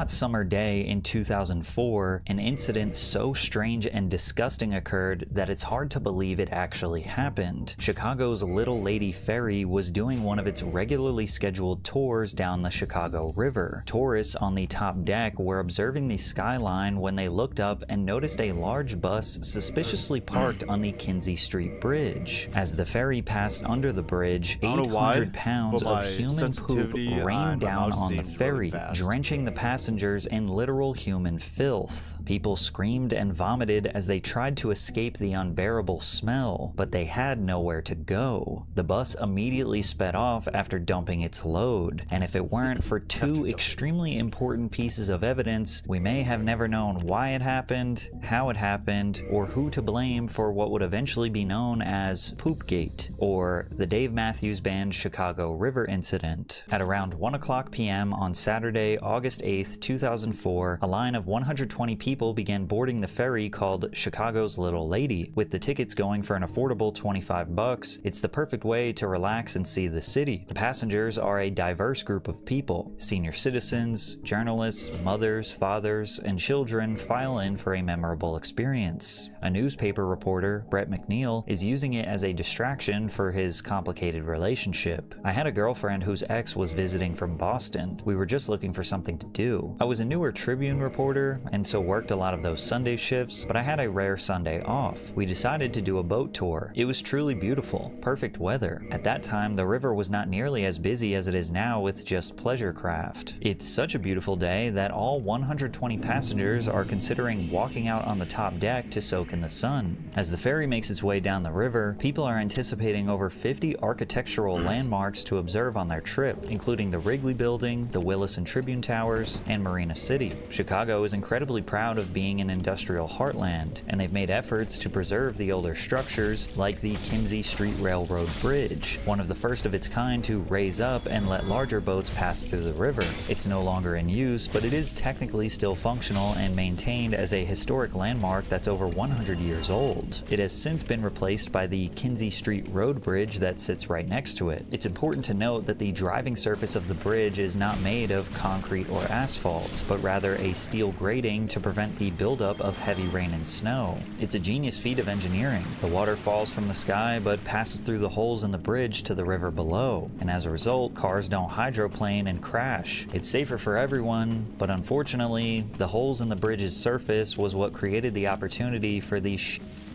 hot summer day in 2004, an incident so strange and disgusting occurred that it's hard to believe it actually happened. Chicago's Little Lady Ferry was doing one of its regularly scheduled tours down the Chicago River. Tourists on the top deck were observing the skyline when they looked up and noticed a large bus suspiciously parked on the Kinzie Street Bridge. As the ferry passed under the bridge, 800 pounds of human poop rained down on the ferry, drenching the passengers in literal human filth. People screamed and vomited as they tried to escape the unbearable smell, but they had nowhere to go. The bus immediately sped off after dumping its load, and if it weren't for two extremely important pieces of evidence, we may have never known why it happened, how it happened, or who to blame for what would eventually be known as Poopgate, or the Dave Matthews Band Chicago River incident. At around 1:00 p.m. on Saturday, August 8th, 2004, a line of 120 people began boarding the ferry called Chicago's Little Lady. With the tickets going for an affordable $25, it's the perfect way to relax and see the city. The passengers are a diverse group of people. Senior citizens, journalists, mothers, fathers, and children file in for a memorable experience. A newspaper reporter, Brett McNeil, is using it as a distraction for his complicated relationship. I had a girlfriend whose ex was visiting from Boston. We were just looking for something to do. I was a newer Tribune reporter and so worked a lot of those Sunday shifts, but I had a rare Sunday off. We decided to do a boat tour. It was truly beautiful, perfect weather. At that time, the river was not nearly as busy as it is now with just pleasure craft. It's such a beautiful day that all 120 passengers are considering walking out on the top deck to soak in the sun. As the ferry makes its way down the river, people are anticipating over 50 architectural landmarks to observe on their trip, including the Wrigley Building, the Willis and Tribune Towers, and Marina City. Chicago is incredibly proud of being an industrial heartland, and they've made efforts to preserve the older structures like the Kinzie Street Railroad Bridge, one of the first of its kind to raise up and let larger boats pass through the river. It's no longer in use, but it is technically still functional and maintained as a historic landmark that's over 100 years old. It has since been replaced by the Kinzie Street Road Bridge that sits right next to it. It's important to note that the driving surface of the bridge is not made of concrete or asphalt, but rather a steel grating to prevent the buildup of heavy rain and snow. It's a genius feat of engineering. The water falls from the sky but passes through the holes in the bridge to the river below, and as a result, cars don't hydroplane and crash. It's safer for everyone, but unfortunately, the holes in the bridge's surface was what created the opportunity for the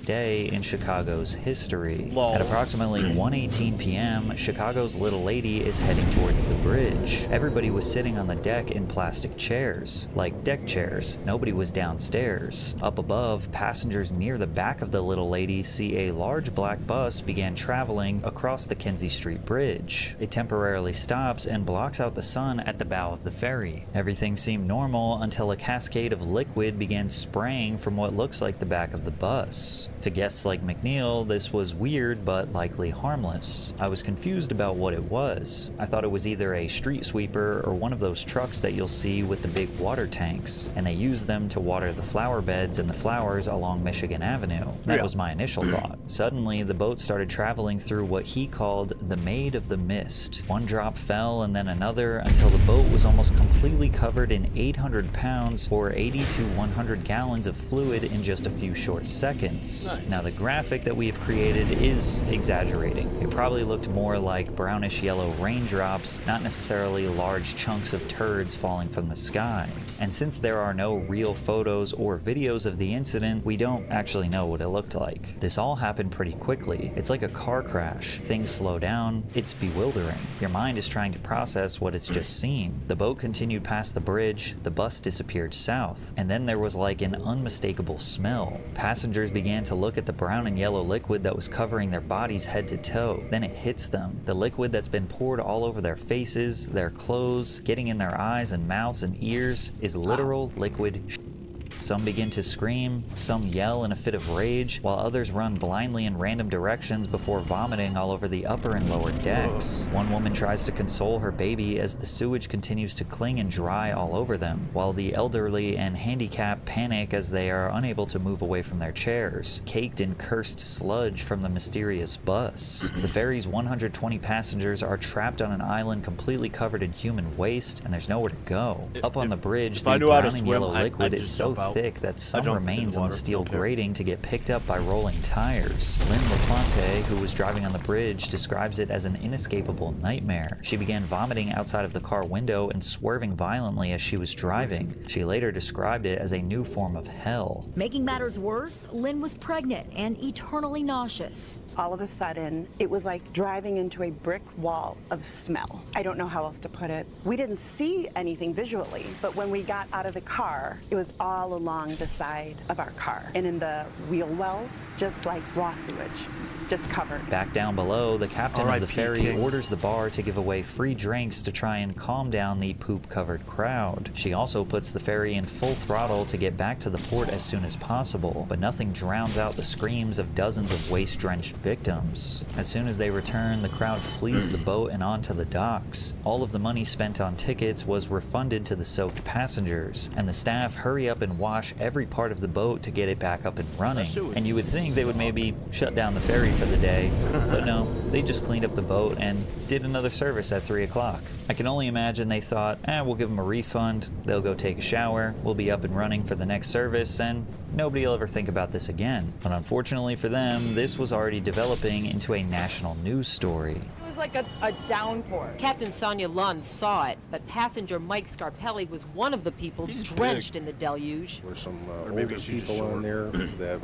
day in Chicago's history. At approximately 1:18 p.m., Chicago's Little Lady is heading towards the bridge. Everybody was sitting on the deck in plastic chairs, like deck chairs. Nobody was downstairs. Up above, passengers near the back of the Little Lady see a large black bus began traveling across the Kinzie Street Bridge. It temporarily stops and blocks out the sun at the bow of the ferry. Everything seemed normal until a cascade of liquid began spraying from what looks like the back of the bus. To guests like McNeil, this was weird but likely harmless. I was confused about what it was. I thought it was either a street sweeper or one of those trucks that you'll see with the big water tanks, and they use them to water the flower beds and the flowers along Michigan Avenue. That was my initial thought. Suddenly, the boat started traveling through what he called the Maid of the Mist. One drop fell and then another until the boat was almost completely covered in 800 pounds or 80 to 100 gallons of fluid in just a few short seconds. Now the graphic that we have created is exaggerating. It probably looked more like brownish yellow raindrops, not necessarily large chunks of turds falling from the sky. And since there are no real photos or videos of the incident, we don't actually know what it looked like. This all happened pretty quickly. It's like a car crash. Things slow down. It's bewildering. Your mind is trying to process what it's just seen. The boat continued past the bridge, the bus disappeared south, and then there was like an unmistakable smell. Passengers began to look at the brown and yellow liquid that was covering their bodies head to toe. Then it hits them. The liquid that's been poured all over their faces, their clothes, getting in their eyes and mouths and ears is literal liquid Some begin to scream, some yell in a fit of rage, while others run blindly in random directions before vomiting all over the upper and lower decks. One woman tries to console her baby as the sewage continues to cling and dry all over them, while the elderly and handicapped panic as they are unable to move away from their chairs, caked in cursed sludge from the mysterious bus. The ferry's 120 passengers are trapped on an island completely covered in human waste, and there's nowhere to go. Up on the bridge, the brown and yellow liquid is so thick that some remains on the steel grating to get picked up by rolling tires. Lynn LaPlante, who was driving on the bridge, describes it as an inescapable nightmare. She began vomiting outside of the car window and swerving violently as she was driving. She later described it as a new form of hell. Making matters worse, Lynn was pregnant and eternally nauseous. All of a sudden, it was like driving into a brick wall of smell. I don't know how else to put it. We didn't see anything visually, but when we got out of the car, it was all along the side of our car and in the wheel wells, just like raw sewage. Just covered. Back down below, the captain of the ferry orders the bar to give away free drinks to try and calm down the poop-covered crowd. She also puts the ferry in full throttle to get back to the port as soon as possible, but nothing drowns out the screams of dozens of waste-drenched victims. As soon as they return, the crowd flees the boat and onto the docks. All of the money spent on tickets was refunded to the soaked passengers, and the staff hurry up and wash every part of the boat to get it back up and running. And you would think they would maybe shut down the ferry for the day, but no, they just cleaned up the boat and did another service at 3 o'clock. I can only imagine they thought, we'll give them a refund, they'll go take a shower, we'll be up and running for the next service, and nobody will ever think about this again. But unfortunately for them, this was already developing into a national news story. Like a downpour. Captain Sonia Lund saw it, but passenger Mike Scarpelli was one of the people drenched in the deluge. There were some older people on there that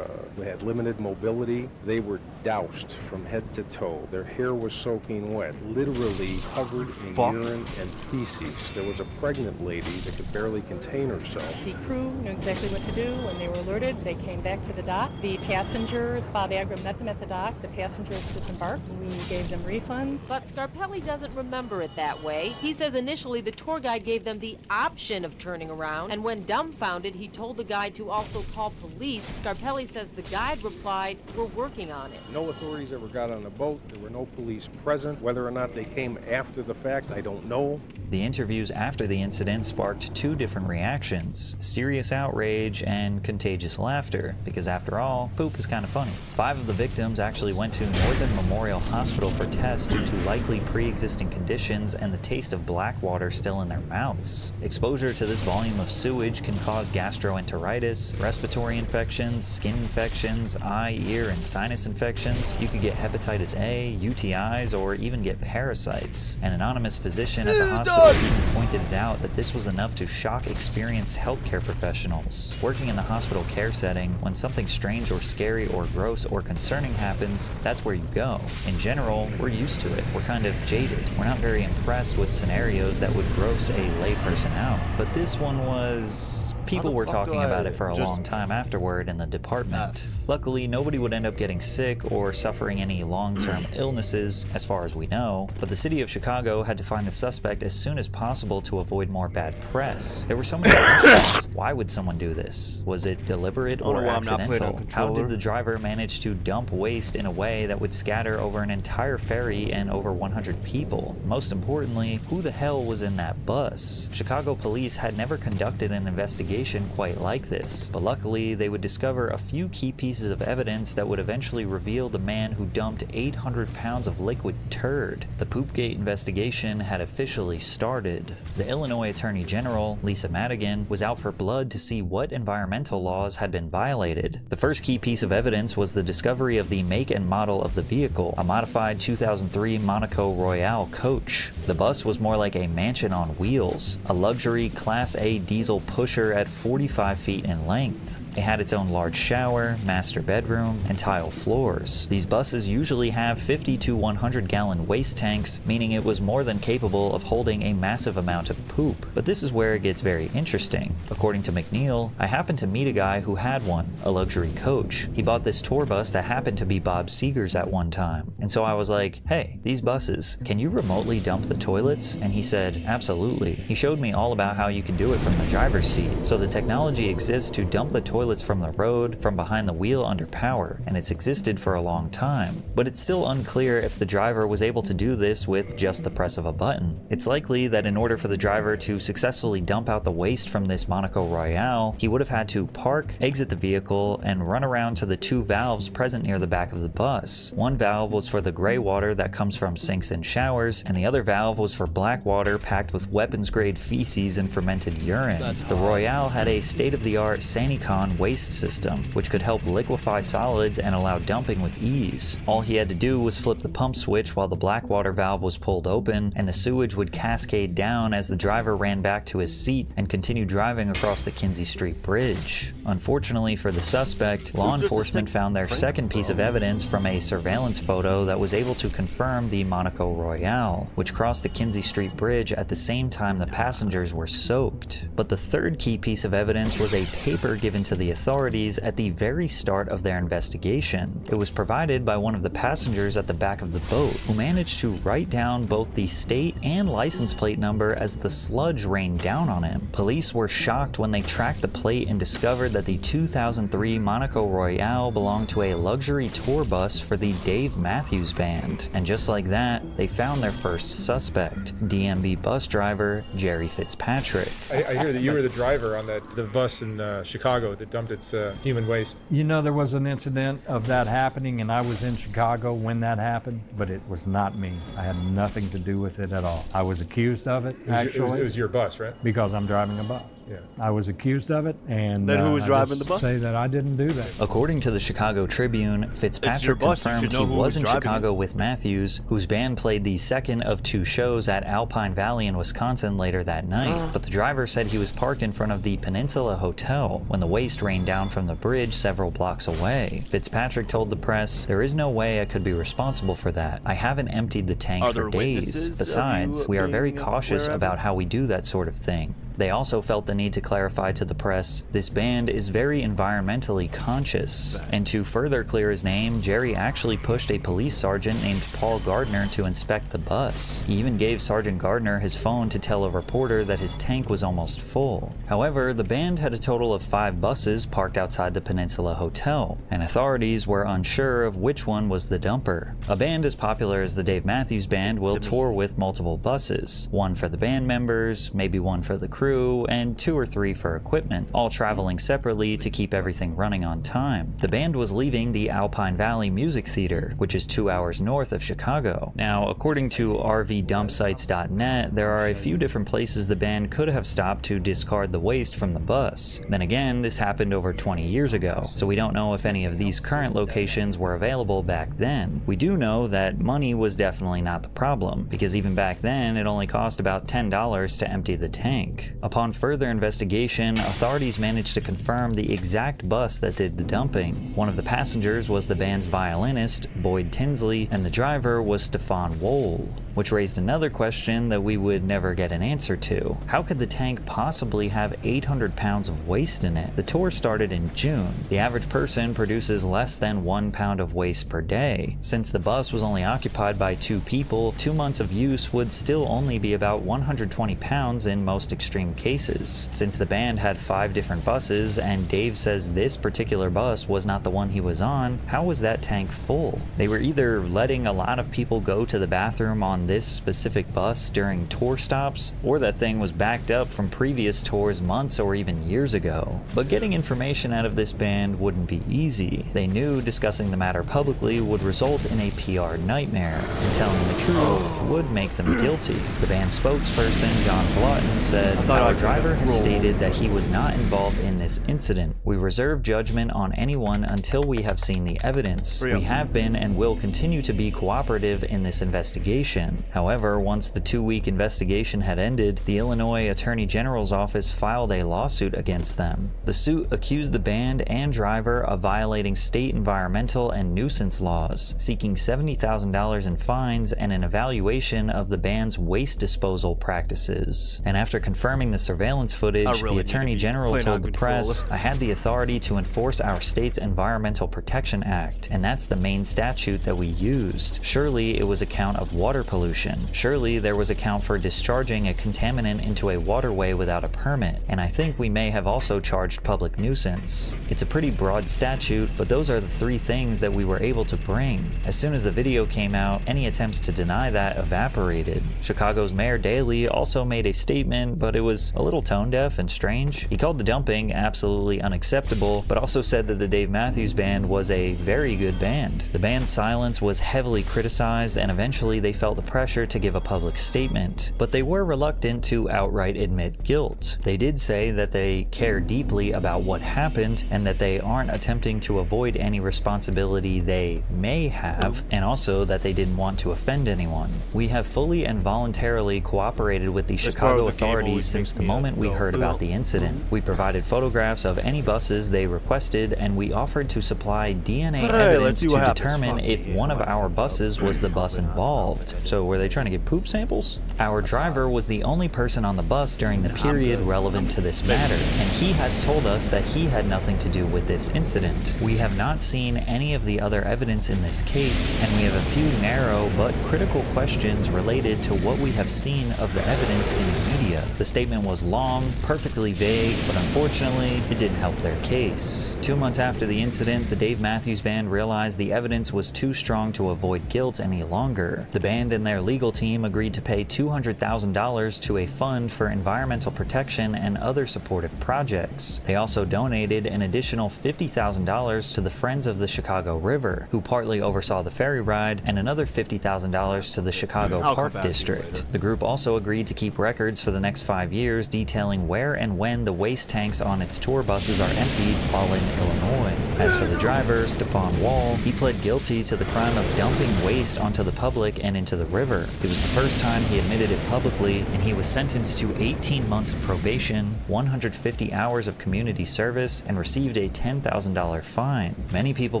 had limited mobility. They were doused from head to toe. Their hair was soaking wet, literally covered in urine and feces. There was a pregnant lady that could barely contain herself. The crew knew exactly what to do when they were alerted. They came back to the dock. The passengers, Bob Agram met them at the dock. The passengers disembarked. We gave them refund. But Scarpelli doesn't remember it that way. He says initially the tour guide gave them the option of turning around, and when dumbfounded, he told the guide to also call police. Scarpelli says the guide replied, "We're working on it." No authorities ever got on the boat. There were no police present. Whether or not they came after the fact, I don't know. The interviews after the incident sparked two different reactions: serious outrage and contagious laughter, because after all, poop is kind of funny. 5 of the victims actually went to Northern Memorial Hospital for tests due to likely pre-existing conditions and the taste of black water still in their mouths. Exposure to this volume of sewage can cause gastroenteritis, respiratory infections, skin infections, eye, ear, and sinus infections. You could get hepatitis A, UTIs, or even get parasites. An anonymous physician at the hospital pointed it out that this was enough to shock experienced healthcare professionals. Working in the hospital care setting, when something strange or scary or gross or concerning happens, that's where you go. In general, we're used to it. We're kind of jaded. We're not very impressed with scenarios that would gross a layperson out. But this one was... people were talking about it for a long time afterward in the department. Luckily, nobody would end up getting sick or suffering any long-term illnesses, as far as we know, but the city of Chicago had to find the suspect as soon as possible to avoid more bad press. There were so many questions. Why would someone do this? Was it deliberate or accidental? How did the driver manage to dump waste in a way that would scatter over an entire ferry and over 100 people? Most importantly, who the hell was in that bus? Chicago police had never conducted an investigation quite like this, but luckily they would discover a few key pieces of evidence that would eventually reveal the man who dumped 800 pounds of liquid turd. The Poopgate investigation had officially started. The Illinois Attorney General, Lisa Madigan, was out for blood to see what environmental laws had been violated. The first key piece of evidence was the discovery of the make and model of the vehicle, a modified 2003 Monaco Royale coach. The bus was more like a mansion on wheels, a luxury Class A diesel pusher at 45 feet in length. It had its own large shower, master bedroom, and tile floors. These buses usually have 50 to 100 gallon waste tanks, meaning it was more than capable of holding a massive amount of poop. But this is where it gets very interesting. According to McNeil, I happened to meet a guy who had one, a luxury coach. He bought this tour bus that happened to be Bob Seger's at one time. And so I was like, like, "Hey, these buses, can you remotely dump the toilets?" And he said, "Absolutely." He showed me all about how you can do it from the driver's seat. So the technology exists to dump the toilets from the road, from behind the wheel under power, and it's existed for a long time. But it's still unclear if the driver was able to do this with just the press of a button. It's likely that in order for the driver to successfully dump out the waste from this Monaco Royale, he would have had to park, exit the vehicle, and run around to the two valves present near the back of the bus. One valve was for the gray water that comes from sinks and showers, and the other valve was for black water packed with weapons-grade feces and fermented urine. The Royale had a state-of-the-art Sanicon waste system, which could help liquefy solids and allow dumping with ease. All he had to do was flip the pump switch while the black water valve was pulled open, and the sewage would cascade down as the driver ran back to his seat and continued driving across the Kinzie Street Bridge. Unfortunately for the suspect, law enforcement found their second piece of evidence from a surveillance photo that was able to confirm the Monaco Royale, which crossed the Kinzie Street Bridge at the same time the passengers were soaked. But the third key piece of evidence was a paper given to the authorities at the very start of their investigation. It was provided by one of the passengers at the back of the boat, who managed to write down both the state and license plate number as the sludge rained down on him. Police were shocked when they tracked the plate and discovered that the 2003 Monaco Royale belonged to a luxury tour bus for the Dave Matthews Band. And just like that, they found their first suspect, DMV bus driver Jerry Fitzpatrick. I hear that you were the driver on the bus in Chicago that dumped its human waste. You know, there was an incident of that happening, and I was in Chicago when that happened, but it was not me. I had nothing to do with it at all. I was accused of it, actually. It was your bus, right? Because I'm driving a bus. Yeah. I was accused of it, and then who was driving the bus? Say that I didn't do that. According to the Chicago Tribune, Fitzpatrick confirmed he was in Chicago with Matthews, whose band played the second of two shows at Alpine Valley in Wisconsin later that night. But the driver said he was parked in front of the Peninsula Hotel when the waste rained down from the bridge several blocks away. Fitzpatrick told the press, "There is no way I could be responsible for that. I haven't emptied the tank for days. Besides, we are very cautious about how we do that sort of thing." They also felt the need to clarify to the press, this band is very environmentally conscious. And to further clear his name, Jerry actually pushed a police sergeant named Paul Gardner to inspect the bus. He even gave Sergeant Gardner his phone to tell a reporter that his tank was almost full. However, the band had a total of 5 buses parked outside the Peninsula Hotel, and authorities were unsure of which one was the dumper. A band as popular as the Dave Matthews Band will tour with multiple buses, one for the band members, maybe one for the crew, and 2 or 3 for equipment, all traveling separately to keep everything running on time. The band was leaving the Alpine Valley Music Theater, which is 2 hours north of Chicago. Now, according to RVDumpsites.net, there are a few different places the band could have stopped to discard the waste from the bus. Then again, this happened over 20 years ago, so we don't know if any of these current locations were available back then. We do know that money was definitely not the problem, because even back then, it only cost about $10 to empty the tank. Upon further investigation, authorities managed to confirm the exact bus that did the dumping. One of the passengers was the band's violinist, Boyd Tinsley, and the driver was Stefan Wohl, which raised another question that we would never get an answer to. How could the tank possibly have 800 pounds of waste in it? The tour started in June. The average person produces less than 1 pound of waste per day. Since the bus was only occupied by 2 people, 2 months of use would still only be about 120 pounds in most extreme cases. Since the band had 5 different buses, and Dave says this particular bus was not the one he was on, how was that tank full? They were either letting a lot of people go to the bathroom on this specific bus during tour stops, or that thing was backed up from previous tours months or even years ago. But getting information out of this band wouldn't be easy. They knew discussing the matter publicly would result in a PR nightmare, and telling the truth would make them guilty. The band spokesperson, John Vlotton, said, "Our driver has stated that he was not involved in this incident. We reserve judgment on anyone until we have seen the evidence. We have been and will continue to be cooperative in this investigation." However, once the 2-week investigation had ended, the Illinois Attorney General's office filed a lawsuit against them. The suit accused the band and driver of violating state environmental and nuisance laws, seeking $70,000 in fines and an evaluation of the band's waste disposal practices. And after confirming During the surveillance footage, really the Attorney General playing told out the control. press, "I had the authority to enforce our state's Environmental Protection Act, and that's the main statute that we used. Surely it was a count of water pollution. Surely there was a count for discharging a contaminant into a waterway without a permit, and I think we may have also charged public nuisance. It's a pretty broad statute, but those are the three things that we were able to bring." As soon as the video came out, any attempts to deny that evaporated. Chicago's Mayor Daley also made a statement, but it was a little tone deaf and strange. He called the dumping absolutely unacceptable, but also said that the Dave Matthews Band was a very good band. The band's silence was heavily criticized, and eventually they felt the pressure to give a public statement, but they were reluctant to outright admit guilt. They did say that they care deeply about what happened and that they aren't attempting to avoid any responsibility they may have, and also that they didn't want to offend anyone. "We have fully and voluntarily cooperated with the Chicago authorities since the moment we heard about the incident. We provided photographs of any buses they requested, and we offered to supply DNA evidence to determine if one of our buses was the bus involved." So were they trying to get poop samples? "Our driver was the only person on the bus during the period relevant to this matter, and he has told us that he had nothing to do with this incident. We have not seen any of the other evidence in this case, and we have a few narrow but critical questions related to what we have seen of the evidence in the media." The statement was long, perfectly vague, but unfortunately, it didn't help their case. 2 months after the incident, the Dave Matthews Band realized the evidence was too strong to avoid guilt any longer. The band and their legal team agreed to pay $200,000 to a fund for environmental protection and other supportive projects. They also donated an additional $50,000 to the Friends of the Chicago River, who partly oversaw the ferry ride, and another $50,000 to the Chicago Park District. The group also agreed to keep records for the next 5 years detailing where and when the waste tanks on its tour buses are emptied while in Illinois. As for the driver, Stefan Wall, he pled guilty to the crime of dumping waste onto the public and into the river. It was the first time he admitted it publicly, and he was sentenced to 18 months of probation, 150 hours of community service, and received a $10,000 fine. Many people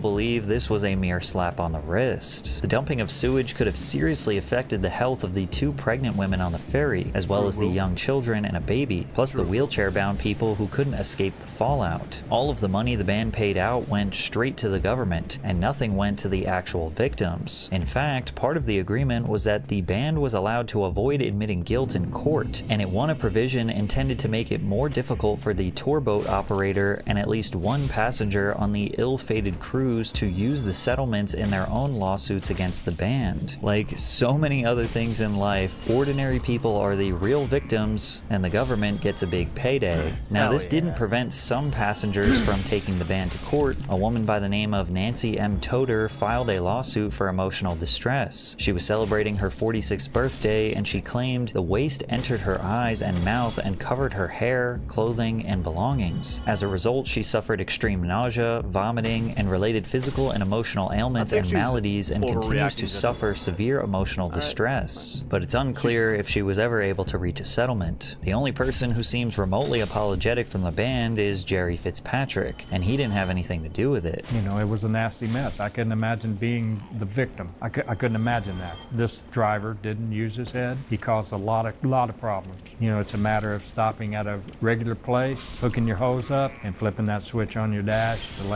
believe this was a mere slap on the wrist. The dumping of sewage could have seriously affected the health of the 2 pregnant women on the ferry, as well as the young children and a baby, plus the wheelchair-bound people who couldn't escape the fallout. All of the money the band paid out went straight to the government, and nothing went to the actual victims. In fact, part of the agreement was that the band was allowed to avoid admitting guilt in court, and it won a provision intended to make it more difficult for the tour boat operator and at least one passenger on the ill-fated cruise to use the settlements in their own lawsuits against the band. Like so many other things in life, ordinary people are the real victims, and the government gets a big payday. Now, this didn't prevent some passengers from taking the band to court. A woman by the name of Nancy M. Toder filed a lawsuit for emotional distress. She was celebrating her 46th birthday, and she claimed the waste entered her eyes and mouth and covered her hair, clothing, and belongings. As a result, she suffered extreme nausea, vomiting, and related physical and emotional ailments and maladies, and continues to suffer severe emotional distress. But it's unclear if she was ever able to reach a settlement. The only person who seems remotely apologetic from the band is Jerry Fitzpatrick, and he didn't have anything to do with it. You know, it was a nasty mess. I couldn't imagine being the victim. I couldn't imagine that. This driver didn't use his head. He caused a lot of problems. You know, it's a matter of stopping at a regular place, hooking your hose up, and flipping that switch on your dash, and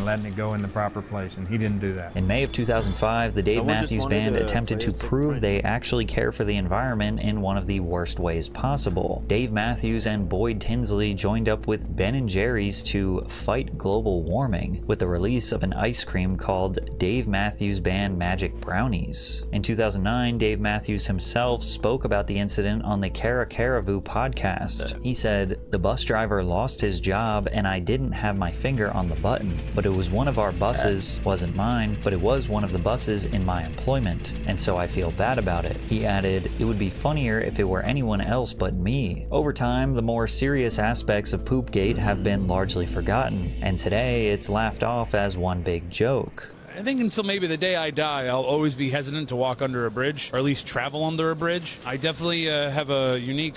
letting it go in the proper place, and he didn't do that. In May of 2005, the Dave Matthews Band attempted to prove they actually care for the environment in one of the worst ways possible. Dave Matthews and Boyd Tinsley joined up with Ben & Jerry's to fight global warming with the release of an ice cream called Dave Matthews Band Magic Brownies. In 2009, Dave Matthews himself spoke about the incident on the Cara Caravu podcast. He said, "The bus driver lost his job and I didn't have my finger on the button, but it was one of our buses, wasn't mine, but it was one of the buses in my employment, and so I feel bad about it." He added, "It would be funnier if it were anyone else but me." Over time, the more serious aspects of Poopgate have been largely forgotten, and today it's laughed off as one big joke. I think until maybe the day I die, I'll always be hesitant to walk under a bridge, or at least travel under a bridge. I definitely have a unique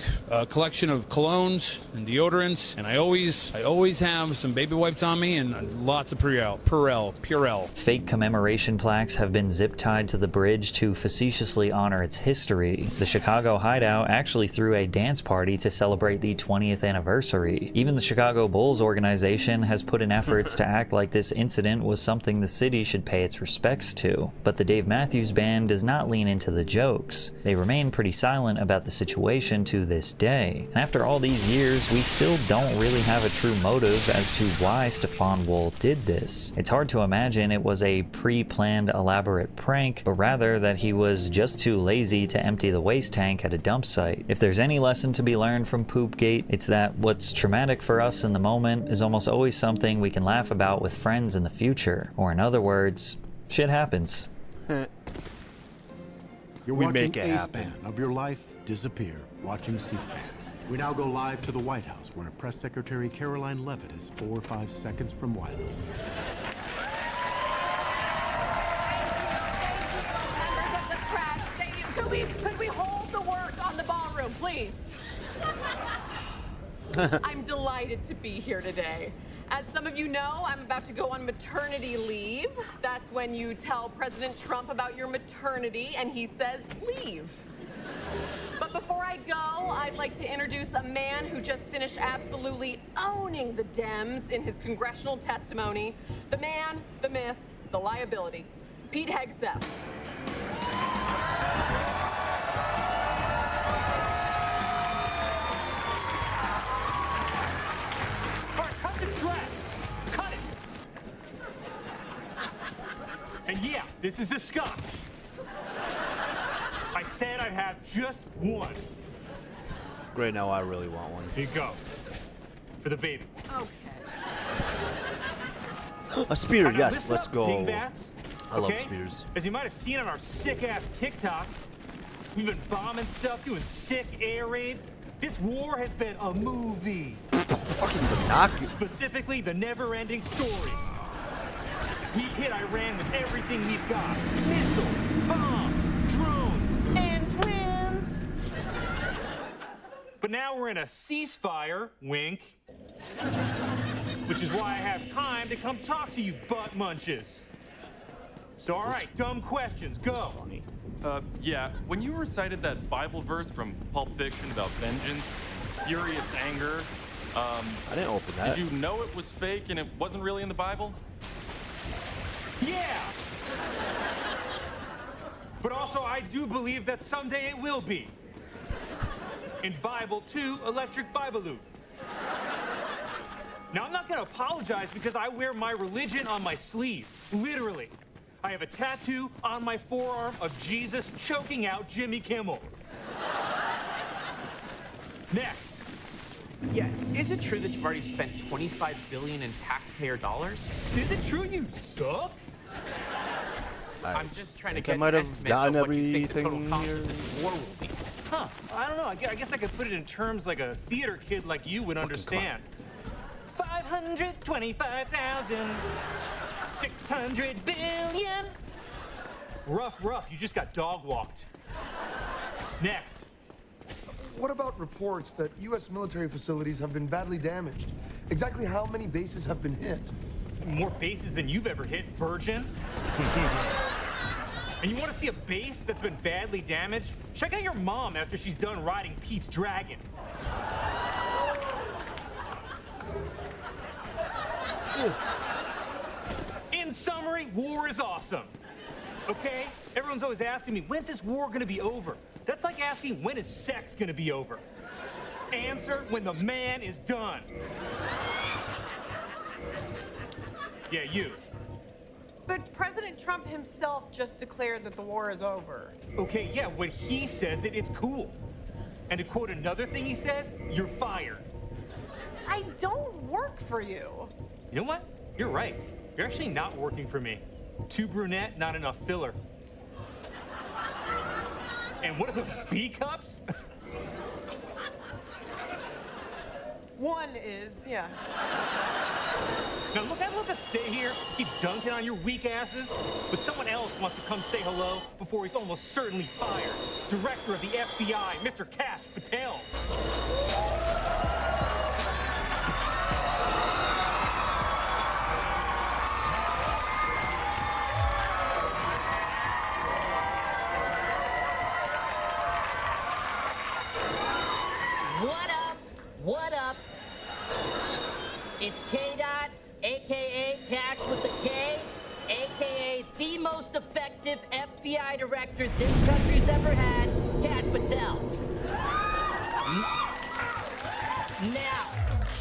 collection of colognes and deodorants, and I always have some baby wipes on me and lots of Purell. Fake commemoration plaques have been zip-tied to the bridge to facetiously honor its history. The Chicago Hideout actually threw a dance party to celebrate the 20th anniversary. Even the Chicago Bulls organization has put in efforts to act like this incident was something the city should pay its respects to. But the Dave Matthews Band does not lean into the jokes. They remain pretty silent about the situation to this day. And after all these years, we still don't really have a true motive as to why Stefan Wohl did this. It's hard to imagine it was a pre-planned elaborate prank, but rather that he was just too lazy to empty the waste tank at a dump site. If there's any lesson to be learned from Poopgate, it's that what's traumatic for us in the moment is almost always something we can laugh about with friends in the future. Or in other words, shit happens. You're We watching make it a happen. span of your life disappear watching C-SPAN. We now go live to the White House, where Press Secretary Caroline Leavitt is 4 or 5 seconds from Wilo. Members of the press, could we hold the work on the ballroom, please? I'm delighted to be here today. As some of you know, I'm about to go on maternity leave. That's when you tell President Trump about your maternity and he says, leave. But before I go, I'd like to introduce a man who just finished absolutely owning the Dems in his congressional testimony. The man, the myth, the liability. Pete Hegseth. Cut it! And yeah, this is a scotch. I said I'd have just one. Great, now I really want one. Here you go. For the baby. Okay. A spear, Now yes, listen let's up, go. dingbats, I love okay? spears. As you might have seen on our sick-ass TikTok, we've been bombing stuff, doing sick air raids. This war has been a movie. Fucking binoculars. Specifically, the never-ending story. We've hit Iran with everything we've got. Missiles, bombs, drones, and twins. But now we're in a ceasefire, wink. Which is why I have time to come talk to you butt munches. So all right, dumb questions, go. Funny. Yeah, when you recited that Bible verse from Pulp Fiction about vengeance, furious anger, I didn't open that. did you know it was fake and it wasn't really in the Bible? Yeah! But also, I do believe that someday it will be. In Bible 2, Electric Bibaloo. Now, I'm not gonna apologize because I wear my religion on my sleeve, literally. I have a tattoo on my forearm of Jesus choking out Jimmy Kimmel. Next. Yeah, is it true that you've already spent $25 billion in taxpayer dollars? Is it true you suck? I'm just trying to I get might an have estimate gotten of what you think the total everything cost here. of this war will be. Huh, I don't know. I guess I could put it in terms like a theater kid like you would understand. 525,600 billion. Rough, you just got dog walked. Next. What about reports that U.S. military facilities have been badly damaged? Exactly how many bases have been hit? More bases than you've ever hit, virgin. And you want to see a base that's been badly damaged? Check out your mom after she's done riding Pete's dragon. In summary, war is awesome. Okay? Everyone's always asking me, when's this war gonna be over? That's like asking, when is sex gonna be over? Answer, when the man is done. Yeah, you. But President Trump himself just declared that the war is over. Okay, yeah, when he says it, it's cool. And to quote another thing he says, you're fired. I don't work for you. You know what? You're right. You're actually not working for me. Too brunette, not enough filler. And what are those B cups? One is, yeah. Now look, I'd love to stay here, keep dunking on your weak asses, but someone else wants to come say hello before he's almost certainly fired. Director of the FBI, Mr. Kash Patel. What up? What up? It's K-Dot, a.k.a. Cash with a K, a.k.a. the most effective FBI director this country's ever had, Kash Patel. Now,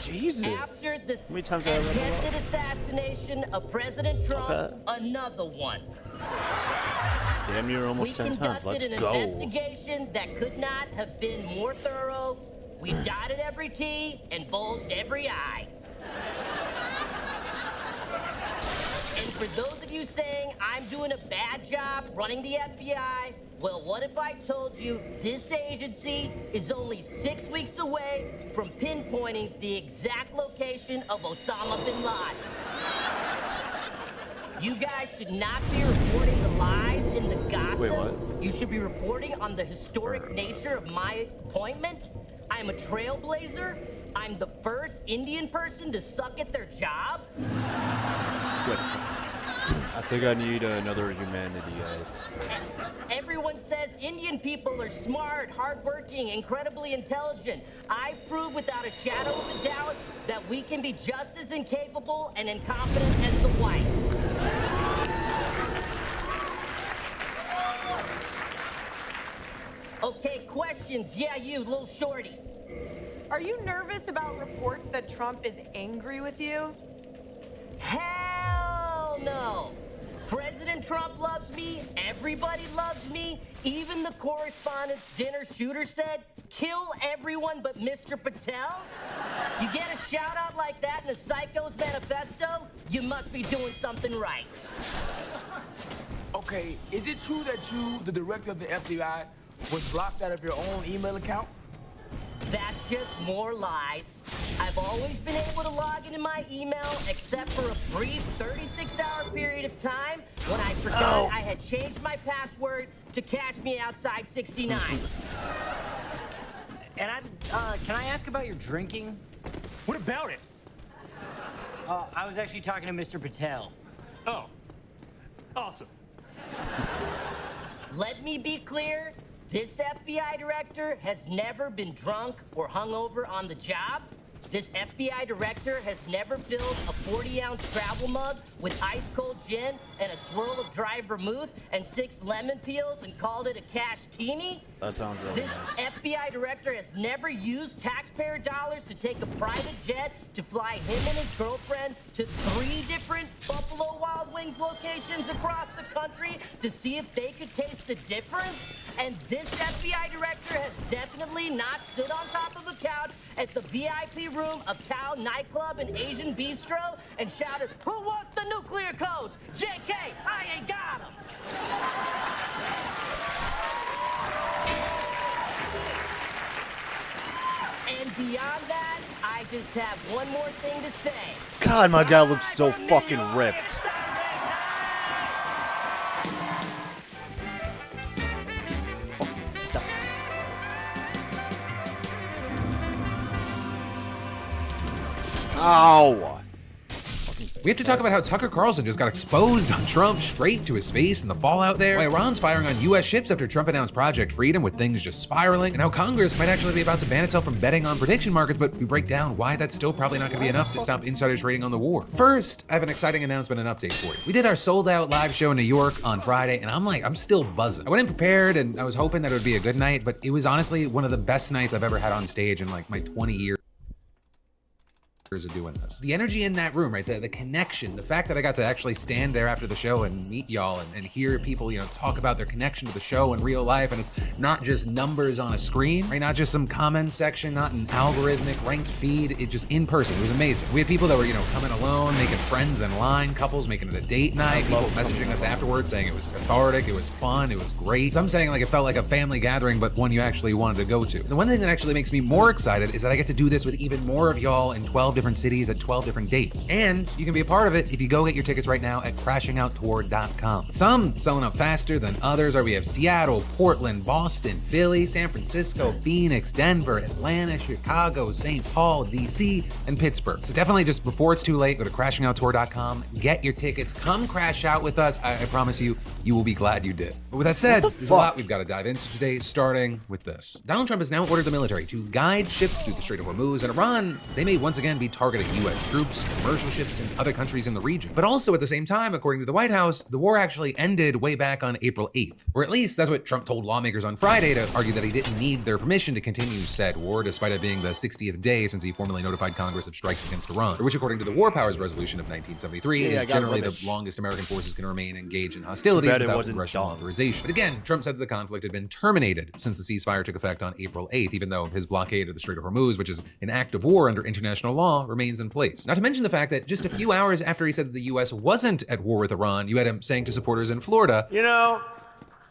Jesus. after the How many times have I read that? attempted assassination of President Trump, Okay. another one. Damn near almost 10 times. Let's We conducted go. an investigation that could not have been more thorough. We dotted every T and bulged every I. And for those of you saying I'm doing a bad job running the FBI, well, what if I told you this agency is only 6 weeks away from pinpointing the exact location of Osama bin Laden? You guys should not be reporting the lies and the gossip. Wait, what? You should be reporting on the historic nature of my appointment. I'm a trailblazer. I'm the first Indian person to suck at their job. Wait. I think I need another humanity. Everyone says Indian people are smart, hardworking, incredibly intelligent. I prove without a shadow of a doubt that we can be just as incapable and incompetent as the whites. Okay, questions. Yeah, you, little shorty. Are you nervous about reports that Trump is angry with you? Hell no! President Trump loves me, everybody loves me, even the correspondence dinner shooter said, kill everyone but Mr. Patel? You get a shout out like that in a Psycho's manifesto, you must be doing something right. Okay, is it true that you, the director of the FBI, was blocked out of your own email account? That's just more lies. I've always been able to log into my email except for a brief 36-hour period of time when I forgot I had changed my password to Cash Me Outside 69. And can I ask about your drinking? What about it? I was actually talking to Mr. Patel. Oh, awesome. Let me be clear. This FBI director has never been drunk or hungover on the job. This FBI director has never filled a 40-ounce travel mug with ice-cold gin and a swirl of dry vermouth and 6 lemon peels and called it a cash-tini. That sounds really This nice. FBI director has never used taxpayer dollars to take a private jet to fly him and his girlfriend to 3 different Buffalo Wild Wings locations across the country to see if they could taste the difference. And this FBI director has definitely not stood on top of a couch at the VIP room of Tao Nightclub and Asian Bistro and shouted, "Who wants the nuclear codes? JK, I ain't got them." And beyond that, I just have one more thing to say. God, my guy looks so fucking ripped. Fucking sexy. Ow! We have to talk about how Tucker Carlson just got exposed on Trump straight to his face and the fallout there, why Iran's firing on US ships after Trump announced Project Freedom with things just spiraling, and how Congress might actually be about to ban itself from betting on prediction markets, but we break down why that's still probably not going to be enough to stop insider trading on the war. First, I have an exciting announcement and update for you. We did our sold out live show in New York on Friday, and I'm still buzzing. I went in prepared and I was hoping that it would be a good night, but it was honestly one of the best nights I've ever had on stage in like my 20 years workers are doing this. The energy in that room, right? The connection, the fact that I got to actually stand there after the show and meet y'all and hear people, talk about their connection to the show in real life. And it's not just numbers on a screen, right? Not just some comment section, not an algorithmic ranked feed. It just in person. It was amazing. We had people that were, coming alone, making friends in line, couples making it a date night, people messaging us afterwards saying it was cathartic, it was fun, it was great. Some saying like it felt like a family gathering, but one you actually wanted to go to. The one thing that actually makes me more excited is that I get to do this with even more of y'all in 12 different cities at 12 different dates. And you can be a part of it if you go get your tickets right now at crashingouttour.com. Some selling up faster than others. We have Seattle, Portland, Boston, Philly, San Francisco, Phoenix, Denver, Atlanta, Chicago, St. Paul, DC, and Pittsburgh. So definitely just before it's too late, go to crashingouttour.com, get your tickets, come crash out with us. I promise you, you will be glad you did. But with that said, there's a lot we've got to dive into today, starting with this. Donald Trump has now ordered the military to guide ships through the Strait of Hormuz, and Iran, they may once again be targeting U.S. troops, commercial ships, and other countries in the region. But also at the same time, according to the White House, the war actually ended way back on April 8th. Or at least that's what Trump told lawmakers on Friday to argue that he didn't need their permission to continue said war, despite it being the 60th day since he formally notified Congress of strikes against Iran, which according to the War Powers Resolution of 1973 is generally the longest American forces can remain engaged in hostilities without congressional authorization. But again, Trump said that the conflict had been terminated since the ceasefire took effect on April 8th, even though his blockade of the Strait of Hormuz, which is an act of war under international law, remains in place. Not to mention the fact that just a few hours after he said that the U.S. wasn't at war with Iran, you had him saying to supporters in Florida,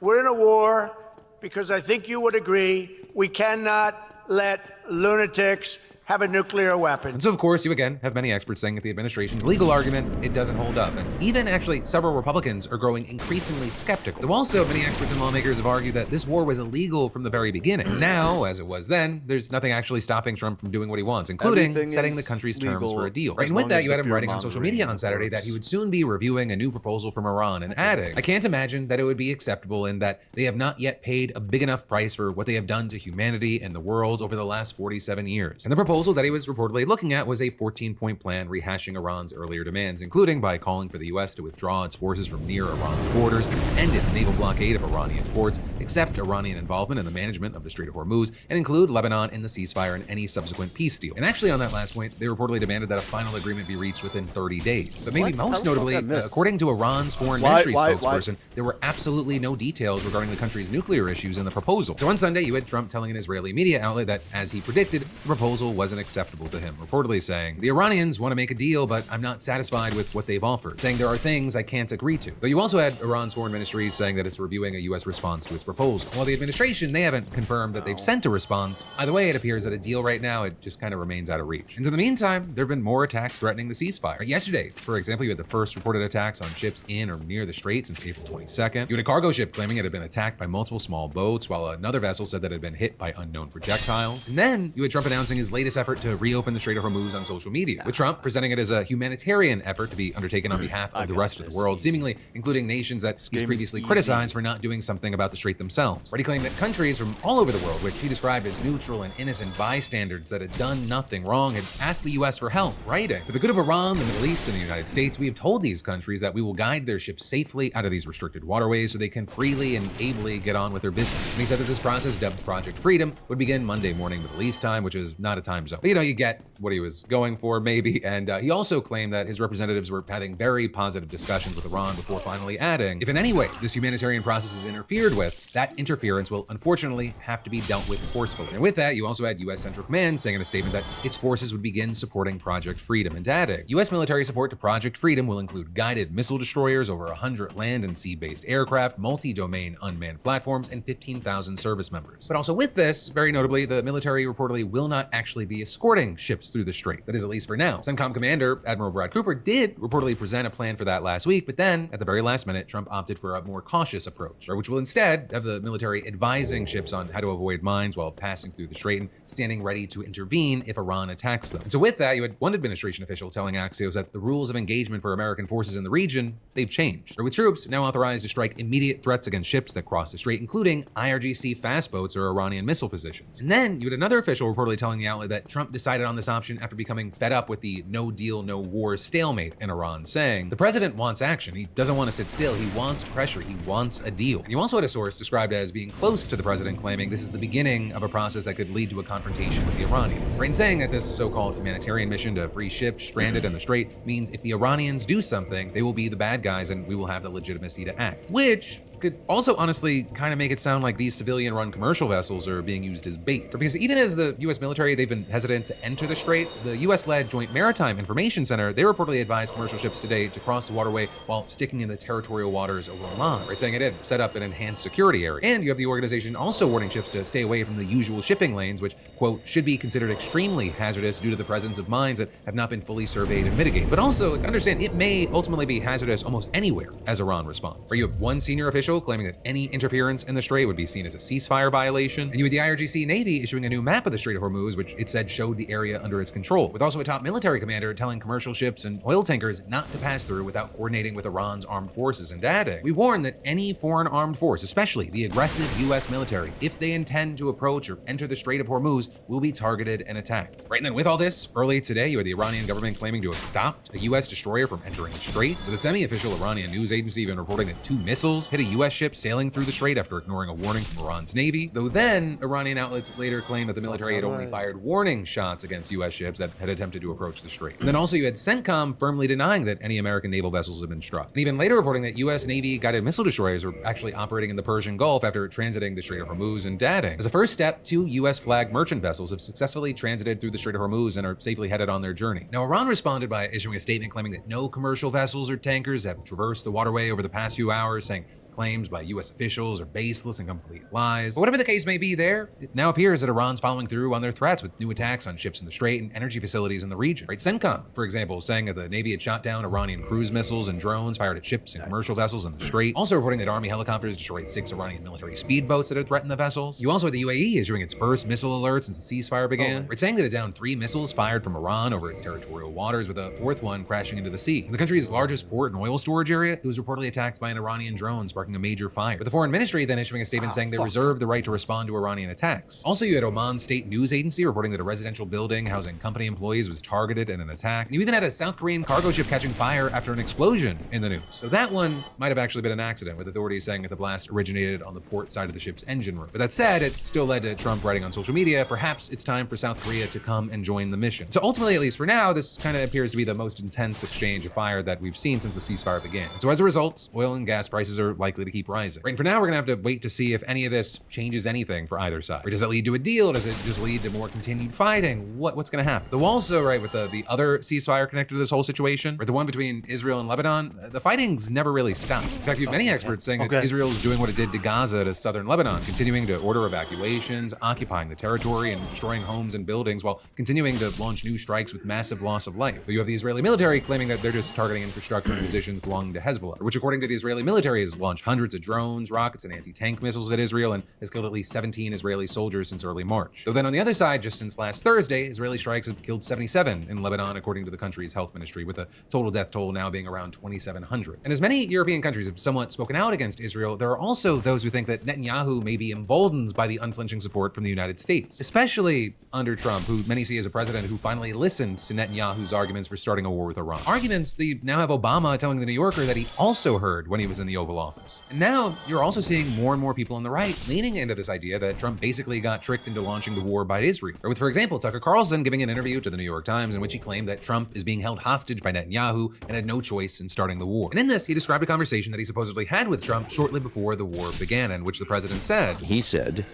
we're in a war because I think you would agree we cannot let lunatics have a nuclear weapon. And so, of course, you again have many experts saying that the administration's legal argument, it doesn't hold up. And even actually several Republicans are growing increasingly skeptical. Though also many experts and lawmakers have argued that this war was illegal from the very beginning. Now, as it was then, there's nothing actually stopping Trump from doing what he wants, including setting the country's terms for a deal. Right? And with that, you had him writing on social media on Saturday that he would soon be reviewing a new proposal from Iran and adding, I can't imagine that it would be acceptable in that they have not yet paid a big enough price for what they have done to humanity and the world over the last 47 years. And the proposal that he was reportedly looking at was a 14-point plan rehashing Iran's earlier demands, including by calling for the U.S. to withdraw its forces from near Iran's borders, end its naval blockade of Iranian ports, accept Iranian involvement in the management of the Strait of Hormuz, and include Lebanon in the ceasefire and any subsequent peace deal. And actually on that last point, they reportedly demanded that a final agreement be reached within 30 days. But maybe most notably, according to Iran's foreign ministry spokesperson, there were absolutely no details regarding the country's nuclear issues in the proposal. So on Sunday, you had Trump telling an Israeli media outlet that, as he predicted, the proposal wasn't acceptable to him, reportedly saying, the Iranians want to make a deal, but I'm not satisfied with what they've offered, saying there are things I can't agree to. Though you also had Iran's foreign ministry saying that it's reviewing a U.S. response to its proposal. While the administration, they haven't confirmed that they've sent a response. Either way, it appears that a deal right now, it just kind of remains out of reach. And in the meantime, there have been more attacks threatening the ceasefire. Yesterday, for example, you had the first reported attacks on ships in or near the strait since April 22nd. You had a cargo ship claiming it had been attacked by multiple small boats, while another vessel said that it had been hit by unknown projectiles. And then you had Trump announcing his latest effort to reopen the Strait of Hormuz on social media, with Trump presenting it as a humanitarian effort to be undertaken on behalf of the rest of the world, seemingly including nations that he's previously criticized for not doing something about the strait themselves. But he claimed that countries from all over the world, which he described as neutral and innocent bystanders that had done nothing wrong, had asked the U.S. for help, writing, for the good of Iran, the Middle East, and the United States, we have told these countries that we will guide their ships safely out of these restricted waterways so they can freely and ably get on with their business. And he said that this process, dubbed Project Freedom, would begin Monday morning Middle East time, which is not a time zone. But you get what he was going for, maybe. And he also claimed that his representatives were having very positive discussions with Iran before finally adding, if in any way this humanitarian process is interfered with, that interference will unfortunately have to be dealt with forcefully. And with that, you also had U.S. Central Command saying in a statement that its forces would begin supporting Project Freedom, and adding, U.S. military support to Project Freedom will include guided missile destroyers, over 100 land and sea-based aircraft, multi-domain unmanned platforms, and 15,000 service members. But also with this, very notably, the military reportedly will not actually be escorting ships through the strait. That is, at least for now. CENTCOM Commander Admiral Brad Cooper did reportedly present a plan for that last week, but then at the very last minute, Trump opted for a more cautious approach, which will instead have the military advising ships on how to avoid mines while passing through the strait and standing ready to intervene if Iran attacks them. And so with that, you had one administration official telling Axios that the rules of engagement for American forces in the region, they've changed, with troops now authorized to strike immediate threats against ships that cross the strait, including IRGC fast boats or Iranian missile positions. And then you had another official reportedly telling the outlet that that Trump decided on this option after becoming fed up with the no deal, no war stalemate in Iran, saying, "The president wants action. He doesn't want to sit still. He wants pressure. He wants a deal." And you also had a source described as being close to the president claiming this is the beginning of a process that could lead to a confrontation with the Iranians. Right, in saying that this so-called humanitarian mission to free ships stranded in the Strait means if the Iranians do something, they will be the bad guys and we will have the legitimacy to act. Which could also honestly kind of make it sound like these civilian-run commercial vessels are being used as bait. Because even as the U.S. military, they've been hesitant to enter the Strait, the U.S.-led Joint Maritime Information Center, they reportedly advised commercial ships today to cross the waterway while sticking in the territorial waters of Oman, right, saying it had set up an enhanced security area. And you have the organization also warning ships to stay away from the usual shipping lanes, which, quote, should be considered extremely hazardous due to the presence of mines that have not been fully surveyed and mitigated. But also, understand, it may ultimately be hazardous almost anywhere as Iran responds. Where you have one senior official claiming that any interference in the Strait would be seen as a ceasefire violation, and you had the IRGC Navy issuing a new map of the Strait of Hormuz, which it said showed the area under its control, with also a top military commander telling commercial ships and oil tankers not to pass through without coordinating with Iran's armed forces and adding, "We warn that any foreign armed force, especially the aggressive U.S. military, if they intend to approach or enter the Strait of Hormuz, will be targeted and attacked." Right, and then with all this, early today, you had the Iranian government claiming to have stopped a U.S. destroyer from entering the Strait, with a semi-official Iranian news agency even reporting that 2 missiles hit a U.S. ship sailing through the Strait after ignoring a warning from Iran's Navy, though then Iranian outlets later claimed that the military had only fired warning shots against U.S. ships that had attempted to approach the Strait. And then also you had CENTCOM firmly denying that any American naval vessels had been struck, and even later reporting that U.S. Navy guided missile destroyers were actually operating in the Persian Gulf after transiting the Strait of Hormuz and adding, as a first step, 2 U.S. flagged merchant vessels have successfully transited through the Strait of Hormuz and are safely headed on their journey. Now, Iran responded by issuing a statement claiming that no commercial vessels or tankers have traversed the waterway over the past few hours, saying claims by U.S. officials are baseless and complete lies. But whatever the case may be there, it now appears that Iran's following through on their threats with new attacks on ships in the Strait and energy facilities in the region. Right, CENTCOM, for example, saying that the Navy had shot down Iranian cruise missiles and drones fired at ships and commercial vessels in the Strait, also reporting that Army helicopters destroyed 6 Iranian military speedboats that had threatened the vessels. You also had the UAE issuing its first missile alert since the ceasefire began. Right, saying that it downed 3 missiles fired from Iran over its territorial waters, with a 4th one crashing into the sea. In the country's largest port and oil storage area, it was reportedly attacked by an Iranian drone, sparking a major fire. But the Foreign Ministry then issuing a statement saying they reserve the right to respond to Iranian attacks. Also, you had Oman State News Agency reporting that a residential building housing company employees was targeted in an attack. And you even had a South Korean cargo ship catching fire after an explosion in the news. So that one might have actually been an accident, with authorities saying that the blast originated on the port side of the ship's engine room. But that said, it still led to Trump writing on social media, perhaps it's time for South Korea to come and join the mission. So ultimately, at least for now, this kind of appears to be the most intense exchange of fire that we've seen since the ceasefire began. And so as a result, oil and gas prices are likely to keep rising. Right, and for now, we're gonna have to wait to see if any of this changes anything for either side. Or does it lead to a deal? Does it just lead to more continued fighting? What's gonna happen? Though also, right, with the other ceasefire connected to this whole situation, or the one between Israel and Lebanon, the fighting's never really stopped. In fact, you have many experts saying that Israel is doing what it did to Gaza to southern Lebanon, continuing to order evacuations, occupying the territory, and destroying homes and buildings while continuing to launch new strikes with massive loss of life. You have the Israeli military claiming that they're just targeting infrastructure and positions belonging to Hezbollah, which according to the Israeli military has launched hundreds of drones, rockets, and anti-tank missiles at Israel and has killed at least 17 Israeli soldiers since early March. Though then on the other side, just since last Thursday, Israeli strikes have killed 77 in Lebanon, according to the country's health ministry, with the total death toll now being around 2,700. And as many European countries have somewhat spoken out against Israel, there are also those who think that Netanyahu may be emboldened by the unflinching support from the United States, especially under Trump, who many see as a president who finally listened to Netanyahu's arguments for starting a war with Iran. Arguments that you now have Obama telling the New Yorker that he also heard when he was in the Oval Office. And now you're also seeing more and more people on the right leaning into this idea that Trump basically got tricked into launching the war by Israel. Or with, for example, Tucker Carlson giving an interview to the New York Times in which he claimed that Trump is being held hostage by Netanyahu and had no choice in starting the war. And in this, he described a conversation that he supposedly had with Trump shortly before the war began, in which the president said, he said,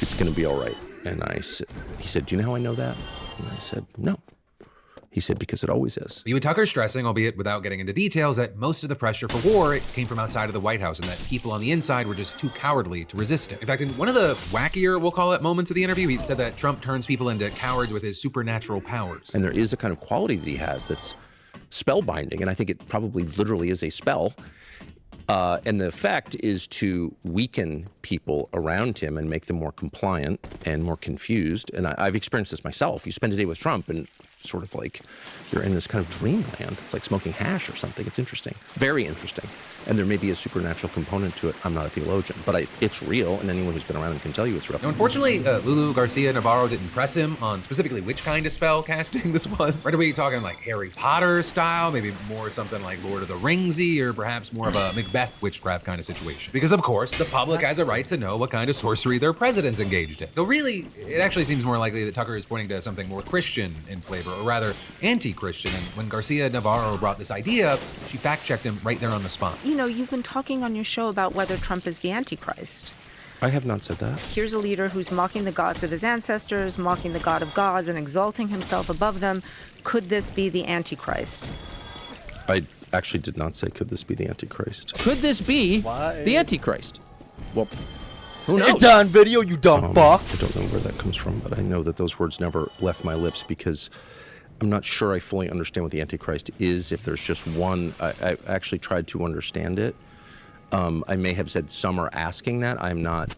"It's going to be all right." And he said, "Do you know how I know that?" And I said, "No." He said, "Because it always is." You had Tucker stressing, albeit without getting into details, that most of the pressure for war came from outside of the White House and that people on the inside were just too cowardly to resist it. In fact, in one of the wackier, we'll call it, moments of the interview, he said that Trump turns people into cowards with his supernatural powers. And there is a kind of quality that he has that's spellbinding, and I think it probably literally is a spell. And the effect is to weaken people around him and make them more compliant and more confused. And I've experienced this myself. You spend a day with Trump and sort of like you're in this kind of dreamland. It's like smoking hash or something. It's interesting, very interesting. And there may be a supernatural component to it. I'm not a theologian, but it's real, and anyone who's been around him can tell you it's real. Now, unfortunately, Lulu Garcia Navarro didn't press him on specifically which kind of spell casting this was. Right, are we talking like Harry Potter style, maybe more something like Lord of the Ringsy, or perhaps more of a Macbeth witchcraft kind of situation? Because of course, the public has a right to know what kind of sorcery their president's engaged in. Though really, it actually seems more likely that Tucker is pointing to something more Christian in flavor, or rather anti-Christian. And when Garcia Navarro brought this idea up, she fact-checked him right there on the spot. You know, you've been talking on your show about whether Trump is the Antichrist. I have not said that. Here's a leader who's mocking the gods of his ancestors, mocking the God of gods, and exalting himself above them. Could this be the Antichrist? I actually did not say, could this be the Antichrist? Could this be the Antichrist? Well, who knows? It's on video, you dumb fuck. I don't know where that comes from, but I know that those words never left my lips because I'm not sure I fully understand what the Antichrist is. If there's just one, I actually tried to understand it. I may have said some are asking that. I'm not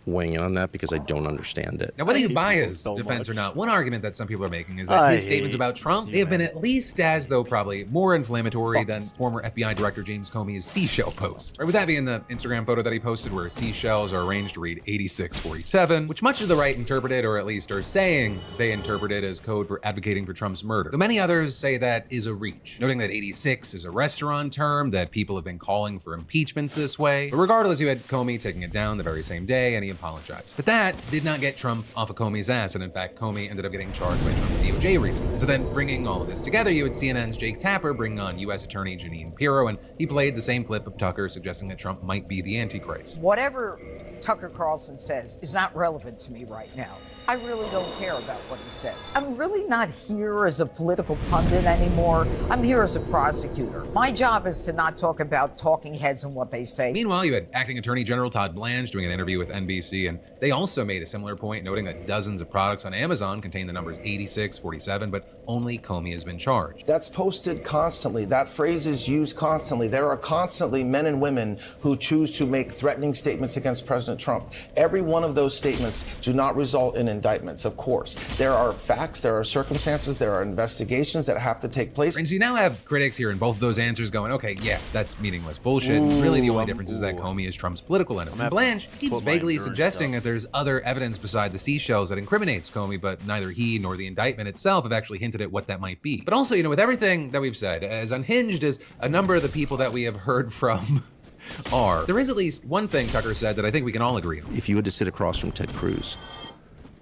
weighing in on that because I don't understand it. Now, whether you buy his defense or not, one argument that some people are making is that his statements about Trump, they have been at least as though probably more inflammatory than former FBI Director James Comey's seashell post. Right, with that being the Instagram photo that he posted where seashells are arranged to read 8647, which much of the right interpreted, or at least are saying they interpreted as code for advocating for Trump's murder. Though many others say that is a reach, noting that 86 is a restaurant term, that people have been calling for impeachments this way. But regardless, you had Comey taking it down the very same day, and he apologized. But that did not get Trump off of Comey's ass, and in fact, Comey ended up getting charged by Trump's DOJ recently. So then, bringing all of this together, you had CNN's Jake Tapper bring on U.S. Attorney Jeanine Pirro, and he played the same clip of Tucker suggesting that Trump might be the Antichrist. Whatever Tucker Carlson says is not relevant to me right now. I really don't care about what he says. I'm really not here as a political pundit anymore. I'm here as a prosecutor. My job is to not talk about talking heads and what they say. Meanwhile, you had Acting Attorney General Todd Blanche doing an interview with NBC, and they also made a similar point, noting that dozens of products on Amazon contain the numbers 86, 47, but only Comey has been charged. That's posted constantly. That phrase is used constantly. There are constantly men and women who choose to make threatening statements against President Trump. Every one of those statements do not result in indictments, of course. There are facts, there are circumstances, there are investigations that have to take place. And so you now have critics here in both of those answers going, okay, yeah, that's meaningless bullshit. Really, the only difference is that Comey is Trump's political enemy. And Blanche keeps vaguely suggesting that there's other evidence beside the seashells that incriminates Comey, but neither he nor the indictment itself have actually hinted at what that might be. But also, with everything that we've said, as unhinged as a number of the people that we have heard from are, there is at least one thing Tucker said that I think we can all agree on. If you had to sit across from Ted Cruz,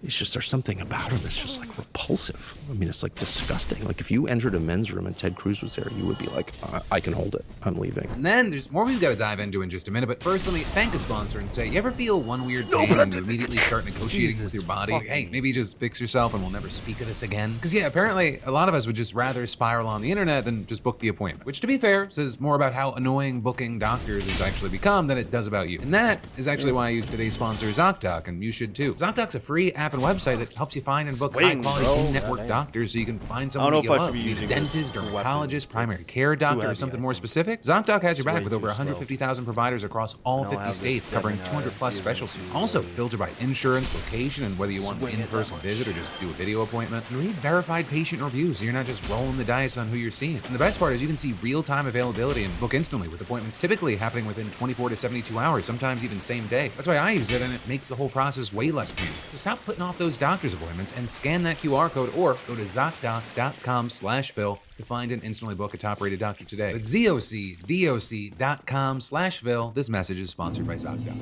it's just, there's something about him that's just like repulsive. I mean, it's like disgusting. Like if you entered a men's room and Ted Cruz was there, you would be like, I can hold it, I'm leaving. And then there's more we've got to dive into in just a minute, but first let me thank a sponsor and say, you ever feel one weird thing and you immediately start negotiating with your body? Like, hey, maybe just fix yourself and we'll never speak of this again? Because yeah, apparently a lot of us would just rather spiral on the internet than just book the appointment, which to be fair, says more about how annoying booking doctors has actually become than it does about you. And that is actually why I use today's sponsor, ZocDoc, and you should too. ZocDoc's a free app and website that helps you find and book high-quality in-network doctors so you can find someone that you love. A dentist, dermatologist, primary care doctor, or something more specific? ZocDoc has your back with over 150,000 providers across all 50 states, covering 200-plus specialties. Also, filter by insurance, location, and whether you want an in-person visit or just do a video appointment. And read verified patient reviews so you're not just rolling the dice on who you're seeing. And the best part is you can see real-time availability and book instantly, with appointments typically happening within 24 to 72 hours, sometimes even same day. That's why I use it, and it makes the whole process way less painful. So stop putting off those doctor's appointments and scan that QR code, or go to ZocDoc.com/Phil to find and instantly book a top-rated doctor today. That's ZocDoc.com/Phil. This message is sponsored by ZocDoc.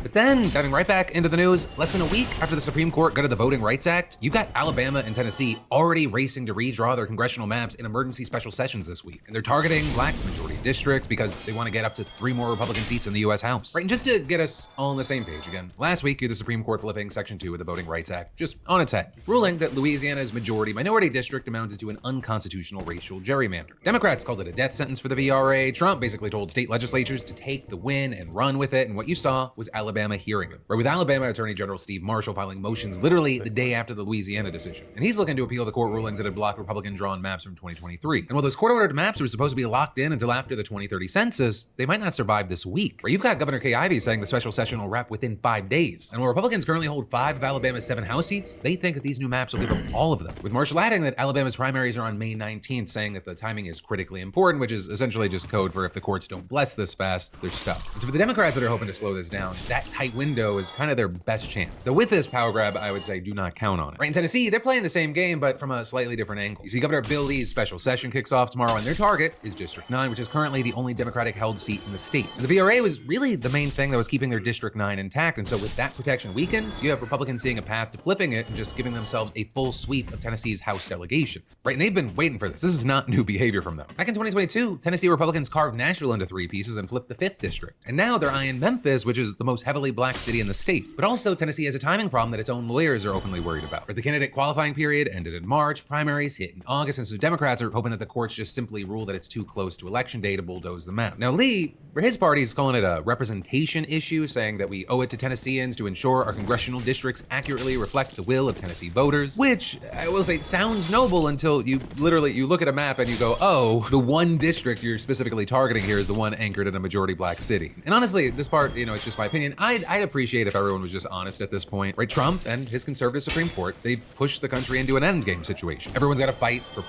But then, diving right back into the news, less than a week after the Supreme Court gutted the Voting Rights Act, you got Alabama and Tennessee already racing to redraw their congressional maps in emergency special sessions this week. And they're targeting black majority districts because they want to get up to 3 more Republican seats in the U.S. House. Right, and just to get us all on the same page again, last week, you had the Supreme Court flipping Section 2 of the Voting Rights Act just on its head, ruling that Louisiana's majority-minority district amounted to an unconstitutional racial gerrymander. Democrats called it a death sentence for the VRA. Trump basically told state legislatures to take the win and run with it, and what you saw was Alabama Alabama hearing him, right, with Alabama Attorney General Steve Marshall filing motions literally the day after the Louisiana decision. And he's looking to appeal the court rulings that had blocked Republican-drawn maps from 2023. And while those court-ordered maps were supposed to be locked in until after the 2030 census, they might not survive this week. Right, you've got Governor Kay Ivey saying the special session will wrap within 5 days. And while Republicans currently hold 5 of Alabama's 7 House seats, they think that these new maps will give them all of them. With Marshall adding that Alabama's primaries are on May 19th, saying that the timing is critically important, which is essentially just code for if the courts don't bless this fast, they're stuck. And so for the Democrats that are hoping to slow this down, that tight window is kind of their best chance. So with this power grab, I would say do not count on it. Right, in Tennessee, they're playing the same game, but from a slightly different angle. You see, Governor Bill Lee's special session kicks off tomorrow, and their target is District 9, which is currently the only Democratic-held seat in the state. And the VRA was really the main thing that was keeping their District 9 intact, and so with that protection weakened, you have Republicans seeing a path to flipping it and just giving themselves a full sweep of Tennessee's House delegation. Right, and they've been waiting for this. This is not new behavior from them. Back in 2022, Tennessee Republicans carved Nashville into 3 pieces and flipped the 5th district. And now they're eyeing Memphis, which is the most heavily black city in the state. But also, Tennessee has a timing problem that its own lawyers are openly worried about. Right, the candidate qualifying period ended in March, primaries hit in August, and so Democrats are hoping that the courts just simply rule that it's too close to election day to bulldoze the map. Now, Lee, for his party, is calling it a representation issue, saying that we owe it to Tennesseans to ensure our congressional districts accurately reflect the will of Tennessee voters, which I will say sounds noble until you look at a map and you go, oh, the one district you're specifically targeting here is the one anchored in a majority black city. And honestly, this part, it's just my opinion. I'd appreciate if everyone was just honest at this point. Right, Trump and his conservative Supreme Court, they pushed the country into an endgame situation. Everyone's got to fight for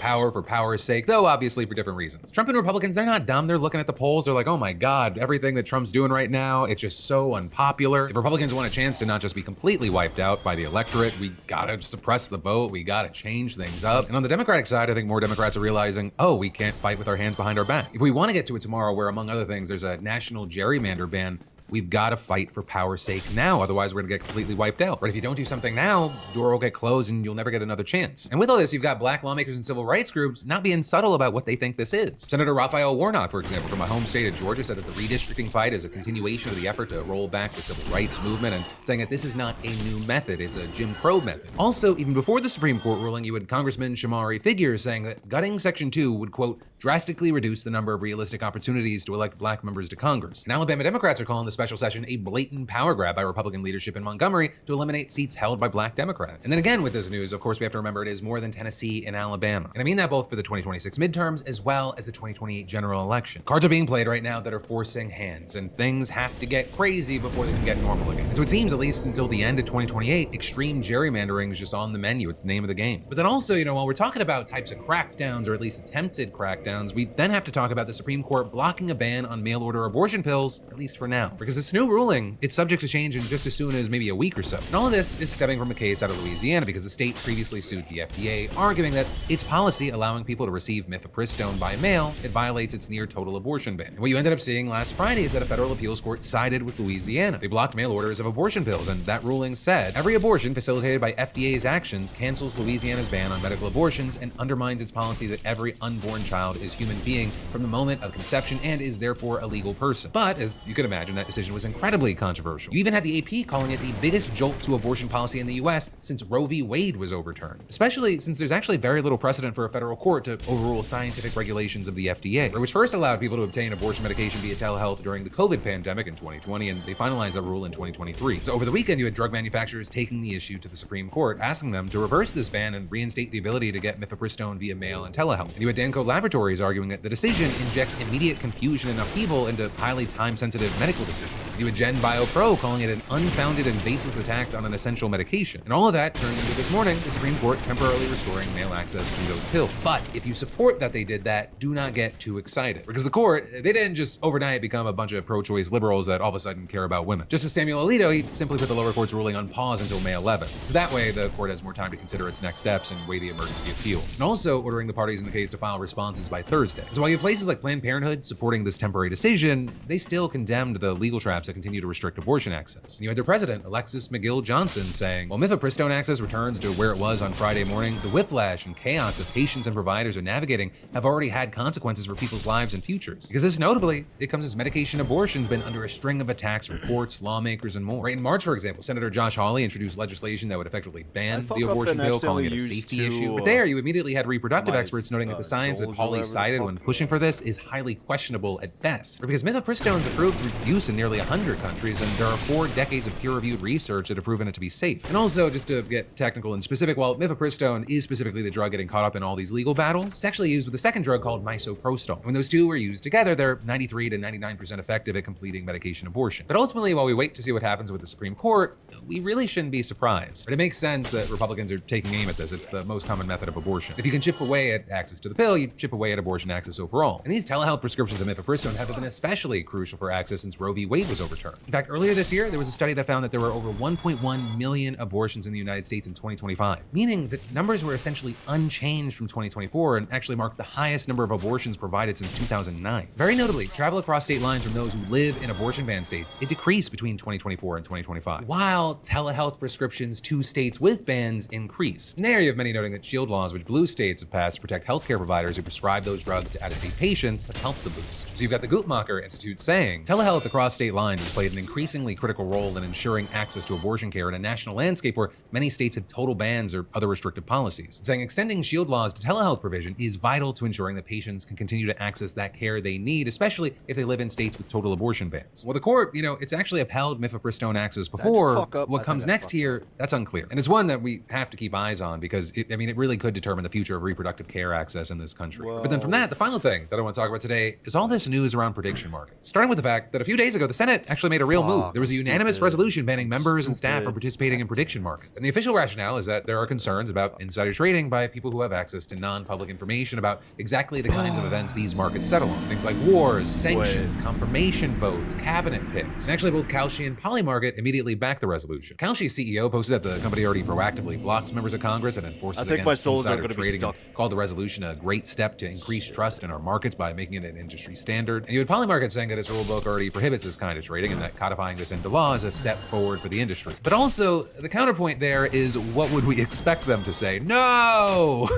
power's sake, though obviously for different reasons. Trump and Republicans, they're not dumb. They're looking at the polls. They're like, oh my God, everything that Trump's doing right now, it's just so unpopular. If Republicans want a chance to not just be completely wiped out by the electorate, we gotta suppress the vote. We gotta change things up. And on the Democratic side, I think more Democrats are realizing, oh, we can't fight with our hands behind our back. If we want to get to it tomorrow, where among other things, there's a national gerrymander ban, we've got to fight for power's sake now. Otherwise, we're going to get completely wiped out. But if you don't do something now, the door will get closed and you'll never get another chance. And with all this, you've got black lawmakers and civil rights groups not being subtle about what they think this is. Senator Raphael Warnock, for example, from my home state of Georgia, said that the redistricting fight is a continuation of the effort to roll back the civil rights movement, and saying that this is not a new method, it's a Jim Crow method. Also, even before the Supreme Court ruling, you had Congressman Shamari Figures saying that gutting Section 2 would, quote, drastically reduce the number of realistic opportunities to elect black members to Congress. And Alabama Democrats are calling the special session a blatant power grab by Republican leadership in Montgomery to eliminate seats held by black Democrats. And then again, with this news, of course, we have to remember it is more than Tennessee and Alabama. And I mean that both for the 2026 midterms as well as the 2028 general election. Cards are being played right now that are forcing hands, and things have to get crazy before they can get normal again. And so it seems, at least until the end of 2028, extreme gerrymandering is just on the menu. It's the name of the game. But then also, while we're talking about types of crackdowns, or at least attempted crackdowns, we then have to talk about the Supreme Court blocking a ban on mail-order abortion pills, at least for now. Because this new ruling, it's subject to change in just as soon as maybe a week or so. And all of this is stemming from a case out of Louisiana because the state previously sued the FDA, arguing that its policy allowing people to receive mifepristone by mail, it violates its near total abortion ban. And what you ended up seeing last Friday is that a federal appeals court sided with Louisiana. They blocked mail orders of abortion pills, and that ruling said every abortion facilitated by FDA's actions cancels Louisiana's ban on medical abortions and undermines its policy that every unborn child is human being from the moment of conception and is therefore a legal person. But as you could imagine, that decision was incredibly controversial. You even had the AP calling it the biggest jolt to abortion policy in the US since Roe v. Wade was overturned, especially since there's actually very little precedent for a federal court to overrule scientific regulations of the FDA, which first allowed people to obtain abortion medication via telehealth during the COVID pandemic in 2020, and they finalized that rule in 2023. So over the weekend, you had drug manufacturers taking the issue to the Supreme Court, asking them to reverse this ban and reinstate the ability to get mifepristone via mail and telehealth. And you had Danco Laboratories arguing that the decision injects immediate confusion and upheaval into highly time-sensitive medical decisions. You had Gen BioPro calling it an unfounded and baseless attack on an essential medication. And all of that turned into this morning, the Supreme Court temporarily restoring mail access to those pills. But if you support that they did that, do not get too excited. Because the court, they didn't just overnight become a bunch of pro-choice liberals that all of a sudden care about women. Just as Samuel Alito, he simply put the lower court's ruling on pause until May 11th. So that way, the court has more time to consider its next steps and weigh the emergency appeals. And also ordering the parties in the case to file responses by Thursday. So while you have places like Planned Parenthood supporting this temporary decision, they still condemned the legal traps that continue to restrict abortion access. And you had their president, Alexis McGill Johnson, saying, while mifepristone access returns to where it was on Friday morning, the whiplash and chaos that patients and providers are navigating have already had consequences for people's lives and futures. Because this notably, it comes as medication abortion's been under a string of attacks from courts, lawmakers, and more. Right, in March, for example, Senator Josh Hawley introduced legislation that would effectively ban the abortion bill, calling it a safety issue. But there, you immediately had reproductive experts noting that the science that Hawley cited when pushing for this is highly questionable at best. Because mifepristone is approved for use in nearly 100 100 countries, and there are 4 decades of peer-reviewed research that have proven it to be safe. And also, just to get technical and specific, while mifepristone is specifically the drug getting caught up in all these legal battles, it's actually used with a second drug called misoprostol. When those two are used together, they're 93 to 99% effective at completing medication abortion. But ultimately, while we wait to see what happens with the Supreme Court, we really shouldn't be surprised. But it makes sense that Republicans are taking aim at this. It's the most common method of abortion. If you can chip away at access to the pill, you chip away at abortion access overall. And these telehealth prescriptions of mifepristone have been especially crucial for access since Roe v. Wade was overturned. In fact, earlier this year, there was a study that found that there were over 1.1 million abortions in the United States in 2025, meaning that numbers were essentially unchanged from 2024 and actually marked the highest number of abortions provided since 2009. Very notably, travel across state lines from those who live in abortion-banned states, it decreased between 2024 and 2025, while telehealth prescriptions to states with bans increased. And there you have many noting that shield laws, which blue states have passed to protect healthcare providers who prescribe those drugs to out-of-state patients, have helped the boost. So you've got the Guttmacher Institute saying, telehealth across state lines has played an increasingly critical role in ensuring access to abortion care in a national landscape where many states have total bans or other restrictive policies. Saying extending shield laws to telehealth provision is vital to ensuring that patients can continue to access that care they need, especially if they live in states with total abortion bans. Well, the court, it's actually upheld mifepristone access before. What comes next here, that's unclear. And it's one that we have to keep eyes on because it really could determine the future of reproductive care access in this country. Whoa. But then from that, the final thing that I want to talk about today is all this news around prediction markets. Starting with the fact that a few days ago, the Senate actually made a real move. There was a unanimous resolution banning members and staff from participating in prediction markets. And the official rationale is that there are concerns about insider trading by people who have access to non-public information about exactly the kinds of events these markets settle on. Things like wars, sanctions, confirmation votes, cabinet picks. And actually, both Kalshi and Polymarket immediately backed the resolution. Kalshi's CEO posted that the company already proactively blocks members of Congress and enforces against insider trading, and called the resolution a great step to increase trust in our markets by making it an industry standard. And you had Polymarket saying that its rulebook already prohibits this kind of trading and that codifying this into law is a step forward for the industry. But also, the counterpoint there is, what would we expect them to say? No!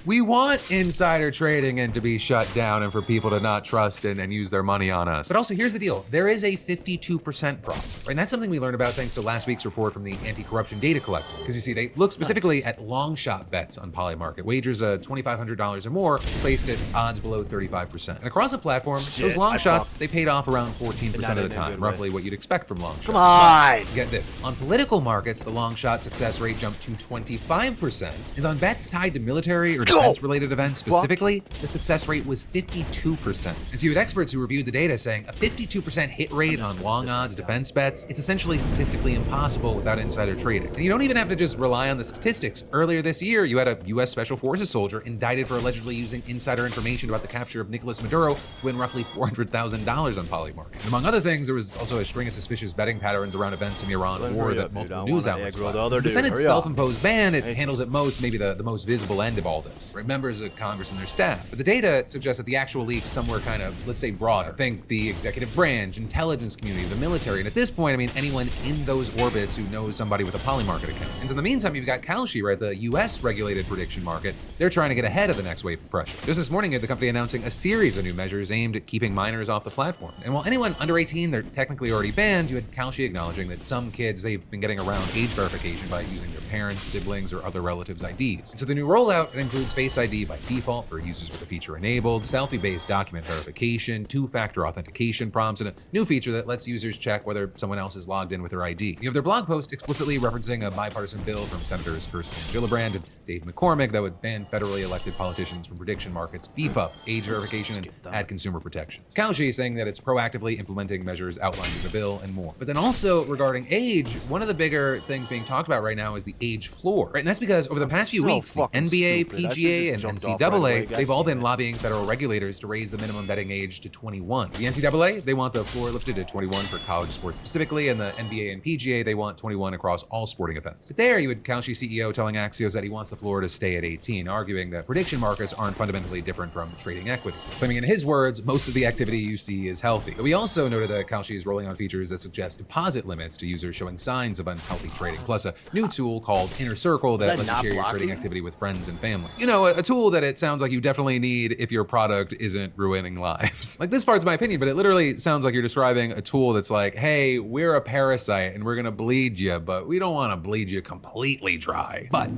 We want insider trading and to be shut down and for people to not trust and use their money on us. But also, here's the deal. There is a 52% problem, right? And that's something we learned about thanks to last week's report from the Anti-Corruption Data Collective. Because you see, they look specifically at long shot bets on Polymarket, wagers $2,500 or more placed at odds below 35%. And across the platform, those long shots, they paid off around 14% of the time, roughly what you'd expect from long shots. Come on! But get this, on political markets, the long shot success rate jumped to 25%. And on bets tied to military or defense-related events specifically, the success rate was 52%. And so you had experts who reviewed the data saying a 52% hit rate on long odds defense bets, it's essentially statistically impossible without insider trading. And you don't even have to just rely on the statistics. Earlier this year, you had a U.S. Special Forces soldier indicted for allegedly using insider information about the capture of Nicolas Maduro to win roughly $400,000 on Polymarket. And among other things, there was also a string of suspicious betting patterns around events in the Iran war that multiple news outlets flagged. The Senate's self-imposed ban, it handles at most maybe the most visible end of all this, right? Members of Congress and their staff. But the data suggests that the actual leak's somewhere kind of, let's say, broader. Think the executive branch, intelligence community, the military, and at this point, anyone in those orbits who knows somebody with a Polymarket account. And so in the meantime, you've got Kalshi, right, the US regulated prediction market. They're trying to get ahead of the next wave of pressure. Just this morning, you had the company announcing a series of new measures aimed at keeping minors off the platform. And while anyone under 18, they're technically already banned, you had Kalshi acknowledging that some kids, they've been getting around age verification by using their parents, siblings, or other relatives' IDs. And so the new rollout, it includes Face ID by default for users with the feature enabled, selfie-based document verification, two-factor authentication prompts, and a new feature that lets users check whether someone else is logged in with their ID. You have their blog post explicitly referencing a bipartisan bill from Senators Kirsten Gillibrand and Dave McCormick that would ban federally elected politicians from prediction markets, beef up age verification, and add consumer protections. Kalshi is saying that it's proactively implementing measures outlined in the bill and more. But then also regarding age, one of the bigger things being talked about right now is the age floor, right? And that's because over the past few weeks, the NBA, PGA, and NCAA, they've all been lobbying federal regulators to raise the minimum betting age to 21. The NCAA, they want the floor lifted to 21 for college sports specifically, and the NBA and PGA, they want 21 across all sporting events. But there, you had Kalshi CEO telling Axios that he wants the floor to stay at 18, arguing that prediction markets aren't fundamentally different from trading equities. Claiming in his words, most of the activity you see is healthy. But we also noted that Kalshi is rolling on features that suggest deposit limits to users showing signs of unhealthy trading, plus a new tool called Inner Circle that lets you share your trading activity with friends and family. A tool that it sounds like you definitely need if your product isn't ruining lives. Like, this part's my opinion, but it literally sounds like you're describing a tool that's like, hey, we're a parasite and we're gonna bleed you, but we don't want to bleed you completely dry. But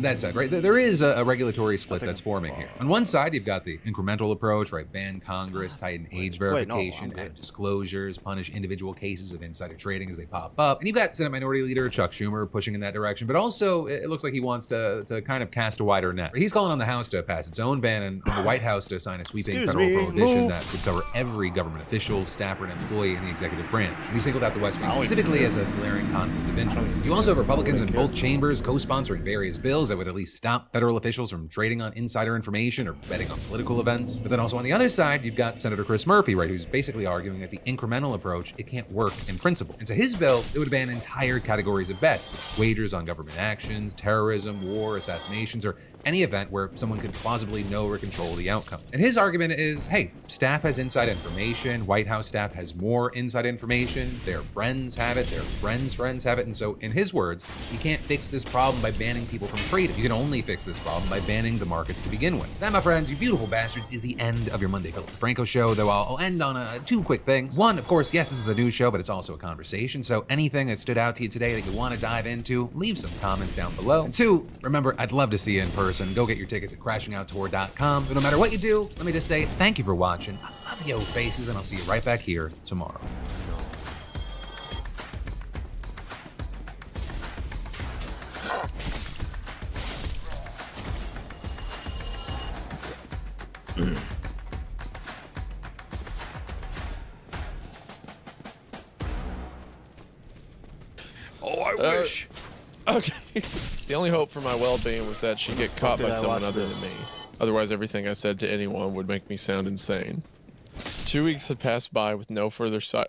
That said, right, there is a regulatory split that's forming here. On one side, you've got the incremental approach, right? Ban Congress, tighten age verification, add disclosures, punish individual cases of insider trading as they pop up. And you've got Senate Minority Leader Chuck Schumer pushing in that direction, but also it looks like he wants to kind of cast a wider net. He's calling on the House to pass its own ban and on the White House to sign a sweeping federal prohibition that would cover every government official, staffer, and employee in the executive branch. And he singled out the West Wing specifically as a glaring conflict of interest. You also have Republicans in both chambers co-sponsoring various bills that would at least stop federal officials from trading on insider information or betting on political events. But then also on the other side, you've got Senator Chris Murphy, right, who's basically arguing that the incremental approach, it can't work in principle. And so his bill, it would ban entire categories of bets, wagers on government actions, terrorism, war, assassinations, or any event where someone could plausibly know or control the outcome. And his argument is, hey, staff has inside information, White House staff has more inside information, their friends have it, their friends' friends have it, and so in his words, you can't fix this problem by banning people from trading. You can only fix this problem by banning the markets to begin with. That, my friends, you beautiful bastards, is the end of your Monday Philip DeFranco show, though I'll end on two quick things. One, of course, yes, this is a news show, but it's also a conversation, so anything that stood out to you today that you want to dive into, leave some comments down below. And two, remember, I'd love to see you in person. Go get your tickets at crashingouttour.com. But no matter what you do, let me just say thank you for watching. I love yo faces, and I'll see you right back here tomorrow. Oh, I wish. Okay. The only hope for my well-being was that she'd get caught by someone other than me. Otherwise, everything I said to anyone would make me sound insane. 2 weeks had passed by with no further sign.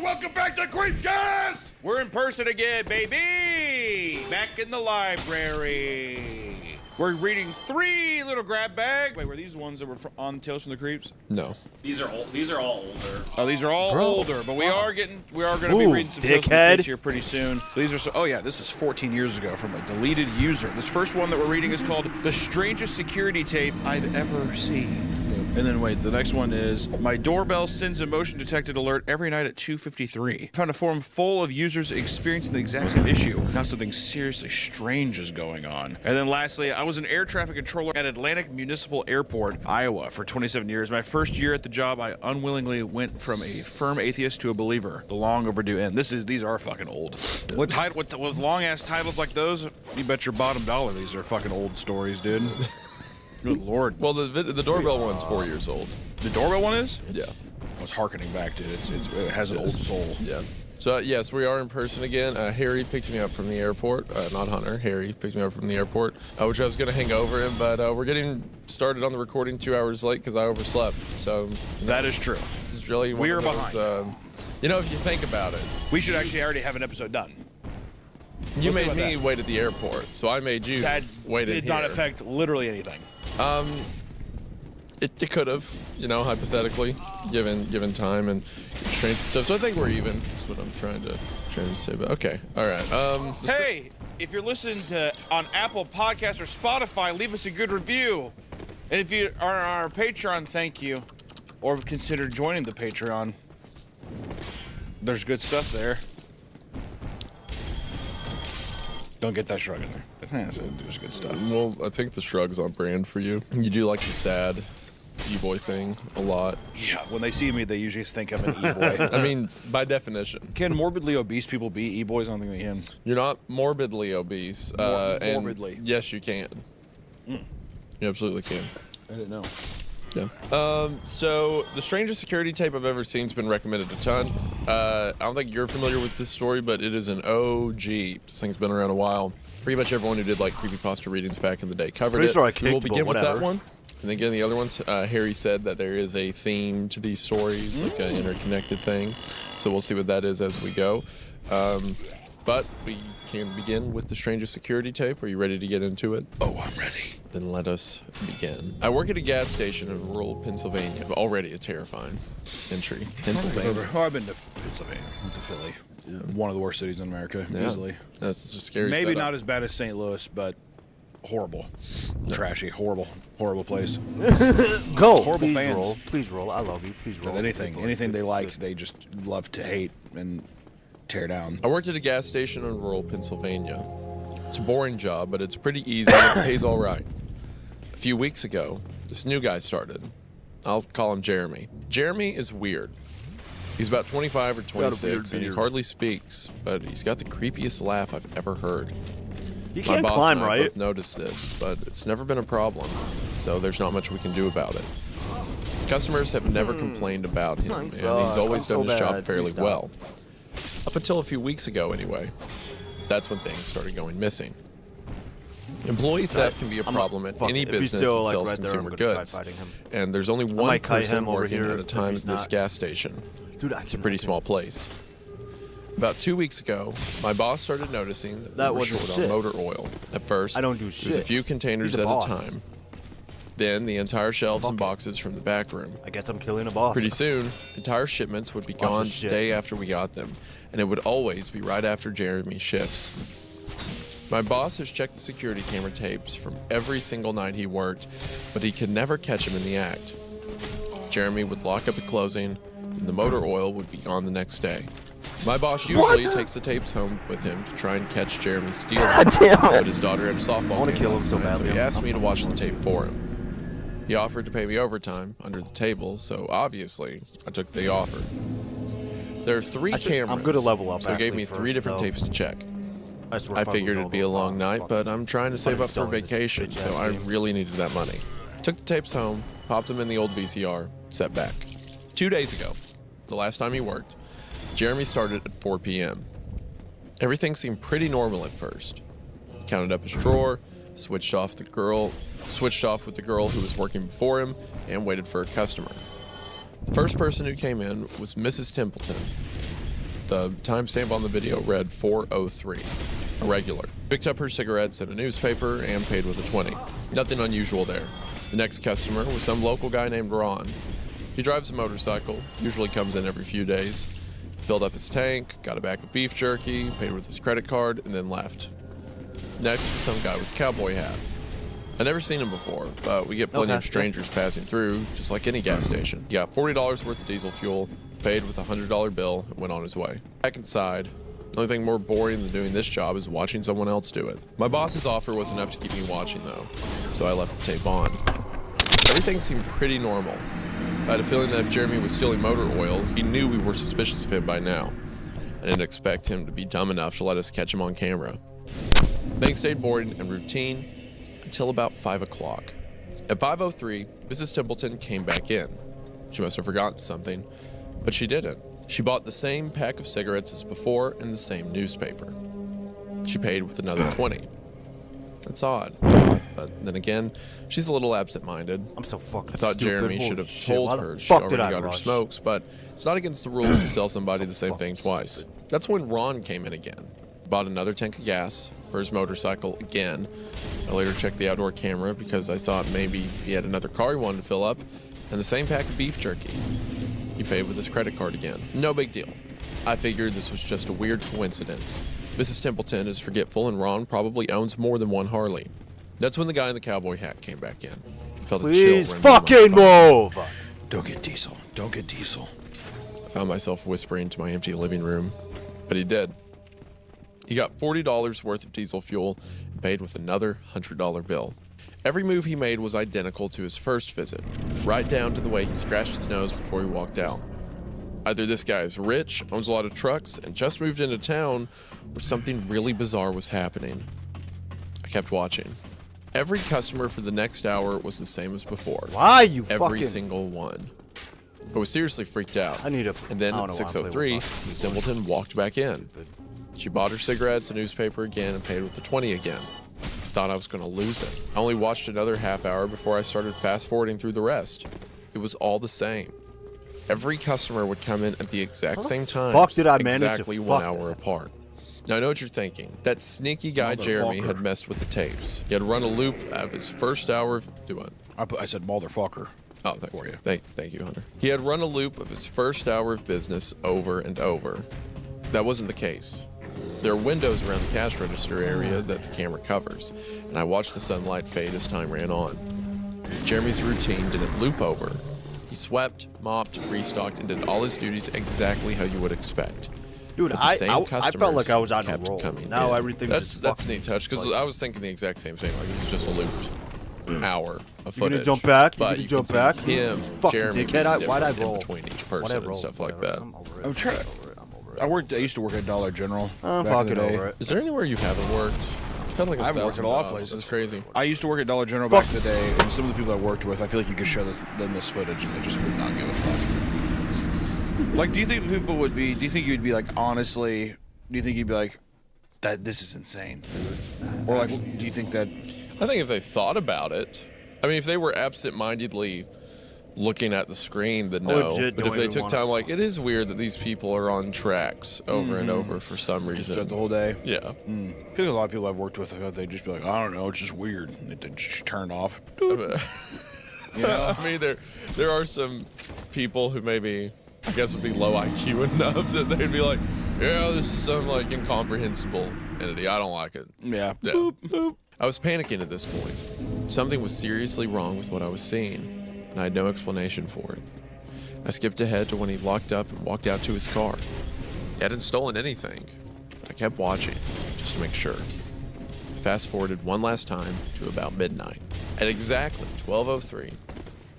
Welcome back to Creepcast! We're in person again, baby! Back in the library. We're reading 3 little grab bags. Wait, were these the ones that were on Tales from the Creeps? No. These are old. These are all older. Oh, these are all older, but we are going to be reading some dickhead. Tales from the Creeps here pretty soon. These are oh yeah, this is 14 years ago from a deleted user. This first one that we're reading is called The Strangest Security Tape I've Ever Seen. And then wait, the next one is, my doorbell sends a motion detected alert every night at 2:53. Found a forum full of users experiencing the exact same issue. Now something seriously strange is going on. And then lastly, I was an air traffic controller at Atlantic Municipal Airport, Iowa for 27 years. My first year at the job, I unwillingly went from a firm atheist to a believer. The long overdue end. These are fucking old. With long ass titles like those, you bet your bottom dollar these are fucking old stories, dude. Good Lord. Well, the doorbell one's 4 years old. The doorbell one is? Yeah. It's harkening back, dude. It has an old soul. Yeah. So, yes, we are in person again. Harry picked me up from the airport. Not Hunter. Harry picked me up from the airport, which I was going to hang over him, but we're getting started on the recording 2 hours late because I overslept. So that is true. This is really one of those, behind. You know, if you think about it. We should actually already have an episode done. You made me wait at the airport, so I made you wait in here. That did not affect literally anything. It could have, you know, hypothetically, given time and constraints and stuff. So I think we're even. That's what I'm trying to say. But okay, all right. Hey, if you're listening on Apple Podcasts or Spotify, leave us a good review. And if you are on our Patreon, thank you, or consider joining the Patreon. There's good stuff there. Don't get that shrug in there. There's good stuff. Well, I think the shrug's on brand for you. You do like the sad e-boy thing a lot. Yeah, when they see me, they usually think I'm an e-boy. I mean, by definition. Can morbidly obese people be e-boys? I don't think they can. You're not morbidly obese. Morbidly. And yes, you can. You absolutely can. I didn't know. Yeah. So the strangest security tape I've ever seen has been recommended a ton. I don't think you're familiar with this story, but it is an OG. This thing's been around a while. Pretty much everyone who did like creepypasta readings back in the day covered it. We'll begin with that one. And then again, the other ones, Harry said that there is a theme to these stories, like an interconnected thing. So we'll see what that is as we go. But we can begin with the strangest security tape. Are you ready to get into it? Oh, I'm ready. Then let us begin. I work at a gas station in rural Pennsylvania. Already a terrifying entry. Pennsylvania. Oh, I've been to Pennsylvania, to Philly. One of the worst cities in America, Yeah. easily. That's just a scary Maybe setup. not as bad as St. Louis, but horrible. Trashy, horrible place. Go. Horrible Please fans. roll. Please roll. I love you. Please roll. Anything they like, they just love to hate and tear down. I worked at a gas station in rural Pennsylvania. It's a boring job, but it's pretty easy and it pays all right. A few weeks ago, this new guy started. I'll call him Jeremy. Jeremy is weird. He's about 25 or 26, and he beard. hardly speaks, but he's got the creepiest laugh I've ever heard. You My can't boss climb, and I right? both noticed this, but it's never been a problem, so there's not much we can do about it. Customers have never complained about him, and he's always done his job fairly well. Up until a few weeks ago, anyway. That's when things started going missing. Employee theft can be a problem at any business that sells consumer goods, and there's only one person working at a time at this gas station. It's a pretty small place. About 2 weeks ago, my boss started noticing that we were short on motor oil. At first, I don't do it was a shit. few containers He's a at a boss. time. Then the entire shelves and boxes from the back room. I guess I'm killing a boss. Pretty soon, entire shipments would be Watch gone this the shit. day after we got them, and it would always be right after Jeremy's shifts. My boss has checked the security camera tapes from every single night he worked, but he could never catch him in the act. Jeremy would lock up at closing, and the motor oil would be gone the next day. My boss usually takes the tapes home with him to try and catch Jeremy stealing, but his daughter had a softball game last night, so he asked me to watch the tape for him. He offered to pay me overtime under the table, so obviously I took the offer. There are 3 cameras, I'm gonna level up, so he gave me actually, 3 first, different though. tapes to check. I swear I if I figured lose it'd be a long night, but I'm trying to save up for uninstalling this vacation, bitch-ass so I game. really needed that money. Took the tapes home, popped them in the old VCR, set back. 2 days ago, the last time he worked, Jeremy started at 4 p.m. Everything seemed pretty normal at first. He counted up his drawer, switched off with the girl who was working before him, and waited for a customer. The first person who came in was Mrs. Templeton. The timestamp on the video read 4:03, a regular. Picked up her cigarettes and a newspaper and paid with a 20. Nothing unusual there. The next customer was some local guy named Ron. He drives a motorcycle, usually comes in every few days. Filled up his tank, got a bag of beef jerky, paid with his credit card, and then left. Next was some guy with a cowboy hat. I'd never seen him before, but we get plenty of strangers passing through, just like any gas station. He got $40 worth of diesel fuel, paid with a $100 bill, and went on his way. Back inside, the only thing more boring than doing this job is watching someone else do it. My boss's offer was enough to keep me watching, though, so I left the tape on. Everything seemed pretty normal. I had a feeling that if Jeremy was stealing motor oil, he knew we were suspicious of him by now. I didn't expect him to be dumb enough to let us catch him on camera. Things stayed boring and routine until about 5 o'clock. At 5:03, Mrs. Templeton came back in. She must have forgotten something, but she didn't. She bought the same pack of cigarettes as before and the same newspaper. She paid with another 20. That's odd. But then again, she's a little absent-minded. I'm so fucking I thought stupid. Jeremy Holy should have shit, told why the her she fuck already did I got her rush? smokes, but it's not against the rules to sell somebody the same thing twice. That's when Ron came in again. Bought another tank of gas for his motorcycle again. I later checked the outdoor camera because I thought maybe he had another car he wanted to fill up, and the same pack of beef jerky. He paid with his credit card again. No big deal. I figured this was just a weird coincidence. Mrs. Templeton is forgetful, and Ron probably owns more than one Harley. That's when the guy in the cowboy hat came back in. I felt a Please chill run down my fucking spine. move! Don't get diesel. Don't get diesel. I found myself whispering to my empty living room, but he did. He got $40 worth of diesel fuel and paid with another $100 bill. Every move he made was identical to his first visit, right down to the way he scratched his nose before he walked out. Either this guy is rich, owns a lot of trucks, and just moved into town, or something really bizarre was happening. I kept watching. Every customer for the next hour was the same as before. Why you Every fucking- single one. I was seriously freaked out. I need a. And then I at don't know why I'm 6:03, playing with Mrs. Templeton walked back in. She bought her cigarettes, a newspaper again, and paid with the 20 again. I thought I was going to lose it. I only watched another half hour before I started fast forwarding through the rest. It was all the same. Every customer would come in at the exact same time, fuck did I manage to exactly 1 fuck hour apart. Now I know what you're thinking. That sneaky guy Jeremy Motherfucker. had messed with the tapes. He had run a loop out of his first hour of doing. I said motherfucker. Oh, for you. Thank you, Hunter. He had run a loop of his first hour of business over and over. That wasn't the case. There are windows around the cash register area that the camera covers, and I watched the sunlight fade as time ran on. Jeremy's routine didn't loop over. He swept, mopped, restocked, and did all his duties exactly how you would expect. Dude, But the I same felt like customers I was on a kept roll. coming Now in. everything that's just a fucking, neat touch, because like- I was thinking the exact same thing. Like, this is just a looped hour of You gonna footage. jump back? You But gonna you jump can back? see him, Fucking Jeremy, dickhead, being why'd I different in roll? between each Why'd I person and roll? stuff like that. I'm trying. I used to work at Dollar General. I'm back in the fucking day. over it. Is there anywhere you haven't worked? I've had like I haven't worked at a lot of places. That's crazy. I used to work at Dollar General back in the day, and some of the people I worked with, I feel like you could show them this footage, and they just would not give a fuck. Like, do you think people would be? Do you think you'd be like, honestly? Do you think you'd be like, that this is insane? Or like, do you think that? I think if they thought about it, I mean, if they were absent-mindedly looking at the screen, then no. Legit But don't if they even took wanna time, like, it is weird that these people are on tracks over and over for some reason. Just throughout the whole day. Yeah. I feel like a lot of people I've worked with, I thought they'd just be like, I don't know, it's just weird. They just turn off. You know, I mean, there are some people who maybe, I guess, would be low IQ enough that they'd be like, yeah, this is some like incomprehensible entity. I don't like it. Yeah. Boop, boop. I was panicking at this point. Something was seriously wrong with what I was seeing, and I had no explanation for it. I skipped ahead to when he locked up and walked out to his car. He hadn't stolen anything, but I kept watching just to make sure. Fast forwarded one last time to about midnight. At exactly 12:03,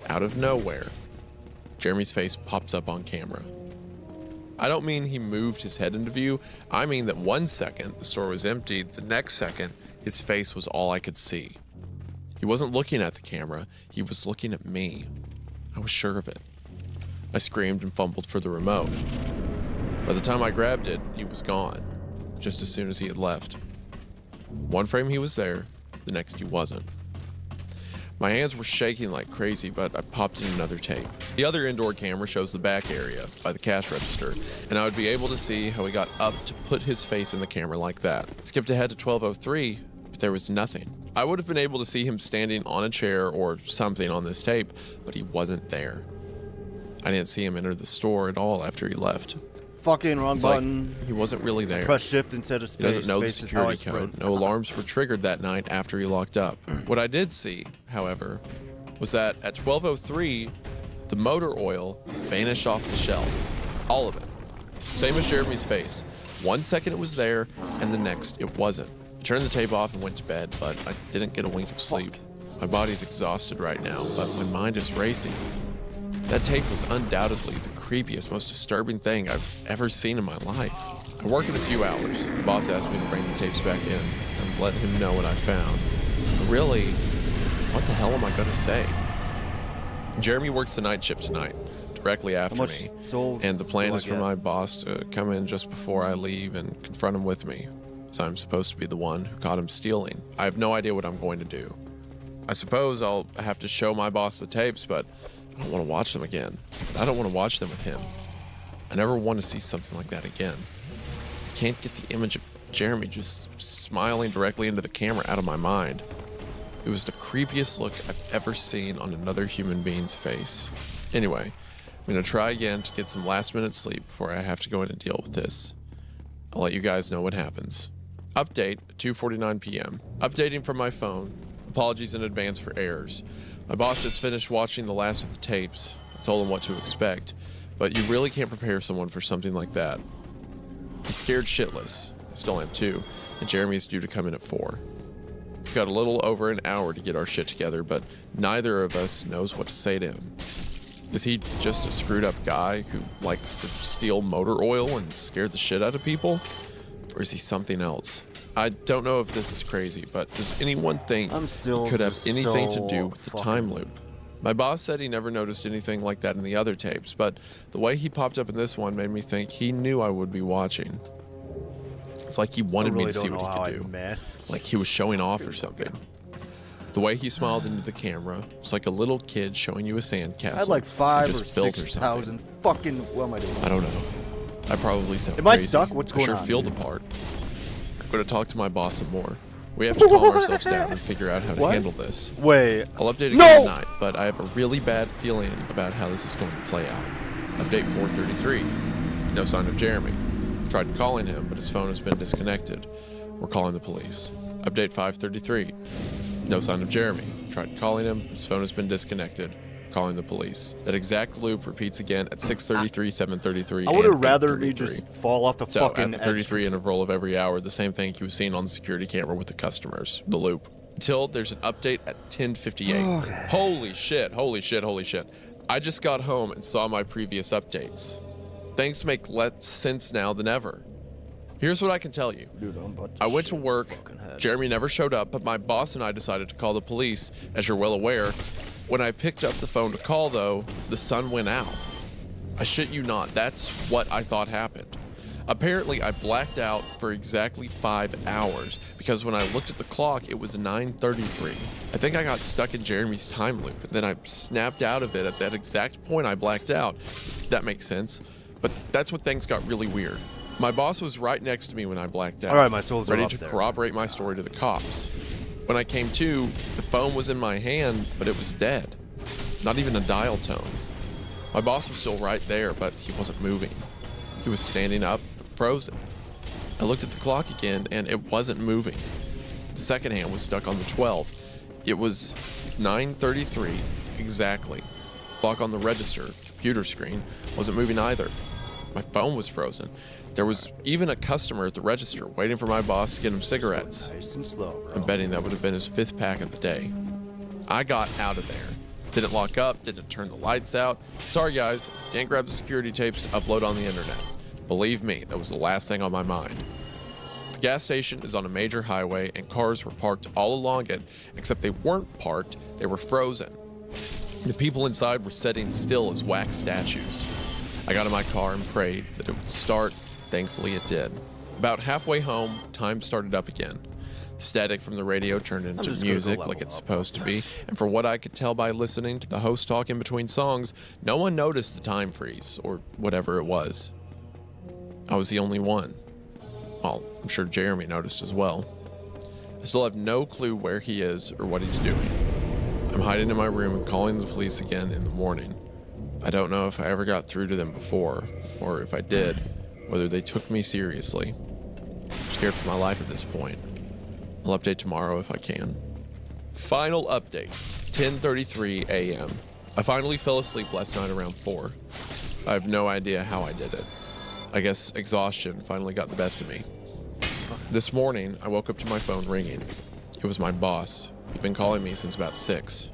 out of nowhere, Jeremy's face pops up on camera. I don't mean he moved his head into view. I mean that 1 second the store was empty, the next second his face was all I could see. He wasn't looking at the camera, he was looking at me. I was sure of it. I screamed and fumbled for the remote. By the time I grabbed it, he was gone, just as soon as he had left. One frame he was there, the next he wasn't. My hands were shaking like crazy, but I popped in another tape. The other indoor camera shows the back area by the cash register, and I would be able to see how he got up to put his face in the camera like that. Skipped ahead to 12:03, but there was nothing. I would have been able to see him standing on a chair or something on this tape, but he wasn't there. I didn't see him enter the store at all after he left. Fucking wrong It's like button. he wasn't really there. Press shift instead of He space. doesn't know the Space is how I security code. sprint. No alarms were triggered that night after he locked up. What I did see, however, was that at 12:03, the motor oil vanished off the shelf. All of it. Same as Jeremy's face. 1 second it was there, and the next it wasn't. I turned the tape off and went to bed, but I didn't get a wink of sleep. My body's exhausted right now, but my mind is racing. That tape was undoubtedly the creepiest, most disturbing thing I've ever seen in my life. I work in a few hours. The boss asked me to bring the tapes back in and let him know what I found. But really, what the hell am I going to say? Jeremy works the night shift tonight, directly after me. And the plan is for my boss to come in just before I leave and confront him with me, as I'm supposed to be the one who caught him stealing. I have no idea what I'm going to do. I suppose I'll have to show my boss the tapes, but I don't want to watch them again. I don't want to watch them with him. I never want to see something like that again. I can't get the image of Jeremy just smiling directly into the camera out of my mind. It was the creepiest look I've ever seen on another human being's face. Anyway, I'm going to try again to get some last-minute sleep before I have to go in and deal with this. I'll let you guys know what happens. Update at 2:49 p.m. Updating from my phone. Apologies in advance for errors. My boss just finished watching the last of the tapes. I told him what to expect, but you really can't prepare someone for something like that. He's scared shitless. I still am too, and Jeremy's due to come in at 4. We've got a little over an hour to get our shit together, but neither of us knows what to say to him. Is he just a screwed up guy who likes to steal motor oil and scare the shit out of people? Or is he something else? I don't know if this is crazy, but does anyone think it could have anything to do with the time loop? My boss said he never noticed anything like that in the other tapes, but the way he popped up in this one made me think he knew I would be watching. It's like he wanted me to see what he could do. Like he was showing off or something. The way he smiled into the camera was like a little kid showing you a sandcastle. I had like 5 or just built 6,000 fucking. What am I doing? I don't know. I probably sound Am I crazy. stuck? What's going I sure on? feel the part. I'm going to talk to my boss some more. We have to calm ourselves down and figure out how to What? handle this. Wait. I'll update again No! tonight, but I have a really bad feeling about how this is going to play out. Update 4:33. No sign of Jeremy. Tried calling him, but his phone has been disconnected. We're calling the police. Update 533. No sign of Jeremy. Tried calling him, his phone has been disconnected. Calling the police. That exact loop repeats again at 6:33, 7:33. I would have and rather me 8:33. just fall off the So fucking at the 33 interval of every hour, the same thing he was seeing on the security camera with the customers, the loop. Until there's an update at 10:58. Holy shit, holy shit, holy shit. I just got home and saw my previous updates. Things make less sense now than ever. Here's what I can tell you. Dude, I'm about to I went to work, Jeremy never showed up, but my boss and I decided to call the police, as you're well aware. When I picked up the phone to call, though, the sun went out. I shit you not, that's what I thought happened. Apparently, I blacked out for exactly 5 hours, because when I looked at the clock, it was 9:33. I think I got stuck in Jeremy's time loop, and then I snapped out of it at that exact point I blacked out. That makes sense, but that's when things got really weird. My boss was right next to me when I blacked out. All right, my souls are ready up to there. corroborate my story to the cops. When I came to, the phone was in my hand, but it was dead. Not even a dial tone. My boss was still right there, but he wasn't moving. He was standing up, but frozen. I looked at the clock again, and it wasn't moving. The second hand was stuck on the 12. It was 9:33 exactly. Clock on the register, computer screen, wasn't moving either. My phone was frozen. There was even a customer at the register waiting for my boss to get him cigarettes. Nice and slow, bro. I'm betting that would have been his 5th pack of the day. I got out of there. Didn't lock up, didn't turn the lights out. Sorry guys, didn't grab the security tapes to upload on the internet. Believe me, that was the last thing on my mind. The gas station is on a major highway and cars were parked all along it, except they weren't parked, they were frozen. The people inside were sitting still as wax statues. I got in my car and prayed that it would start. Thankfully it did. About halfway home, time started up again. Static from the radio turned into music like it's supposed to be, and from what I could tell by listening to the host talk in between songs, no one noticed the time freeze, or whatever it was. I was the only one. Well, I'm sure Jeremy noticed as well. I still have no clue where he is or what he's doing. I'm hiding in my room and calling the police again in the morning. I don't know if I ever got through to them before, or if I did, whether they took me seriously. I'm scared for my life at this point. I'll update tomorrow if I can. Final update, 10:33 a.m. I finally fell asleep last night around 4. I have no idea how I did it. I guess exhaustion finally got the best of me. This morning, I woke up to my phone ringing. It was my boss. He'd been calling me since about 6.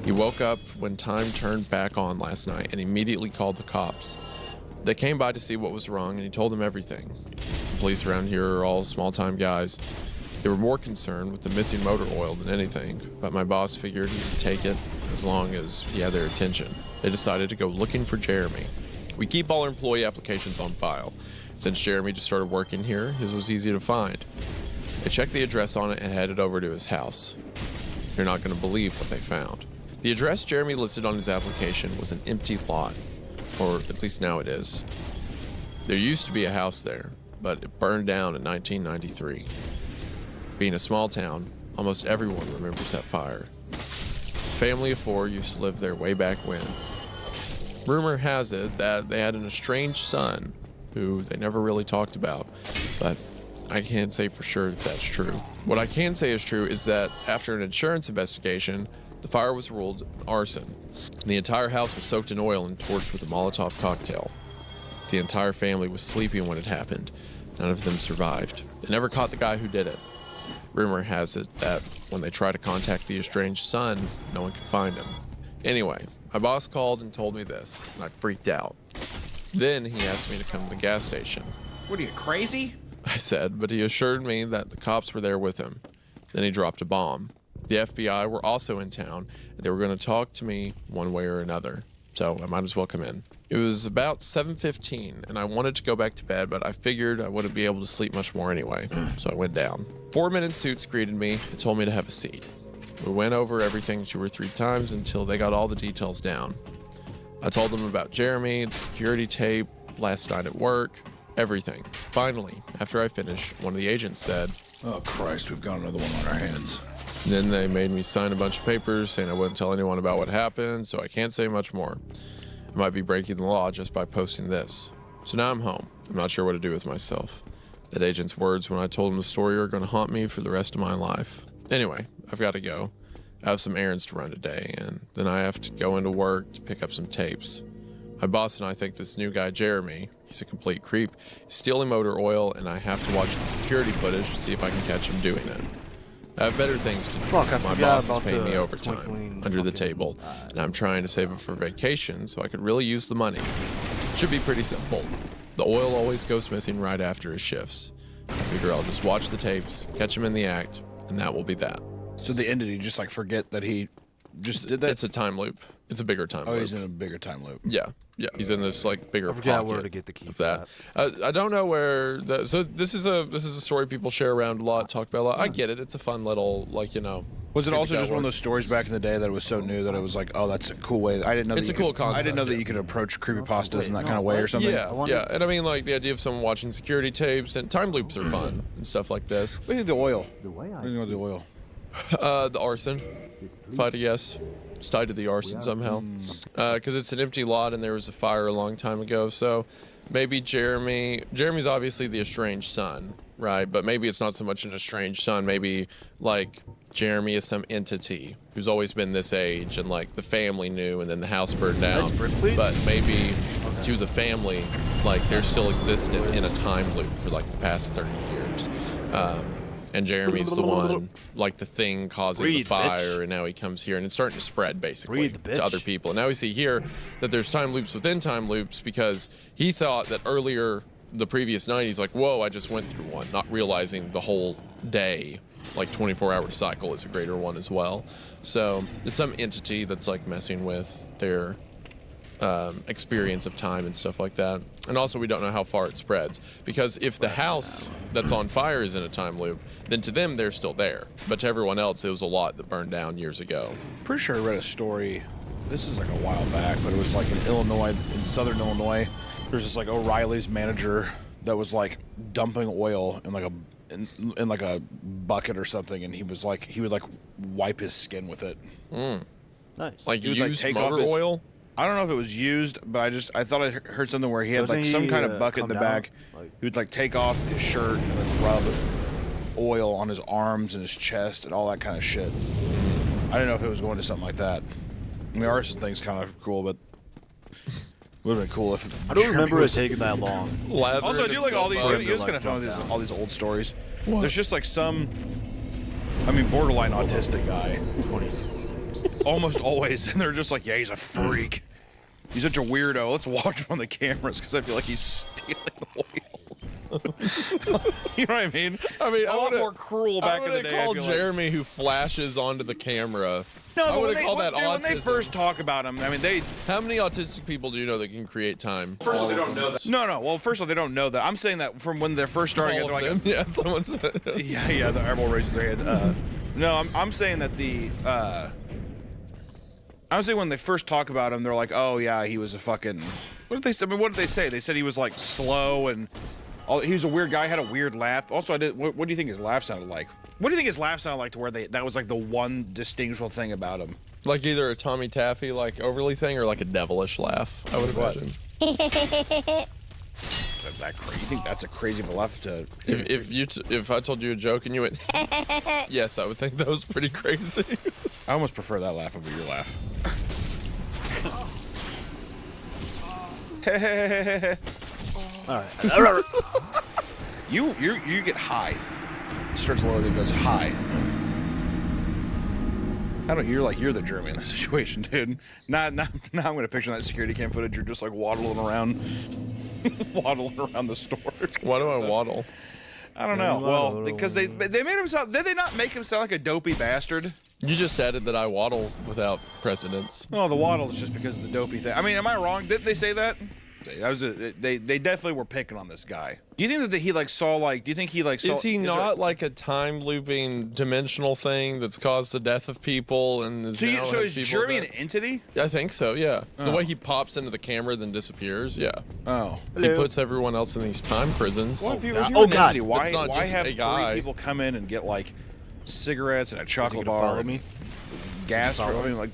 He woke up when time turned back on last night and immediately called the cops. They came by to see what was wrong and he told them everything. The police around here are all small-time guys. They were more concerned with the missing motor oil than anything, but my boss figured he would take it as long as he had their attention. They decided to go looking for Jeremy. We keep all our employee applications on file. Since Jeremy just started working here, his was easy to find. They checked the address on it and headed over to his house. You're not going to believe what they found. The address Jeremy listed on his application was an empty lot, or at least now it is. There used to be a house there, but it burned down in 1993. Being a small town, almost everyone remembers that fire. A family of 4 used to live there way back when. Rumor has it that they had an estranged son, who they never really talked about, but I can't say for sure if that's true. What I can say is true is that after an insurance investigation, the fire was ruled arson. The entire house was soaked in oil and torched with a Molotov cocktail. The entire family was sleeping when it happened. None of them survived. They never caught the guy who did it. Rumor has it that when they tried to contact the estranged son, no one could find him. Anyway, my boss called and told me this, and I freaked out. Then he asked me to come to the gas station. What are you, crazy? I said, but he assured me that the cops were there with him. Then he dropped a bomb. The FBI were also in town, and they were going to talk to me one way or another, so I might as well come in. It was about 7:15, and I wanted to go back to bed, but I figured I wouldn't be able to sleep much more anyway, so I went down. 4 men in suits greeted me and told me to have a seat. We went over everything 2 or 3 times until they got all the details down. I told them about Jeremy, the security tape, last night at work, everything. Finally, after I finished, one of the agents said, "Oh Christ, we've got another one on our hands." Then they made me sign a bunch of papers saying I wouldn't tell anyone about what happened, so I can't say much more. I might be breaking the law just by posting this. So now I'm home. I'm not sure what to do with myself. That agent's words when I told him the story are going to haunt me for the rest of my life. Anyway, I've got to go. I have some errands to run today, and then I have to go into work to pick up some tapes. My boss and I think this new guy, Jeremy, he's a complete creep. He's stealing motor oil, and I have to watch the security footage to see if I can catch him doing it. I have better things to do. My boss is paying me overtime under the table, and I'm trying to save it for vacation so I could really use the money. Should be pretty simple. The oil always goes missing right after his shifts. I figure I'll just watch the tapes, catch him in the act, and that will be that. So the end, did he just like forget that he just did that? It's a time loop. It's a bigger time loop. Oh, he's in a bigger time loop. Yeah. Yeah, he's in this like bigger I forgot pocket where to get the key of for that. I don't know where. So this is a story people share around a lot, talk about a lot. I get it. It's a fun little Was it also just one of those stories back in the day that it was so new that it was like, oh, that's a cool way? I didn't know. It's a cool concept. I didn't know that you could approach creepypastas in that kind of way or something. Yeah, and I mean like the idea of someone watching security tapes and time loops are fun and stuff like this. What do you think the oil? What do you think the oil? The arson. If I had to guess. It's tied to the arson somehow, because it's an empty lot and there was a fire a long time ago. So maybe Jeremy's obviously the estranged son, right? But maybe it's not so much an estranged son. Maybe like Jeremy is some entity who's always been this age, and like the family knew, and then the house burned down. But maybe to the family, like they're still existent in a time loop for like the past 30 years. And Jeremy's the one, like the thing causing the fire, and now he comes here, and it's starting to spread basically to other people. And now we see here that there's time loops within time loops, because he thought that earlier, the previous night, he's like, whoa, I just went through one, not realizing the whole day, like 24-hour cycle is a greater one as well. So it's some entity that's like messing with their experience of time and stuff like that. And also we don't know how far it spreads, because if the house that's on fire is in a time loop, then to them they're still there, but to everyone else it was a lot that burned down years ago. Pretty sure I read a story, this is like a while back, but it was like in Illinois, in southern Illinois, there's this like O'Reilly's manager that was like dumping oil in like in like a bucket or something, and he would like wipe his skin with it. Nice. Like he would used take motor off his oil? I don't know if it was used, but I thought I heard something where he had like some kind of bucket in the back. He would like take off his shirt and like rub oil on his arms and his chest and all that kind of shit. I didn't know if it was going to something like that. I mean, the arson thing's kind of cool, but would have been cool if. I don't remember it taking that long. Also, I do like all these. You know, kind of fun with all these old stories. What? There's just like some, I mean, borderline autistic guy. 26. Almost always, and they're just like, yeah, he's a freak. He's such a weirdo. Let's watch him on the cameras because I feel like he's stealing oil. You know what I mean? I mean, a lot more cruel back in the day. I I call feel like. Jeremy who flashes onto the camera. No, I but would when have called that autism. when they first talk about him, I mean, they. How many autistic people do you know that can create time? First of all, they don't know that. No. Well, first of all, they don't know that. I'm saying that from when they're first starting. All They're of like, them. Yeah, someone said. yeah. The everyone raises their hand. No, I'm saying that the. I was saying when they first talk about him, they're like, "Oh yeah, he was a fucking." What did they say? I mean, what did they say? They said he was like slow and he was a weird guy. Had a weird laugh. Also, what do you think his laugh sounded like? What do you think his laugh sounded like to where that was like the one distinguishable thing about him? Like either a Tommy Taffy like overly thing or like a devilish laugh. I would imagine. Is that crazy? You think that's a crazy laugh to? If I told you a joke and you went, yes, I would think that was pretty crazy. I almost prefer that laugh over your laugh. All right. You get high. It starts low, then goes high. I don't. You're the Jeremy in this situation, dude. Now I'm gonna picture that security cam footage. You're just like waddling around the store. Why do I waddle? I don't know. Well, because they made him sound. Did they not make him sound like a dopey bastard? You just added that I waddle without precedence. No, the waddle is just because of the dopey thing. I mean, am I wrong? Didn't they say that? They definitely were picking on this guy. Do you think that he like saw like? Do you think he like saw? Is he not like a time looping dimensional thing that's caused the death of people and is now so has is people Jeremy that- an entity? I think so. Yeah. The Oh. way he pops into the camera then disappears. Yeah. Oh. He puts everyone else in these time prisons. Well, if you're an God. entity, why It's not just have a three guy. people come in and get like cigarettes and a chocolate gonna bar, follow me? gas? Follow I mean, like,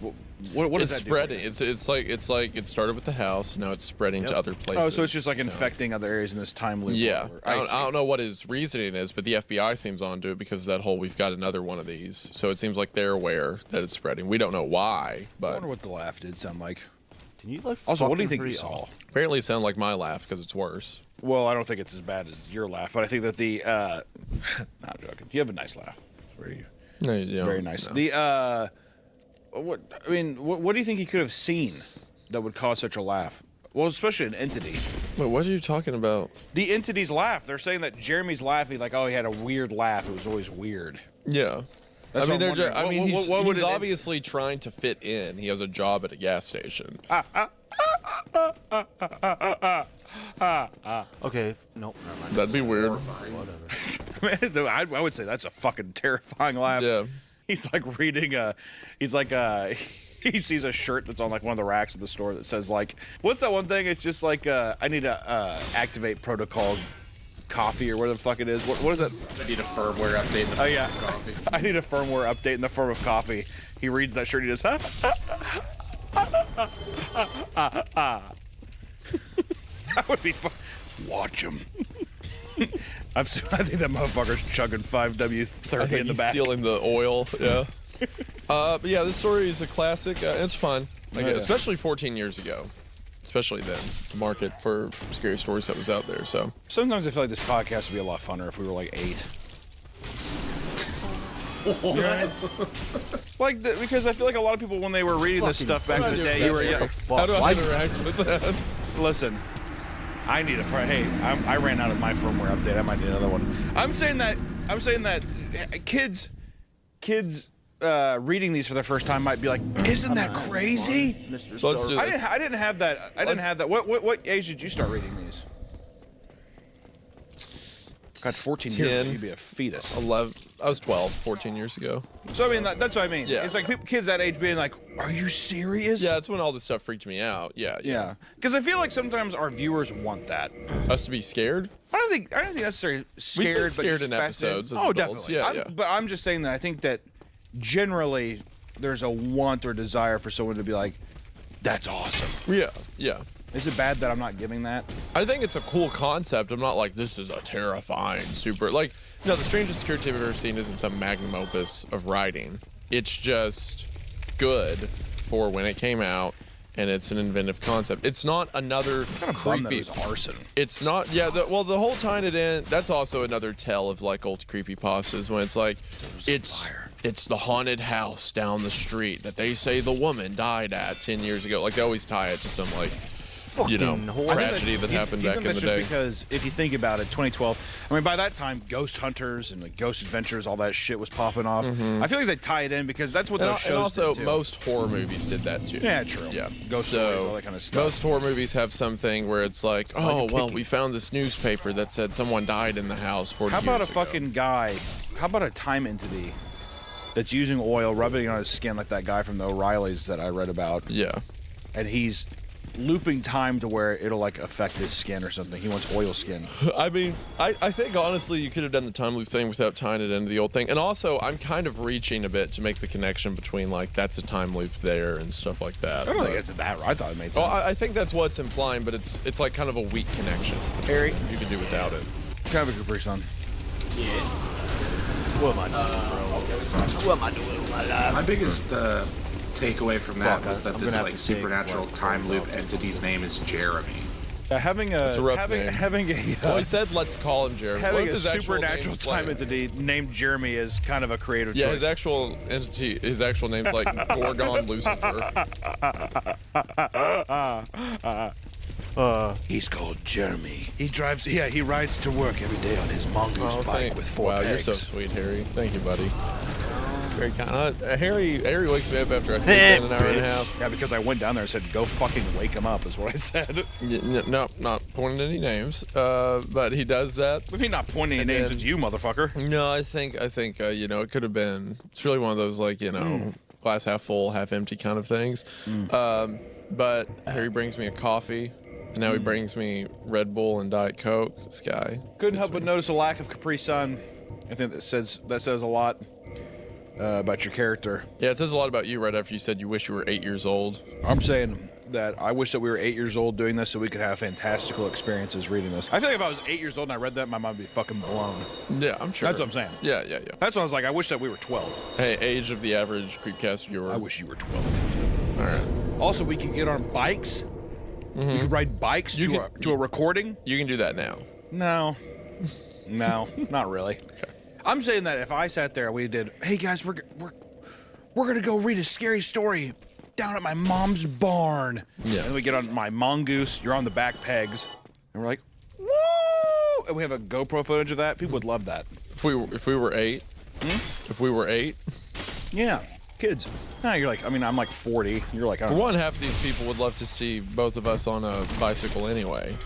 What it's does that spreading. It's like it started with the house. Now it's spreading to other places. Oh, so it's just like infecting other areas in this time loop. Yeah, I don't know what his reasoning is, but the FBI seems onto it because of that whole we've got another one of these. So it seems like they're aware that it's spreading. We don't know why, I but wonder what the laugh did sound like. Can you like? Also, what do you think you saw? Apparently, it sounded like my laugh because it's worse. Well, I don't think it's as bad as your laugh, but I think that the not joking. You have a nice laugh. It's very nice. No. The what do you think he could have seen that would cause such a laugh? Well, especially an entity. Wait, what are you talking about? The entity's laugh. They're saying that Jeremy's laughing like, oh, he had a weird laugh. It was always weird. Yeah. That's I mean, what I'm wondering. he's What would it- obviously trying to fit in. He has a job at a gas station. Okay, nope, never mind. That'd be weird. Whatever. I would say that's a fucking terrifying laugh. Yeah. He's like reading he sees a shirt that's on like one of the racks at the store that says like, what's that one thing? It's just like, I need to activate protocol coffee or whatever the fuck it is. What is it? I need a firmware update in the form of coffee. I need a firmware update in the form of coffee. He reads that shirt, he just, That would be fun. Watch him. I think that motherfucker's chugging 5W30 in the back. Stealing the oil. Yeah. But yeah, this story is a classic. It's fun, especially 14 years ago. Especially then, the market for scary stories that was out there. So sometimes I feel like this podcast would be a lot funner if we were like 8. Because I feel like a lot of people when they were reading this stuff back in the day, you were how do I interact with that? Listen, I need a hey, I ran out of my firmware update. I might need another one. I'm saying that kids reading these for the first time might be like, isn't that crazy? Mr. So let's do this. I didn't have that. What age did you start reading these? God, 14 years ago, you'd be a fetus. 11. I was 12, 14 years ago. So, I mean, that's what I mean. Yeah. It's like kids that age being like, are you serious? Yeah, that's when all this stuff freaked me out. Yeah. Because I feel like sometimes our viewers want that. Us to be scared? I don't think necessarily scared. We've been scared but in episodes as oh, adults. definitely. Yeah. But I'm just saying that I think that generally there's a want or desire for someone to be like, that's awesome. Yeah. Is it bad that I'm not giving that? I think it's a cool concept. I'm not like, this is a terrifying, super... Like, no, the strangest security tape I've ever seen isn't some magnum opus of writing. It's just good for when it came out, and it's an inventive concept. It's not another creepy... It was arson. It's not... Yeah, the whole tying it in, that's also another tell of, like, old creepypastas, when it's like, it's the haunted house down the street that they say the woman died at 10 years ago. Like, they always tie it to some, like... tragedy that happened back in the day. Just because if you think about it, 2012. I mean, by that time, Ghost Hunters and like Ghost Adventures, all that shit was popping off. I feel like they tie it in because that's what those shows. And also, did too. most horror movies did that too. Yeah, true. Yeah, Ghost stories, all that kind of stuff. Most horror movies have something where it's like, oh well, we found this newspaper that said someone died in the house 40 years ago. How about a fucking guy? How about a time entity that's using oil, rubbing it on his skin like that guy from the O'Reillys that I read about? Yeah, and he's looping time to where it'll like affect his skin or something. He wants oil skin. I mean, I think honestly you could have done the time loop thing without tying it into the old thing. And also, I'm kind of reaching a bit to make the connection between like that's a time loop there and stuff like that. I don't think it's that. I thought it made sense. Well, I think that's what's implying, but it's like kind of a weak connection. Harry, you could do without it. Kind of a Capri Sun. Yeah. What am I doing, bro? What am I doing with my life? My biggest takeaway from that Fuck, was that I'm this gonna have like to supernatural take time loop work. entity's name is Jeremy. It's a rough name. Having a well, he said let's call him Jeremy. having What if a his actual supernatural name's time like, entity named Jeremy is kind of a creative yeah, choice. his actual entity, his actual name's like Gorgon Lucifer. He's called Jeremy. He rides to work every day on his mongoose bike with 4 wow, pegs. you're so sweet, Harry. Thank you, buddy. Very kind. Harry wakes me up after I sleep in an hour and a half. Yeah, because I went down there and said, go fucking wake him up, is what I said. No, not pointing any names, but he does that. I mean, not pointing any names at you, motherfucker. No, I think you know, it could have been. It's really one of those like, you know, glass half full, half empty kind of things. But Harry brings me a coffee, and now he brings me Red Bull and Diet Coke. This guy Couldn't help but notice a lack of Capri Sun. I think that says a lot. about your character. Yeah, it says a lot about you right after you said you wish you were 8 years old. I'm saying that I wish that we were 8 years old doing this so we could have fantastical experiences reading this. I feel like if I was 8 years old and I read that, my mind would be fucking blown. Yeah, I'm sure. That's what I'm saying. Yeah. That's what I was like, I wish that we were 12. Hey, age of the average Creepcast viewer. I wish you were 12. All right. Also, we could get on bikes. We could ride bikes to a recording. You can do that now. No, not really. Okay. I'm saying that if I sat there and we did, hey guys, we're gonna go read a scary story down at my mom's barn. Yeah. And we get on my mongoose. You're on the back pegs, and we're like, woo! And we have a GoPro footage of that. People would love that. If we were 8. If we were 8. Yeah, kids. No, you're like, I mean, I'm like 40. You're like, I don't For know. one, half of these people would love to see both of us on a bicycle anyway.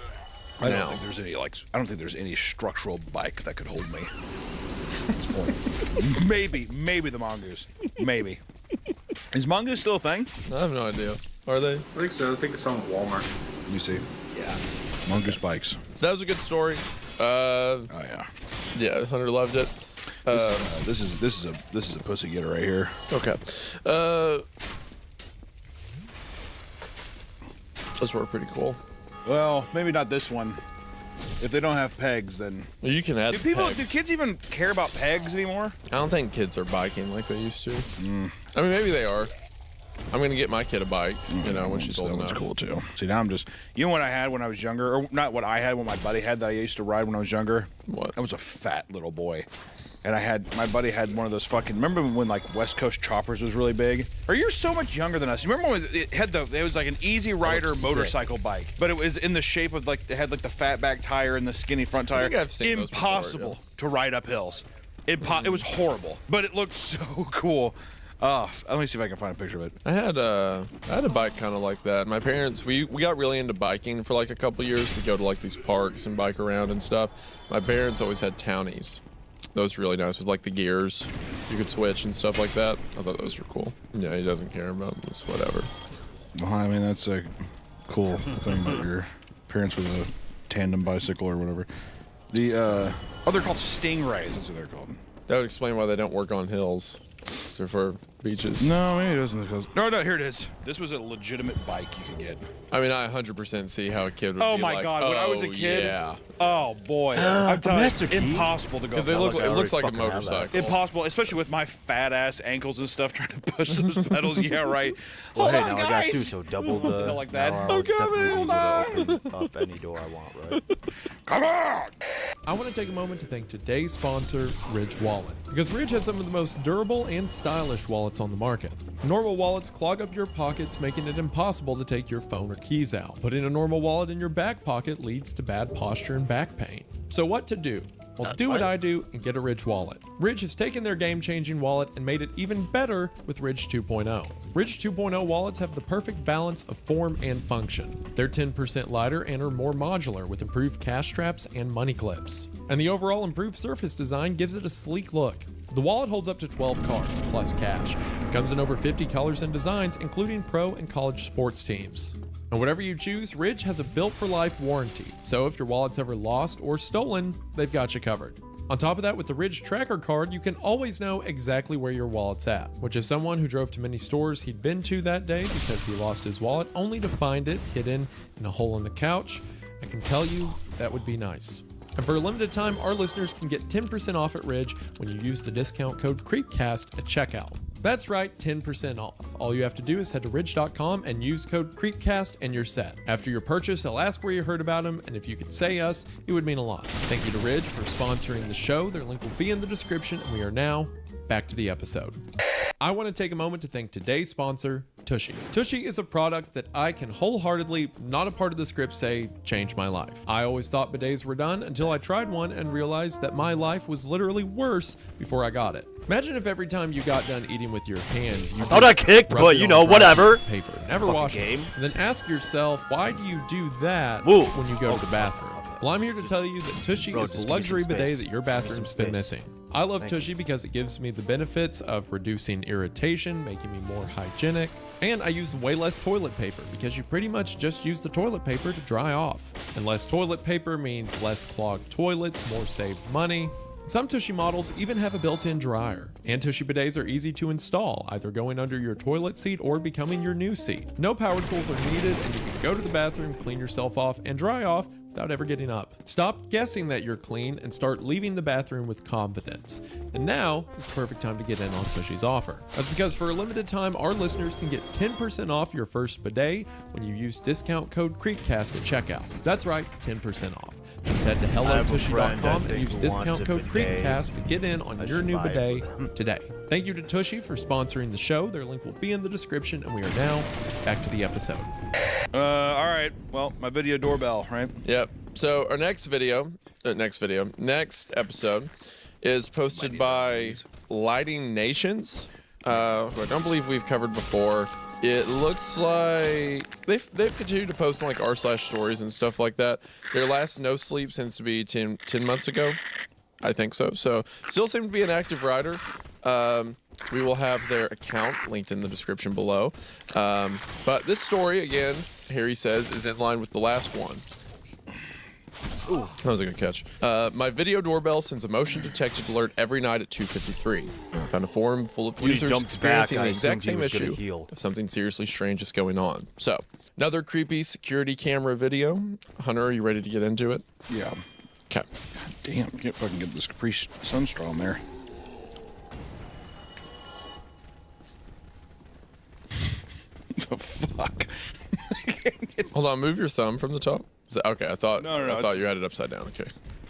I don't think there's any structural bike that could hold me at this point. maybe the mongoose. Maybe. Is mongoose still a thing? I have no idea. Are they? I think so. I think it's on Walmart. Let me see. Yeah. Mongoose bikes. So that was a good story. Oh yeah. Yeah, Hunter loved it. This is a pussy getter right here. Okay. Those were pretty cool. Well, maybe not this one. If they don't have pegs, then you can add. Do kids even care about pegs anymore? I don't think kids are biking like they used to. I mean, maybe they are. I'm gonna get my kid a bike, when she's old enough. That's cool too. See, now I'm just, what I had when I was younger, or not what I had, what my buddy had that I used to ride when I was younger. What? I was a fat little boy, and my buddy had one of those fucking. Remember when like West Coast Choppers was really big? Or you're so much younger than us. You remember when it was like an Easy Rider motorcycle bike, but it was in the shape of like it had like the fat back tire and the skinny front tire. I think I've seen those before, Impossible to ride up hills. It was horrible, but it looked so cool. Let me see if I can find a picture of it. I had a bike kind of like that. My parents, we got really into biking for like a couple years. We go to like these parks and bike around and stuff. My parents always had townies. Those were really nice with like the gears. You could switch and stuff like that. I thought those were cool. Yeah, he doesn't care about them. It's whatever. Well, I mean, that's a cool thing about your parents with a tandem bicycle or whatever. They're called Stingrays. That's what they're called. That would explain why they don't work on hills. They're for beaches. No, maybe it doesn't. No, here it is. This was a legitimate bike you could get. I mean, I 100% see how a kid would be Oh my like, god, when I was a kid. Yeah. Oh boy. I'm telling you, impossible to go. Because it looks like a motorcycle. Impossible, especially with my fat ass ankles and stuff trying to push those pedals. Yeah, right. Well, Hold hey, on, now I got guys. two, so double the. Like that. I'm definitely able to open up any door I want, right? Come on! I want to take a moment to thank today's sponsor, Ridge Wallet, because Ridge has some of the most durable and stylish wallets on the market. Normal wallets clog up your pockets, making it impossible to take your phone or keys out. Putting a normal wallet in your back pocket leads to bad posture and back pain. So what to do? Well, do what I do and get a Ridge wallet. Ridge has taken their game-changing wallet and made it even better with Ridge 2.0. Ridge 2.0 wallets have the perfect balance of form and function. They're 10% lighter and are more modular with improved cash straps and money clips. And the overall improved surface design gives it a sleek look. The wallet holds up to 12 cards plus cash and comes in over 50 colors and designs, including pro and college sports teams. And whatever you choose, Ridge has a built-for-life warranty, so if your wallet's ever lost or stolen, they've got you covered. On top of that, with the Ridge Tracker card, you can always know exactly where your wallet's at, which is someone who drove to many stores he'd been to that day because he lost his wallet, only to find it hidden in a hole in the couch. I can tell you, that would be nice. And for a limited time, our listeners can get 10% off at Ridge when you use the discount code CREEPCAST at checkout. That's right, 10% off. All you have to do is head to ridge.com and use code CREEPCAST and you're set. After your purchase, they'll ask where you heard about them, and if you could say us, it would mean a lot. Thank you to Ridge for sponsoring the show. Their link will be in the description, and we are now back to the episode. I want to take a moment to thank today's sponsor, Tushy. Tushy is a product that I can wholeheartedly, not a part of the script, say changed my life. I always thought bidets were done until I tried one and realized that my life was literally worse before I got it. Imagine if every time you got done eating with your hands, you thought I kicked, but you know, whatever. Paper. Never wash it. And then ask yourself, why do you do that Move. when you go to the bathroom? Well, I'm here to tell you that Tushy is the luxury bidet that your bathroom's been missing. I love Tushy because it gives me the benefits of reducing irritation, making me more hygienic, and I use way less toilet paper because you pretty much just use the toilet paper to dry off. And less toilet paper means less clogged toilets, more saved money. Some Tushy models even have a built-in dryer. And Tushy bidets are easy to install, either going under your toilet seat or becoming your new seat. No power tools are needed, and you can go to the bathroom, clean yourself off, and dry off without ever getting up. Stop guessing that you're clean and start leaving the bathroom with confidence. And now is the perfect time to get in on Tushy's offer. That's because for a limited time, our listeners can get 10% off your first bidet when you use discount code CreepCast at checkout. That's right, 10% off. Just head to hellotushy.com and use discount code CreepCast to get in on your new bidet today. Thank you to Tushy for sponsoring the show. Their link will be in the description, and we are now back to the episode. All right. Well, my video doorbell, right? Yep. So our next episode is posted by Lighting Nations, who I don't believe we've covered before. It looks like they've continued to post on like r/stories and stuff like that. Their last no sleep seems to be 10 months ago. I think so. So still seem to be an active rider. We will have their account linked in the description below. But this story, again, Harry says, is in line with the last one. Ooh, that was a good catch. My video doorbell sends a motion detected alert every night at 2:53. I found a forum full of When he users jumps experiencing back, the I exact assumed he same was gonna issue. heal. Something seriously strange is going on. So, another creepy security camera video. Hunter, are you ready to get into it? Yeah. Okay. Damn, can't fucking get this Capri Sunstraw in there. The fuck? Hold on, move your thumb from the top. Is that, okay, I thought you had it upside down. Okay.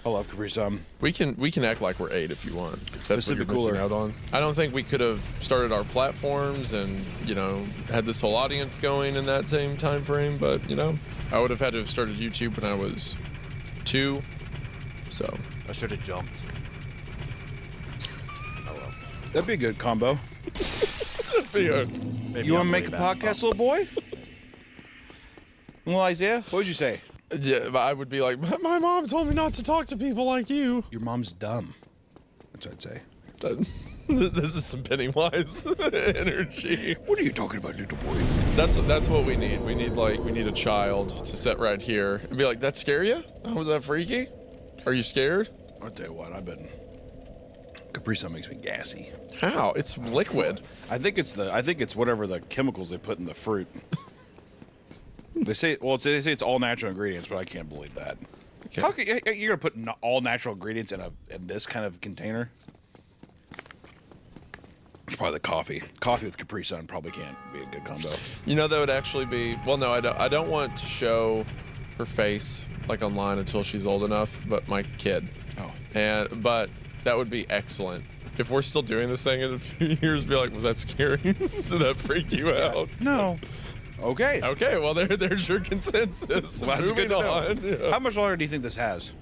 I love Capri Sun. We can act like we're 8 if you want. If that's This what is you're the missing cooler. out on. I don't think we could have started our platforms and had this whole audience going in that same time frame. But I would have had to have started YouTube when I was 2. So I should have jumped. That'd be a good combo. Maybe You want on to the make a way back. podcast, little boy? Well, Isaiah, what would you say? yeah, but I would be like, my mom told me not to talk to people like you. Your mom's dumb. That's what I'd say. This is some Pennywise energy. What are you talking about, little boy? That's what we need. We need a child to sit right here and be like, that scare you? Oh, was that freaky? Are you scared? I'll tell you what, Capri Sun makes me gassy. How? It's liquid. I think it's whatever the chemicals they put in the fruit. They say it's all natural ingredients, but I can't believe that. Okay. How you're gonna put all natural ingredients in this kind of container? It's probably the coffee. Coffee with Capri Sun probably can't be a good combo. That would actually be. Well, no, I don't want to show her face like online until she's old enough. But my kid. Oh. But that would be excellent. If we're still doing this thing in a few years, be like, was that scary? Did that freak you out? No. Okay. Okay. Well, there's your consensus. Well, that's Moving good to know. on. Yeah. How much longer do you think this has?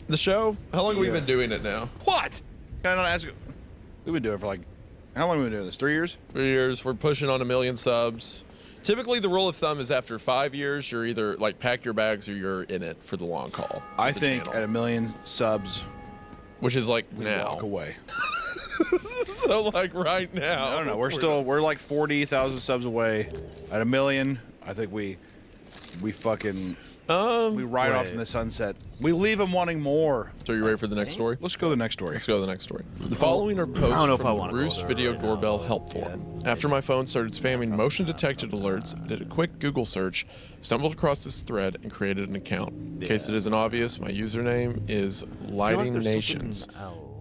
The show? How long have we been doing it now? What? Can I not ask? We've been doing it for how long have we been doing this? 3 years? 3 years. We're pushing on 1 million subs. Typically, the rule of thumb is after 5 years, you're either pack your bags or you're in it for the long haul. I think at 1 million subs, which is we now. walk away. So right now. I don't know. We're like 40,000 subs away. At 1 million, I think we fucking we ride off in the sunset. We leave them wanting more. So are you ready for the next story? Let's go to the next story. Let's go to the next story. The following are posts I don't know if I from wanna the go Roost there Video right Doorbell now. Help Forum. After my phone started spamming motion-detected alerts, I did a quick Google search, stumbled across this thread, and created an account. In case it isn't obvious, my username is Lighting Nations.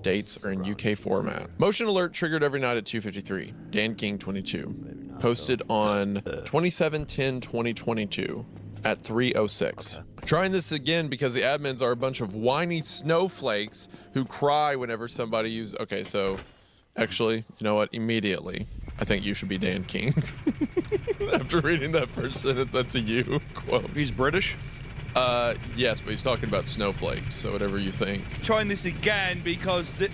Dates are in UK format. Motion alert triggered every night at 2:53. Dan King 22. Posted on 27/10/2022 at 3:06. Trying this again because the admins are a bunch of whiny snowflakes who cry whenever somebody uses. Okay, so actually, you know what? Immediately, I think you should be Dan King. After reading that first sentence, that's a you quote. He's British? Yes, but he's talking about snowflakes, so whatever you think. Trying this again because the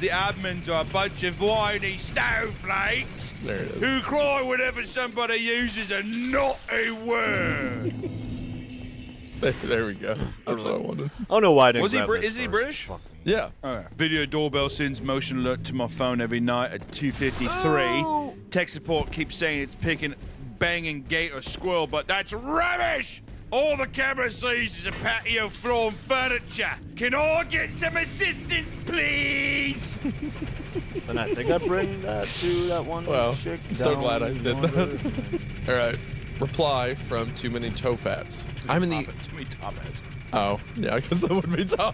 admins are a bunch of whiny snowflakes There it is. who cry whenever somebody uses a naughty word. There we go. That's what I wanted. I don't know why I didn't Was he? grab this Is he first. British? Fuck me. Yeah. Okay. Video doorbell sends motion alert to my phone every night at 2:53. Tech support keeps saying it's picking banging gate or squirrel, but that's rubbish. All the camera sees is a patio floor and furniture. Can I get some assistance, please? And I think I bring that to that one chick. I'm so down glad I did yonder. that. All right. Reply from Too Many Toe Fats. I'm in the. Too many top hats. Oh, yeah, I guess that would be top.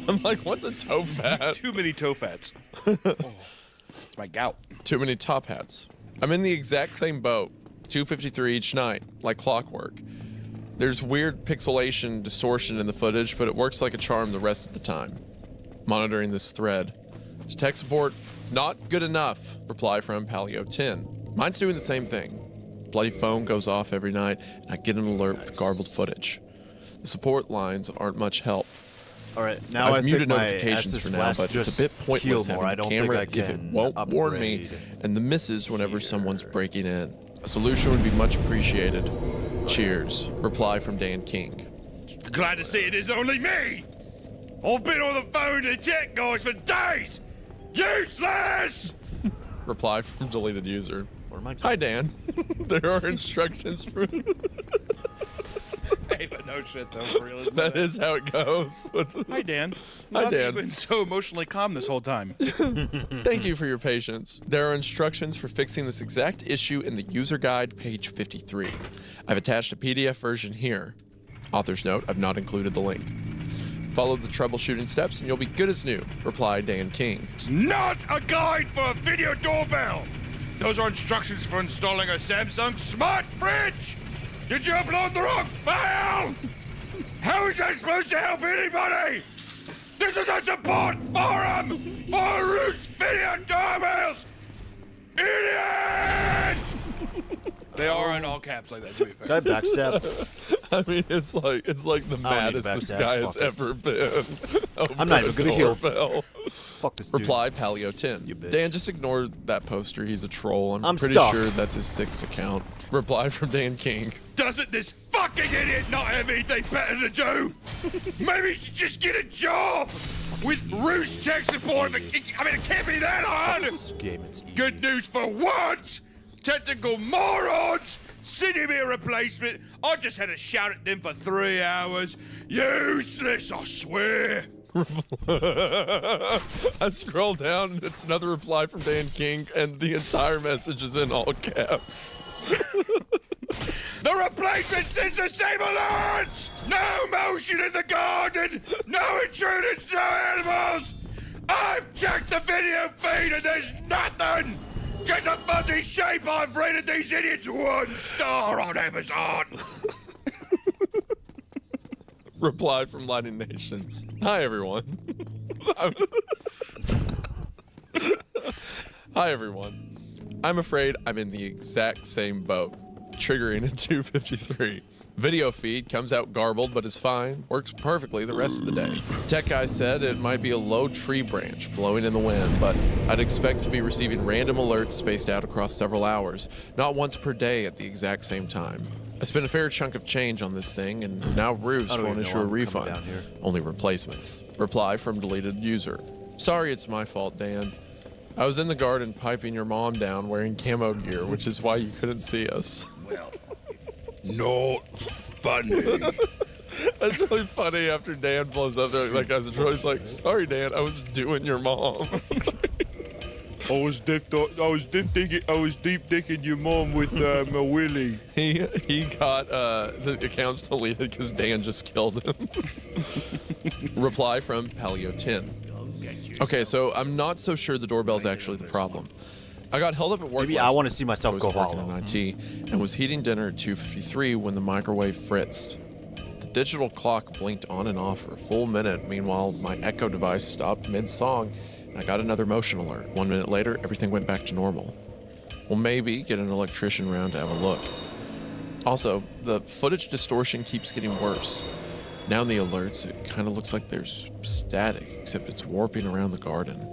I'm like, what's a toe fat? Too many toe fats. It's my gout. Too many top hats. I'm in the exact same boat. 253 each night, like clockwork. There's weird pixelation distortion in the footage, but it works like a charm the rest of the time. Monitoring this thread. Tech support, not good enough. Reply from Paleo10. Mine's doing the same thing. Bloody phone goes off every night, and I get an alert with garbled footage. The support lines aren't much help. All right, now I've I muted think notifications for now, but it's a bit pointless having the camera if it won't warn me and the misses whenever someone's breaking in. A solution would be much appreciated. Cheers. Reply from Dan King. Glad to see it is only me. I've been on the phone to the tech guys for days. Useless! Reply from deleted user. Hi, Dan. There are instructions for... Hey, but no shit, though, for real. That is how it goes. Hi, Dan. Hi, Dan. You've been so emotionally calm this whole time. Thank you for your patience. There are instructions for fixing this exact issue in the user guide, page 53. I've attached a PDF version here. Author's note, I've not included the link. Follow the troubleshooting steps and you'll be good as new. Reply Dan King. It's not a guide for a video doorbell. Those are instructions for installing a Samsung smart fridge. Did you upload the wrong file? How is that supposed to help anybody? This is a support forum for Roots video doorbells. Idiot! They are in all caps like that, to be fair. Can I backstab? I mean, it's like the maddest this guy has ever been. I'm not even gonna heal. Fuck this dude. Reply Paleo10. Dan, just ignore that poster. He's a troll. I'm pretty stuck. sure that's his 6th account. Reply from Dan King. Doesn't this fucking idiot not have anything better to do? Maybe he should just get a job with Roost tech support. I mean, it can't be that hard. Good news for once. Technical morons sending me a replacement. I just had to shout at them for 3 hours. Useless, I swear. I scroll down, and it's another reply from Dan King, and the entire message is in all caps. The replacement sends the same alerts! No motion in the garden! No intruders, no animals! I've checked the video feed and there's nothing! Just a fuzzy shape. I've rated these idiots 1 star on Amazon. Reply from Lightning Nations. Hi, everyone. Hi, everyone. I'm afraid I'm in the exact same boat. Triggering at 2:53. Video feed comes out garbled but is fine. Works perfectly the rest of the day. Tech guy said it might be a low tree branch blowing in the wind, but I'd expect to be receiving random alerts spaced out across several hours, not once per day at the exact same time. I spent a fair chunk of change on this thing, and now Roofs won't issue a refund. Only replacements. Reply from deleted user. Sorry, it's my fault, Dan. I was in the garden piping your mom down wearing camo gear, which is why you couldn't see us. Well, not funny. That's really funny after Dan blows up there. That guy's a troll. He's like, sorry, Dan, I was doing your mom. I was deep dicking your mom with my willy. He got the accounts deleted because Dan just killed him. Reply from Paleo10. Okay, so I'm not so sure the doorbell's actually the problem. I got held up at work. Maybe I want to see myself go hollow. hollow. In IT and was heating dinner at 2:53 when the microwave fritzed. The digital clock blinked on and off for a full minute. Meanwhile, my Echo device stopped mid-song, and I got another motion alert. 1 minute later, everything went back to normal. Well, maybe get an electrician around to have a look. Also, the footage distortion keeps getting worse. Now in the alerts, it kind of looks like there's static, except it's warping around the garden.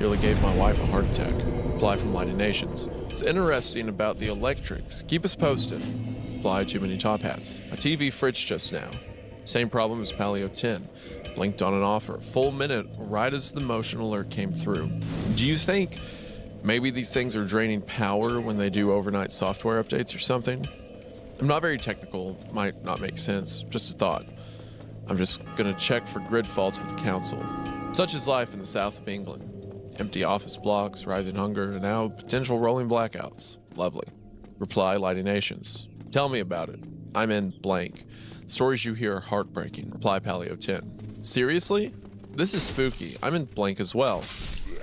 Nearly gave my wife a heart attack. Reply from Lightning Nations. It's interesting about the electrics. Keep us posted. Reply Too Many Top Hats. A TV fridge just now. Same problem as Paleo10. Blinked on and off for a full minute right as the motion alert came through. Do you think Maybe these things are draining power when they do overnight software updates or something. I'm not very technical, might not make sense, just a thought. I'm just gonna check for grid faults with the council. Such is life in the south of England. Empty office blocks, rising hunger, and now potential rolling blackouts. Lovely. Reply, Lighting Nations. Tell me about it. I'm in blank. Stories you hear are heartbreaking. Reply, Paleo 10. Seriously? This is spooky. I'm in blank as well.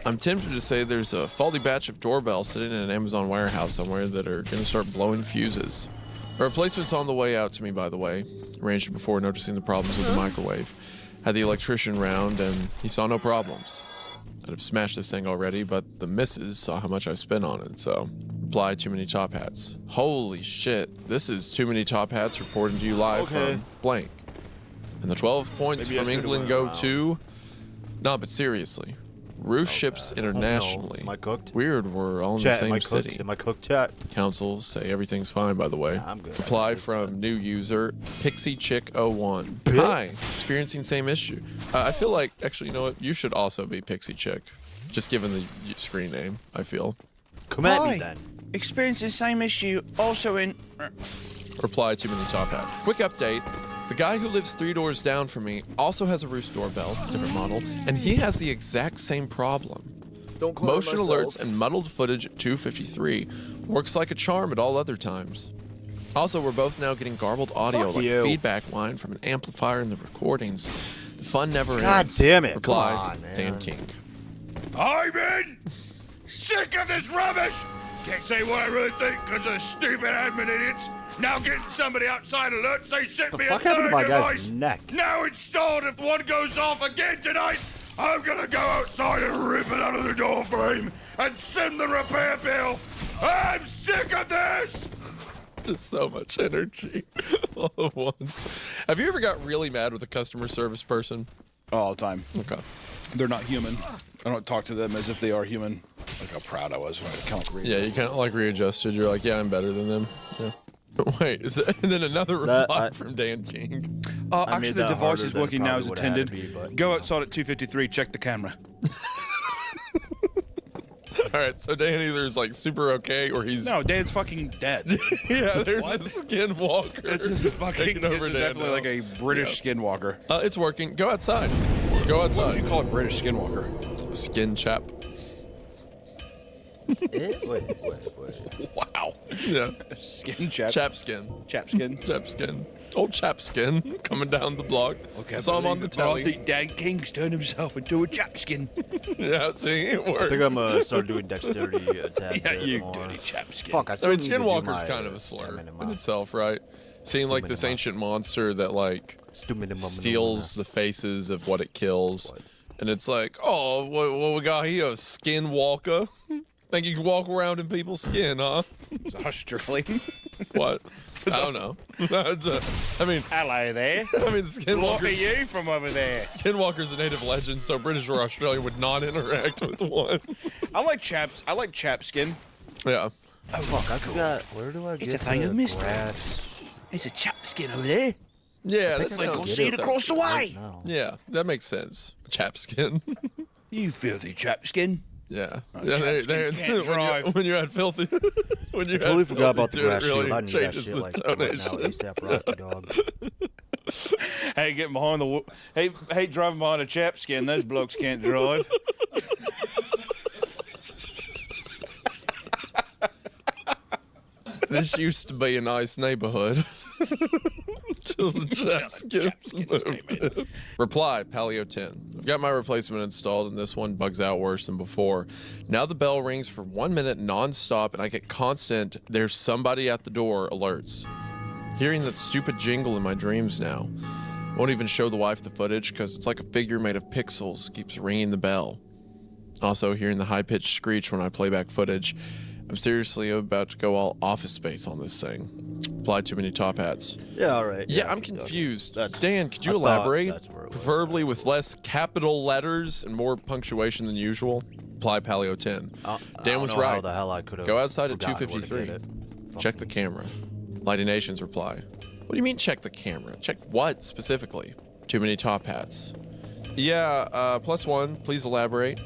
I'm tempted to say there's a faulty batch of doorbells sitting in an Amazon warehouse somewhere that are gonna start blowing fuses. A replacement's on the way out to me, by the way. Arranged before noticing the problems with the microwave. Had the electrician round and he saw no problems. I'd have smashed this thing already, but the missus saw how much I spent on it, so. Reply, Too Many Top Hats. Holy shit, this is Too Many Top Hats reporting to you live from blank. And the 12 points from England go to... No, but seriously. Roost ships internationally. Am I cooked? Weird, we're all in Chat, the am I same cooked? city. Am I cooked, chat? Councils say everything's fine, by the way. I'm good. Reply from new user, PixieChick01. Hi, experiencing same issue. I feel like, actually, you know what? You should also be Pixie Chick. Just given the screen name, I feel. Come at me then. Experiencing the same issue, also in... Reply, Too Many Top Hats. Quick update. The guy who lives 3 doors down from me also has a Roost doorbell, different model, and he has the exact same problem. Don't call Motion myself. alerts and muddled footage at 2:53. Works like a charm at all other times. Also, we're both now getting garbled audio Fuck like you. a feedback line from an amplifier in the recordings. The fun never God ends. damn it. Reply, Come on, man. Dan King. I'm in! Sick of this rubbish! Can't say what I really think because of stupid admin idiots. Now getting somebody outside alerts, they sent The me fuck a happened to my third guy's device. neck? Now installed. If one goes off again tonight, I'm gonna go outside and rip it out of the door frame and send the repair bill. I'm sick of this! Just so much energy all at once. Have you ever got really mad with a customer service person? All the time. Okay. They're not human. I don't talk to them as if they are human. Look how proud I was when I kind of Yeah, you kind of like readjusted. You're like, yeah, I'm better than them. Yeah. Wait, is that, and then another reply from Dan King. Actually, the device is working now as intended. Go outside at 2:53. Check the camera. All right, so Dan either is like super okay or he's No, Dan's fucking dead. yeah. There's a skinwalker. This is a fucking. taking over This is Dan definitely now. like a British skinwalker. It's working. Go outside. Go outside. What would you call a British skinwalker? Skin chap. Wait. Wow. Yeah. Skin chap. Chap skin. Chap skin. Chap skin. Old chap skin coming down the block. Okay, Saw him on the I telly. think Dan King's turned himself into a chap skin. Yeah, see, it works. I think I'm gonna start doing dexterity attack. Yeah, you dirty chap skin. Fuck, I I still mean, need to do Skinwalker's my, kind of a slur stamina. in itself, right? Seeing like this ancient monster that like steals the faces of what it kills, and it's like, oh, what we got here? A Skinwalker? Think you can walk around in people's skin, huh? It's Australian. What? I don't know. I mean, hello there. I mean, Skinwalker. What are you from over there? Skinwalker's a native legend, so British or Australian would not interact with one. I like chaps. I like chap skin. Yeah. Oh Fuck, I forgot. Where do I get It's a thing the of mystery. grass? It's a chap skin over there. Yeah, I think that's I Like, can go get see it across the way. right now. Yeah, that makes sense. Chap skin. You filthy chap skin. Yeah. Oh, Yeah, chap skins can't drive. when you had filthy. When you Totally had forgot about filthy the to it, grass really shield. I need that changes shit the like right now. tonation. ASAP Rocky dog. Hey, getting behind the. Hey, driving behind a chap skin. Those blokes can't drive. This used to be a nice neighborhood. Till the Chapskins moved in. Reply, Paleo 10. I've got my replacement installed and this one bugs out worse than before. Now the bell rings for 1 minute non-stop and I get constant, there's somebody at the door alerts. Hearing the stupid jingle in my dreams now. Won't even show the wife the footage because it's like a figure made of pixels keeps ringing the bell. Also hearing the high-pitched screech when I play back footage. I'm seriously about to go all Office Space on this thing. Apply too many top hats. Yeah, all right. Yeah, I'm confused. Dan, could you I thought elaborate? that's where it was. Preferably with less capital letters and more punctuation than usual. Apply Paleo 10. Dan was know right. How the hell I could have Go outside at forgotten where to 2:53. get it. Check the camera. Lighting Nation's reply. What do you mean check the camera? Check what specifically? Too many top hats. Yeah, +1, please elaborate.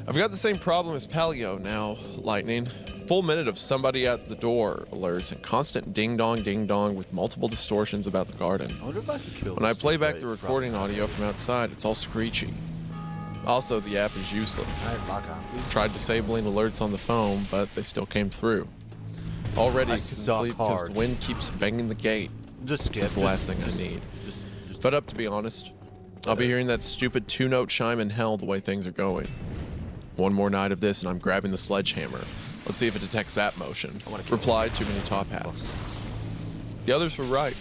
I've got the same problem as Paleo now, Lightning. Full minute of somebody at the door alerts and constant ding dong with multiple distortions about the garden. I wonder if I could kill When I this play dude, back right? the recording audio from outside, it's all screechy. Also, the app is useless. Tried disabling alerts on the phone, but they still came through. Already I couldn't suck sleep because hard. the wind keeps banging the gate. Just skip. This is the last thing I need. Fed up, to be honest. I'll be hearing that stupid 2-note chime in hell the way things are going. One more night of this and I'm grabbing the sledgehammer. Let's see if it detects that motion. Reply, too many top hats. The others were right.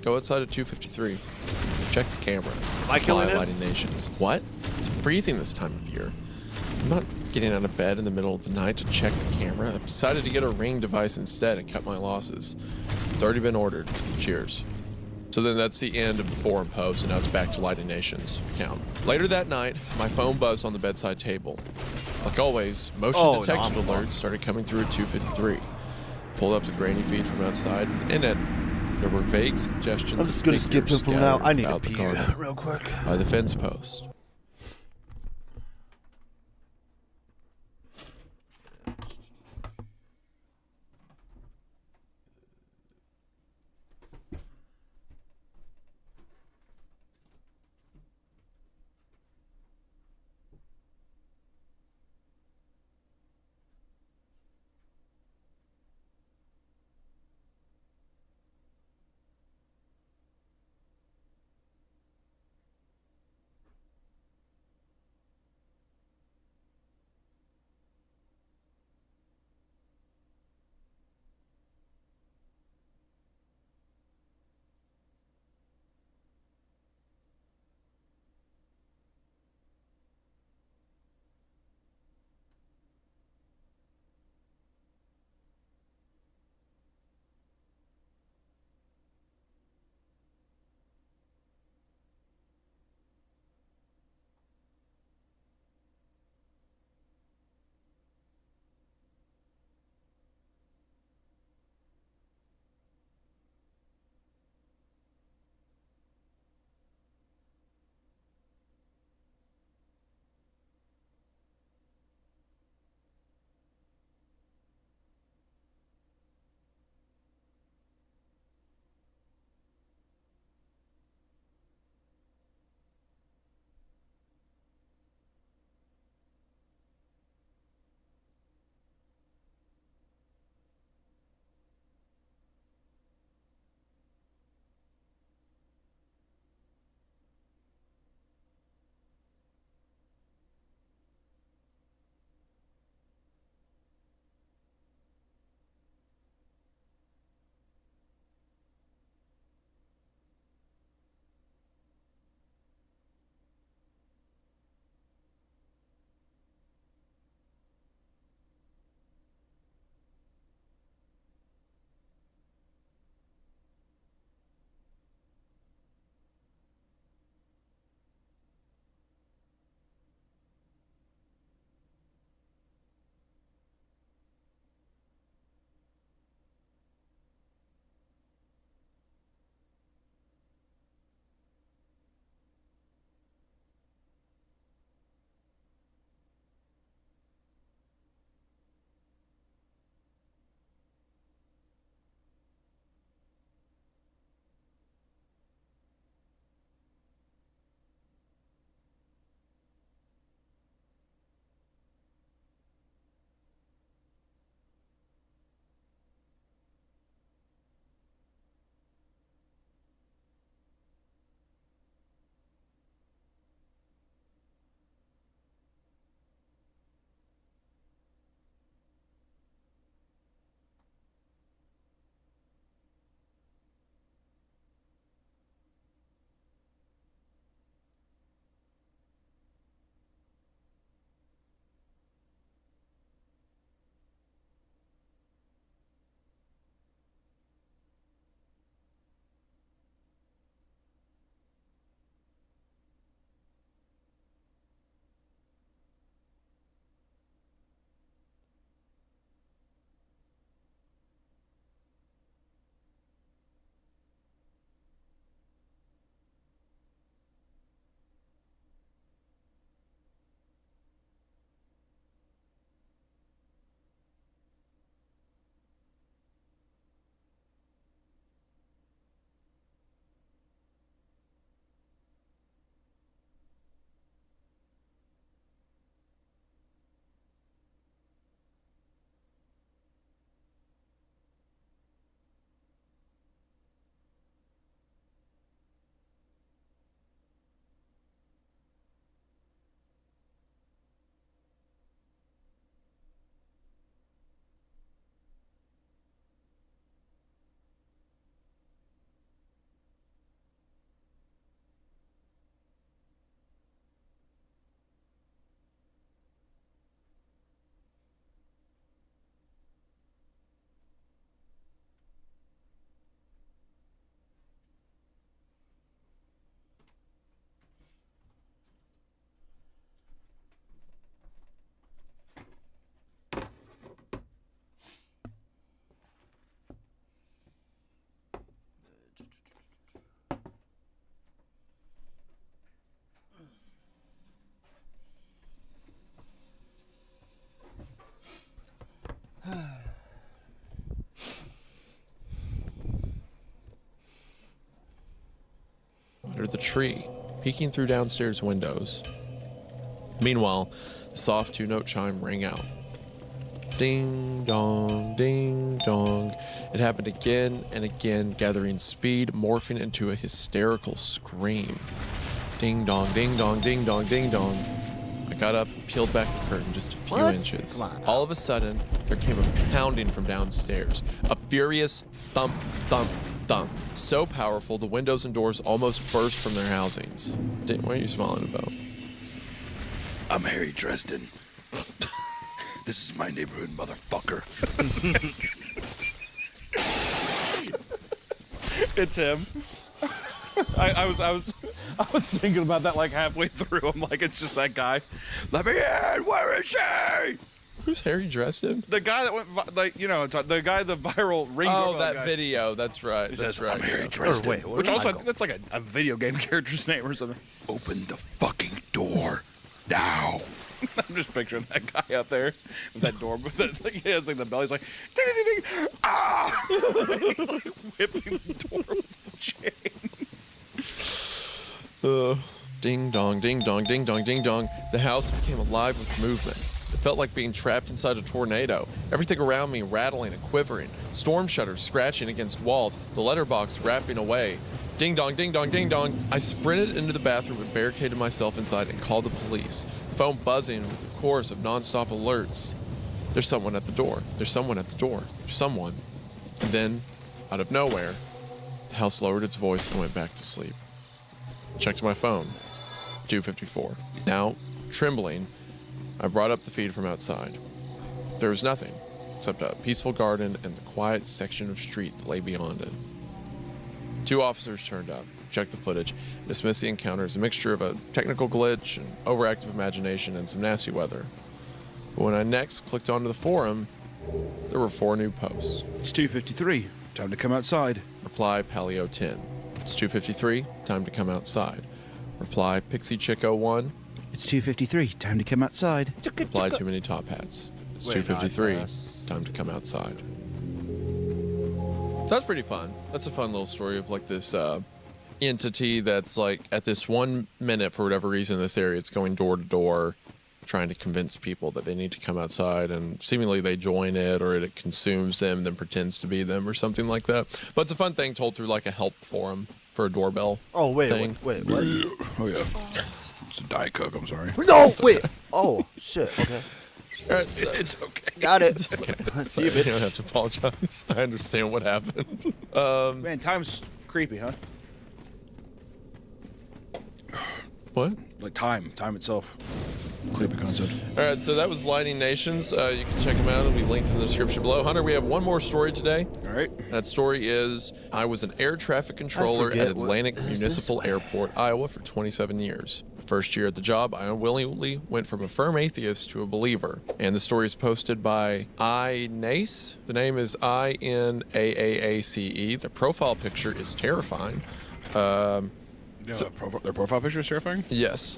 Go outside at 2:53. Check the camera. Am I killing him? Lighting Nations. What? It's freezing this time of year. I'm not getting out of bed in the middle of the night to check the camera. I've decided to get a Ring device instead and cut my losses. It's already been ordered. Cheers. So then that's the end of the forum post, and now it's back to Lighting Nations account. Later that night, my phone buzzed on the bedside table. Like always, motion detection alerts started coming through at 2:53. Pulled up the grainy feed from outside, and in it, there were vague suggestions. I'm just gonna skip him from now. I need to pee garden real quick. by the fence post. tree, peeking through downstairs windows. Meanwhile, the soft two-note chime rang out. Ding dong, ding dong. It happened again and again, gathering speed, morphing into a hysterical scream. Ding dong, ding dong, ding dong, ding dong. I got up, peeled back the curtain just a few inches. All of a sudden, there came a pounding from downstairs. A furious thump, thump, thump. So powerful, the windows and doors almost burst from their housings. What are you smiling about? I'm Harry Dresden. This is my neighborhood, motherfucker. It's him. I was thinking about that like halfway through. I'm like, it's just that guy. Let me in. Where is she? Who's Harry Dresden? The guy that went the guy, the viral ring. Oh, that guy. video. That's right. He That's says, right. I'm Harry Dresden. Which also, I think that's like a video game character's name or something. Open the fucking door now. I'm just picturing that guy out there with that door, with that, like, he has like the bell. He's like, ding, ding, ding, ah! He's like whipping the door with the chain. Ding dong, ding dong, ding dong, ding dong. The house became alive with movement. It felt like being trapped inside a tornado. Everything around me rattling and quivering. Storm shutters scratching against walls. The letterbox rapping away. Ding dong, ding dong, ding dong. I sprinted into the bathroom and barricaded myself inside and called the police. The phone buzzing with a chorus of nonstop alerts. There's someone at the door. There's someone at the door. There's someone. And then, out of nowhere, the house lowered its voice and went back to sleep. Checked my phone. 2:54. Now, trembling, I brought up the feed from outside. There was nothing except a peaceful garden and the quiet section of street that lay beyond it. 2 officers turned up, checked the footage, and dismissed the encounter as a mixture of a technical glitch, an overactive imagination, and some nasty weather. But when I next clicked onto the forum, there were 4 new posts. It's 2:53. Time to come outside. Reply Paleo 10. It's 2:53. Time to come outside. Reply Pixie Chick 01. It's 2:53. Time to come outside. Reply Too Many Top Hats. It's 2:53. Time to come outside. That's pretty fun. That's a fun little story of like this entity that's like at this 1 minute, for whatever reason in this area, it's going door to door trying to convince people that they need to come outside, and seemingly they join it or it consumes them, then pretends to be them or something like that. But it's a fun thing told through like a help forum for a doorbell. Oh, wait, thing. wait, what? Oh, yeah. It's a Diet Coke, I'm sorry. No, wait. Oh, shit. Okay. All right, so, It's okay. Got it. it's okay. See you, Sorry, bitch. You don't have to apologize. I understand what happened. Man, time's creepy, huh? What? Like time itself. Creepy concept. All right, so that was Lighting Nations. You can check them out. It'll be linked in the description below. Hunter, we have one more story today. All right. That story is, I was an air traffic controller at Atlantic Municipal Airport, Iowa for 27 years. My first year at the job, I unwillingly went from a firm atheist to a believer. And the story is posted by iNace. The name is INAAACE. The profile picture is terrifying. Their profile picture is terrifying? Yes.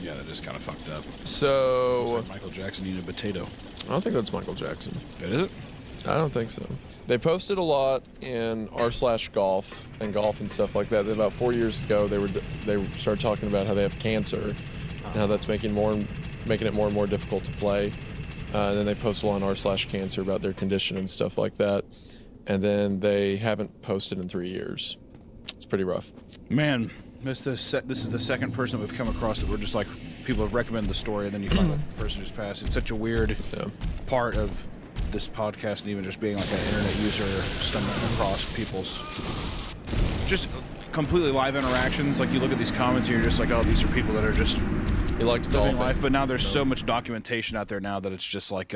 Yeah, that is kind of fucked up. So Looks like Michael Jackson eating a potato. I don't think that's Michael Jackson. That is it? I don't think so. They posted a lot in r/golf and golf and stuff like that. About 4 years ago, they started talking about how they have cancer and how that's making it more and more difficult to play. And then they posted a lot on r/cancer about their condition and stuff like that. And then they haven't posted in 3 years. It's pretty rough. Man, this is the second person that we've come across that we're just like, people have recommended the story, and then you find out the person just passed. It's such a weird part of this podcast, and even just being like an internet user, stumbling across people's just completely live interactions. Like you look at these comments, and you're just like, oh, these are people that are just living life. But now there's so much documentation out there now that it's just like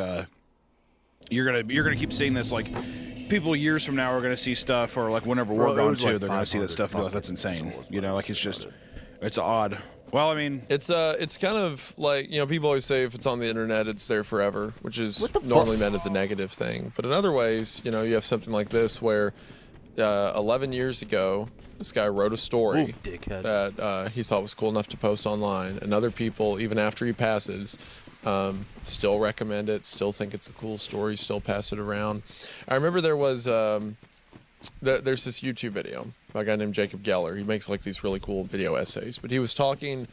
you're gonna keep seeing this like. People years from now are going to see stuff, or like whenever we're gone too, they're going to see that stuff and be like, that's insane. You know, like it's odd. Well, I mean, it's kind of like, you know, people always say if it's on the internet, it's there forever, which is normally meant as a negative thing. But in other ways, you know, you have something like this where 11 years ago, this guy wrote a story that he thought was cool enough to post online, and other people, even after he passes, still recommend it, still think it's a cool story, still pass it around. I remember there was there's this YouTube video by a guy named Jacob Geller. He makes like these really cool video essays, but he was talking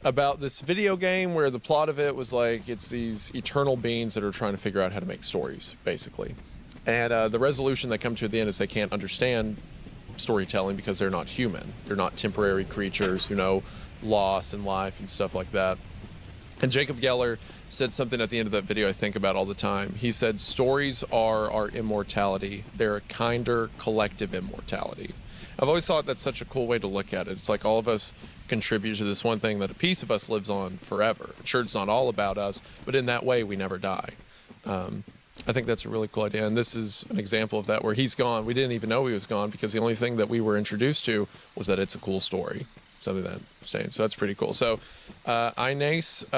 about this video game where the plot of it was like it's these eternal beings that are trying to figure out how to make stories, basically. And the resolution they come to at the end is they can't understand storytelling because they're not human. They're not temporary creatures who know loss and life and stuff like that. And Jacob Geller said something at the end of that video I think about all the time. He said, stories are our immortality. They're a kinder collective immortality. I've always thought that's such a cool way to look at it. It's like all of us contribute to this one thing that a piece of us lives on forever. Sure, it's not all about us, but in that way, we never die. I think that's a really cool idea, and this is an example of that where he's gone. We didn't even know he was gone because the only thing that we were introduced to was that it's a cool story, something that stayed. So that's pretty cool. So iNace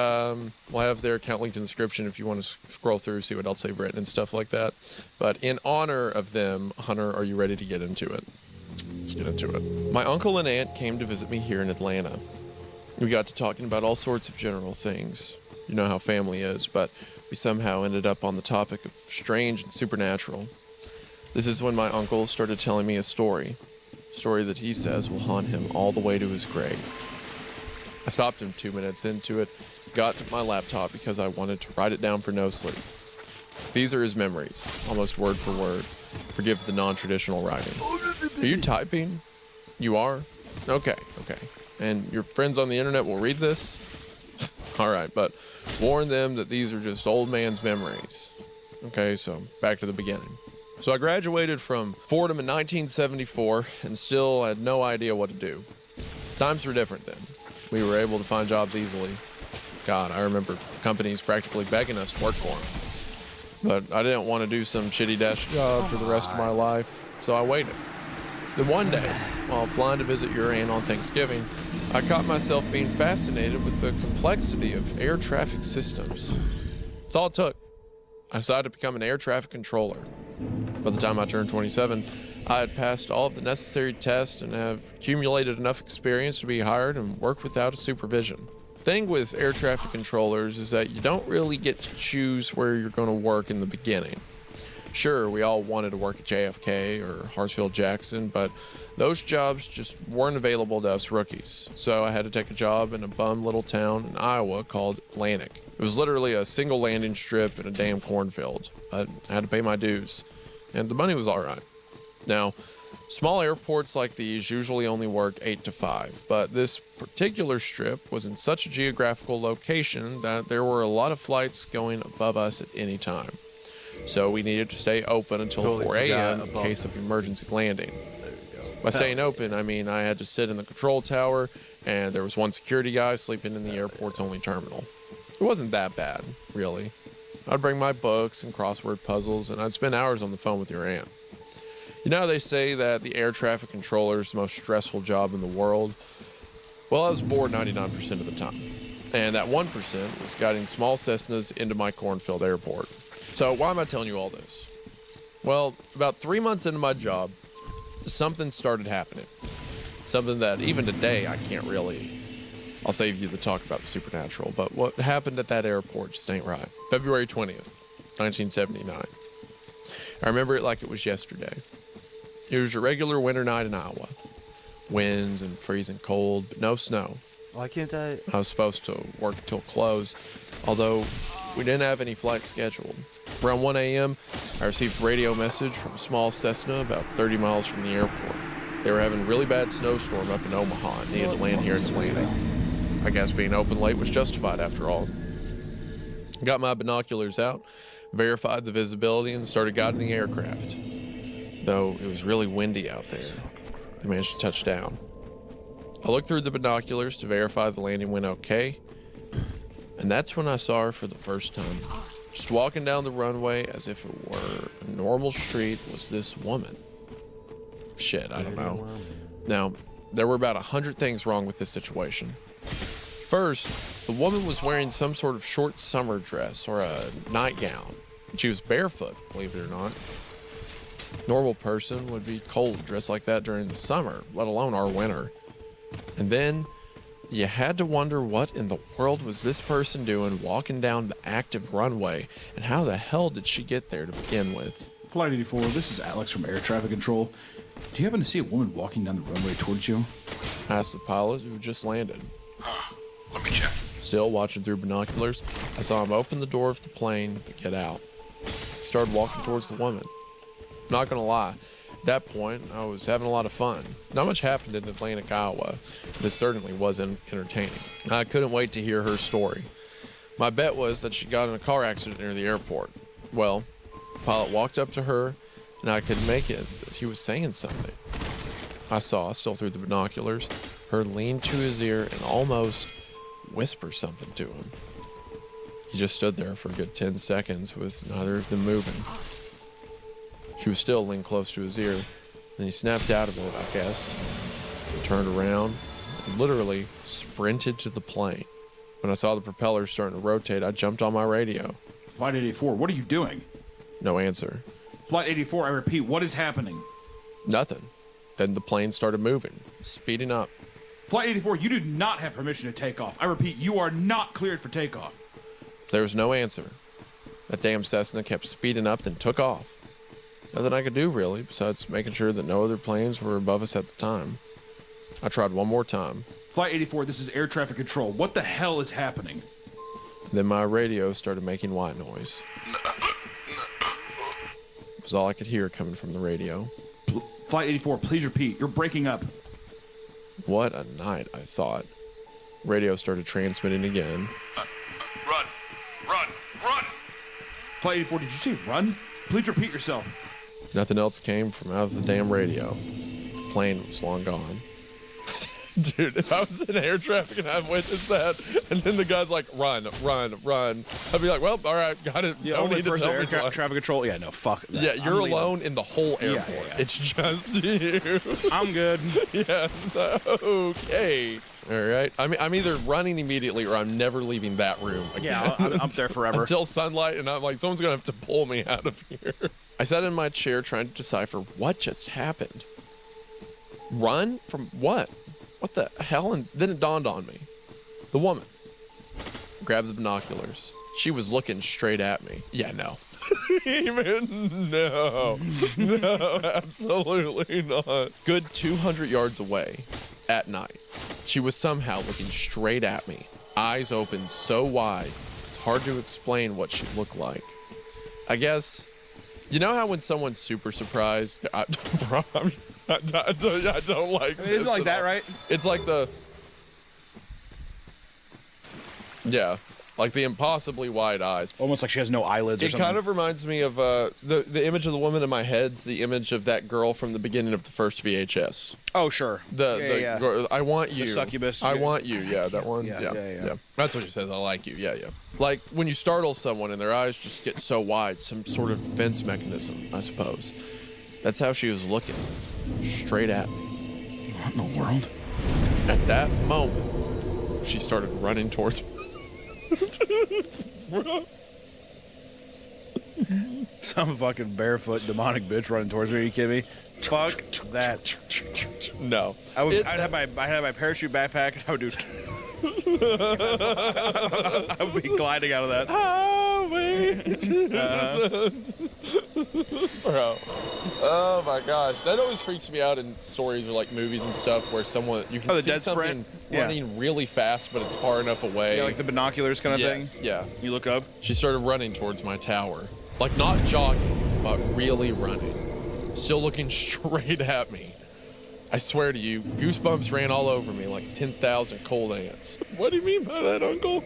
will have their account linked in the description if you want to scroll through, see what else they've written and stuff like that. But in honor of them, Hunter, are you ready to get into it? Let's get into it. My uncle and aunt came to visit me here in Atlanta. We got to talking about all sorts of general things. You know how family is, but we somehow ended up on the topic of strange and supernatural. This is when my uncle started telling me a story that he says will haunt him all the way to his grave. I stopped him 2 minutes into it, got to my laptop because I wanted to write it down for no sleep. These are his memories, almost word for word. Forgive the non-traditional writing. Are you typing? You are? Okay. And your friends on the internet will read this? All right, but warn them that these are just old man's memories. Okay, so back to the beginning. So I graduated from Fordham in 1974 and still had no idea what to do. Times were different then. We were able to find jobs easily. God, I remember companies practically begging us to work for them. But I didn't want to do some shitty desk job for the rest of my life, so I waited. Then one day, while flying to visit your aunt on Thanksgiving, I caught myself being fascinated with the complexity of air traffic systems. That's all it took. I decided to become an air traffic controller. By the time I turned 27, I had passed all of the necessary tests and have accumulated enough experience to be hired and work without a supervision. Thing with air traffic controllers is that you don't really get to choose where you're going to work in the beginning. Sure, we all wanted to work at JFK or Hartsfield-Jackson, but those jobs just weren't available to us rookies. So I had to take a job in a bum little town in Iowa called Atlantic. It was literally a single landing strip in a damn cornfield. I had to pay my dues, and the money was all right. Now, small airports like these usually only work 8 to 5, but this particular strip was in such a geographical location that there were a lot of flights going above us at any time. So we needed to stay open until 4 a.m. in case of emergency landing. By staying open, I mean I had to sit in the control tower, and there was one security guy sleeping in the airport's only terminal. It wasn't that bad, really. I'd bring my books and crossword puzzles, and I'd spend hours on the phone with your aunt. You know how they say that the air traffic controller is the most stressful job in the world? Well, I was bored 99% of the time. And that 1% was guiding small Cessnas into my cornfield airport. So why am I telling you all this? Well, about 3 months into my job, something started happening. Something that even today I can't really... I'll save you the talk about the supernatural, but what happened at that airport just ain't right. February 20th, 1979. I remember it like it was yesterday. It was your regular winter night in Iowa. Winds and freezing cold, but no snow. Why can't I was supposed to work until close, although we didn't have any flights scheduled. Around 1 a.m., I received a radio message from a small Cessna about 30 miles from the airport. They were having a really bad snowstorm up in Omaha and needed to land here in Atlanta. I guess being open late was justified after all. Got my binoculars out, verified the visibility, and started guiding the aircraft. Though it was really windy out there, I managed to touch down. I looked through the binoculars to verify the landing went okay, and that's when I saw her for the first time. Just walking down the runway as if it were a normal street was this woman. Shit, I don't know. Now, there were about 100 things wrong with this situation. First, the woman was wearing some sort of short summer dress or a nightgown. She was barefoot, believe it or not. Normal person would be cold dressed like that during the summer, let alone our winter. And then you had to wonder what in the world was this person doing walking down the active runway, and how the hell did she get there to begin with? Flight 84, this is Alex from Air Traffic Control. Do you happen to see a woman walking down the runway towards you? Asked the pilot who just landed. Let me check. Still watching through binoculars, I saw him open the door of the plane to get out. He started walking towards the woman. Not gonna lie, at that point, I was having a lot of fun. Not much happened in Atlantic, Iowa. This certainly wasn't entertaining. I couldn't wait to hear her story. My bet was that she got in a car accident near the airport. Well, the pilot walked up to her, and I couldn't make it, but he was saying something. I saw, still through the binoculars, her lean to his ear and almost whisper something to him. He just stood there for a good 10 seconds with neither of them moving. She was still leaned close to his ear, and he snapped out of it, I guess, and turned around and literally sprinted to the plane. When I saw the propellers starting to rotate, I jumped on my radio. Flight 84, what are you doing? No answer. Flight 84, I repeat, what is happening? Nothing. Then the plane started moving, speeding up. Flight 84, you do not have permission to take off. I repeat, you are not cleared for takeoff. There was no answer. That damn Cessna kept speeding up, then took off. Nothing I could do, really, besides making sure that no other planes were above us at the time. I tried one more time. Flight 84, this is air traffic control. What the hell is happening? Then my radio started making white noise. It was all I could hear coming from the radio. Flight 84, please repeat. You're breaking up. What a night, I thought. Radio started transmitting again. Run! Flight 84, did you say run? Please repeat yourself. Nothing else came from out of the damn radio. The plane was long gone. Dude, if I was in air traffic and I witnessed that, and then the guy's like, run, I'd be like, well, all right, got it. Yeah, Don't only need to person tell air me twice. traffic control. Yeah, no, fuck that. Yeah, you're I'm alone leaving. in the whole airport. Yeah. It's just you. I'm good. Yeah, okay. All right. I'm either running immediately or I'm never leaving that room again. Yeah, I'm there forever. Until sunlight, and I'm like, someone's going to have to pull me out of here. I sat in my chair trying to decipher what just happened. Run from what? What the hell? And then it dawned on me. The woman grabbed the binoculars. She was looking straight at me. Yeah, no. No, absolutely not. Good 200 yards away at night. She was somehow looking straight at me, eyes open so wide, it's hard to explain what she looked like. I guess, you know how when someone's super surprised, I don't like this. Isn't it like that, right? It's like the, yeah, like the impossibly wide eyes. Almost like she has no eyelids or It something. kind of reminds me of the image of the woman in my head's the image of that girl from the beginning of the first VHS. Oh, sure. The girl, I want you. The succubus. I want you. Yeah, that one. Yeah. That's what she says. I like you. Yeah. Like when you startle someone and their eyes just get so wide, some sort of defense mechanism, I suppose. That's how she was looking, straight at me. What in the world? At that moment, she started running towards me. Some fucking barefoot demonic bitch running towards me. Are you kidding me? Fuck that. No. I'd have my parachute backpack and I would do. I would be gliding out of that. Bro. Oh my gosh. That always freaks me out in stories or like movies and stuff where someone you can the see dead something sprint? Yeah. running really fast but it's far enough away. Yeah, like the binoculars kind of Yes, thing. yeah. You look up. She started running towards my tower. Like not jogging, but really running. Still looking straight at me. I swear to you, goosebumps ran all over me like 10,000 cold ants. What do you mean by that, Uncle?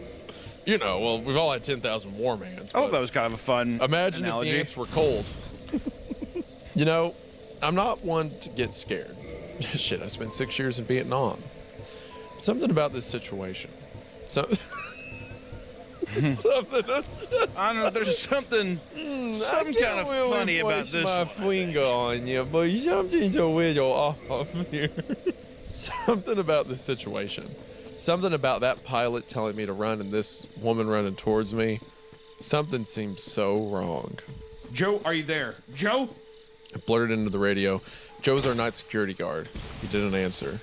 You know, well, we've all had 10,000 warm ants. Oh, that was kind of a fun Imagine analogy. if the ants were cold. You know, I'm not one to get scared. Shit, I spent 6 years in Vietnam. Something about this situation. Something that's just... I don't know, there's something some kind of really funny about place this my one. finger on you, but something's a little off here. Something about this situation. Something about that pilot telling me to run and this woman running towards me. Something seems so wrong. Joe, are you there? Joe? I blurted into the radio. Joe's our night security guard. He didn't answer.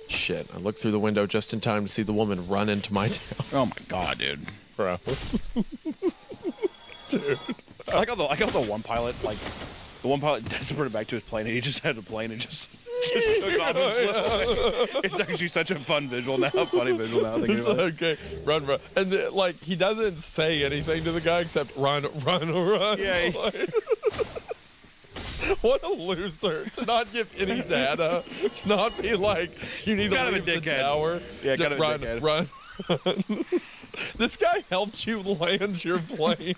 Shit, I looked through the window just in time to see the woman run into my town. Oh my god, dude. Bro. Dude. I like how the one pilot, like, The one pilot desperate back to his plane, and he just had a plane and just took off and flew away. It's actually such a fun visual now, funny visual now. Thinking about it. Okay, run. And like, he doesn't say anything to the guy except run. Yeah. What a loser to not give any data, to not be like, you need to leave the tower. Yeah, Just kind of a dickhead. run. This guy helped you land your plane.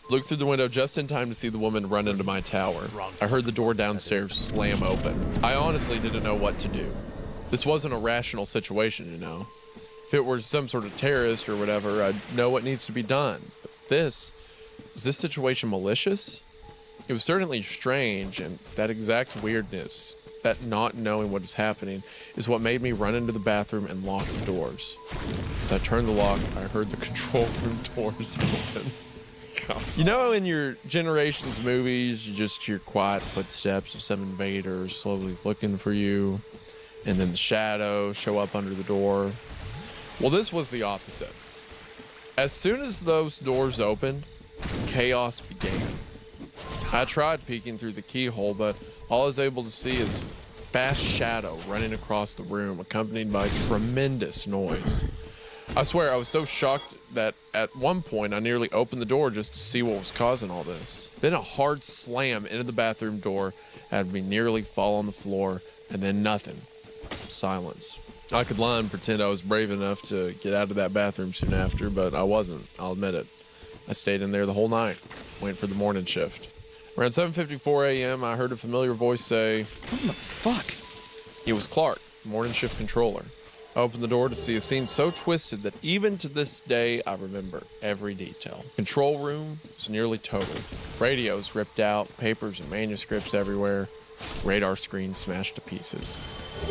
Looked through the window just in time to see the woman run into my tower. I heard the door downstairs slam open. I honestly didn't know what to do. This wasn't a rational situation, you know. If it were some sort of terrorist or whatever, I'd know what needs to be done. But was this situation malicious? It was certainly strange, and that exact weirdness, that not knowing what is happening, is what made me run into the bathroom and lock the doors. As I turned the lock, I heard the control room doors open. You know, in your Generations movies, you just hear quiet footsteps of some invader slowly looking for you, and then the shadows show up under the door. Well, this was the opposite. As soon as those doors opened, chaos began. I tried peeking through the keyhole, but all I was able to see is fast shadow running across the room, accompanied by tremendous noise. I swear, I was so shocked that at one point I nearly opened the door just to see what was causing all this. Then a hard slam into the bathroom door had me nearly fall on the floor, and then nothing. Silence. I could lie and pretend I was brave enough to get out of that bathroom soon after, but I wasn't, I'll admit it. I stayed in there the whole night, waiting for the morning shift. Around 7:54 a.m., I heard a familiar voice say, "What the fuck?" It was Clark, morning shift controller. I opened the door to see a scene so twisted that even to this day, I remember every detail. Control room was nearly totaled. Radios ripped out, papers and manuscripts everywhere. Radar screens smashed to pieces.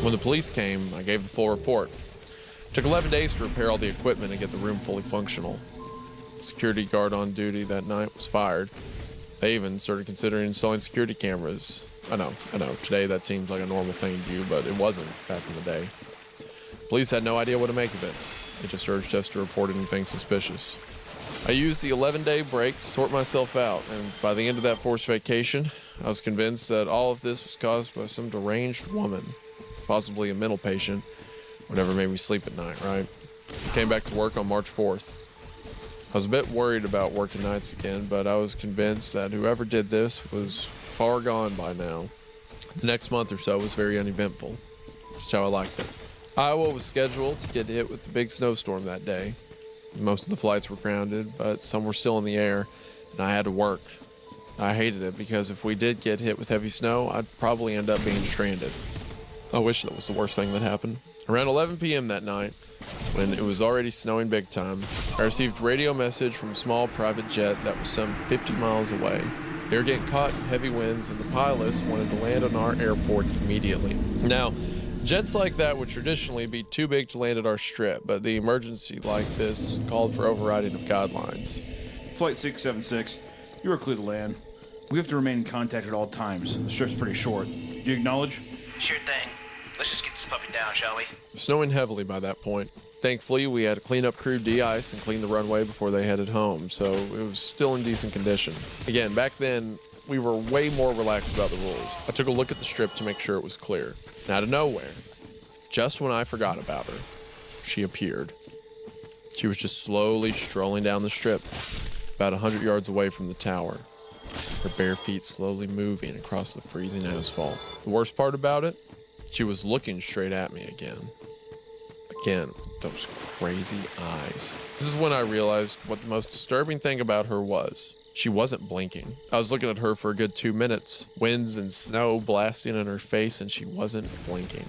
When the police came, I gave the full report. It took 11 days to repair all the equipment and get the room fully functional. The security guard on duty that night was fired. They even started considering installing security cameras. I know, today that seems like a normal thing to do, but it wasn't back in the day. Police had no idea what to make of it. They just urged us to report anything suspicious. I used the 11-day break to sort myself out, and by the end of that forced vacation, I was convinced that all of this was caused by some deranged woman, possibly a mental patient, whatever made me sleep at night, right? I came back to work on March 4th. I was a bit worried about working nights again, but I was convinced that whoever did this was far gone by now. The next month or so was very uneventful, just how I liked it. Iowa was scheduled to get hit with the big snowstorm that day. Most of the flights were grounded, but some were still in the air, and I had to work. I hated it because if we did get hit with heavy snow, I'd probably end up being stranded. I wish that was the worst thing that happened. Around 11 p.m. that night, when it was already snowing big time, I received a radio message from a small private jet that was some 50 miles away. They were getting caught in heavy winds, and the pilots wanted to land on our airport immediately. Now, jets like that would traditionally be too big to land at our strip, but the emergency like this called for overriding of guidelines. Flight 676, you are clear to land. We have to remain in contact at all times. The strip's pretty short. Do you acknowledge? Sure thing. Let's just get this puppy down, shall we? Snowing heavily by that point. Thankfully, we had a cleanup crew de-ice and clean the runway before they headed home, so it was still in decent condition. Again, back then, we were way more relaxed about the rules. I took a look at the strip to make sure it was clear. And out of nowhere, just when I forgot about her, she appeared. She was just slowly strolling down the strip, about 100 yards away from the tower, her bare feet slowly moving across the freezing asphalt. The worst part about it? She was looking straight at me again. Again, those crazy eyes. This is when I realized what the most disturbing thing about her was. She wasn't blinking. I was looking at her for a good 2 minutes, winds and snow blasting in her face, and she wasn't blinking.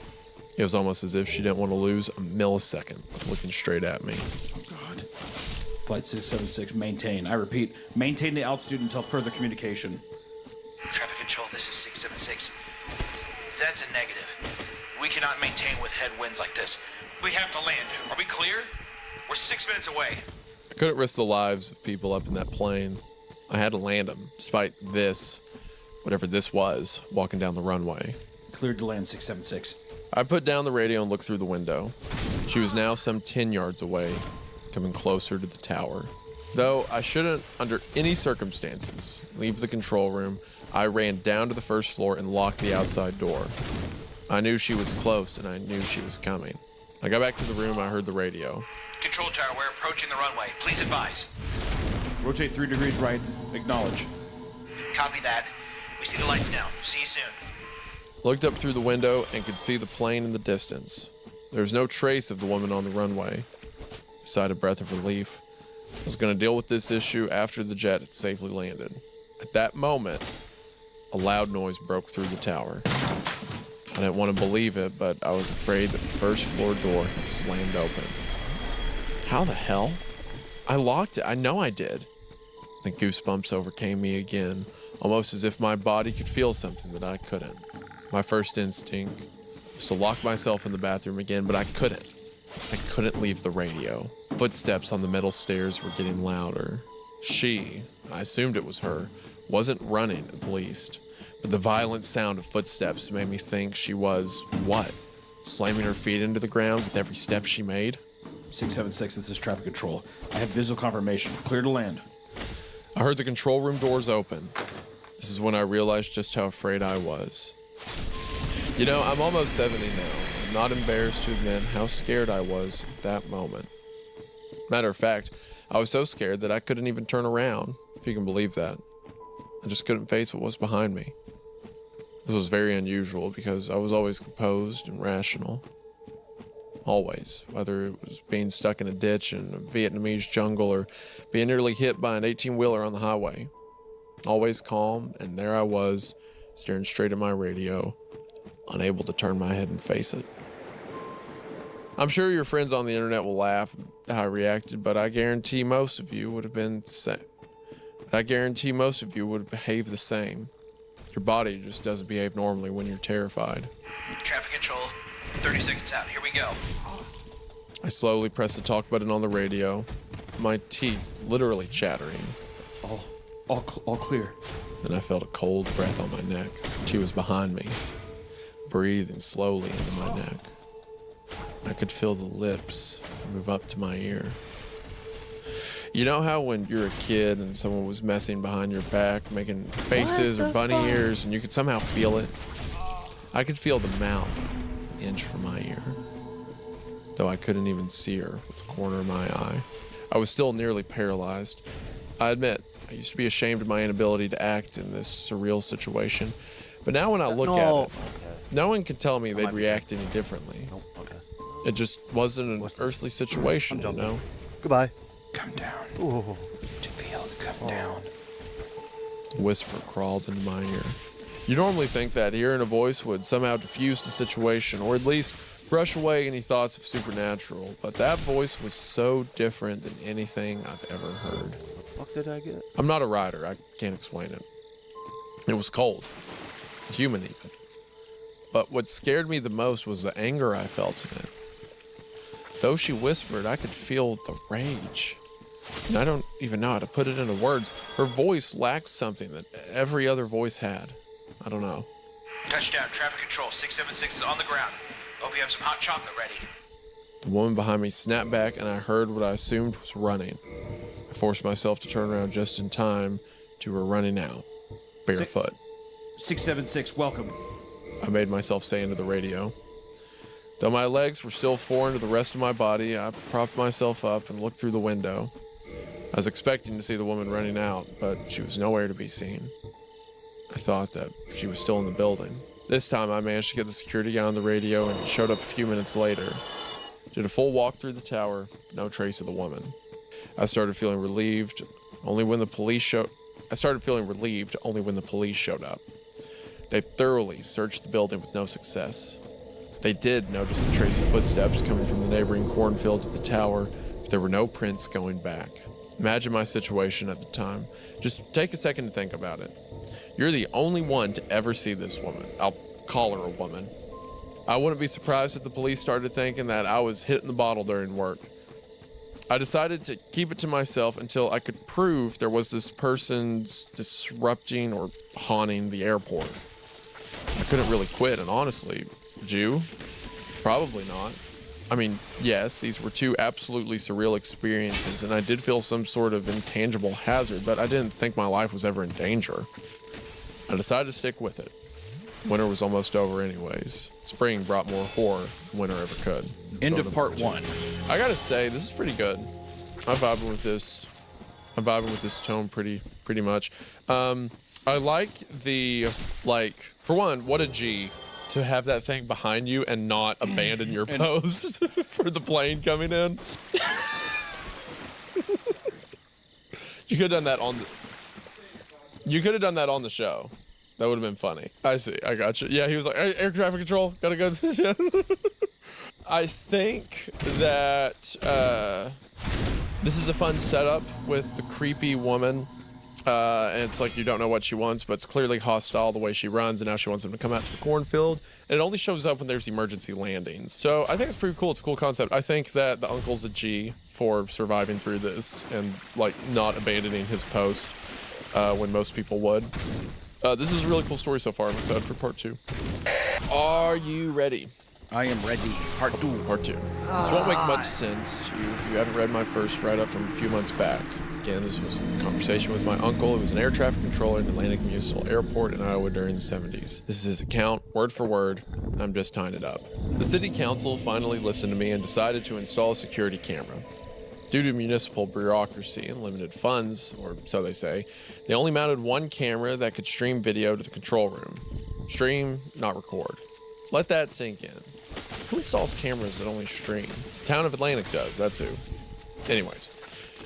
It was almost as if she didn't want to lose a millisecond of looking straight at me. Oh, God. Flight 676, maintain. I repeat, maintain the altitude until further communication. Traffic control, this is 676. That's a negative. We cannot maintain with headwinds like this. We have to land. Are we clear? We're 6 minutes away. I couldn't risk the lives of people up in that plane. I had to land them, despite this, whatever this was, walking down the runway. Cleared to land 676. I put down the radio and looked through the window. She was now some 10 yards away, coming closer to the tower. Though I shouldn't, under any circumstances, leave the control room, I ran down to the first floor and locked the outside door. I knew she was close, and I knew she was coming. I got back to the room, I heard the radio. Control tower, we're approaching the runway. Please advise. Rotate 3 degrees right. Acknowledge. Copy that. We see the lights now. See you soon. Looked up through the window and could see the plane in the distance. There was no trace of the woman on the runway. I sighed a breath of relief. I was going to deal with this issue after the jet had safely landed. At that moment, a loud noise broke through the tower. I didn't want to believe it, but I was afraid that the first floor door had slammed open. How the hell? I locked it. I know I did. The goosebumps overcame me again, almost as if my body could feel something that I couldn't. My first instinct was to lock myself in the bathroom again, but I couldn't. I couldn't leave the radio. Footsteps on the metal stairs were getting louder. She, I assumed it was her, wasn't running at least, but the violent sound of footsteps made me think she was, what? Slamming her feet into the ground with every step she made? 676, this is traffic control. I have visual confirmation. Clear to land. I heard the control room doors open. This is when I realized just how afraid I was. You know, I'm almost 70 now. I'm not embarrassed to admit how scared I was at that moment. Matter of fact, I was so scared that I couldn't even turn around, if you can believe that. I just couldn't face what was behind me. This was very unusual because I was always composed and rational. Always, whether it was being stuck in a ditch in a Vietnamese jungle or being nearly hit by an 18-wheeler on the highway. Always calm, and there I was, staring straight at my radio, unable to turn my head and face it. I'm sure your friends on the internet will laugh at how I reacted, but I guarantee most of you would have been the same. I guarantee most of you would have behaved the same. Your body just doesn't behave normally when you're terrified. Traffic control, 30 seconds out. Here we go. I slowly pressed the talk button on the radio, my teeth literally chattering. All clear. Then I felt a cold breath on my neck. She was behind me, breathing slowly into my neck. I could feel the lips move up to my ear. You know how when you're a kid and someone was messing behind your back, making faces or bunny ears, and you could somehow feel it? I could feel the mouth an inch from my ear, though I couldn't even see her with the corner of my eye. I was still nearly paralyzed. I admit, I used to be ashamed of my inability to act in this surreal situation, but now when I look at it, no one can tell me they'd react any differently. It just wasn't an earthly situation, you know? Goodbye. Come down. Ooh. To field, come down. A whisper crawled into my ear. You normally think that hearing a voice would somehow diffuse the situation, or at least brush away any thoughts of supernatural, but that voice was so different than anything I've ever heard. What the fuck did I get? I'm not a writer, I can't explain it. It was cold. Human even. But what scared me the most was the anger I felt in it. Though she whispered, I could feel the rage. And I don't even know how to put it into words. Her voice lacked something that every other voice had. I don't know. Touchdown, traffic control, 676 is on the ground. Hope you have some hot chocolate ready. The woman behind me snapped back and I heard what I assumed was running. I forced myself to turn around just in time to her running out, barefoot. 676, welcome. I made myself say into the radio. Though my legs were still foreign to the rest of my body, I propped myself up and looked through the window. I was expecting to see the woman running out, but she was nowhere to be seen. I thought that she was still in the building. This time I managed to get the security guy on the radio and he showed up a few minutes later. Did a full walk through the tower, no trace of the woman. I started feeling relieved only when the police showed up. They thoroughly searched the building with no success. They did notice the trace of footsteps coming from the neighboring cornfield to the tower, but there were no prints going back. Imagine my situation at the time. Just take a second to think about it. You're the only one to ever see this woman. I'll call her a woman. I wouldn't be surprised if the police started thinking that I was hitting the bottle during work. I decided to keep it to myself until I could prove there was this person disrupting or haunting the airport. I couldn't really quit, and honestly, would you? Probably not. I mean, yes, these were two absolutely surreal experiences, and I did feel some sort of intangible hazard, but I didn't think my life was ever in danger. I decided to stick with it. Winter was almost over anyways. Spring brought more horror than winter ever could. End of part 1. I gotta say, this is pretty good. I'm vibing with this. I'm vibing with this tone pretty much. I like the, for one, what a G to have that thing behind you and not abandon your post for the plane coming in. You could have done that on the show. That would have been funny. I see. I got you. Yeah, he was like, air traffic control, gotta go. I think that this is a fun setup with the creepy woman. And it's like you don't know what she wants, but it's clearly hostile the way she runs, and now she wants him to come out to the cornfield. And it only shows up when there's emergency landings. So I think it's pretty cool. It's a cool concept. I think that the uncle's a G for surviving through this and not abandoning his post when most people would. This is a really cool story so far. I'm excited for part 2. Are you ready? I am ready. Part 2. Part 2. This won't make much sense to you if you haven't read my first write-up from a few months back. Again, this was a conversation with my uncle, who was an air traffic controller at Atlantic Municipal Airport in Iowa during the 70s. This is his account, word for word. I'm just tying it up. The city council finally listened to me and decided to install a security camera. Due to municipal bureaucracy and limited funds, or so they say, they only mounted one camera that could stream video to the control room. Stream, not record. Let that sink in. Who installs cameras that only stream? Town of Atlantic does, that's who. Anyways,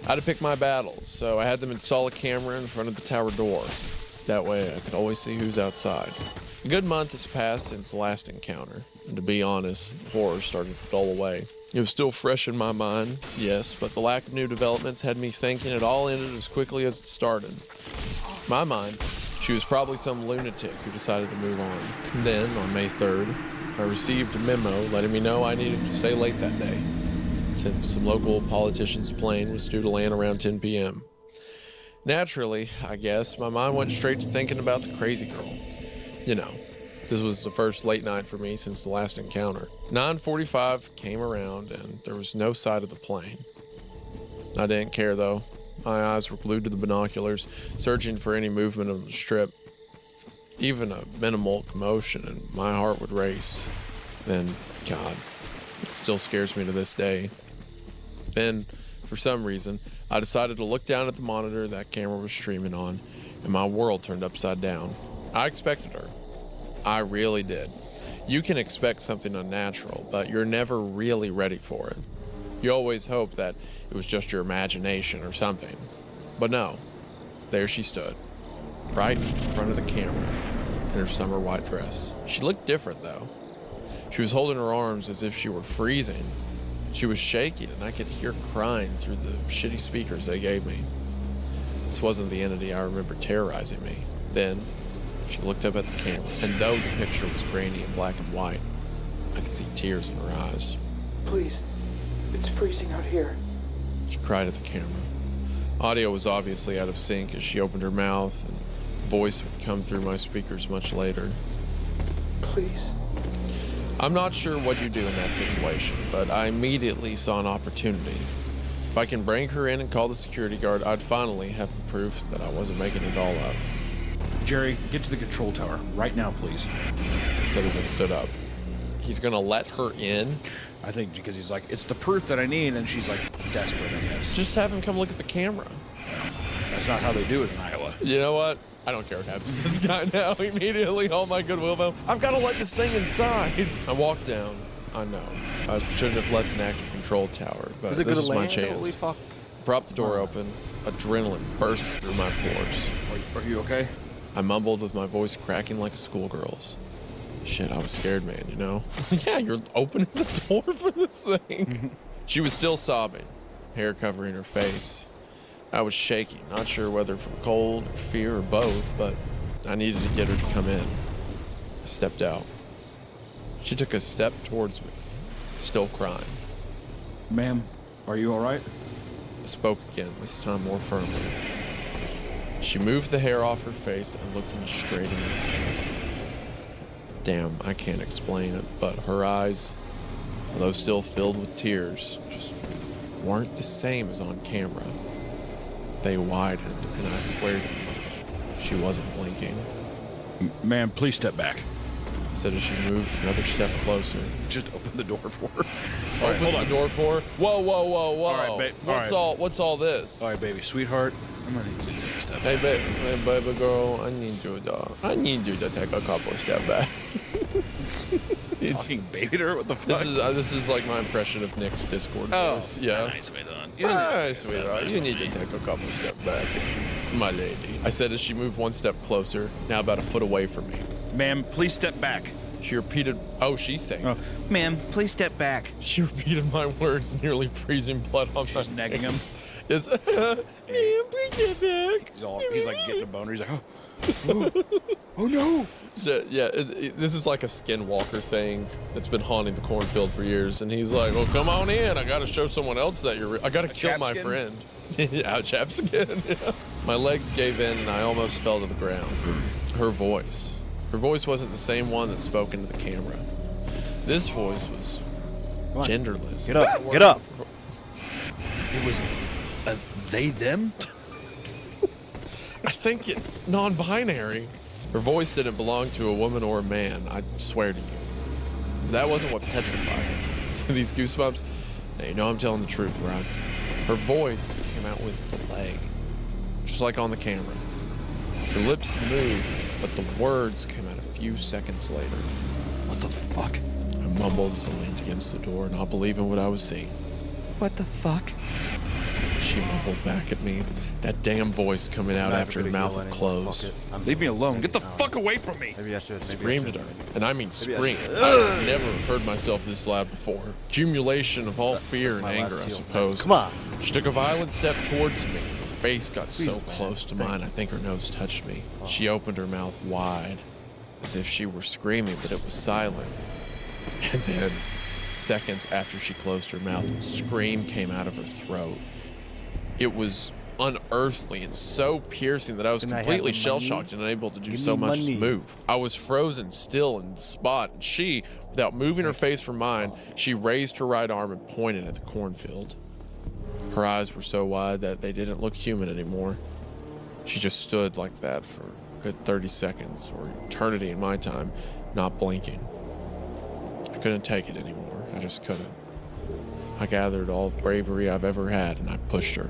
I had to pick my battles, so I had them install a camera in front of the tower door. That way I could always see who's outside. A good month has passed since the last encounter, and to be honest, the horror started to dull away. It was still fresh in my mind, yes, but the lack of new developments had me thinking it all ended as quickly as it started. In my mind, she was probably some lunatic who decided to move on. Then, on May 3rd, I received a memo letting me know I needed to stay late that day, since some local politician's plane was due to land around 10 p.m. Naturally, I guess, my mind went straight to thinking about the crazy girl. You know, this was the first late night for me since the last encounter. 9:45 came around and there was no sight of the plane. I didn't care though. My eyes were glued to the binoculars, searching for any movement on the strip. Even a minimal commotion and my heart would race. Then, God, it still scares me to this day. Then, for some reason, I decided to look down at the monitor that camera was streaming on, and my world turned upside down. I expected her. I really did. You can expect something unnatural, but you're never really ready for it. You always hope that it was just your imagination or something. But no, there she stood, right in front of the camera, in her summer white dress. She looked different though. She was holding her arms as if she were freezing. She was shaking and I could hear crying through the shitty speakers they gave me. This wasn't the entity I remember terrorizing me. Then, she looked up at the camera, and though the picture was grainy and black and white, I could see tears in her eyes. Please, it's freezing out here. She cried at the camera. Audio was obviously out of sync as she opened her mouth, and voice would come through my speakers much later. Please. I'm not sure what you do in that situation, but I immediately saw an opportunity. If I can bring her in and call the security guard, I'd finally have the proof that I wasn't making it all up. Jerry, get to the control tower right now, please. He said as I stood up. He's gonna let her in? I think because he's like, it's the proof that I need, and she's like desperate, I guess. Just have him come look at the camera. That's not how they do it in Iowa. You know what? I don't care what happens to this guy now. Immediately, all my goodwill about, I've got to let this thing inside. I walked down. I know. I shouldn't have left an active control tower, but this was my chance. Propped the door open. Adrenaline bursted through my pores. Are you okay? I mumbled with my voice cracking like a schoolgirl's. Shit, I was scared, man, you know? Yeah, you're opening the door for this thing. She was still sobbing, hair covering her face. I was shaking, not sure whether from cold or fear or both, but I needed to get her to come in. I stepped out. She took a step towards me, still crying. Ma'am, are you all right? I spoke again, this time more firmly. She moved the hair off her face and looked me straight in the eyes. Damn, I can't explain it, but her eyes, although still filled with tears, just weren't the same as on camera. They widened, and I swear to you, she wasn't blinking. Ma'am, please step back. Said as she moved another step closer. Just open the door for her. Opens the door for her. Whoa, whoa, whoa, whoa. All right, What's all this? All right, baby, sweetheart. I'm gonna need you to take a step Hey, back. baby girl, I need you to take a couple of step back. Talking baby to her? What the fuck? This is like my impression of Nick's Discord voice. Yeah. Nice, sweetheart. Hi, sweetheart. You need to take a couple of step back, my lady. I said as she moved one step closer, now about a foot away from me. Ma'am, please step back. She repeated, she's saying. Oh, ma'am, please step back. She repeated my words, nearly freezing blood on my negging him. Yes. Ma'am, please step back. He's like getting a boner. He's like, oh no. Yeah, this is like a Skinwalker thing that's been haunting the cornfield for years. And he's like, well, come on in. I got to show someone else that I got to kill my friend. Yeah, chapskin. Yeah. My legs gave in and I almost fell to the ground. Her voice wasn't the same one that spoke into the camera. This voice was genderless. Get up. Get up. It was they, them? I think it's non-binary. Her voice didn't belong to a woman or a man, I swear to you. But that wasn't what petrified me. To these goosebumps, now you know I'm telling the truth, right? Her voice came out with delay, just like on the camera. Her lips moved, but the words came out a few seconds later. What the fuck? I mumbled as I leaned against the door, not believing what I was seeing. What the fuck? She mumbled back at me, that damn voice coming out after her mouth had closed. Leave me alone. Get the fuck away from me. Maybe I should. Screamed at her, and I mean screamed. I've never heard myself this loud before. Accumulation of all fear and anger, I suppose. Come on. She took a violent step towards me. Her face got so close to mine, I think her nose touched me. She opened her mouth wide, as if she were screaming, but it was silent. And then, seconds after she closed her mouth, a scream came out of her throat. It was unearthly and so piercing that I was completely shell-shocked and unable to do so much as move. I was frozen still in the spot, and she, without moving her face from mine, she raised her right arm and pointed at the cornfield. Her eyes were so wide that they didn't look human anymore. She just stood like that for a good 30 seconds, or eternity in my time, not blinking. I couldn't take it anymore. I just couldn't. I gathered all the bravery I've ever had, and I pushed her.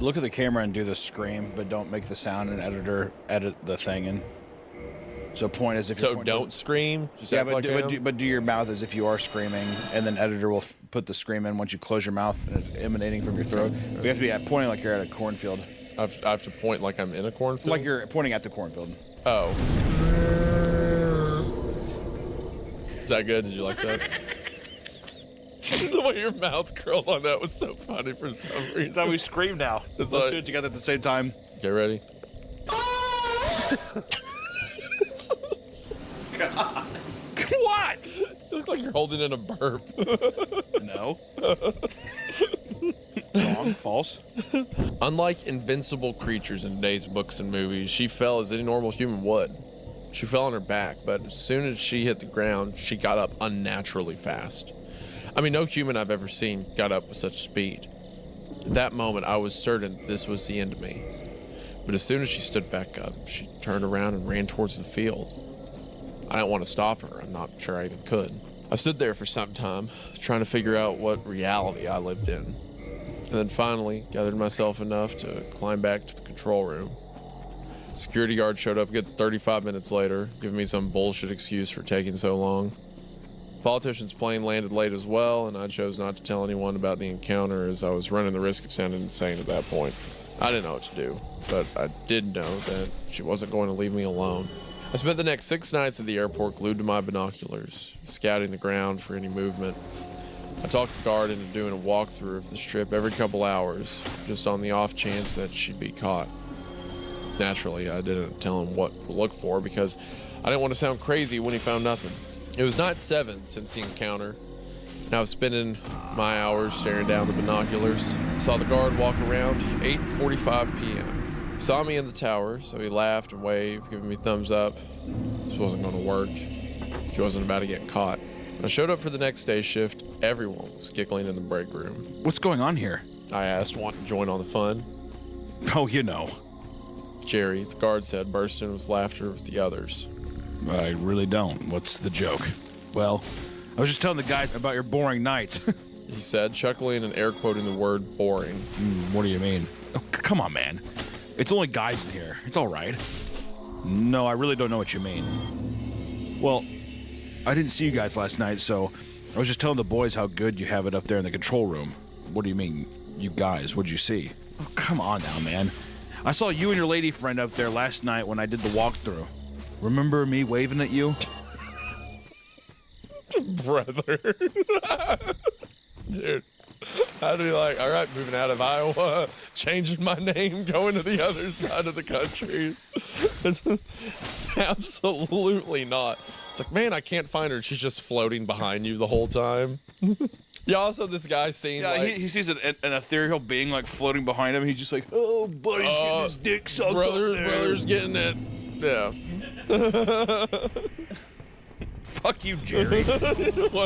Look at the camera and do the scream, but don't make the sound, and edit the thing in. So point as if you're don't scream? Just yeah, act like but do your mouth as if you are screaming, and then editor will put the scream in once you close your mouth and it's emanating from your throat. But you have to be pointing like you're at a cornfield. I have to point like I'm in a cornfield? Like you're pointing at the cornfield. Oh. Is that good? Did you like that? The way your mouth curled on that was so funny for some reason. That's how we scream now. Let's do it together at the same time. Get ready. God. What? You look like you're holding in a burp. No. Wrong. False. Unlike invincible creatures in today's books and movies, she fell as any normal human would. She fell on her back, but as soon as she hit the ground, she got up unnaturally fast. I mean, no human I've ever seen got up with such speed. At that moment, I was certain this was the end of me. But as soon as she stood back up, she turned around and ran towards the field. I didn't want to stop her. I'm not sure I even could. I stood there for some time, trying to figure out what reality I lived in. And then finally, gathered myself enough to climb back to the control room. Security guard showed up a good 35 minutes later, giving me some bullshit excuse for taking so long. Politician's plane landed late as well, and I chose not to tell anyone about the encounter as I was running the risk of sounding insane at that point. I didn't know what to do, but I did know that she wasn't going to leave me alone. I spent the next 6 nights at the airport glued to my binoculars, scouting the ground for any movement. I talked the guard into doing a walkthrough of the strip every couple hours, just on the off chance that she'd be caught. Naturally, I didn't tell him what to look for because I didn't want to sound crazy when he found nothing. It was night 7 since the encounter, and I was spending my hours staring down the binoculars. I saw the guard walk around 8:45 p.m. He saw me in the tower, so he laughed and waved, giving me thumbs up. This wasn't going to work. She wasn't about to get caught. When I showed up for the next day shift, everyone was giggling in the break room. What's going on here? I asked, wanting to join on the fun. Oh, you know. Jerry, the guard said, burst in with laughter with the others. I really don't. What's the joke? Well, I was just telling the guys about your boring nights. He said, chuckling and air quoting the word boring. What do you mean? Oh, come on, man. It's only guys in here. It's all right. No, I really don't know what you mean. Well, I didn't see you guys last night, so I was just telling the boys how good you have it up there in the control room. What do you mean, you guys? What'd you see? Oh, come on now, man. I saw you and your lady friend up there last night when I did the walkthrough. Remember me waving at you? Brother. Dude, I'd be like, all right, moving out of Iowa, changing my name, going to the other side of the country. Absolutely not. It's like, man, I can't find her. She's just floating behind you the whole time. Yeah, also this guy seeing he sees an ethereal being like floating behind him. He's just like, oh, buddy's getting his dick sucked up there. Brother's getting it. Yeah. Fuck you, Jerry.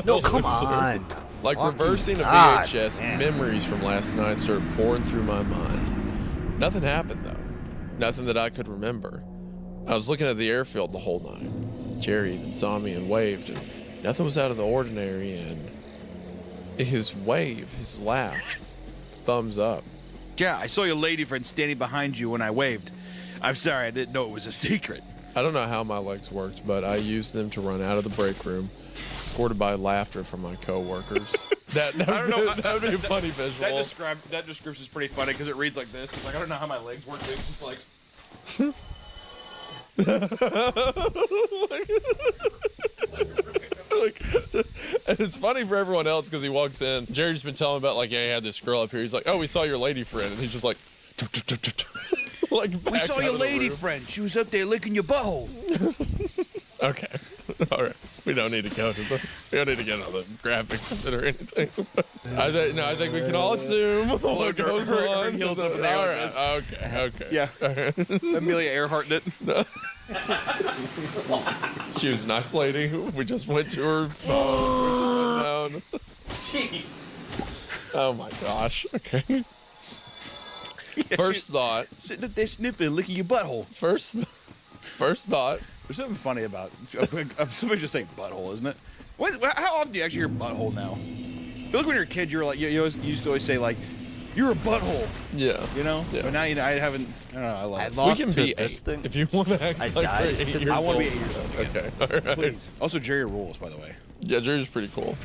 No, come on. Like Fucking reversing a God, VHS, man. memories from last night started pouring through my mind. Nothing happened, though. Nothing that I could remember. I was looking at the airfield the whole night. Jerry even saw me and waved, and nothing was out of the ordinary, and his wave, his laugh, thumbs up. Yeah, I saw your lady friend standing behind you when I waved. I'm sorry, I didn't know it was a secret. I don't know how my legs worked, but I used them to run out of the break room, escorted by laughter from my coworkers. that would be a funny visual. That description is pretty funny because it reads like this. It's like, I don't know how my legs work, but it's just like... And it's funny for everyone else because he walks in. Jerry's been telling about, like, yeah, he had this girl up here. He's like, oh, we saw your lady friend. And he's just like... like we saw your lady friend. She was up there licking your butthole. Okay. All right. We don't need to go to we don't need to get on the graphics of it or anything. I think we can all assume what goes on. Heels up in there. All right. Okay. Yeah. Amelia Earhart did. She was a nice lady. We just went to her. Down. Jeez. Oh my gosh. Okay. Yeah, First thought. Sitting up there sniffing and licking your butthole. First thought. There's something funny about somebody just saying butthole, isn't it? How often do you actually hear butthole now? I feel like when you're a kid, you were like, you used to always say like, "You're a butthole." Yeah. You know. Yeah. But now I haven't. I don't know. I love it. We can be 8 if you want to act like we're 8 years old. I want to be 8 years old. Okay. All right. Please. Also, Jerry rules, by the way. Yeah, Jerry's pretty cool.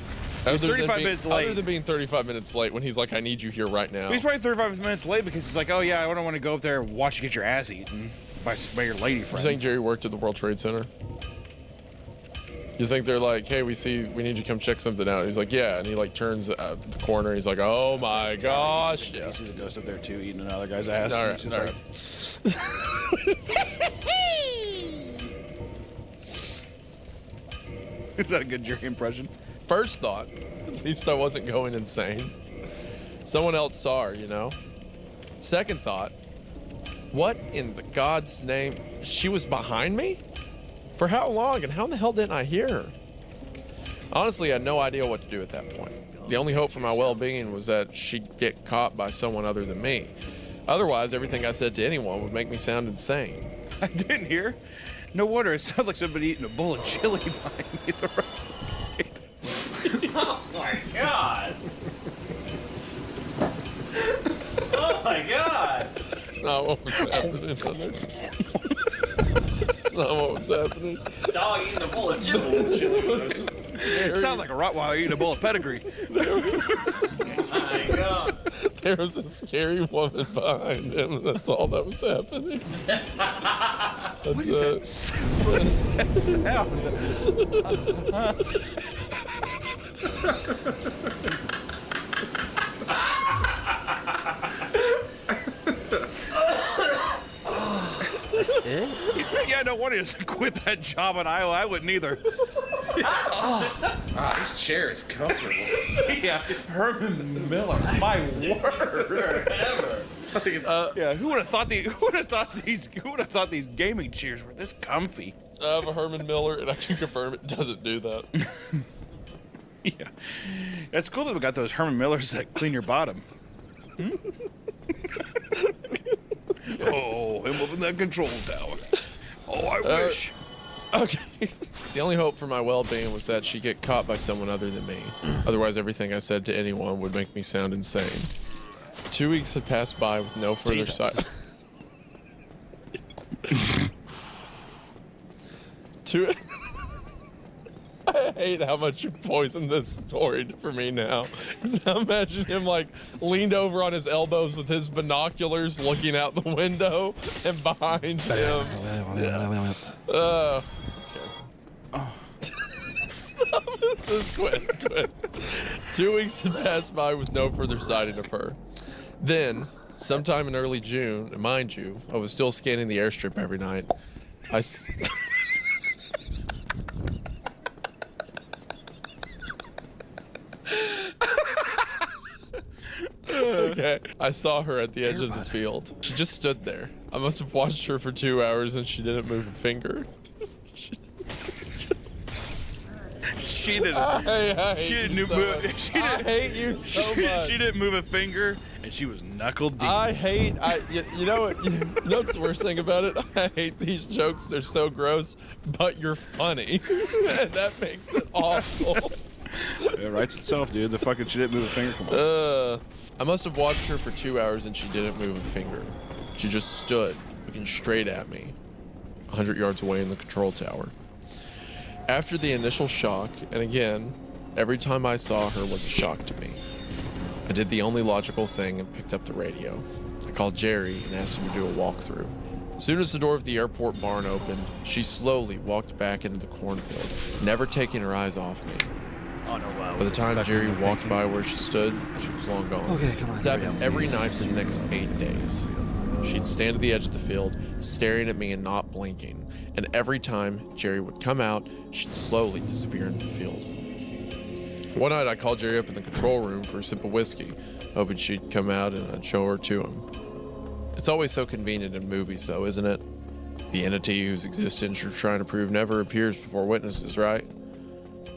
He's 35 minutes late. Other than being 35 minutes late when he's like, I need you here right now. He's probably 35 minutes late because he's like, oh yeah, I don't want to go up there and watch you get your ass eaten by your lady friend. You think Jerry worked at the World Trade Center? You think they're like, hey, we need you to come check something out? He's like, yeah, and he like turns the corner. He's like, oh my gosh. He sees a ghost up there too, eating another guy's ass. All right. Is that a good Jerry impression? First thought, at least I wasn't going insane. Someone else saw her, you know? Second thought, what in the God's name? She was behind me? For how long, and how in the hell didn't I hear her? Honestly, I had no idea what to do at that point. The only hope for my well-being was that she'd get caught by someone other than me. Otherwise, everything I said to anyone would make me sound insane. I didn't hear. No wonder it sounded like somebody eating a bowl of chili behind me the rest of the night. Oh my god! Oh my god! That's not what was happening. That's not what was happening. Dog eating a bowl of chili. Sound like a Rottweiler eating a bowl of pedigree. Oh my god! There was a scary woman behind him. That's all that was happening. What is that sound? Yeah, no wonder he doesn't quit that job in Iowa. I wouldn't either. Wow, this chair is comfortable. Yeah, Herman Miller. My word. Ever. I think it's, yeah, who would have thought these gaming chairs were this comfy? I have a Herman Miller, and I can confirm it doesn't do that. Yeah. That's cool that we got those Herman Millers that clean your bottom. Oh, him up in that control tower. Oh, I wish. Okay. The only hope for my well-being was that she get caught by someone other than me. Otherwise, everything I said to anyone would make me sound insane. 2 weeks had passed by with no further sight. I hate how much you poisoned this story for me now. So imagine him like leaned over on his elbows with his binoculars looking out the window and behind him. Stop it. Quit. 2 weeks had passed by with no further sighting of her. Then, sometime in early June, and mind you, I was still scanning the airstrip every night. Okay. I saw her at the edge of the field. She just stood there. I must have watched her for 2 hours and she didn't move a finger. She didn't. I hate you so much. She didn't move a finger, and she was knuckle deep. You know what's the worst thing about it? I hate these jokes. They're so gross, but you're funny. And that makes it awful. It writes itself, dude. The fucking she didn't move a finger. Come on. I must have watched her for 2 hours and she didn't move a finger. She just stood, looking straight at me, 100 yards away in the control tower. After the initial shock, and again, every time I saw her was a shock to me, I did the only logical thing and picked up the radio. I called Jerry and asked him to do a walkthrough. As soon as the door of the airport barn opened, she slowly walked back into the cornfield, never taking her eyes off me. Oh, no, wow. By the time Jerry walked by where she stood, she was long gone. Okay, come on. This happened every night for the next 8 days. She'd stand at the edge of the field, staring at me and not blinking. And every time Jerry would come out, she'd slowly disappear into the field. One night I called Jerry up in the control room for a sip of whiskey, hoping she'd come out and I'd show her to him. It's always so convenient in movies though, isn't it? The entity whose existence you're trying to prove never appears before witnesses, right?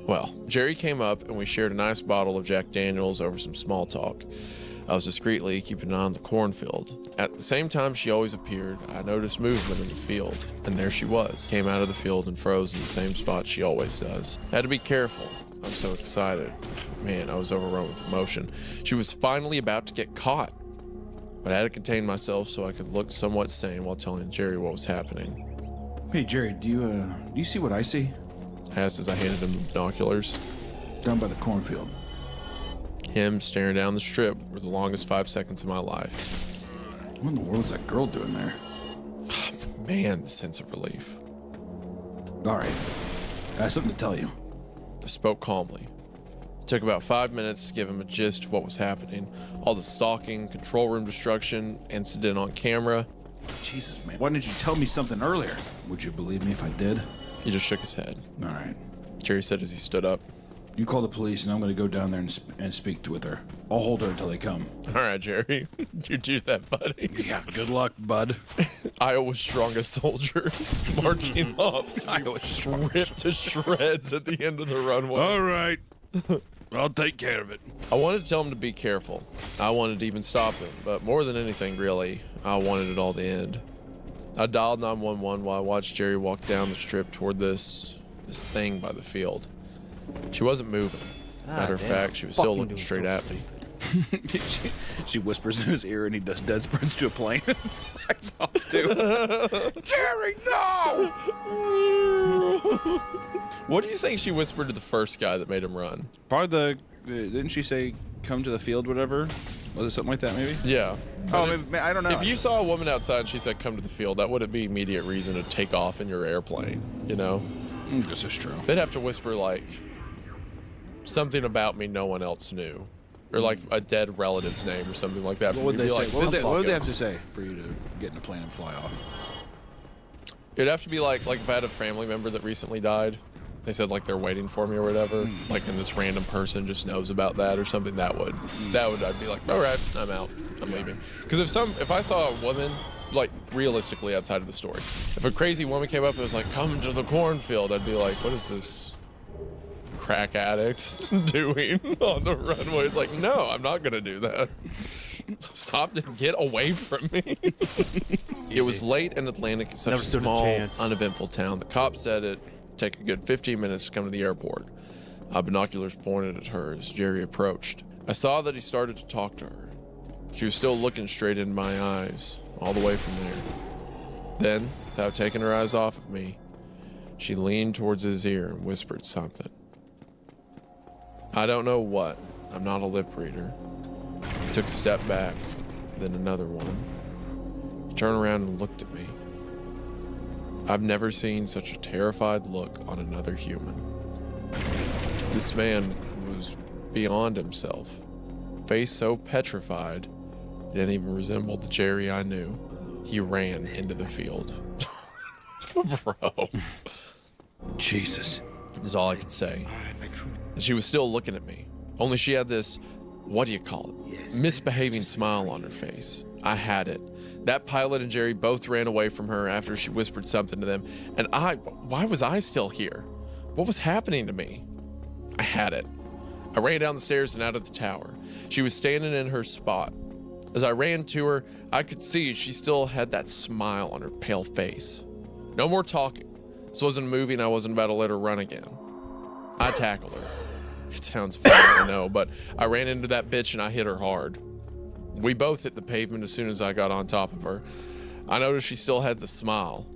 Well, Jerry came up and we shared a nice bottle of Jack Daniels over some small talk. I was discreetly keeping an eye on the cornfield. At the same time she always appeared, I noticed movement in the field, and there she was. Came out of the field and froze in the same spot she always does. Had to be careful. I'm so excited. Man, I was overrun with emotion. She was finally about to get caught, but I had to contain myself so I could look somewhat sane while telling Jerry what was happening. Hey, Jerry, do you see what I see? I asked as I handed him the binoculars. Down by the cornfield. Him staring down the strip were the longest 5 seconds of my life. What in the world is that girl doing there? Man, the sense of relief. All right. I have something to tell you. I spoke calmly. It took about 5 minutes to give him a gist of what was happening. All the stalking, control room destruction, incident on camera. Jesus, man. Why didn't you tell me something earlier? Would you believe me if I did? He just shook his head. All right. Jerry said as he stood up. You call the police and I'm going to go down there and speak with her. I'll hold her until they come. All right, Jerry. You do that, buddy. Yeah, good luck, bud. Iowa's strongest soldier marching off ripped to shreds at the end of the runway. All right. I'll take care of it. I wanted to tell him to be careful. I wanted to even stop him, but more than anything, really, I wanted it all to end. I dialed 911 while I watched Jerry walk down the strip toward this thing by the field. She wasn't moving. Matter of fact, she was still looking straight at me. She whispers in his ear and he does dead sprints to a plane and flies off too. Jerry, no! What do you think she whispered to the first guy that made him run? Probably didn't she say come to the field, whatever? Was it something like that maybe? Yeah. Oh, maybe, I don't know. If you saw a woman outside and she said come to the field, that wouldn't be immediate reason to take off in your airplane, you know? This is true. They'd have to whisper like something about me no one else knew. Or like a dead relative's name or something like that. What would they say? Like, what would they have to say for you to get in a plane and fly off? It'd have to be like if I had a family member that recently died. They said like they're waiting for me or whatever. Like, and this random person just knows about that or something. That would I'd be like, all right, I'm out. I'm leaving. Because if I saw a woman, like realistically outside of the story, if a crazy woman came up and was like, come to the cornfield, I'd be like, what is this crack addicts doing on the runway. It's like, no, I'm not going to do that. Stop and get away from me. It was late in Atlantic. It's such Never a stood a small, chance. uneventful town. The cop said it'd take a good 15 minutes to come to the airport. Binoculars pointed at her as Jerry approached. I saw that he started to talk to her. She was still looking straight into my eyes, all the way from there. Then, without taking her eyes off of me, she leaned towards his ear and whispered something. I don't know what. I'm not a lip reader. He took a step back, then another one. He turned around and looked at me. I've never seen such a terrified look on another human. This man was beyond himself. Face so petrified, it didn't even resemble the Jerry I knew. He ran into the field. Bro. Jesus. Is all I could say. And she was still looking at me. Only she had this, what do you call it? Misbehaving smile on her face. I had it. That pilot and Jerry both ran away from her after she whispered something to them. And why was I still here? What was happening to me? I had it. I ran down the stairs and out of the tower. She was standing in her spot. As I ran to her, I could see she still had that smile on her pale face. No more talking. This wasn't a movie and I wasn't about to let her run again. I tackled her. It sounds funny, I know, but I ran into that bitch and I hit her hard. We both hit the pavement as soon as I got on top of her. I noticed she still had the smile,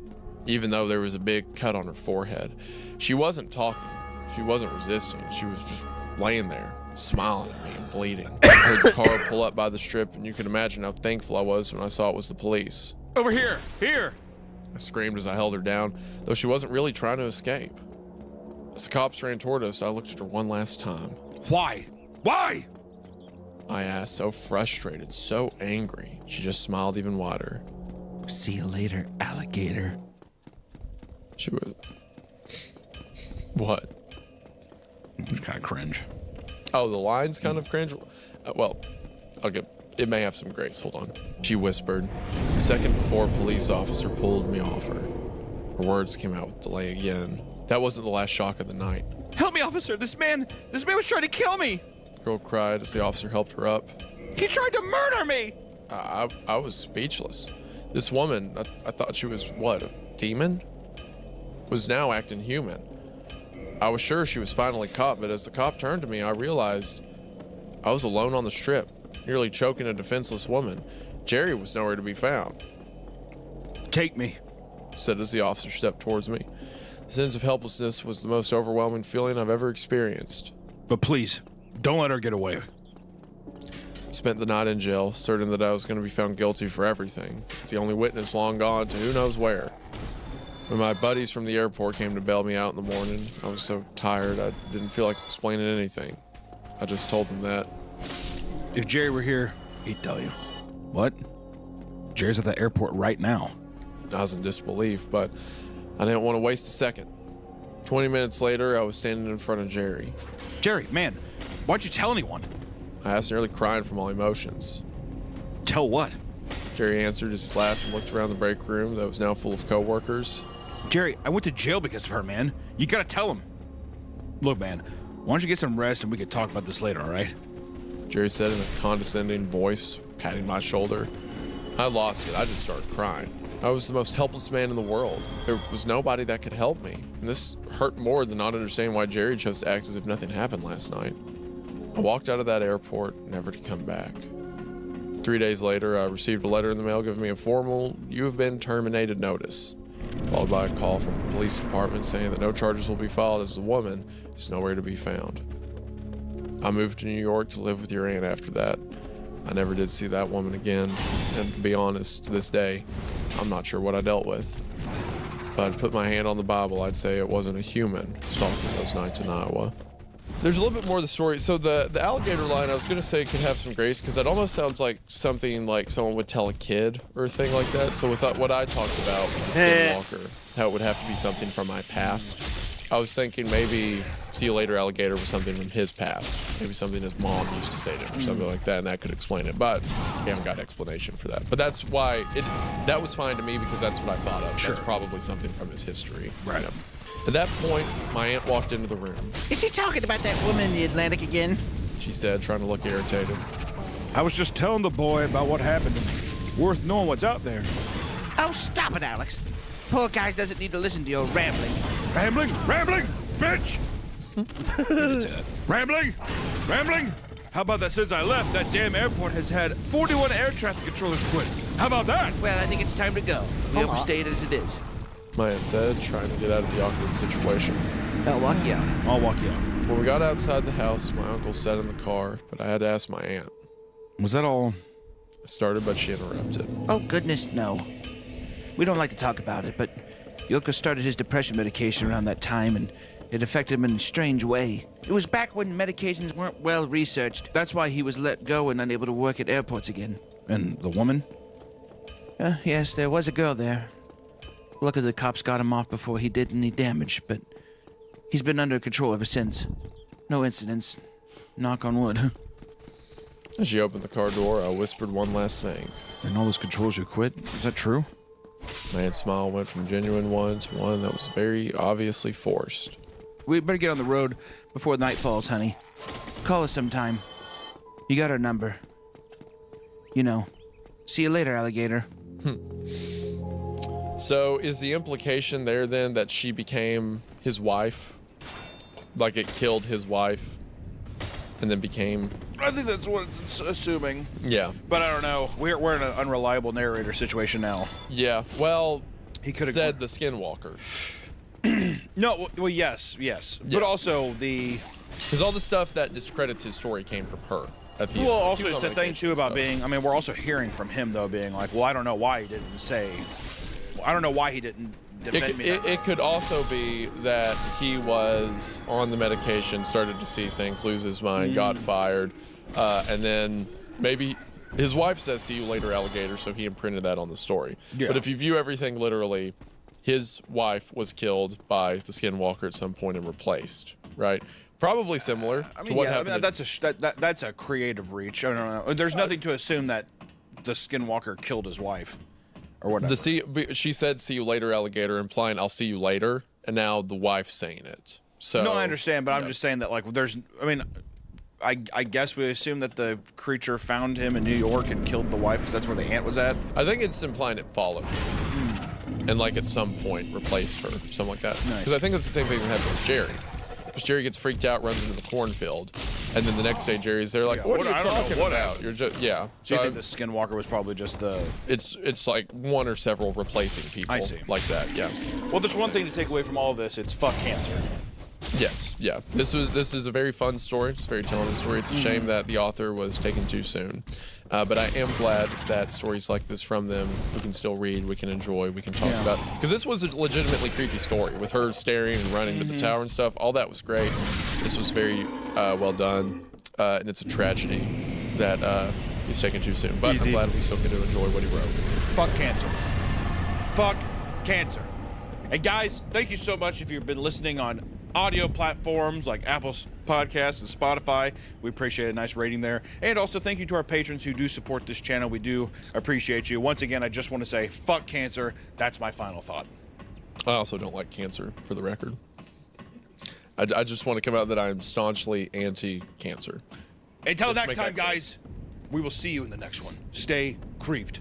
even though there was a big cut on her forehead. She wasn't talking. She wasn't resisting. She was just laying there, smiling at me and bleeding. I heard the car pull up by the strip, and you can imagine how thankful I was when I saw it was the police. Over here! Here! I screamed as I held her down, though she wasn't really trying to escape. As the cops ran toward us, I looked at her one last time. Why? Why? I asked, so frustrated, so angry. She just smiled even wider. See you later, alligator. She was... What? Kind of cringe. Oh, the line's kind of cringe? Well, okay, it may have some grace. Hold on. She whispered. Second before a police officer pulled me off her. Her words came out with delay again. That wasn't the last shock of the night. Help me, officer! This man was trying to kill me! The girl cried as the officer helped her up. He tried to murder me! I was speechless. This woman, I thought she was, what, a demon? Was now acting human. I was sure she was finally caught, but as the cop turned to me, I realized I was alone on the strip, nearly choking a defenseless woman. Jerry was nowhere to be found. Take me, said as the officer stepped towards me. The sense of helplessness was the most overwhelming feeling I've ever experienced. But please, don't let her get away. Spent the night in jail, certain that I was going to be found guilty for everything. The only witness long gone to who knows where. When my buddies from the airport came to bail me out in the morning, I was so tired I didn't feel like explaining anything. I just told them that. If Jerry were here, he'd tell you. What? Jerry's at the airport right now. I was in disbelief, but I didn't want to waste a second. 20 minutes later, I was standing in front of Jerry. Jerry, man, why'd you tell anyone? I asked, nearly crying from all emotions. Tell what? Jerry answered as he laughed and looked around the break room that was now full of co-workers. Jerry, I went to jail because of her, man. You gotta tell him. Look, man, why don't you get some rest and we can talk about this later, all right? Jerry said in a condescending voice, patting my shoulder. I lost it. I just started crying. I was the most helpless man in the world. There was nobody that could help me. And this hurt more than not understanding why Jerry chose to act as if nothing happened last night. I walked out of that airport, never to come back. 3 days later, I received a letter in the mail giving me a formal, "You have been terminated" notice, followed by a call from the police department saying that no charges will be filed as the woman is nowhere to be found. I moved to New York to live with your aunt after that. I never did see that woman again, and to be honest, to this day, I'm not sure what I dealt with. If I'd put my hand on the Bible, I'd say it wasn't a human stalking those nights in Iowa. There's a little bit more of the story. So the alligator line, I was going to say could have some grace because that almost sounds like something like someone would tell a kid or a thing like that. So with what I talked about with the skinwalker, how it would have to be something from my past, I was thinking maybe "see you later, alligator" was something from his past. Maybe something his mom used to say to him or something like that, and that could explain it. But we haven't got an explanation for that. But that's why that was fine to me because that's what I thought of. Sure. That's probably something from his history. Right. You know. At that point, my aunt walked into the room. Is he talking about that woman in the Atlantic again? She said, trying to look irritated. I was just telling the boy about what happened to me. Worth knowing what's out there. Oh, stop it, Alex. Poor guy doesn't need to listen to your rambling. Rambling? Rambling! Bitch! Rambling? Rambling? How about that since I left, that damn airport has had 41 air traffic controllers quit. How about that? Well, I think it's time to go. We overstayed as it is. My aunt said, trying to get out of the awkward situation. I'll walk you out. I'll walk you out. When we got outside the house, my uncle sat in the car, but I had to ask my aunt. Was that all? I started, but she interrupted. Oh, goodness, no. We don't like to talk about it, but Yoko started his depression medication around that time, and it affected him in a strange way. It was back when medications weren't well researched. That's why he was let go and unable to work at airports again. And the woman? Yes, there was a girl there. Luckily, the cops got him off before he did any damage, but he's been under control ever since. No incidents. Knock on wood. As she opened the car door, I whispered one last thing. And all those controls you quit? Is that true? My aunt's smile went from genuine one to one that was very obviously forced. We better get on the road before night falls, honey. Call us sometime. You got our number. You know. See you later, alligator. So is the implication there then that she became his wife? Like it killed his wife and then became... I think that's what it's assuming. Yeah. But I don't know. We're in an unreliable narrator situation now. Yeah. Well, he could have said the Skinwalker. No, well, yes. Yeah. But also the... Because all the stuff that discredits his story came from her at the end. Well, also He was it's on a thing too vacation about and being. I mean, we're also hearing from him though, being like, "Well, I don't know why he didn't say. I don't know why he didn't defend me." It could also be that he was on the medication, started to see things, lose his mind, got fired, and then maybe his wife says, "See you later, alligator," so he imprinted that on the story. Yeah. But if you view everything literally, his wife was killed by the Skinwalker at some point and replaced, right? Probably similar to what happened. That's a creative reach. I don't know. There's nothing to assume that the Skinwalker killed his wife or whatever. She said, "See you later, alligator," implying "I'll see you later," and now the wife's saying it. So no, I understand, but I'm just saying that like there's. I mean, I guess we assume that the creature found him in New York and killed the wife because that's where the aunt was at. I think it's implying it followed her and like at some point replaced her, something like that. Nice. Because I think that's the same thing that happened with Jerry. Because Jerry gets freaked out, runs into the cornfield, and then the next day Jerry's there like, "What are you talking about?" You're just So you think the Skinwalker was probably just the? It's like one or several replacing people. I see. Like that. Yeah. Well, there's one thing to take away from all of this. It's fuck cancer. Yes, yeah. This is a very fun story. It's a very telling story. It's a shame that the author was taken too soon. But I am glad that stories like this from them, we can still read, we can enjoy, we can talk about. Because this was a legitimately creepy story with her staring and running to the tower and stuff. All that was great. This was very well done. And it's a tragedy that he's taken too soon. But I'm glad we still get to enjoy what he wrote. Fuck cancer. Fuck cancer. And guys, thank you so much if you've been listening on audio platforms like Apple Podcasts and Spotify. We appreciate a nice rating there. And also thank you to our patrons who do support this channel. We do appreciate you. Once again, I just want to say, fuck cancer. That's my final thought. I also don't like cancer, for the record. I just want to come out that I'm staunchly anti-cancer. Until Just next make time, that guys, we will see you in the next one. Stay creeped.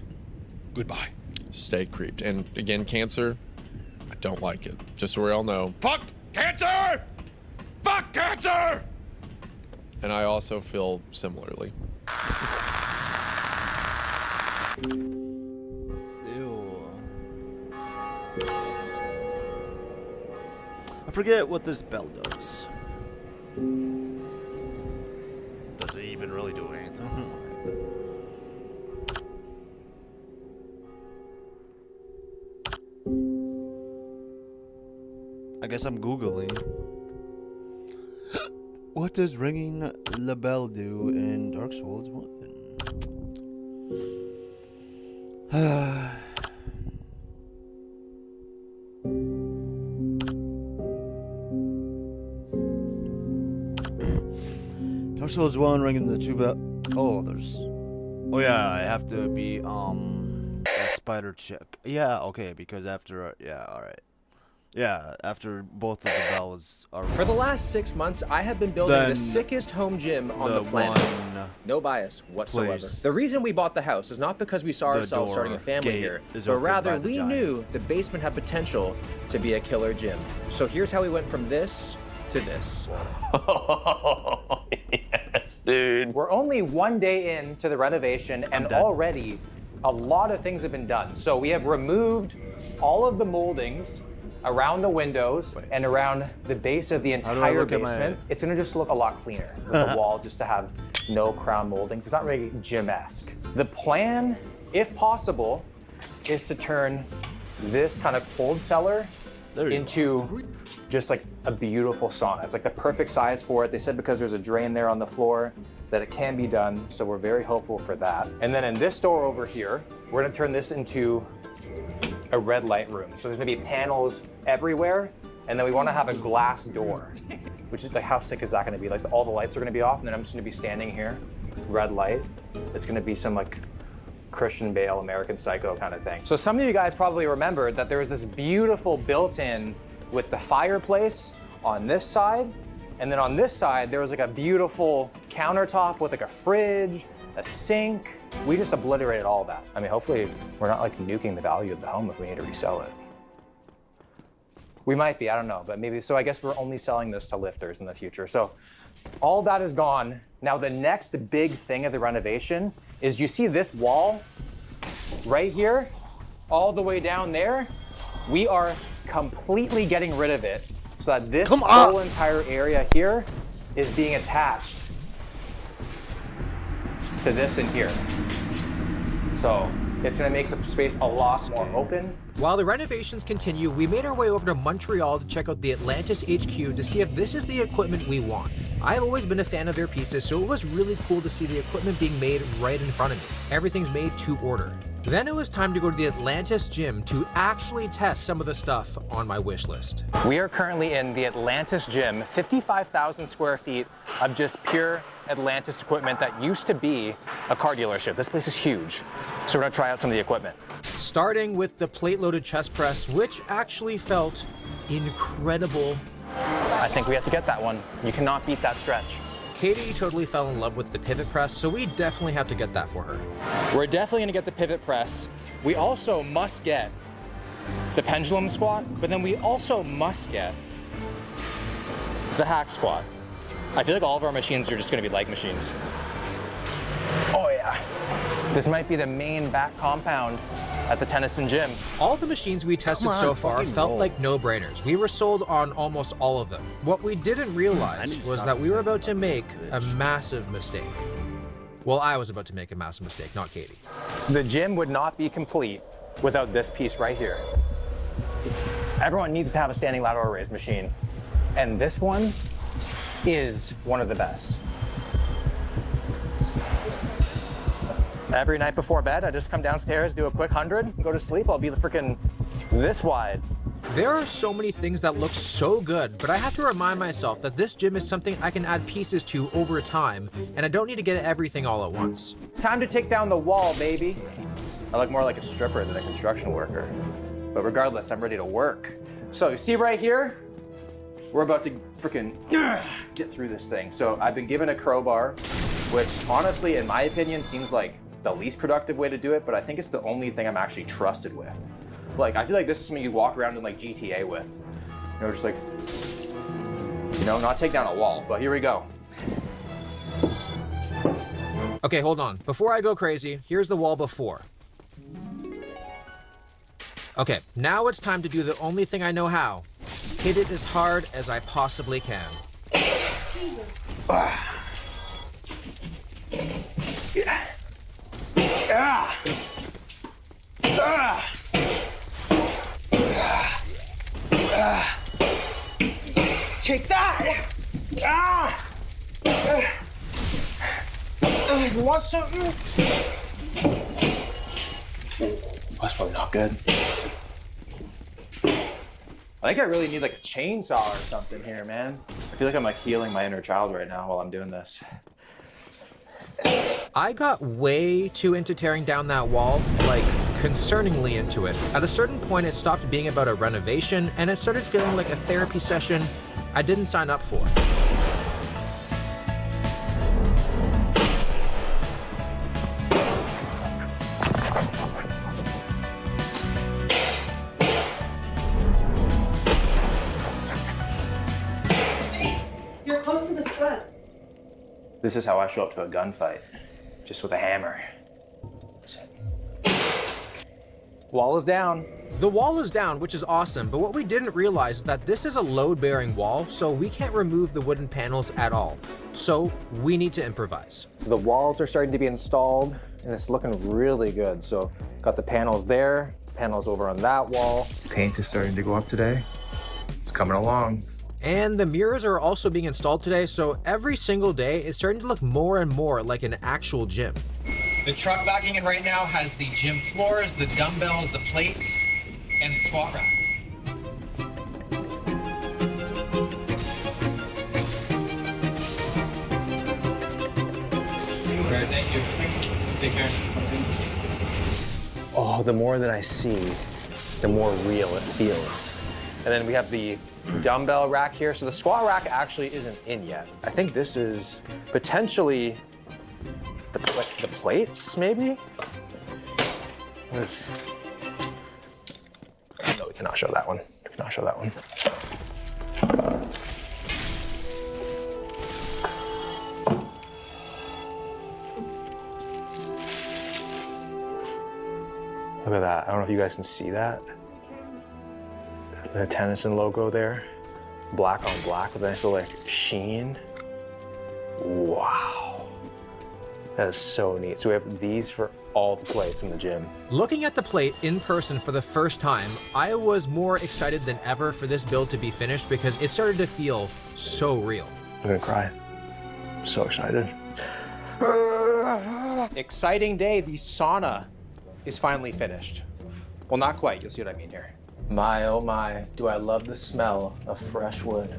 Goodbye. Stay creeped. And again, cancer, I don't like it. Just so we all know. Fuck cancer! Fuck cancer! And I also feel similarly. Ew. I forget what this bell does. Does it even really do anything? I guess I'm Googling. What does ringing the bell do in Dark Souls 1? Axel is wondering in the two bell. Oh, there's. Oh yeah, I have to be a spider check. Yeah, okay, because after yeah, all right. Yeah, after both of the bells are. For the last 6 months, I have been building the sickest home gym on the planet. No bias whatsoever. place The reason we bought the house is not because we saw ourselves starting a family gate here, is but opened by rather the we giant. knew the basement had potential to be a killer gym. So here's how we went from this to this. Yes, dude. We're only 1 day into the renovation, and already a lot of things have been done. So we have removed all of the moldings around the windows and around the base of the do I entire look at my- basement. It's gonna just look a lot cleaner with the wall, just to have no crown moldings. It's not really gym-esque. The plan, if possible, is to turn this kind of cold cellar into just like a beautiful sauna. It's like the perfect size for it. They said because there's a drain there on the floor that it can be done, so we're very hopeful for that. And then in this door over here, we're gonna turn this into a red light room. So there's gonna be panels everywhere, and then we wanna have a glass door, which is like, how sick is that gonna be? Like all the lights are gonna be off, and then I'm just gonna be standing here, red light. It's gonna be some like Christian Bale, American Psycho kind of thing. So some of you guys probably remembered that there was this beautiful built-in with the fireplace on this side, and then on this side, there was like a beautiful countertop with like a fridge, a sink. We just obliterated all that. I mean, hopefully we're not like nuking the value of the home if we need to resell it. We might be, I don't know, but maybe. So I guess we're only selling this to lifters in the future. So all that is gone. Now the next big thing of the renovation is, you see this wall right here, all the way down there? We are completely getting rid of it so that this whole entire area here is being attached to this in here. So it's gonna make the space a lot more open. While the renovations continue, we made our way over to Montreal to check out the Atlantis HQ to see if this is the equipment we want. I've always been a fan of their pieces, so it was really cool to see the equipment being made right in front of me. Everything's made to order. Then it was time to go to the Atlantis gym to actually test some of the stuff on my wish list. We are currently in the Atlantis gym, 55,000 square feet of just pure Atlantis equipment that used to be a car dealership. This place is huge. So we're gonna try out some of the equipment. Starting with the plate-loaded chest press, which actually felt incredible. I think we have to get that one. You cannot beat that stretch. Katie totally fell in love with the pivot press, so we definitely have to get that for her. We're definitely gonna get the pivot press. We also must get the pendulum squat, but then we also must get the hack squat. I feel like all of our machines are just gonna be leg machines. Oh yeah. This might be the main back compound at the Tennyson gym. All the machines we tested so far felt like no-brainers. We were sold on almost all of them. What we didn't realize was that we were about to make a massive mistake. Well, I was about to make a massive mistake, not Katie. The gym would not be complete without this piece right here. Everyone needs to have a standing lateral raise machine. And this one is one of the best. Every night before bed, I just come downstairs, do a quick 100, go to sleep. I'll be freaking this wide. There are so many things that look so good, but I have to remind myself that this gym is something I can add pieces to over time, and I don't need to get everything all at once. Time to take down the wall, baby. I look more like a stripper than a construction worker. But regardless, I'm ready to work. So you see right here, we're about to freaking get through this thing. So I've been given a crowbar, which honestly, in my opinion, seems like the least productive way to do it, but I think it's the only thing I'm actually trusted with. Like, I feel like this is something you walk around in like GTA with. You know, just like, you know, not take down a wall, but here we go. Okay, hold on. Before I go crazy, here's the wall before. Okay, now it's time to do the only thing I know how. Hit it as hard as I possibly can. Jesus. Take that! You want something? That's probably not good. I think I really need like a chainsaw or something here, man. I feel like I'm like healing my inner child right now while I'm doing this. I got way too into tearing down that wall, like concerningly into it. At a certain point, it stopped being about a renovation and it started feeling like a therapy session I didn't sign up for. You're close to the stud. This is how I show up to a gunfight, just with a hammer. Wall is down. The wall is down, which is awesome, but what we didn't realize is that this is a load-bearing wall, so we can't remove the wooden panels at all. So we need to improvise. The walls are starting to be installed, and it's looking really good. So got the panels there, panels over on that wall. Paint is starting to go up today. It's coming along. And the mirrors are also being installed today, so every single day it's starting to look more and more like an actual gym. The truck backing in right now has the gym floors, the dumbbells, the plates, and the squat rack. Alright, thank you. Take care. Oh, the more that I see, the more real it feels. And then we have the dumbbell rack here. So the squat rack actually isn't in yet. I think this is potentially the plates, maybe? No, we cannot show that one. We cannot show that one. Look at that. I don't know if you guys can see that. The Tennyson logo there. Black on black with a nice little like sheen. Wow. That is so neat. So we have these for all the plates in the gym. Looking at the plate in person for the first time, I was more excited than ever for this build to be finished because it started to feel so real. I'm gonna cry. I'm so excited. Exciting day, the sauna is finally finished. Well, not quite, you'll see what I mean here. My, oh my, do I love the smell of fresh wood.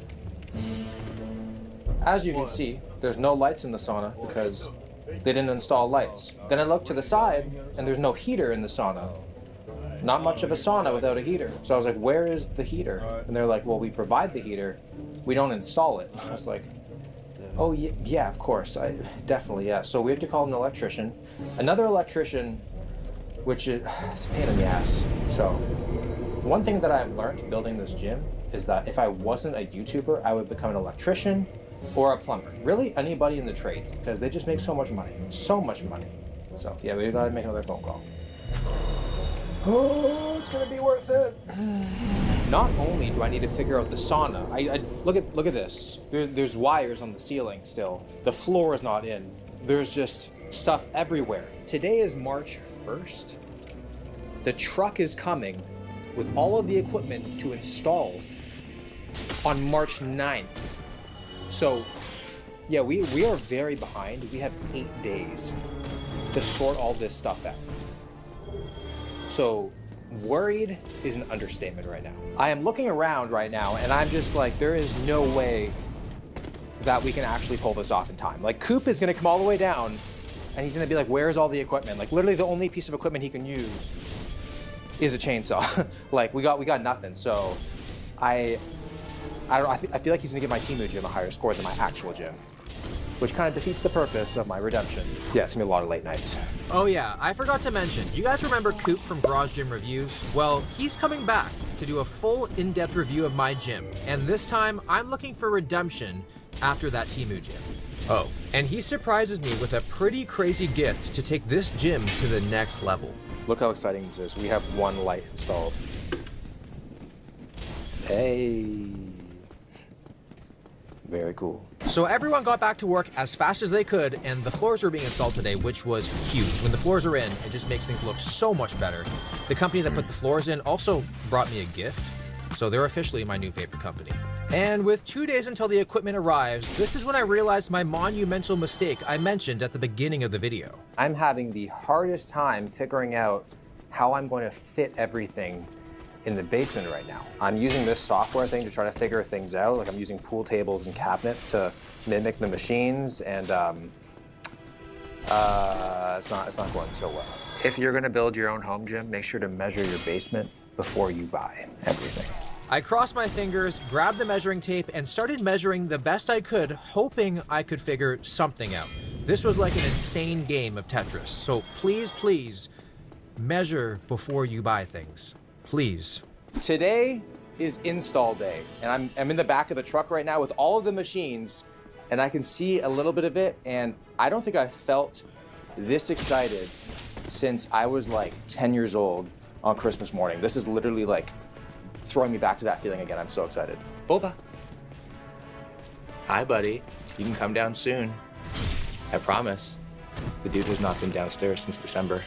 As you can see, there's no lights in the sauna because they didn't install lights. Then I looked to the side and there's no heater in the sauna. Not much of a sauna without a heater. So I was like, where is the heater? And they're like, well, we provide the heater, we don't install it. I was like, oh yeah, of course, definitely, yeah. So we had to call an electrician. Another electrician, which is it's a pain in the ass. So one thing that I've learned building this gym is that if I wasn't a YouTuber, I would become an electrician or a plumber. Really anybody in the trades, because they just make so much money. So much money. So yeah, we gotta make another phone call. Oh, it's gonna be worth it. Not only do I need to figure out the sauna, I look at this. There's wires on the ceiling still. The floor is not in. There's just stuff everywhere. Today is March 1st. The truck is coming with all of the equipment to install on March 9th. So, yeah, we are very behind. We have 8 days to sort all this stuff out. So, worried is an understatement right now. I am looking around right now, and I'm just like, there is no way that we can actually pull this off in time. Like, Coop is gonna come all the way down, and he's gonna be like, where's all the equipment? Like, literally the only piece of equipment he can use is a chainsaw. Like, we got nothing. So, I feel like he's gonna give my Temu gym a higher score than my actual gym, which kind of defeats the purpose of my redemption. Yeah, it's gonna be a lot of late nights. Oh yeah, I forgot to mention, you guys remember Coop from Garage Gym Reviews? Well, he's coming back to do a full in-depth review of my gym, and this time I'm looking for redemption after that Temu gym. Oh, and he surprises me with a pretty crazy gift to take this gym to the next level. Look how exciting this is. We have one light installed. Hey. Very cool. So everyone got back to work as fast as they could, and the floors were being installed today, which was huge. When the floors are in, it just makes things look so much better. The company that put the floors in also brought me a gift, so they're officially my new favorite company. And with 2 days until the equipment arrives, this is when I realized my monumental mistake I mentioned at the beginning of the video. I'm having the hardest time figuring out how I'm going to fit everything in the basement right now. I'm using this software thing to try to figure things out. Like, I'm using pool tables and cabinets to mimic the machines, and It's not going so well. If you're gonna build your own home gym, make sure to measure your basement before you buy everything. I crossed my fingers, grabbed the measuring tape, and started measuring the best I could, hoping I could figure something out. This was like an insane game of Tetris, so please, please, measure before you buy things. Please. Today is install day, and I'm in the back of the truck right now with all of the machines, and I can see a little bit of it, and I don't think I felt this excited since I was like 10 years old on Christmas morning. This is literally like throwing me back to that feeling again. I'm so excited. Boba. Hi, buddy. You can come down soon. I promise. The dude has not been downstairs since December.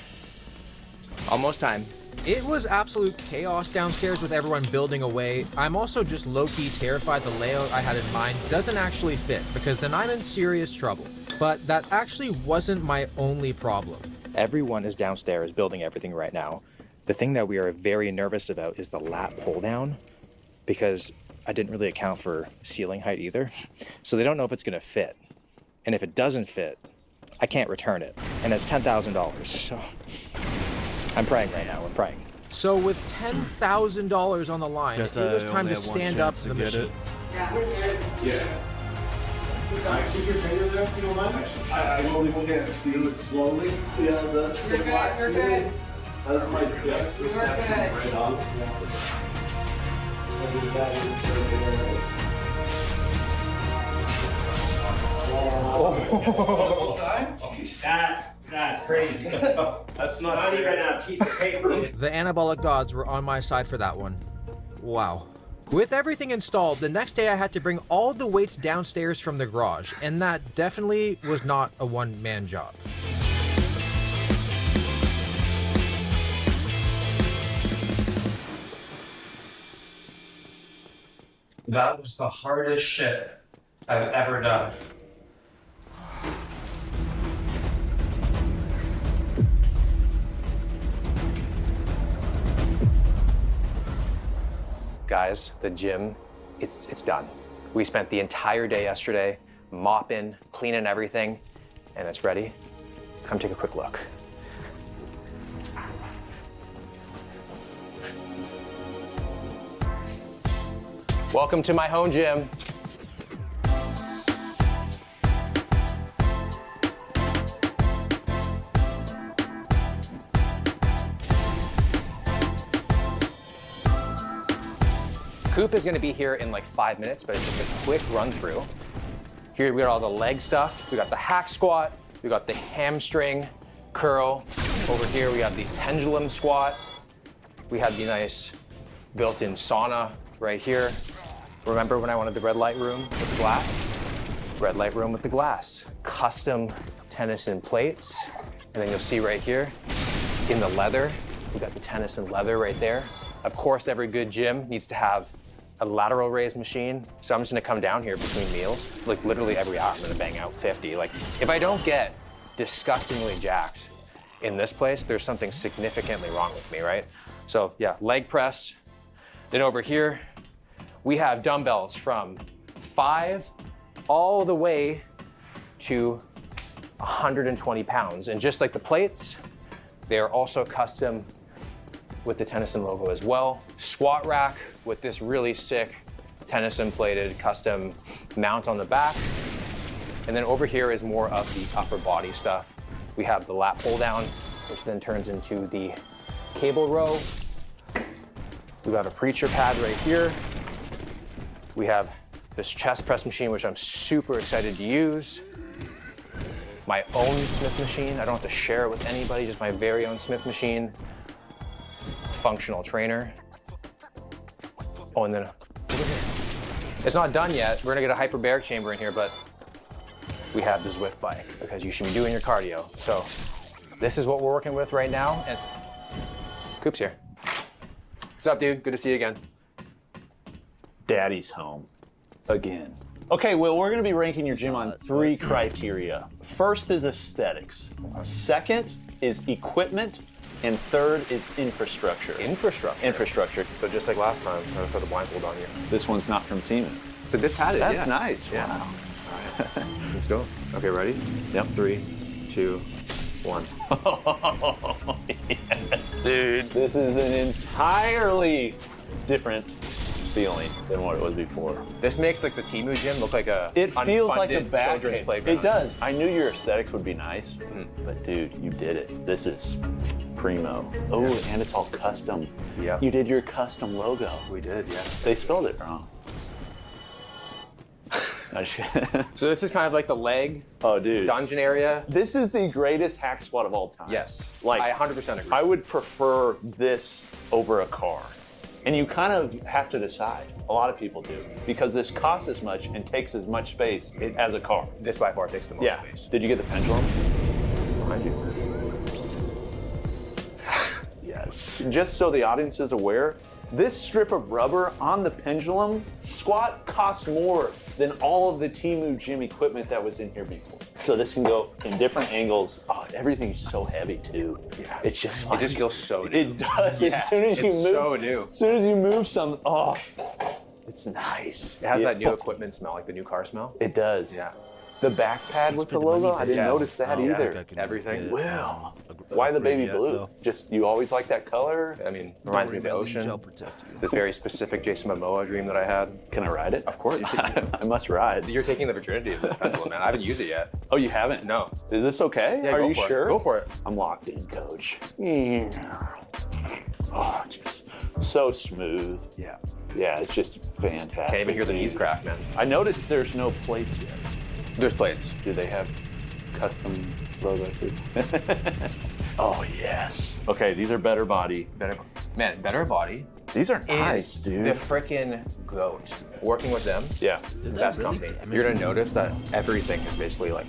Almost time. It was absolute chaos downstairs with everyone building away. I'm also just low-key terrified the layout I had in mind doesn't actually fit, because then I'm in serious trouble. But that actually wasn't my only problem. Everyone is downstairs building everything right now. The thing that we are very nervous about is the lat pull down, because I didn't really account for ceiling height either. So they don't know if it's gonna fit. And if it doesn't fit, I can't return it. And it's $10,000, so I'm praying right now, I'm praying. So with $10,000 on the line, it was time to stand up the machine. Yeah, we're good. Yeah. Can I keep your finger there if you don't mind? I only look at it, seal it slowly. Yeah, the black We're ceiling. good. That's my depth perception right on. That's crazy. That's not even a piece of paper. The anabolic gods were on my side for that one. Wow. With everything installed, the next day I had to bring all the weights downstairs from the garage, and that definitely was not a one-man job. That was the hardest shit I've ever done. Guys, the gym, it's done. We spent the entire day yesterday mopping, cleaning everything, and it's ready. Come take a quick look. Welcome to my home gym. Coop is gonna be here in like 5 minutes, but it's just a quick run through. Here we got all the leg stuff. We got the hack squat. We got the hamstring curl. Over here we have the pendulum squat. We have the nice built-in sauna right here. Remember when I wanted the red light room with the glass? Red light room with the glass. Custom Tennyson plates. And then you'll see right here in the leather, we got the Tennyson leather right there. Of course, every good gym needs to have a lateral raise machine. So I'm just gonna come down here between meals. Like literally every hour, I'm gonna bang out 50. Like if I don't get disgustingly jacked in this place, there's something significantly wrong with me, right? So yeah, leg press. Then over here, we have dumbbells from 5 all the way to 120 pounds. And just like the plates, they are also custom with the Tennyson logo as well. Squat rack with this really sick Tennyson plated custom mount on the back. And then over here is more of the upper body stuff. We have the lat pull down, which then turns into the cable row. We got a preacher pad right here. We have this chest press machine, which I'm super excited to use. My own Smith machine. I don't have to share it with anybody, just my very own Smith machine. Functional trainer. Oh, and then it's not done yet. We're gonna get a hyperbaric chamber in here, but we have the Zwift bike because you should be doing your cardio. So this is what we're working with right now. And Coop's here. What's up, dude? Good to see you again. Daddy's home again. Okay, Will, we're going to be ranking your gym on 3 criteria. First is aesthetics. Second is equipment. And third is infrastructure. Infrastructure? Infrastructure. So just like last time, I'm gonna throw the blindfold on you. This one's not from Teeman. It's a bit padded, That's yeah. nice. Yeah. Wow. All right, let's go. Okay, ready? Yep. 3, 2, 1. Oh, yes, dude. This is an entirely different feeling than what it was before. This makes like the Temu gym look like a It feels like a unfunded back children's playground. It does. I knew your aesthetics would be nice, but dude, you did it. This is primo. Oh, and it's all custom. Yeah. You did your custom logo. We did, yeah. They spelled it wrong. So this is kind of like the leg dungeon area. This is the greatest hack squad of all time. Yes. Like I 100% agree. I would prefer this over a car. And you kind of have to decide. A lot of people do. Because this costs as much and takes as much space as a car. This by far takes the most space. Did you get the pendulum? Behind you. Yes. Just so the audience is aware, this strip of rubber on the pendulum squat costs more than all of the Temu gym equipment that was in here before. So this can go in different angles. Oh, everything's so heavy too. Yeah. It's just It just feels so new. It does. Yeah, As soon as you it's move, so new. As soon as you move some, oh, it's nice. It has that new equipment smell, like the new car smell. It does. Yeah. The back pad with the logo, I didn't notice that either. Everything. Well, why the baby blue? Just you always like that color? I mean, reminds me of the ocean. This very specific Jason Momoa dream that I had. Can I ride it? Of course. I must ride. You're taking the virginity of this pendulum, man. I haven't used it yet. Oh, you haven't? No. Is this okay? Yeah, Are go you for it. sure? Go for it. I'm locked in, coach. Oh, just so smooth. Yeah. Yeah, it's just fantastic. Can't even hear the knees crack, man. I noticed there's no plates yet. There's plates. Do they have custom logo too? Oh, yes. Okay, these are better body. Better body. These are nice, is dude. the frickin' goat. Working with them, yeah, the best company. You're gonna notice that everything is basically like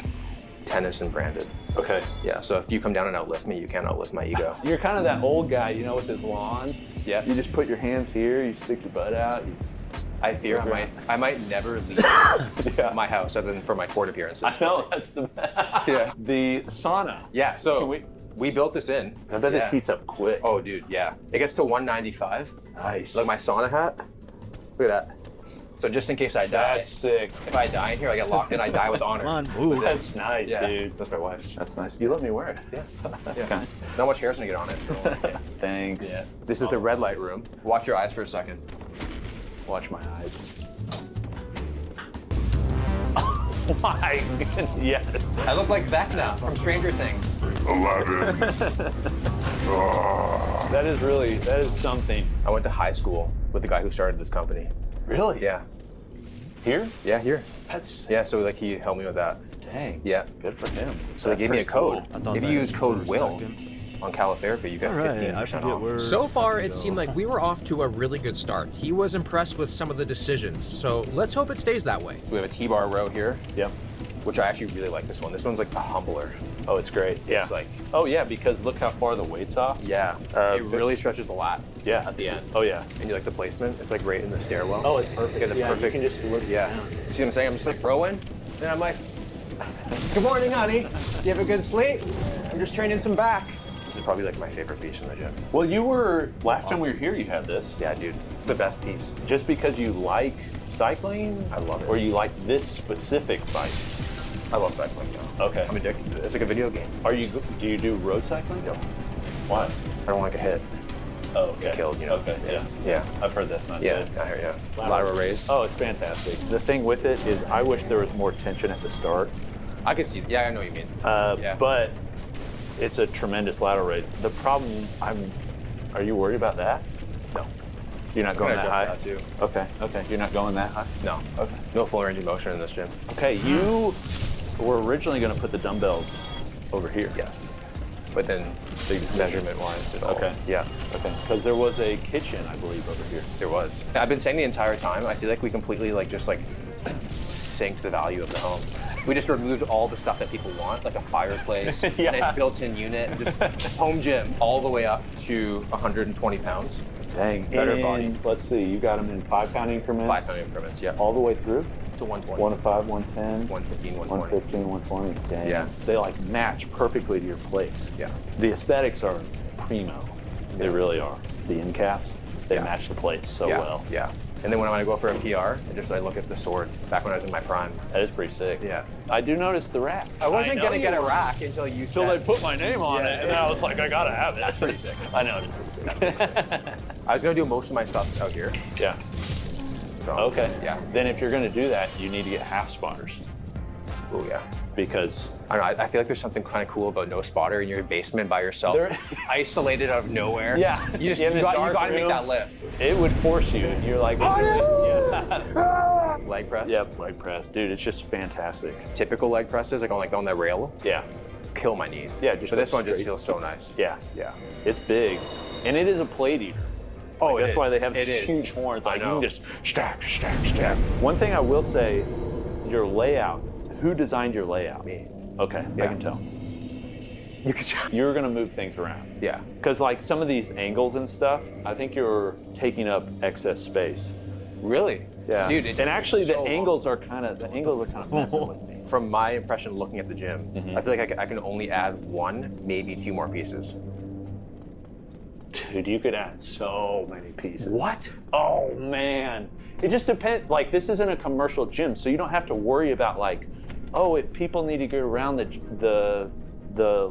Tennyson branded. Okay. Yeah, so if you come down and outlift me, you can't outlift my ego. You're kind of that old guy, you know, with his lawn. Yeah. You just put your hands here, you stick your butt out. I fear I might never leave my house other than for my court appearances. I know, that's the best. Yeah. The sauna. Yeah, so we built this in. I bet this heats up quick. Oh, dude, yeah. It gets to 195. Nice. Like my sauna hat. Look at that. So just in case I die. That's sick. If I die in here, I get locked in, I die with honor. Come on, move. That's nice, dude. That's my wife's. That's nice. You let me wear it. Yeah. That's kind. Not much hair's gonna get on it, so. Thanks. Yeah. This is the red light room. Watch your eyes for a second. Watch my eyes. Oh my goodness, yes. I look like Vecna from Stranger Things. Aladdin. That is something. I went to high school with the guy who started this company. Really? Yeah. Here? Yeah, here. That's Yeah, so like he helped me with that. dang. Yeah. Good for him. So they gave me a code. thought If you that use code for a WILL second. on Calotherapy, you get 15% off. So far, it seemed like we were off to a really good start. He was impressed with some of the decisions, so let's hope it stays that way. We have a T-bar row here. Yep. Which I actually really like this one. This one's like the humbler. Oh, it's great. Yeah. It's like, oh yeah, because look how far the weight's off. yeah, it really stretches the lat. Yeah. At the end. Oh yeah. And you like the placement? It's like right in the stairwell. Oh, it's perfect. You get the Yeah, perfect. you can just look Yeah. down. You see what I'm saying? I'm just like rowing, and I'm like, "Good morning, honey. You have a good sleep? I'm just training some back." This is probably like my favorite piece in the gym. Well, you were last time we were here. You had this. Yeah, dude, it's the best piece. Just because you like cycling? I love it. Or you like this specific bike? I love cycling. Yeah. Okay. I'm addicted to it. It's like a video game. Do you do road cycling? No. Why? I don't want to get hit. Oh, okay. Get killed, you know. Okay, yeah. Yeah. I've heard that's not Yeah, good. I hear you. Lateral race. Oh, it's fantastic. The thing with it is I wish there was more tension at the start. I can see. Yeah, I know what you mean. Yeah. But it's a tremendous lateral race. The problem, are you worried about that? No. You're not going I'm that gonna high? adjust that too. Okay. You're not going that high? No. Okay. No full range of motion in this gym. Okay, you were originally going to put the dumbbells over here. Yes. But then the measurement-wise, it all. Okay. Yeah. Okay. Because there was a kitchen, I believe, over here. There was. I've been saying the entire time, I feel like we completely just synced the value of the home. We just removed all the stuff that people want, like a fireplace, Yeah. nice built-in unit, just home gym, all the way up to 120 pounds. Dang. Better And body. Let's see, you got them in 5-pound increments? 5-pound increments, yeah. All the way through? To 120. 1 to 5, 110, 115, 120. 115, 120. Dang. Yeah. They match perfectly to your plates. Yeah. The aesthetics are primo. They really are. The end caps. They match the plates so well. Yeah. And then when I go for a PR, I look at the sword back when I was in my prime. That is pretty sick. Yeah. I do notice the rack. I wasn't gonna get a rack until you said. Until they put my name on it, and then I was like, I gotta have it. That's pretty sick. I know. It is. I was gonna do most of my stuff out here. Yeah. So, okay. Yeah. Then if you're gonna do that, you need to get half spotters. Oh yeah. Because I don't know. I feel like there's something kind of cool about no spotter in your basement by yourself, isolated out of nowhere. Yeah. You got to make that lift. It would force you. You're like, Leg press. Yep, leg press, dude. It's just fantastic. Typical leg presses, like on that rail. Yeah. Kill my knees. Yeah. But this one just feels so nice. Yeah. Yeah. It's big, and it is a plate eater. Oh, that's why they have It these is. huge horns. I Like you know. can just stack. One thing I will say, your layout. Who designed your layout? Me. Okay, I can tell. You can tell. You're gonna move things around. Yeah. Because like some of these angles and stuff, I think you're taking up excess space. Really? Yeah. Dude, it's and actually so the angles are kind of messing with me. From my impression looking at the gym, I feel like I can only add 1, maybe 2 more pieces. Dude, you could add so many pieces. What? Oh man. It just depends. Like this isn't a commercial gym, so you don't have to worry about like, oh, if people need to go around the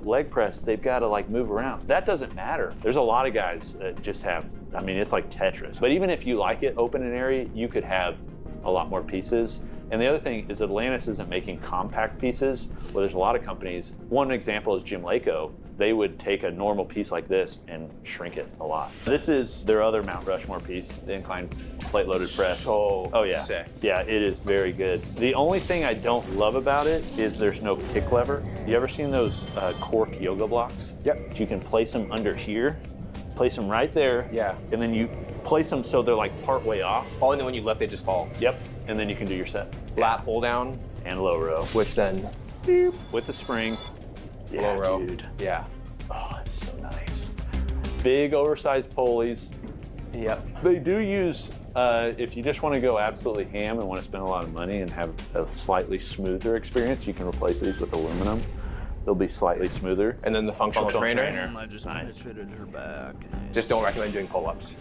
leg press, they've got to like move around. That doesn't matter. There's a lot of guys that just have, I mean, it's like Tetris. But even if you like it open and airy, you could have a lot more pieces. And the other thing is Atlantis isn't making compact pieces. Well, there's a lot of companies. One example is Jim Lako. They would take a normal piece like this and shrink it a lot. This is their other Mount Rushmore piece, the incline plate loaded press. Oh yeah. Sick. Yeah, it is very good. The only thing I don't love about it is there's no kick lever. You ever seen those cork yoga blocks? Yep. You can place them under here, place them right there. Yeah. And then you place them so they're like part way off. Oh, and then when you lift, they just fall. Yep. And then you can do your set. Lat pull down. And low row. Which then? Beep. With the spring. Yeah, low row. dude. Yeah. Oh, it's so nice. Big oversized pulleys. Yep. They do use, if you just want to go absolutely ham and want to spend a lot of money and have a slightly smoother experience, you can replace these with aluminum. They'll be slightly smoother. And then the functional trainer. I just penetrated her back. Just don't recommend doing pull-ups.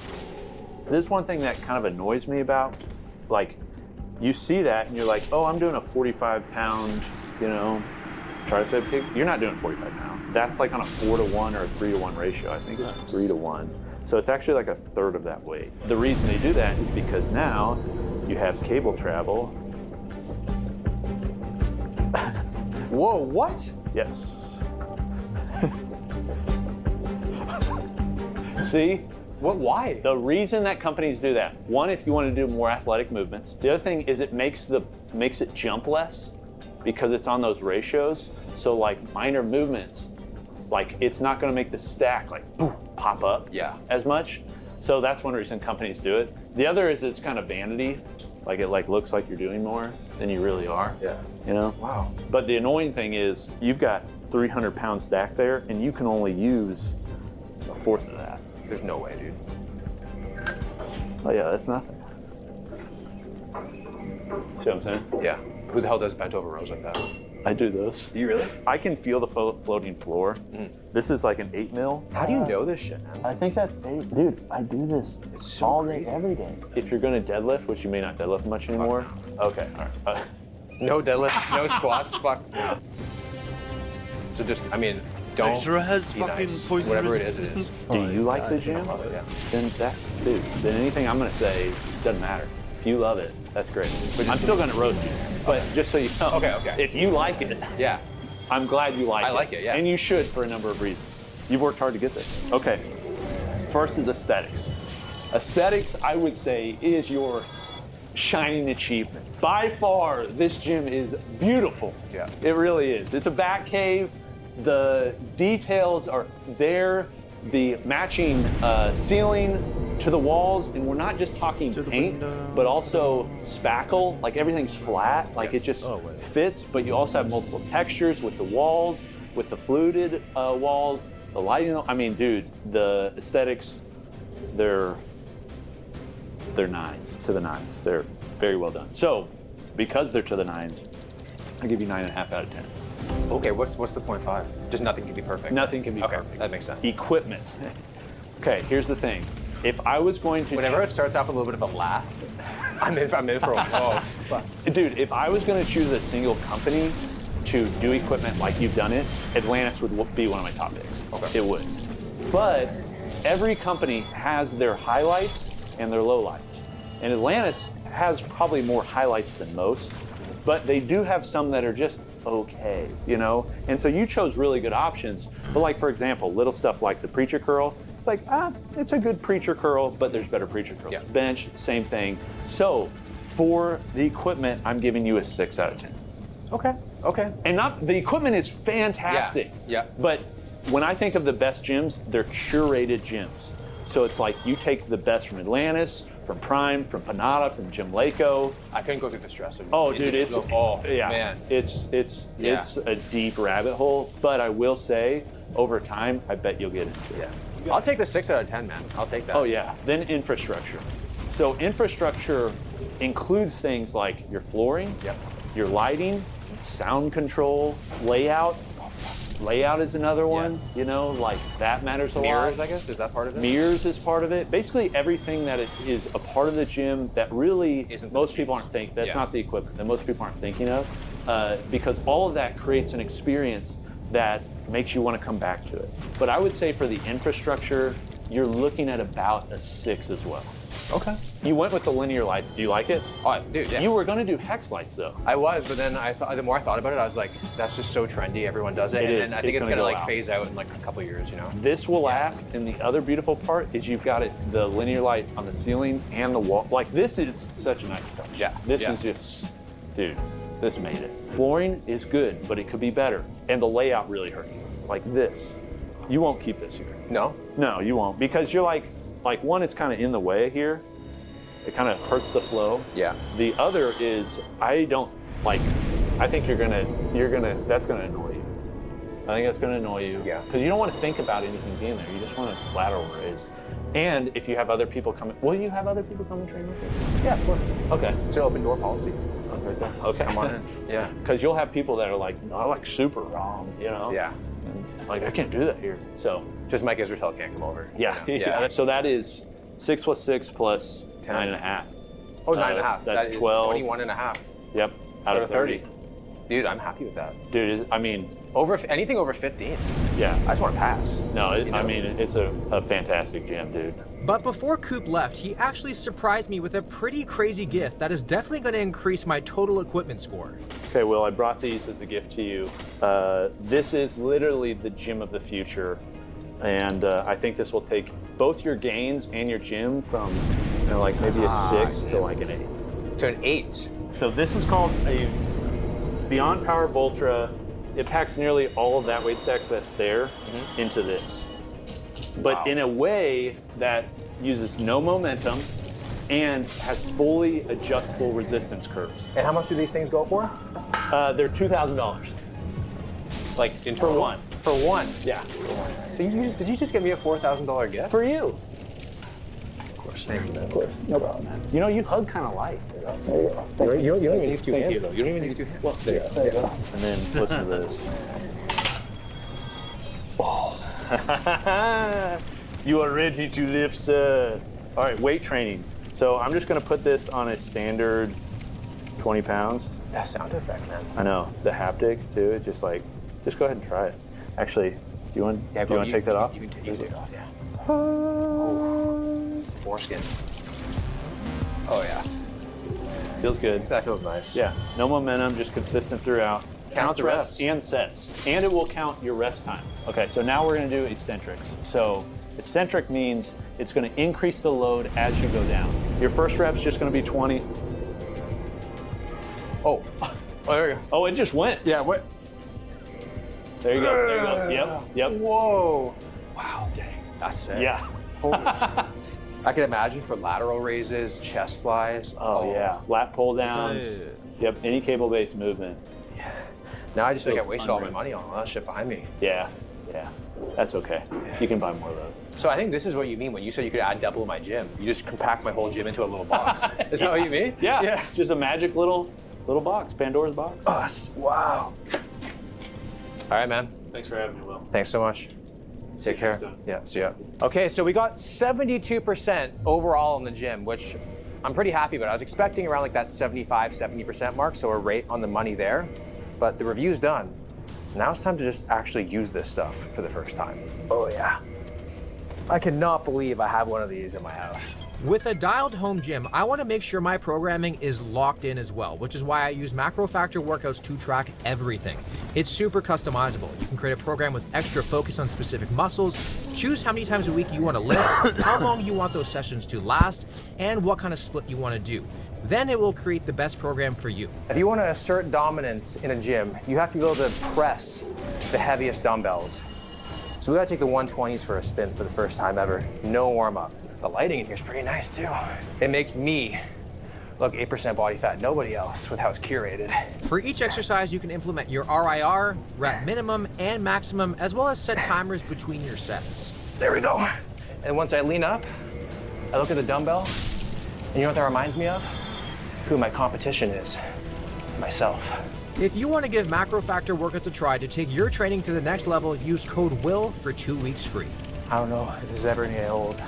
This is one thing that kind of annoys me about, like, you see that and you're like, oh, I'm doing a 45-pound, tricep kick. You're not doing 45 pounds. That's like on a 4-to-1 or a 3-to-1 ratio. I think it's 3-to-1. So it's actually like a third of that weight. The reason they do that is because now you have cable travel. Whoa, what? Yes. See? What? Why? The reason that companies do that, one, if you want to do more athletic movements. The other thing is it makes it jump less because it's on those ratios. So like minor movements, like it's not going to make the stack like boom, pop up as much. So that's one reason companies do it. The other is it's kind of vanity. Like it like looks like you're doing more than you really are. Yeah. Wow. But the annoying thing is you've got 300-pound stack there and you can only use a fourth of that. There's no way, dude. Oh yeah, that's nothing. See what I'm saying? Yeah. Who the hell does bent over rows like that? I do those. Do you really? I can feel the floating floor. This is like an 8 mil. How do you know this shit, man? I think that's 8. Dude, I do this all day, every day. If you're going to deadlift, which you may not deadlift much anymore. Okay, all right. No deadlift, no squats, fuck. So just, I mean, don't Extra has be fucking nice. poison Whatever resistance. it is. Do you like the gym? Yeah. Then that's, dude, then anything I'm going to say doesn't matter. If you love it, that's great. But I'm still going to roast you. But just so you know, Okay. if you like it, Yeah. I'm glad you like it. I like it, yeah. And you should for a number of reasons. You've worked hard to get this. Okay. First is aesthetics. Aesthetics, I would say, is your shining achievement. By far, this gym is beautiful. Yeah. It really is. It's a bat cave. The details are there. The matching ceiling to the walls, and we're not just talking paint, but also spackle. Like everything's flat, like it just fits. But you also have multiple textures with the walls, with the fluted walls, the lighting. I mean, dude, the aesthetics, they're 9s to the 9s. They're very well done. So, because they're to the 9s, I give you 9.5 out of 10. Okay, what's the 0.5? Just nothing can be perfect. Nothing can be okay, perfect. That makes sense. Equipment. Okay, here's the thing. if I was going to... Whenever it starts off with a little bit of a laugh, I'm in for a oh, fuck. Dude, if I was going to choose a single company to do equipment like you've done it, Atlantis would be one of my top picks. Okay. It would. But every company has their highlights and their lowlights. And Atlantis has probably more highlights than most, but they do have some that are just okay, you know? And so you chose really good options. But like, for example, little stuff like the Preacher Curl, it's like, it's a good Preacher Curl, but there's better Preacher Curls. Yeah. Bench, same thing. So for the equipment, I'm giving you a 6 out of 10. Okay. And not, the equipment is fantastic. Yeah. But when I think of the best gyms, they're curated gyms. So it's like you take the best from Atlantis, from Prime, from Panada, from Jim Lako. I couldn't go through the stress of Oh, dude, it's man. It's a deep rabbit hole. But I will say, over time, I bet you'll get into it. Yeah. I'll take the 6 out of 10, man. I'll take that. Oh yeah. Then infrastructure. So infrastructure includes things like your flooring, your lighting, sound control, layout. Layout is another one, you know, like that matters a lot. Mirrors, I guess, is that part of it? Mirrors is part of it. Basically everything that is a part of the gym that really most people aren't thinking, that's not the equipment that most people aren't thinking of, because all of that creates an experience that makes you want to come back to it. But I would say for the infrastructure, you're looking at about a 6 as well. Okay. You went with the linear lights. Do you like it? Oh, dude, yeah. You were going to do hex lights, though. I was, but then I thought, the more I thought about it, I was like, that's just so trendy. Everyone does it. It and is. I think it's gonna gonna go like out. phase out in like a couple of years, you know? This will last, and the other beautiful part is you've got the linear light on the ceiling and the wall. Like, this is such a nice touch. Yeah. This is just, dude, this made it. Flooring is good, but it could be better. And the layout really hurt you. Like this. You won't keep this here. No? No, you won't. Because you're like one, it's kind of in the way here. It kind of hurts the flow. Yeah. The other is, I think that's gonna annoy you. I think that's gonna annoy you. Yeah. Because you don't want to think about anything being there. You just want to lateral raise. And if you have other people come, will you have other people come and train with you? Yeah, of course. Okay. It's an open door policy. Okay. Come on in. Yeah. Because you'll have people that are like, no, I like super wrong, you know? Yeah. And, like, I can't do that here. So. Just Mike Israel can't come over. Yeah. You know? Yeah. So that is 6 plus 6 plus 9.5. Oh, 9.5. That's That is 12. 21.5. Yep. Out of 30. Dude, I'm happy with that. Dude, I mean, anything over 15. Yeah. I just want to pass. No, You know? I mean, it's a fantastic gym, dude. But before Coop left, he actually surprised me with a pretty crazy gift that is definitely going to increase my total equipment score. Okay, Will, I brought these as a gift to you. This is literally the gym of the future. And I think this will take both your gains and your gym from, you know, like maybe a 6 to like an 8. To an 8. So this is called a Beyond Power Voltra. It packs nearly all of that weight stacks that's there into this. But in a way that uses no momentum and has fully adjustable resistance curves. And how much do these things go for? They're $2,000. Like in for total? one. For one? Yeah. So did you just get me a $4,000 gift? For you. Of course. Thank you, man. Of course. No problem, man. You know, you hug kind of light. There you go. You don't even use 2 hands, though. You don't even use 2 hands. Well, there you go. And then listen to this. Oh. You are ready to lift, sir. All right, weight training. So I'm just going to put this on a standard 20 pounds. That sound effect, man. I know. The haptic, too. It's just like, just go ahead and try it. Actually, do you want to take that off? You can take it off, yeah. Oh, it's the foreskin. Oh, yeah. Feels good. That feels nice. Yeah. No momentum, just consistent throughout. Counts the reps. And sets. And it will count your rest time. Okay, so now we're going to do eccentrics. So eccentric means it's going to increase the load as you go down. Your first rep's just going to be 20. Oh, there you go. Oh, it just went. Yeah, what? There you go. There you go. Yep. Whoa. Wow, dang. That's sick. Yeah. Holy shit. I can imagine for lateral raises, chest flies. Oh, yeah. Lat pull downs. Yep. Any cable-based movement. Yeah. Now I just think I Feels wasted all my unreal. money on all that shit behind me. Yeah. Yeah. That's okay. You can buy more of those. So I think this is what you mean when you said you could add double my gym. You just compact my whole gym into a little box. Is that what you mean? Yeah. It's just a magic little box, Pandora's box. Wow. All right, man. Thanks for having me, Will. Thanks so much. Take care. Yeah, see ya. Okay, so we got 72% overall in the gym, which I'm pretty happy about. I was expecting around like that 75, 70% mark, so we're right on the money there. But the review's done. Now it's time to just actually use this stuff for the first time. Oh yeah. I cannot believe I have one of these in my house. With a dialed home gym, I want to make sure my programming is locked in as well, which is why I use Macro Factor workouts to track everything. It's super customizable. You can create a program with extra focus on specific muscles, choose how many times a week you want to lift, how long you want those sessions to last, and what kind of split you want to do. Then it will create the best program for you. If you want to assert dominance in a gym, you have to be able to press the heaviest dumbbells. So we gotta take the 120s for a spin for the first time ever. No warm up. The lighting in here is pretty nice too. It makes me look 8% body fat, nobody else, with how it's curated. For each exercise, you can implement your RIR, rep minimum, and maximum, as well as set timers between your sets. There we go. And once I lean up, I look at the dumbbell, and you know what that reminds me of? Who my competition is. Myself. If you want to give Macro Factor workouts a try to take your training to the next level, use code WILL for 2 weeks free. I don't know if this is ever gonna get old.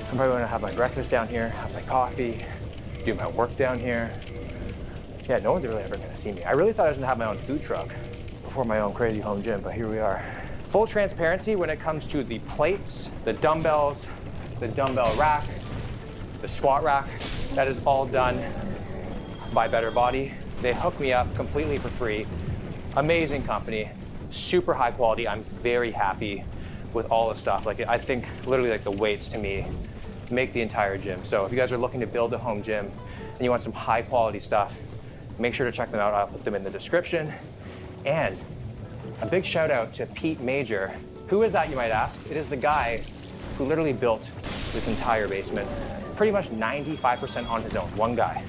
I'm probably gonna have my breakfast down here, have my coffee, do my work down here. Yeah, no one's really ever gonna see me. I really thought I was gonna have my own food truck before my own crazy home gym, but here we are. Full transparency when it comes to the plates, the dumbbells, the dumbbell rack, the squat rack, that is all done by Better Body. They hooked me up completely for free. Amazing company, super high quality. I'm very happy with all the stuff. Like, I think literally like the weights to me make the entire gym. So if you guys are looking to build a home gym and you want some high quality stuff, make sure to check them out. I'll put them in the description. And a big shout out to Pete Major. Who is that, you might ask? It is the guy who literally built this entire basement, pretty much 95% on his own, one guy.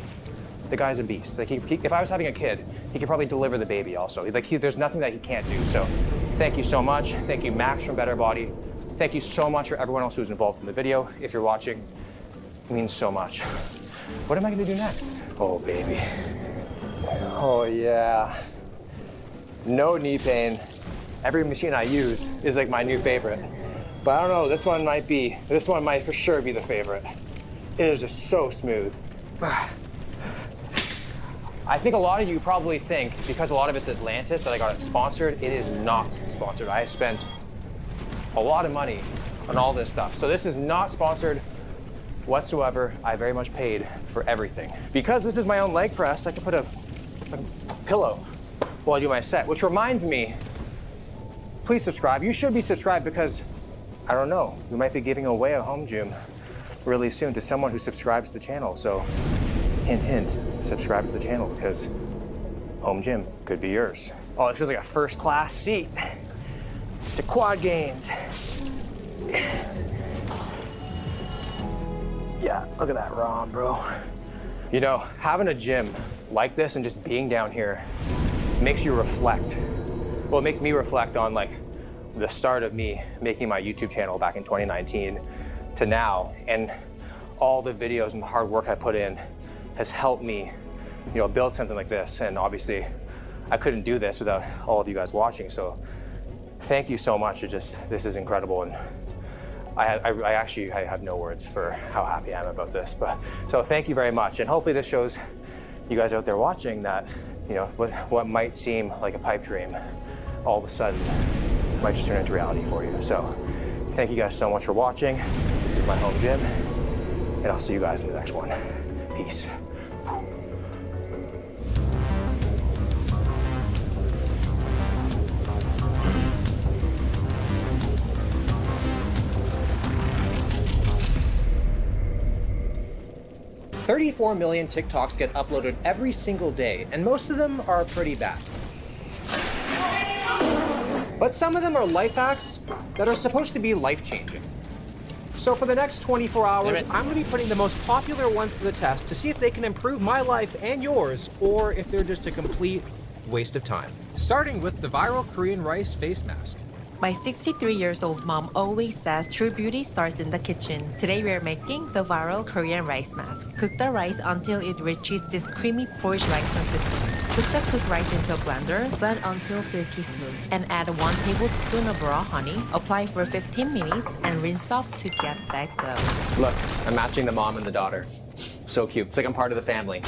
The guy's a beast. Like if I was having a kid, he could probably deliver the baby also. There's nothing that he can't do. So thank you so much. Thank you, Max from Better Body. Thank you so much for everyone else who's involved in the video. If you're watching, it means so much. What am I gonna do next? Oh, baby. Oh, yeah. No knee pain. Every machine I use is like my new favorite. But I don't know, this one might for sure be the favorite. It is just so smooth. I think a lot of you probably think, because a lot of it's Atlantis, that I got it sponsored. It is not sponsored. I spent a lot of money on all this stuff. So this is not sponsored whatsoever. I very much paid for everything. Because this is my own leg press, I can put a pillow while I do my set, which reminds me, please subscribe. You should be subscribed because, I don't know, we might be giving away a home gym really soon to someone who subscribes to the channel. So hint, hint, subscribe to the channel because home gym could be yours. Oh, this feels like a first class seat to Quad Gains. Yeah, look at that ROM, bro. You know, having a gym like this and just being down here makes you reflect. Well, it makes me reflect on like the start of me making my YouTube channel back in 2019 to now, and all the videos and the hard work I put in has helped me, you know, build something like this. And obviously, I couldn't do this without all of you guys watching. So, thank you so much. This is incredible, and I actually have no words for how happy I am about this. But so thank you very much, and hopefully this shows you guys out there watching that, you know, what might seem like a pipe dream, all of a sudden might just turn into reality for you. So, thank you guys so much for watching. This is my home gym, and I'll see you guys in the next one. Peace. $34 million TikToks get uploaded every single day, and most of them are pretty bad. But some of them are life hacks that are supposed to be life-changing. So for the next 24 hours, I'm going to be putting the most popular ones to the test to see if they can improve my life and yours, or if they're just a complete waste of time. Starting with the viral Korean rice face mask. My 63 years old mom always says true beauty starts in the kitchen. Today we are making the viral Korean rice mask. Cook the rice until it reaches this creamy porridge-like consistency. Put the cooked rice into a blender, blend until silky smooth, and add 1 tablespoon of raw honey. Apply for 15 minutes and rinse off to get that glow. Look, I'm matching the mom and the daughter. So cute. It's like I'm part of the family.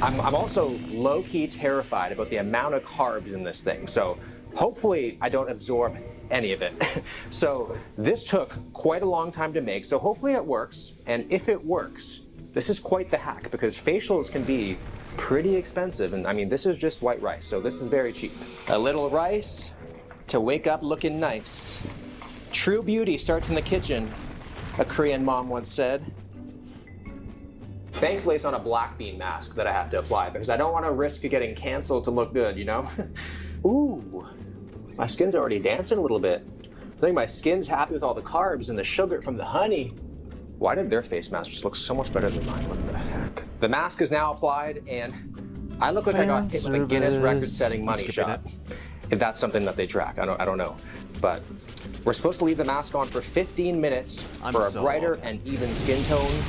I'm also low-key terrified about the amount of carbs in this thing. So hopefully I don't absorb any of it. So this took quite a long time to make, so hopefully it works. And if it works, this is quite the hack because facials can be pretty expensive. And I mean, this is just white rice, so this is very cheap. A little rice to wake up looking nice. True beauty starts in the kitchen, a Korean mom once said. Thankfully, it's not a black bean mask that I have to apply because I don't want to risk getting canceled to look good, you know? Ooh. My skin's already dancing a little bit. I think my skin's happy with all the carbs and the sugar from the honey. Why did their face mask just look so much better than mine? What the heck? The mask is now applied, and I look like I got hit with a Guinness record-setting money shot. If that's something that they track, I don't know. But we're supposed to leave the mask on for 15 minutes for a brighter and even skin tone.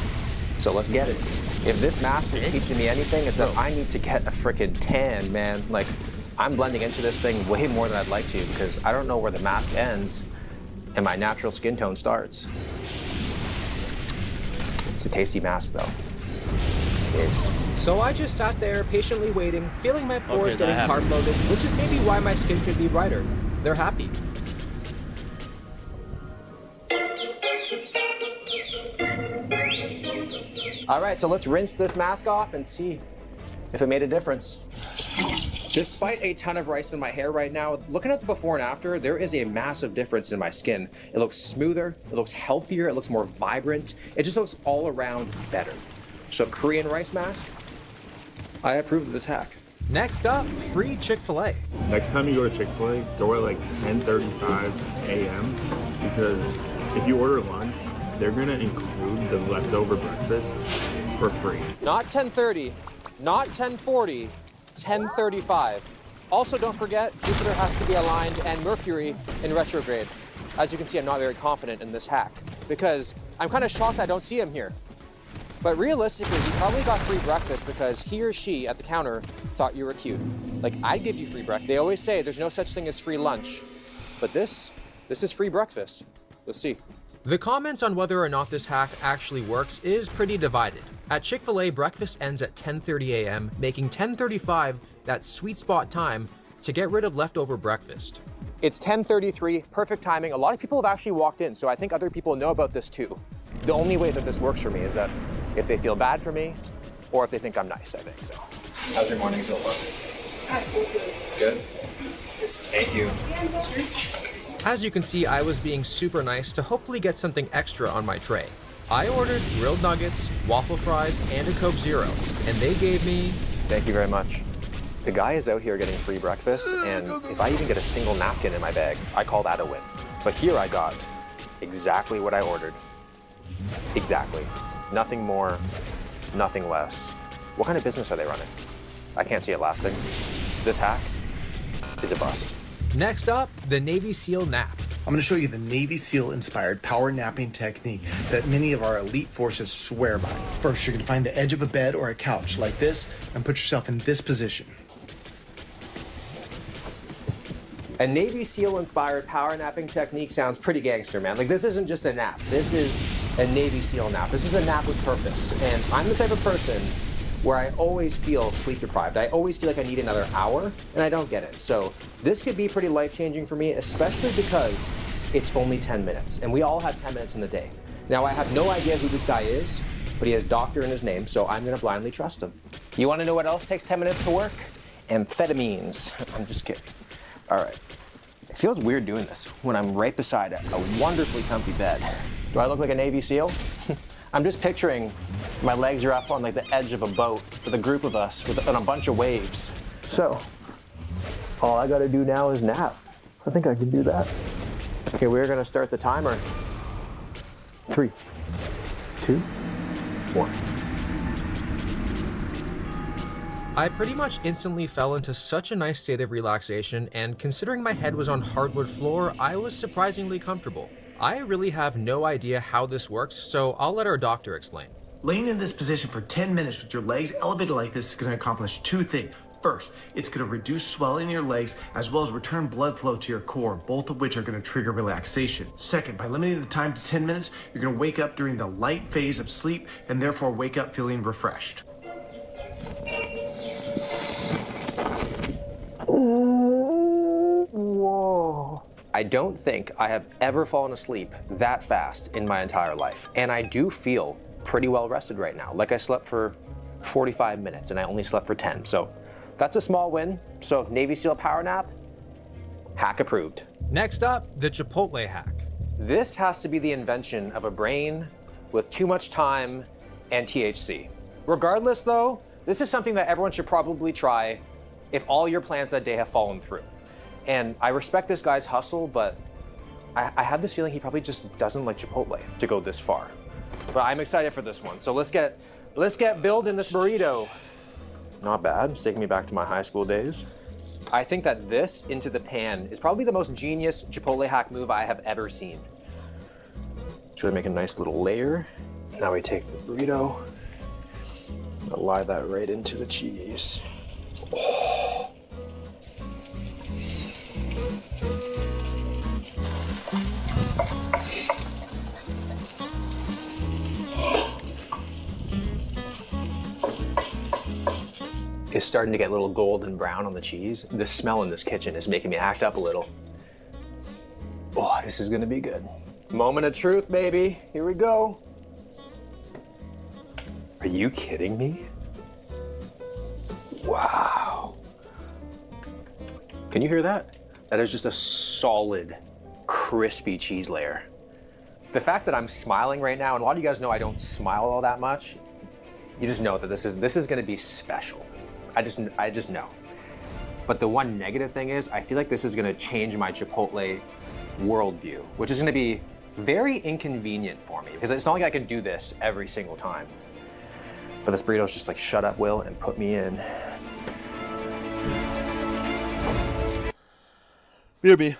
So let's get it. If this mask is teaching me anything, it's that I need to get a frickin' tan, man. Like, I'm blending into this thing way more than I'd like to because I don't know where the mask ends and my natural skin tone starts. It's a tasty mask, though. It is. So I just sat there patiently waiting, feeling my pores getting carb loaded, which is maybe why my skin could be brighter. They're happy. All right, so let's rinse this mask off and see if it made a difference. Despite a ton of rice in my hair right now, looking at the before and after, there is a massive difference in my skin. It looks smoother, it looks healthier, it looks more vibrant. It just looks all around better. So Korean rice mask, I approve of this hack. Next up, free Chick-fil-A. Next time you go to Chick-fil-A, go at like 10:35 a.m. because if you order lunch, they're gonna include the leftover breakfast for free. Not 10:30, not 10:40, 10:35. Also, don't forget, Jupiter has to be aligned and Mercury in retrograde. As you can see, I'm not very confident in this hack because I'm kind of shocked I don't see him here. But realistically, he probably got free breakfast because he or she at the counter thought you were cute. Like, I'd give you free breakfast. They always say there's no such thing as free lunch. But this is free breakfast. Let's see. The comments on whether or not this hack actually works is pretty divided. At Chick-fil-A, breakfast ends at 10:30 a.m., making 10:35 that sweet spot time to get rid of leftover breakfast. It's 10:33, perfect timing. A lot of people have actually walked in, so I think other people know about this too. The only way that this works for me is that if they feel bad for me, or if they think I'm nice, I think so. How's your morning so far? It's good? Thank you. As you can see, I was being super nice to hopefully get something extra on my tray. I ordered grilled nuggets, waffle fries, and a Coke Zero, and they gave me... Thank you very much. The guy is out here getting free breakfast, and if I even get a single napkin in my bag, I call that a win. But here I got exactly what I ordered. Exactly. Nothing more, nothing less. What kind of business are they running? I can't see it lasting. This hack is a bust. Next up, the Navy SEAL nap. I'm going to show you the Navy SEAL-inspired power napping technique that many of our elite forces swear by. First, you're going to find the edge of a bed or a couch like this and put yourself in this position. A Navy SEAL-inspired power napping technique sounds pretty gangster, man. Like, this isn't just a nap. This is a Navy SEAL nap. This is a nap with purpose. And I'm the type of person where I always feel sleep deprived. I always feel like I need another hour, and I don't get it. So this could be pretty life-changing for me, especially because it's only 10 minutes, and we all have 10 minutes in the day. Now, I have no idea who this guy is, but he has doctor in his name, so I'm gonna blindly trust him. You wanna know what else takes 10 minutes to work? Amphetamines. I'm just kidding. All right. It feels weird doing this when I'm right beside a wonderfully comfy bed. Do I look like a Navy SEAL? I'm just picturing my legs are up on like the edge of a boat with a group of us on a bunch of waves. So, all I gotta do now is nap. I think I can do that. Okay, we're gonna start the timer. 3, 2, 1. I pretty much instantly fell into such a nice state of relaxation, and considering my head was on hardwood floor, I was surprisingly comfortable. I really have no idea how this works, so I'll let our doctor explain. Laying in this position for 10 minutes with your legs elevated like this is going to accomplish two things. First, it's going to reduce swelling in your legs as well as return blood flow to your core, both of which are going to trigger relaxation. Second, by limiting the time to 10 minutes, you're going to wake up during the light phase of sleep and therefore wake up feeling refreshed. Whoa. I don't think I have ever fallen asleep that fast in my entire life. And I do feel pretty well rested right now. Like I slept for 45 minutes and I only slept for 10. So that's a small win. So Navy SEAL power nap, hack approved. Next up, the Chipotle hack. This has to be the invention of a brain with too much time and THC. Regardless though, this is something that everyone should probably try if all your plans that day have fallen through. And I respect this guy's hustle, but I have this feeling he probably just doesn't like Chipotle to go this far. But I'm excited for this one. So let's get building this burrito. Not bad, it's taking me back to my high school days. I think that this into the pan is probably the most genius Chipotle hack move I have ever seen. Should I make a nice little layer? Now we take the burrito, lie that right into the cheese. Oh. Is starting to get a little golden brown on the cheese. The smell in this kitchen is making me act up a little. Oh, this is gonna be good. Moment of truth, baby. Here we go. Are you kidding me? Wow. Can you hear that? That is just a solid, crispy cheese layer. The fact that I'm smiling right now, and a lot of you guys know I don't smile all that much, you just know that this is gonna be special. I just know. But the one negative thing is, I feel like this is gonna change my Chipotle worldview, which is gonna be very inconvenient for me because it's not like I can do this every single time. But this burrito's just like, shut up, Will, and put me in. BRB.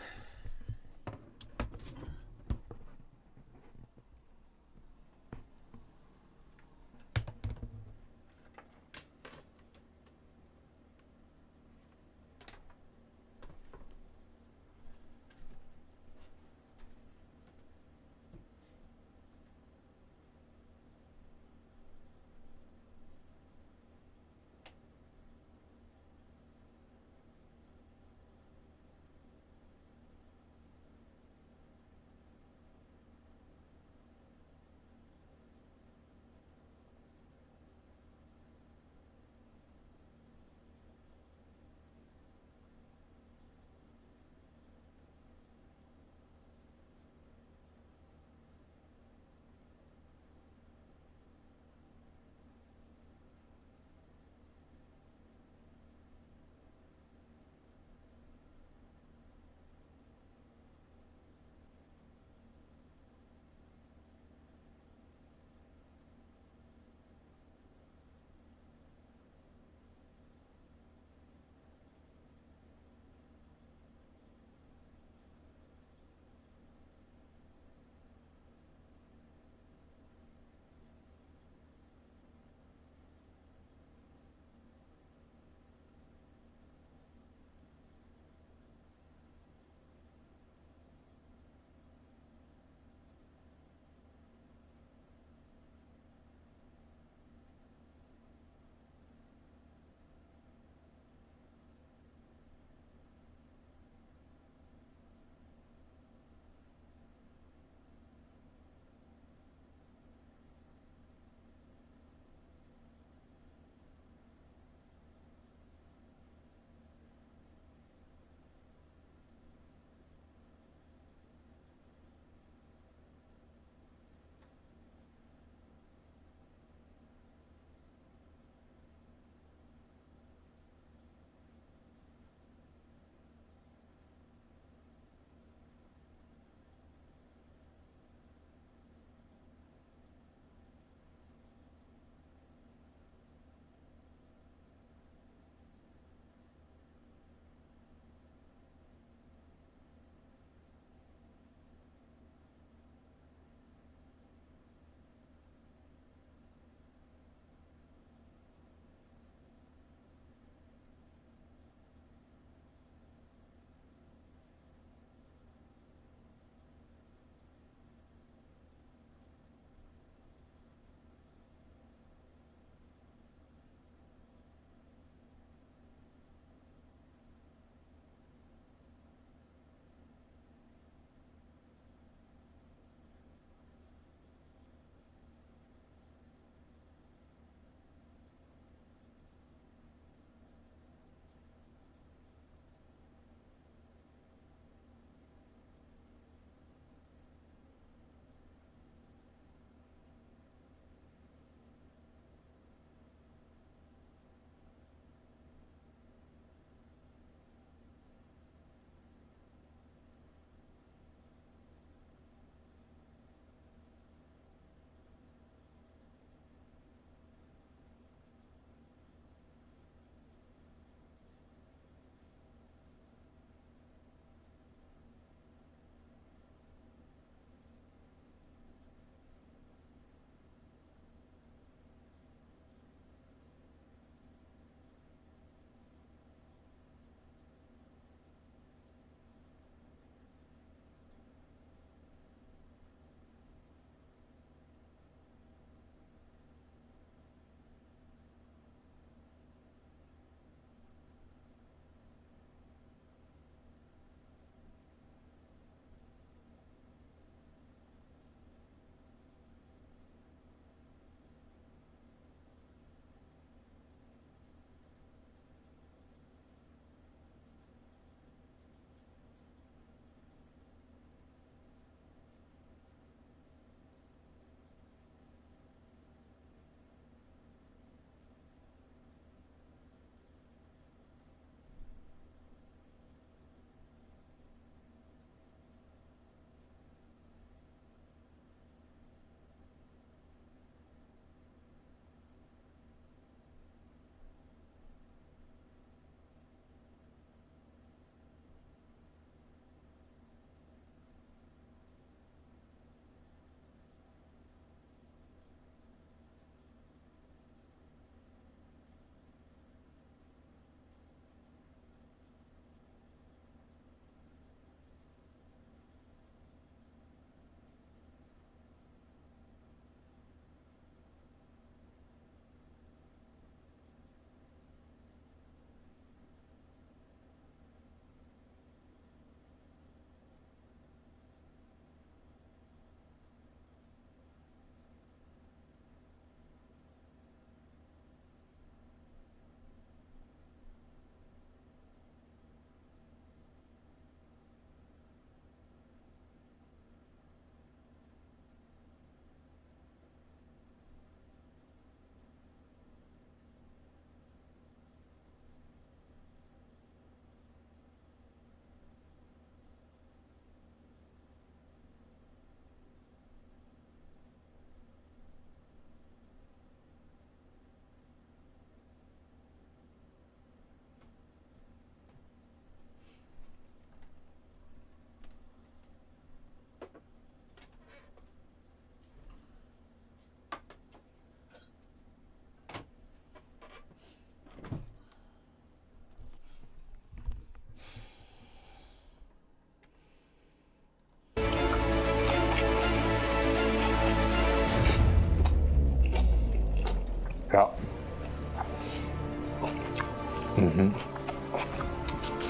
Yeah.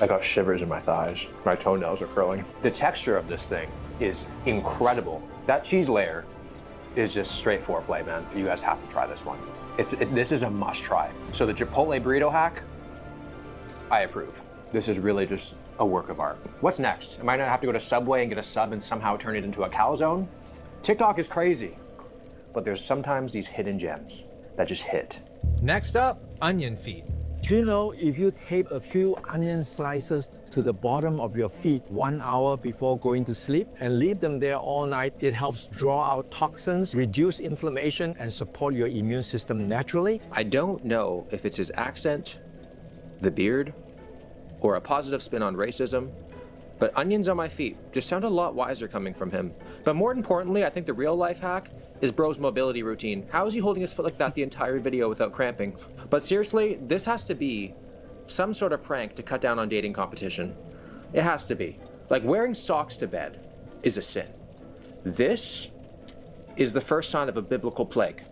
I got shivers in my thighs. My toenails are curling. The texture of this thing is incredible. That cheese layer is just straight foreplay, man. You guys have to try this one. This is a must try. So the Chipotle burrito hack, I approve. This is really just a work of art. What's next? Am I gonna have to go to Subway and get a sub and somehow turn it into a calzone? TikTok is crazy, but there's sometimes these hidden gems that just hit. Next up, onion feet. Do you know if you tape a few onion slices to the bottom of your feet 1 hour before going to sleep and leave them there all night, it helps draw out toxins, reduce inflammation, and support your immune system naturally? I don't know if it's his accent, the beard, or a positive spin on racism, but onions on my feet just sound a lot wiser coming from him. But more importantly, I think the real life hack is bro's mobility routine. How is he holding his foot like that the entire video without cramping? But seriously, this has to be some sort of prank to cut down on dating competition. It has to be. Like, wearing socks to bed is a sin. This is the first sign of a biblical plague.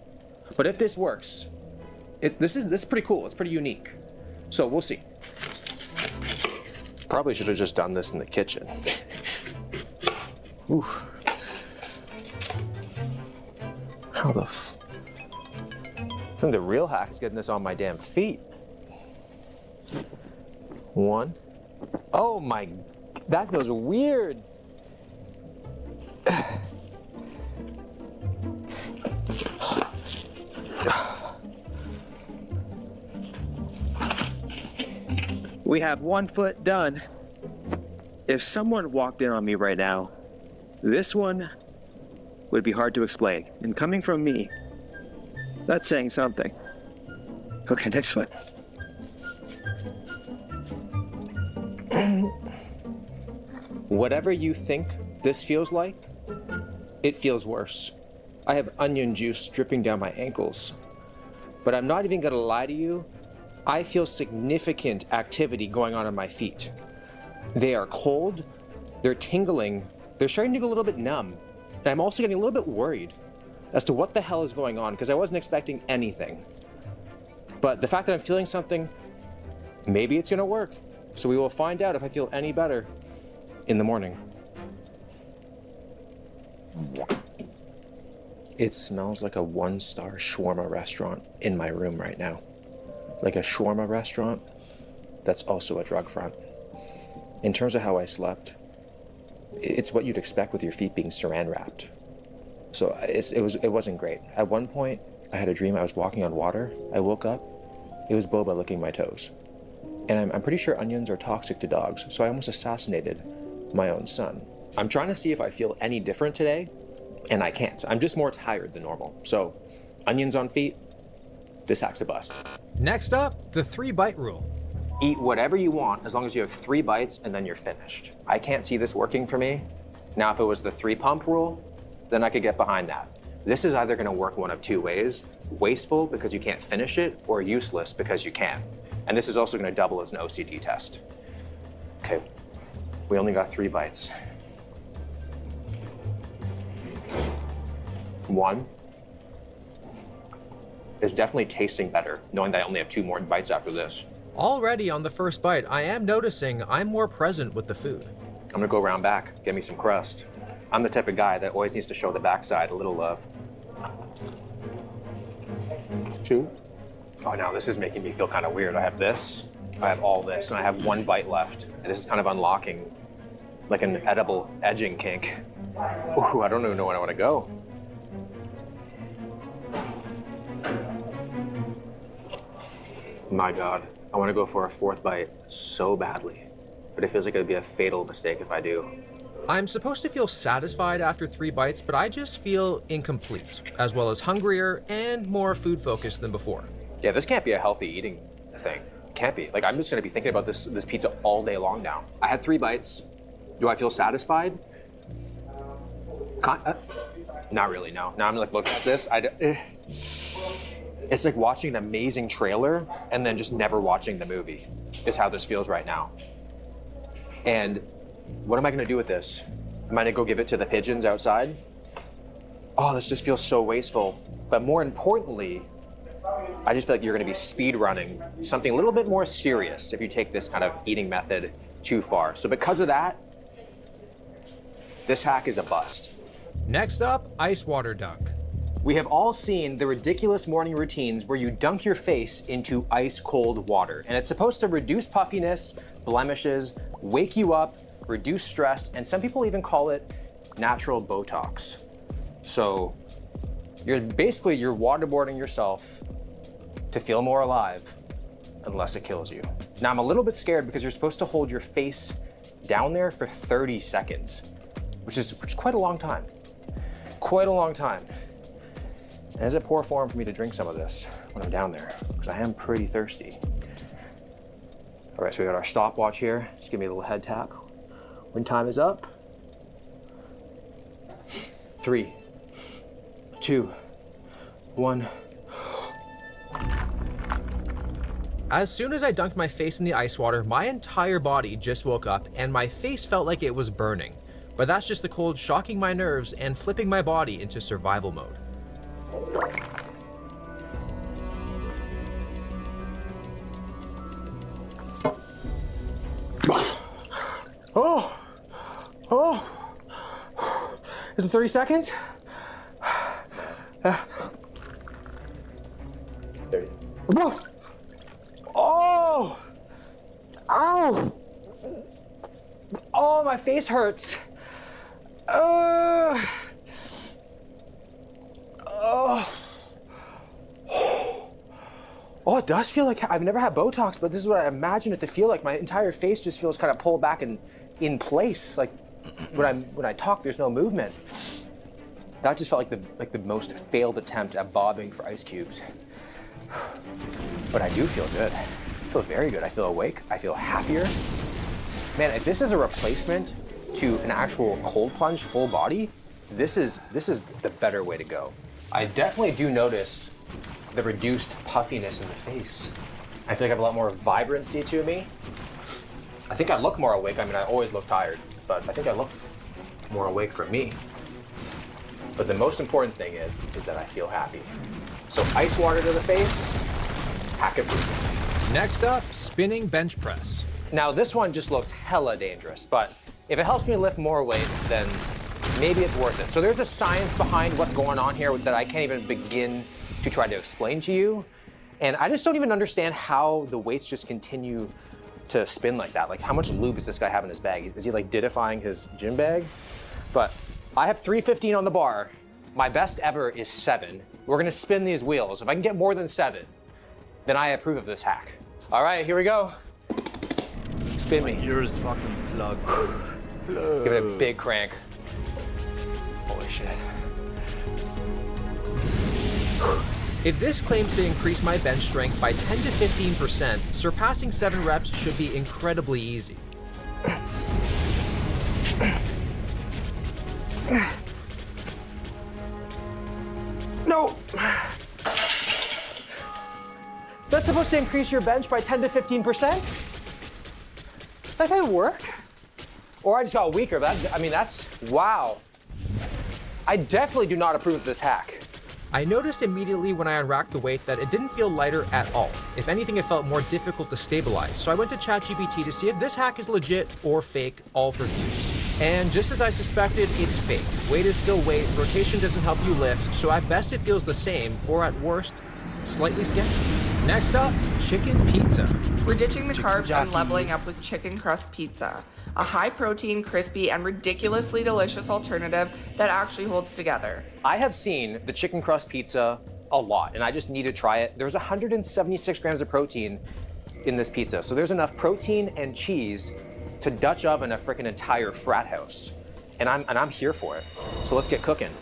But if this works, this is pretty cool. It's pretty unique. So we'll see. Probably should have just done this in the kitchen. Oof. How the I think the real hack is getting this on my damn feet. One. Oh my, that feels weird. We have 1 foot done. If someone walked in on me right now, this one would be hard to explain. And coming from me, that's saying something. Okay, next foot. Whatever you think this feels like, it feels worse. I have onion juice dripping down my ankles. But I'm not even gonna lie to you, I feel significant activity going on my feet. They are cold, they're tingling, they're starting to go a little bit numb. And I'm also getting a little bit worried as to what the hell is going on, because I wasn't expecting anything. But the fact that I'm feeling something, maybe it's gonna work. So we will find out if I feel any better in the morning. It smells like a 1-star shawarma restaurant in my room right now. Like a shawarma restaurant that's also a drug front. In terms of how I slept, it's what you'd expect with your feet being saran wrapped. So it wasn't great. At one point, I had a dream I was walking on water. I woke up, it was Boba licking my toes. And I'm pretty sure onions are toxic to dogs, so I almost assassinated my own son. I'm trying to see if I feel any different today, and I can't. I'm just more tired than normal. So, onions on feet, this hack's a bust. Next up, the 3-bite rule. Eat whatever you want as long as you have 3 bites and then you're finished. I can't see this working for me. Now, if it was the 3-pump rule, then I could get behind that. This is either gonna work one of 2 ways: wasteful because you can't finish it, or useless because you can. And this is also gonna double as an OCD test. Okay, we only got 3 bites. 1 is definitely tasting better, knowing that I only have 2 more bites after this. Already on the first bite, I am noticing I'm more present with the food. I'm gonna go around back, get me some crust. I'm the type of guy that always needs to show the backside a little love. 2. Oh no, this is making me feel kind of weird. I have this, I have all this, and I have 1 bite left. And this is kind of unlocking like an edible edging kink. Ooh, I don't even know where I wanna go. My God, I wanna go for a 4th bite so badly, but it feels like it'd be a fatal mistake if I do. I'm supposed to feel satisfied after 3 bites, but I just feel incomplete, as well as hungrier and more food focused than before. Yeah, this can't be a healthy eating thing. Can't be. Like, I'm just gonna be thinking about this pizza all day long now. I had 3 bites. Do I feel satisfied? Not really, no. Now I'm like looking at this, it's like watching an amazing trailer and then just never watching the movie, is how this feels right now. And what am I gonna do with this? Am I gonna go give it to the pigeons outside? Oh, this just feels so wasteful. But more importantly, I just feel like you're going to be speed running something a little bit more serious if you take this kind of eating method too far. So because of that, this hack is a bust. Next up, ice water dunk. We have all seen the ridiculous morning routines where you dunk your face into ice cold water, and it's supposed to reduce puffiness, blemishes, wake you up, reduce stress, and some people even call it natural Botox. So you're waterboarding yourself to feel more alive, unless it kills you. Now I'm a little bit scared because you're supposed to hold your face down there for 30 seconds, which is quite a long time. Quite a long time. And is it poor form for me to drink some of this when I'm down there? Because I am pretty thirsty. All right, so we got our stopwatch here. Just give me a little head tap. When time is up. 3, 2, 1. As soon as I dunked my face in the ice water, my entire body just woke up and my face felt like it was burning. But that's just the cold shocking my nerves and flipping my body into survival mode. Is it 30 seconds? 30. Oh! Ow! Oh, my face hurts. Oh. Oh, it does feel like, I've never had Botox, but this is what I imagine it to feel like. My entire face just feels kind of pulled back and in place. Like when I talk, there's no movement. That just felt like the most failed attempt at bobbing for ice cubes. But I do feel good. I feel very good. I feel awake. I feel happier. Man, if this is a replacement to an actual cold plunge full body, this is the better way to go. I definitely do notice the reduced puffiness in the face. I feel like I have a lot more vibrancy to me. I think I look more awake. I mean, I always look tired, but I think I look more awake for me. But the most important thing is that I feel happy. So ice water to the face, hack approved. Next up, spinning bench press. Now this one just looks hella dangerous, but if it helps me lift more weight, then maybe it's worth it. So there's a science behind what's going on here that I can't even begin to try to explain to you. And I just don't even understand how the weights just continue to spin like that. Like, how much lube does this guy have in his bag? Is he like didifying his gym bag? But I have 315 on the bar. My best ever is 7. We're gonna spin these wheels. If I can get more than 7, then I approve of this hack. All right, here we go. Spin me. Yours fucking plugged. Give it a big crank. Holy shit. If this claims to increase my bench strength by 10 to 15%, surpassing 7 reps should be incredibly easy. No! That's supposed to increase your bench by 10 to 15%? That didn't work. Or I just got weaker, but that's, wow. I definitely do not approve of this hack. I noticed immediately when I unracked the weight that it didn't feel lighter at all. If anything, it felt more difficult to stabilize. So I went to ChatGPT to see if this hack is legit or fake, all for views. And just as I suspected, it's fake. Weight is still weight, rotation doesn't help you lift, so at best it feels the same, or at worst, slightly sketchy. Next up, chicken pizza. We're ditching the carbs and leveling up with chicken crust pizza, a high-protein, crispy, and ridiculously delicious alternative that actually holds together. I have seen the chicken crust pizza a lot, and I just need to try it. There's 176 grams of protein in this pizza, so there's enough protein and cheese to Dutch oven a freaking entire frat house, and I'm here for it. So let's get cooking.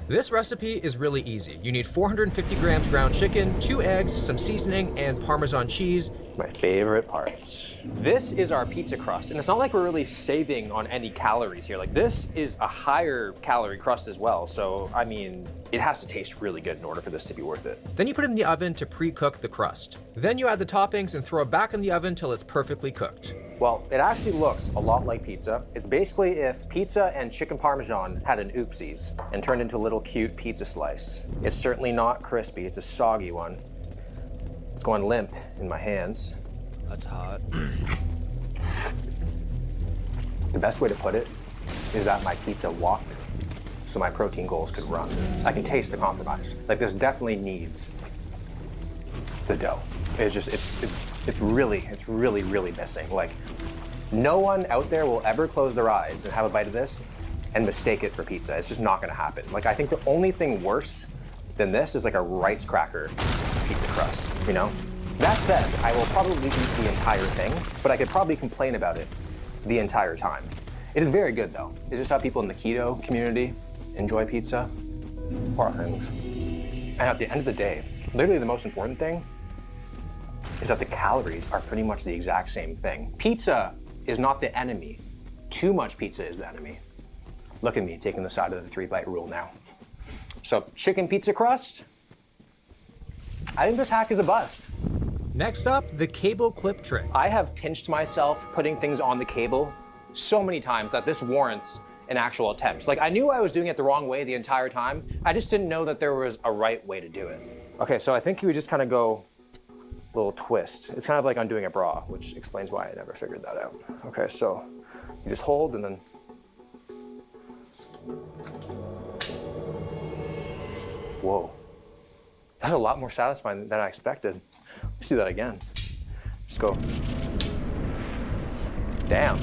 This recipe is really easy. You need 450 grams ground chicken, 2 eggs, some seasoning, and Parmesan cheese. My favorite parts. This is our pizza crust, and it's not like we're really saving on any calories here. Like, this is a higher calorie crust as well, so I mean, it has to taste really good in order for this to be worth it. Then you put it in the oven to pre-cook the crust. Then you add the toppings and throw it back in the oven till it's perfectly cooked. Well, it actually looks a lot like pizza. It's basically if pizza and chicken parmesan had an oopsies and turned into a little cute pizza slice. It's certainly not crispy, it's a soggy one. It's going limp in my hands. That's hot. The best way to put it is that my pizza walked so my protein goals could run. I can taste the compromise. Like, this definitely needs the dough. It's just, it's really missing. Like, no one out there will ever close their eyes and have a bite of this and mistake it for pizza. It's just not gonna happen. Like, I think the only thing worse than this is like a rice cracker pizza crust, you know? That said, I will probably eat the entire thing, but I could probably complain about it the entire time. It is very good though. It's just how people in the keto community enjoy pizza. Poor things. And at the end of the day, literally the most important thing is that the calories are pretty much the exact same thing. Pizza is not the enemy. Too much pizza is the enemy. Look at me taking the side of the 3-bite rule now. So, chicken pizza crust. I think this hack is a bust. Next up, the cable clip trick. I have pinched myself putting things on the cable so many times that this warrants an actual attempt. Like, I knew I was doing it the wrong way the entire time. I just didn't know that there was a right way to do it. Okay, so I think you would just kind of go a little twist. It's kind of like undoing a bra, which explains why I never figured that out. Okay, so you just hold and then. Whoa. That's a lot more satisfying than I expected. Let's do that again. Just go. Damn.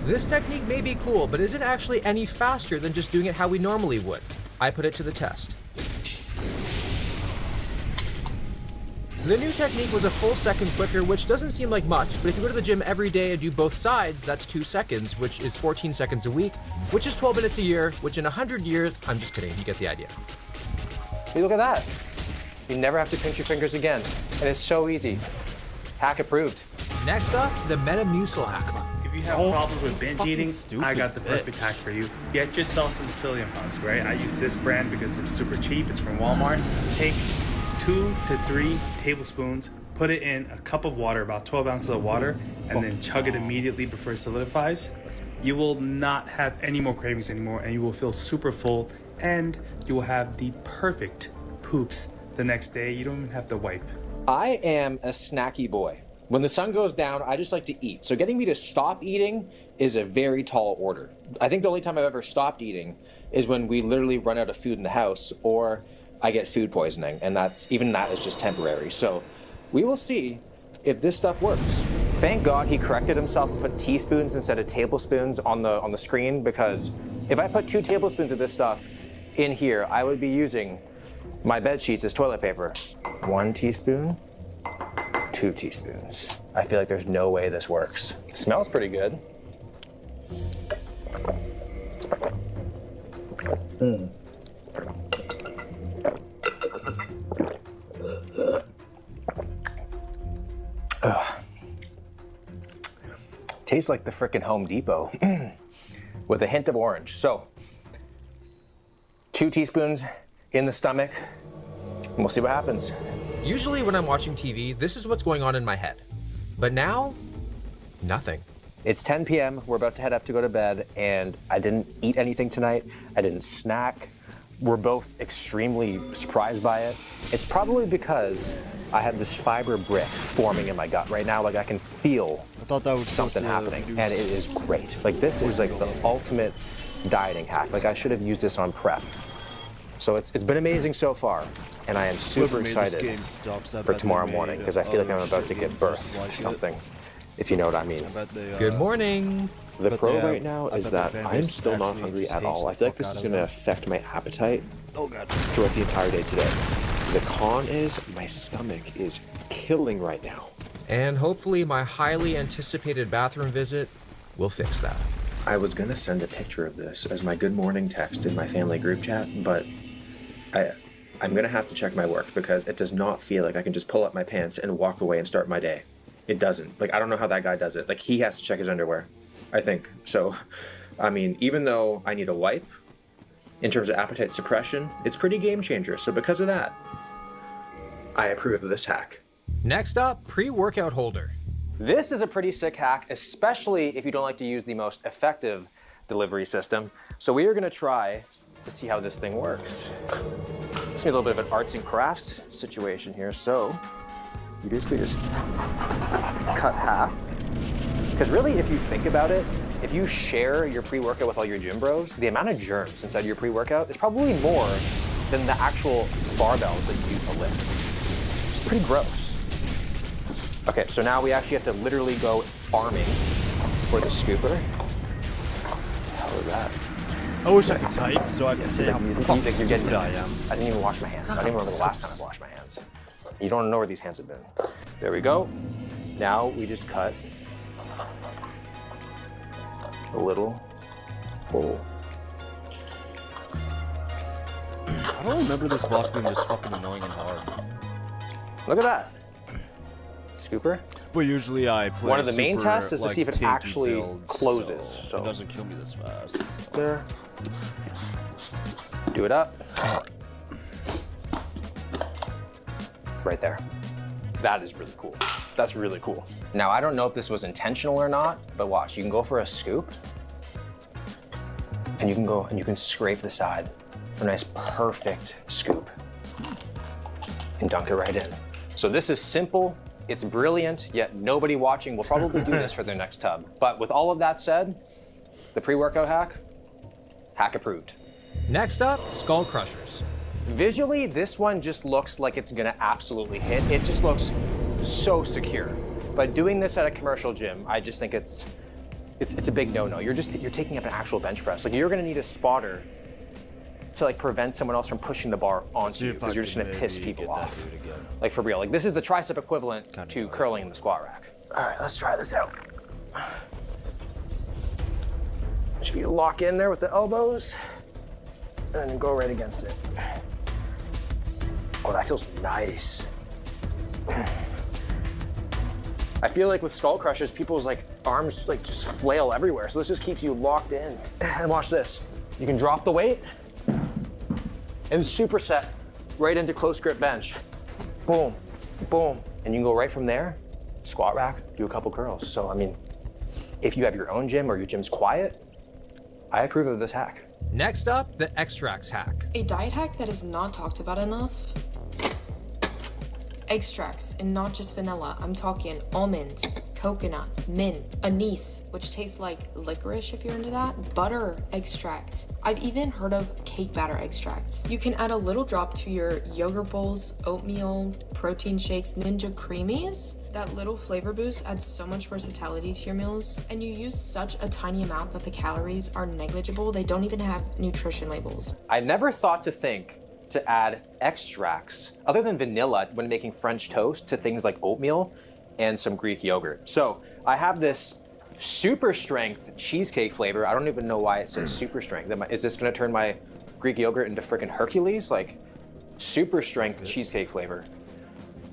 This technique may be cool, but isn't actually any faster than just doing it how we normally would. I put it to the test. The new technique was a full second quicker, which doesn't seem like much, but if you go to the gym every day and do both sides, that's 2 seconds, which is 14 seconds a week, which is 12 minutes a year, which in 100 years, I'm just kidding, you get the idea. Hey, look at that. You never have to pinch your fingers again, and it's so easy. Hack approved. Next up, the Metamucil hack. If you have problems with binge eating, I got the perfect hack for you. Get yourself some psyllium husk, right? I use this brand because it's super cheap. It's from Walmart. Take 2 to 3 tablespoons, put it in a cup of water, about 12 ounces of water, and then chug it immediately before it solidifies. You will not have any more cravings anymore, and you will feel super full, and you will have the perfect poops the next day. You don't even have to wipe. I am a snacky boy. When the sun goes down, I just like to eat. So getting me to stop eating is a very tall order. I think the only time I've ever stopped eating is when we literally run out of food in the house or I get food poisoning, and even that is just temporary. So we will see if this stuff works. Thank God he corrected himself and put teaspoons instead of tablespoons on the screen, because if I put 2 tablespoons of this stuff in here, I would be using my bed sheets as toilet paper. 1 teaspoon, 2 teaspoons. I feel like there's no way this works. Smells pretty good. Ugh. Tastes like the frickin' Home Depot with a hint of orange. So, 2 teaspoons in the stomach, and we'll see what happens. Usually when I'm watching TV, this is what's going on in my head. But now, nothing. It's 10 p.m., we're about to head up to go to bed, and I didn't eat anything tonight. I didn't snack. We're both extremely surprised by it. It's probably because I have this fiber brick forming in my gut right now. Like, I can feel something happening, and it is great. Like, this is like the ultimate dieting hack. Like, I should have used this on prep. So it's been amazing so far, and I am super excited for tomorrow morning, because I feel like I'm about to give birth to something, if you know what I mean. Good morning. The pro right now is that I'm still not hungry at all. I feel like this is going to affect my appetite throughout the entire day today. The con is my stomach is killing right now. And hopefully my highly anticipated bathroom visit will fix that. I was going to send a picture of this as my good morning text in my family group chat, but I'm going to have to check my work, because it does not feel like I can just pull up my pants and walk away and start my day. It doesn't. Like, I don't know how that guy does it. Like, he has to check his underwear, I think. So, I mean, even though I need a wipe, in terms of appetite suppression, it's pretty game changer. So because of that, I approve of this hack. Next up, pre-workout holder. This is a pretty sick hack, especially if you don't like to use the most effective delivery system. So we are gonna try to see how this thing works. It's gonna be a little bit of an arts and crafts situation here. So you basically just cut half. Because really, if you think about it, if you share your pre-workout with all your gym bros, the amount of germs inside your pre-workout is probably more than the actual barbells that you use to lift. It's pretty gross. Okay, so now we actually have to literally go farming for the scooper. What the hell is that? I wish I could type so I could say how fucking stupid I am. I didn't even wash my hands. I don't even remember the last time I washed my hands. You don't know where these hands have been. There we go. Now we just cut a little hole. I don't remember this boss being this fucking annoying and hard. Look at that. Scooper. But usually I play one of the main super, tests is to like, see if it tanky actually builds, closes. So it doesn't kill me this fast. So. There. Do it up. Right there. That is really cool. That's really cool. Now, I don't know if this was intentional or not, but watch, you can go for a scoop and you can go and you can scrape the side for a nice, perfect scoop and dunk it right in. So this is simple, it's brilliant, yet nobody watching will probably do this for their next tub. But with all of that said, the pre-workout hack approved. Next up, Skull Crushers. Visually, this one just looks like it's gonna absolutely hit. It just looks so secure. But doing this at a commercial gym, I just think it's a big no-no. You're taking up an actual bench press. Like, you're gonna need a spotter to like prevent someone else from pushing the bar onto you, because you're just gonna piss people off. Like, for real. Like, this is the tricep equivalent to curling in the squat rack. All right, let's try this out. Should we lock in there with the elbows and then go right against it. Oh, that feels nice. I feel like with Skull Crushers, people's like arms like just flail everywhere. So this just keeps you locked in. And watch this. You can drop the weight and superset right into close grip bench. Boom, boom. And you can go right from there, squat rack, do a couple curls. So, I mean, if you have your own gym or your gym's quiet, I approve of this hack. Next up, the extracts hack. A diet hack that is not talked about enough. Extracts, and not just vanilla. I'm talking almond, coconut, mint, anise, which tastes like licorice if you're into that, butter extract. I've even heard of cake batter extract. You can add a little drop to your yogurt bowls, oatmeal, protein shakes, Ninja Creamies. That little flavor boost adds so much versatility to your meals, and you use such a tiny amount that the calories are negligible. They don't even have nutrition labels. I never thought to think to add extracts other than vanilla when making French toast to things like oatmeal and some Greek yogurt. So I have this super strength cheesecake flavor. I don't even know why it says super strength. Is this gonna turn my Greek yogurt into freaking Hercules? Like, super strength cheesecake flavor.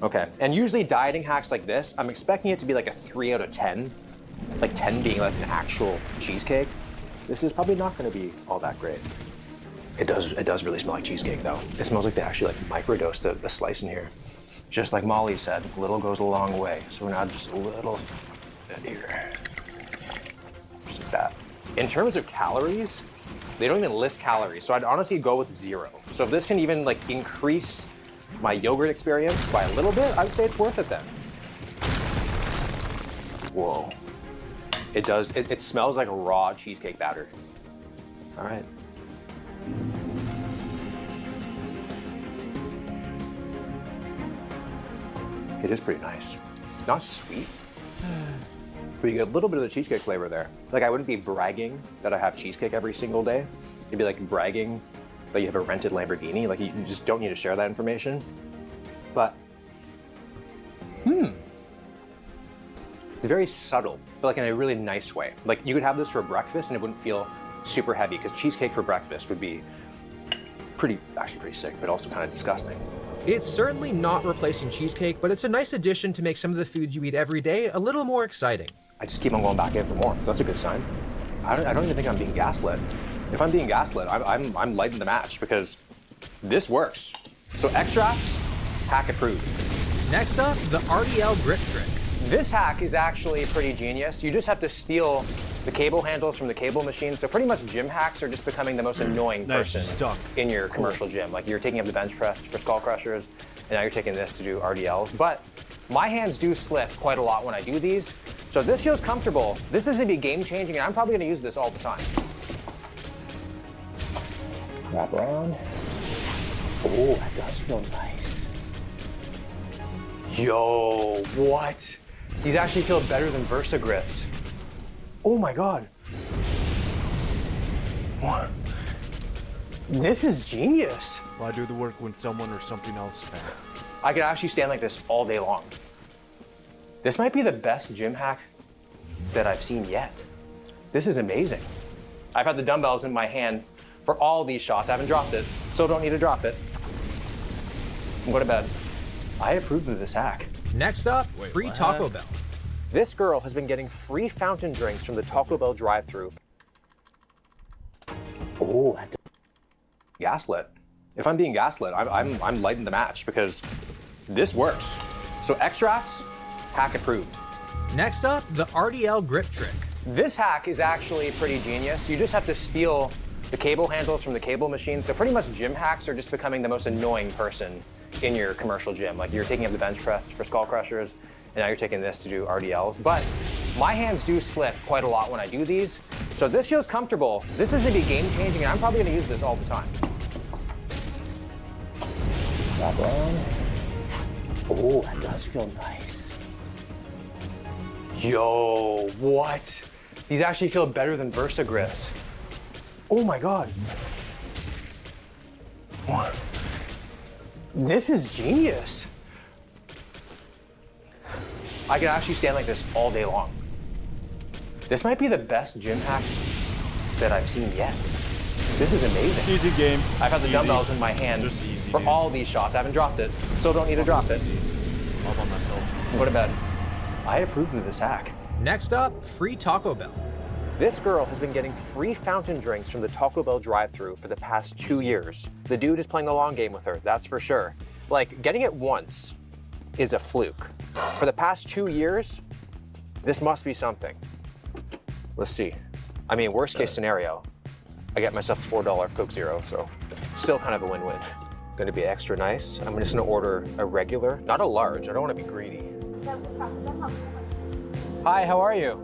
Okay, and usually dieting hacks like this, I'm expecting it to be like a 3 out of 10, like 10 being like an actual cheesecake. This is probably not gonna be all that great. It does really smell like cheesecake though. It smells like they actually like microdosed a slice in here. Just like Molly said, a little goes a long way. So we're now just a little bit here. Just like that. In terms of calories, they don't even list calories. So I'd honestly go with 0. So if this can even like increase my yogurt experience by a little bit, I would say it's worth it then. Whoa. It does, it smells like a raw cheesecake batter. All right. It is pretty nice. Not sweet, but you get a little bit of the cheesecake flavor there. Like, I wouldn't be bragging that I have cheesecake every single day. It'd be like bragging that you have a rented Lamborghini. Like, you just don't need to share that information. But, it's very subtle, but like in a really nice way. Like, you could have this for breakfast and it wouldn't feel super heavy, because cheesecake for breakfast would be actually pretty sick, but also kind of disgusting. It's certainly not replacing cheesecake, but it's a nice addition to make some of the foods you eat every day a little more exciting. I just keep on going back in for more, so that's a good sign. I don't even think I'm being gaslit. If I'm being gaslit, I'm lighting the match, because this works. So extracts, hack approved. Next up, the RDL grip trick. This hack is actually pretty genius. You just have to steal the cable handles from the cable machine. So pretty much gym hacks are just becoming the most annoying person in your commercial gym. Like you're taking up the bench press for skull crushers, and now you're taking this to do RDLs. But my hands do slip quite a lot when I do these. So this feels comfortable. This is gonna be game changing, and I'm probably gonna use this all the time. Wrap around. Oh, that does feel nice. Yo, what? These actually feel better than Versa grips. Oh my God. What? This is genius. Why do the work when someone or something else can? I could actually stand like this all day long. This might be the best gym hack that I've seen yet. This is amazing. I've had the dumbbells in my hand for all these shots. I haven't dropped it. Still don't need to drop it. I'm going to bed. I approve of this hack. Next up, free Taco Bell. This girl has been getting free fountain drinks from the Taco Bell drive-thru. Oh, that gaslit. If I'm being gaslit, I'm lighting the match because this works. So extracts, hack approved. Next up, the RDL grip trick. This hack is actually pretty genius. You just have to steal the cable handles from the cable machine. So pretty much gym hacks are just becoming the most annoying person in your commercial gym. Like you're taking up the bench press for skull crushers, and now you're taking this to do RDLs. But my hands do slip quite a lot when I do these. So this feels comfortable. This is gonna be game changing, and I'm probably gonna use this all the time. Wrap around. Oh, that does feel nice. Yo, what? These actually feel better than Versa grips. Oh my God. What? This is genius. I could actually stand like this all day long. This might be the best gym hack that I've seen yet. This is amazing. Easy game. I've had the dumbbells in my hand for all these shots. I haven't dropped it. Still don't need to drop it. All by myself. Go to bed. I approve of this hack. Next up, free Taco Bell. This girl has been getting free fountain drinks from the Taco Bell drive-thru for the past 2 years. The dude is playing the long game with her, that's for sure. Like, getting it once is a fluke. For the past 2 years, this must be something. Let's see. I mean, worst case scenario, I get myself a $4 Coke Zero, so still kind of a win-win. Gonna be extra nice. I'm just gonna order a regular, not a large. I don't wanna be greedy. Hi, how are you?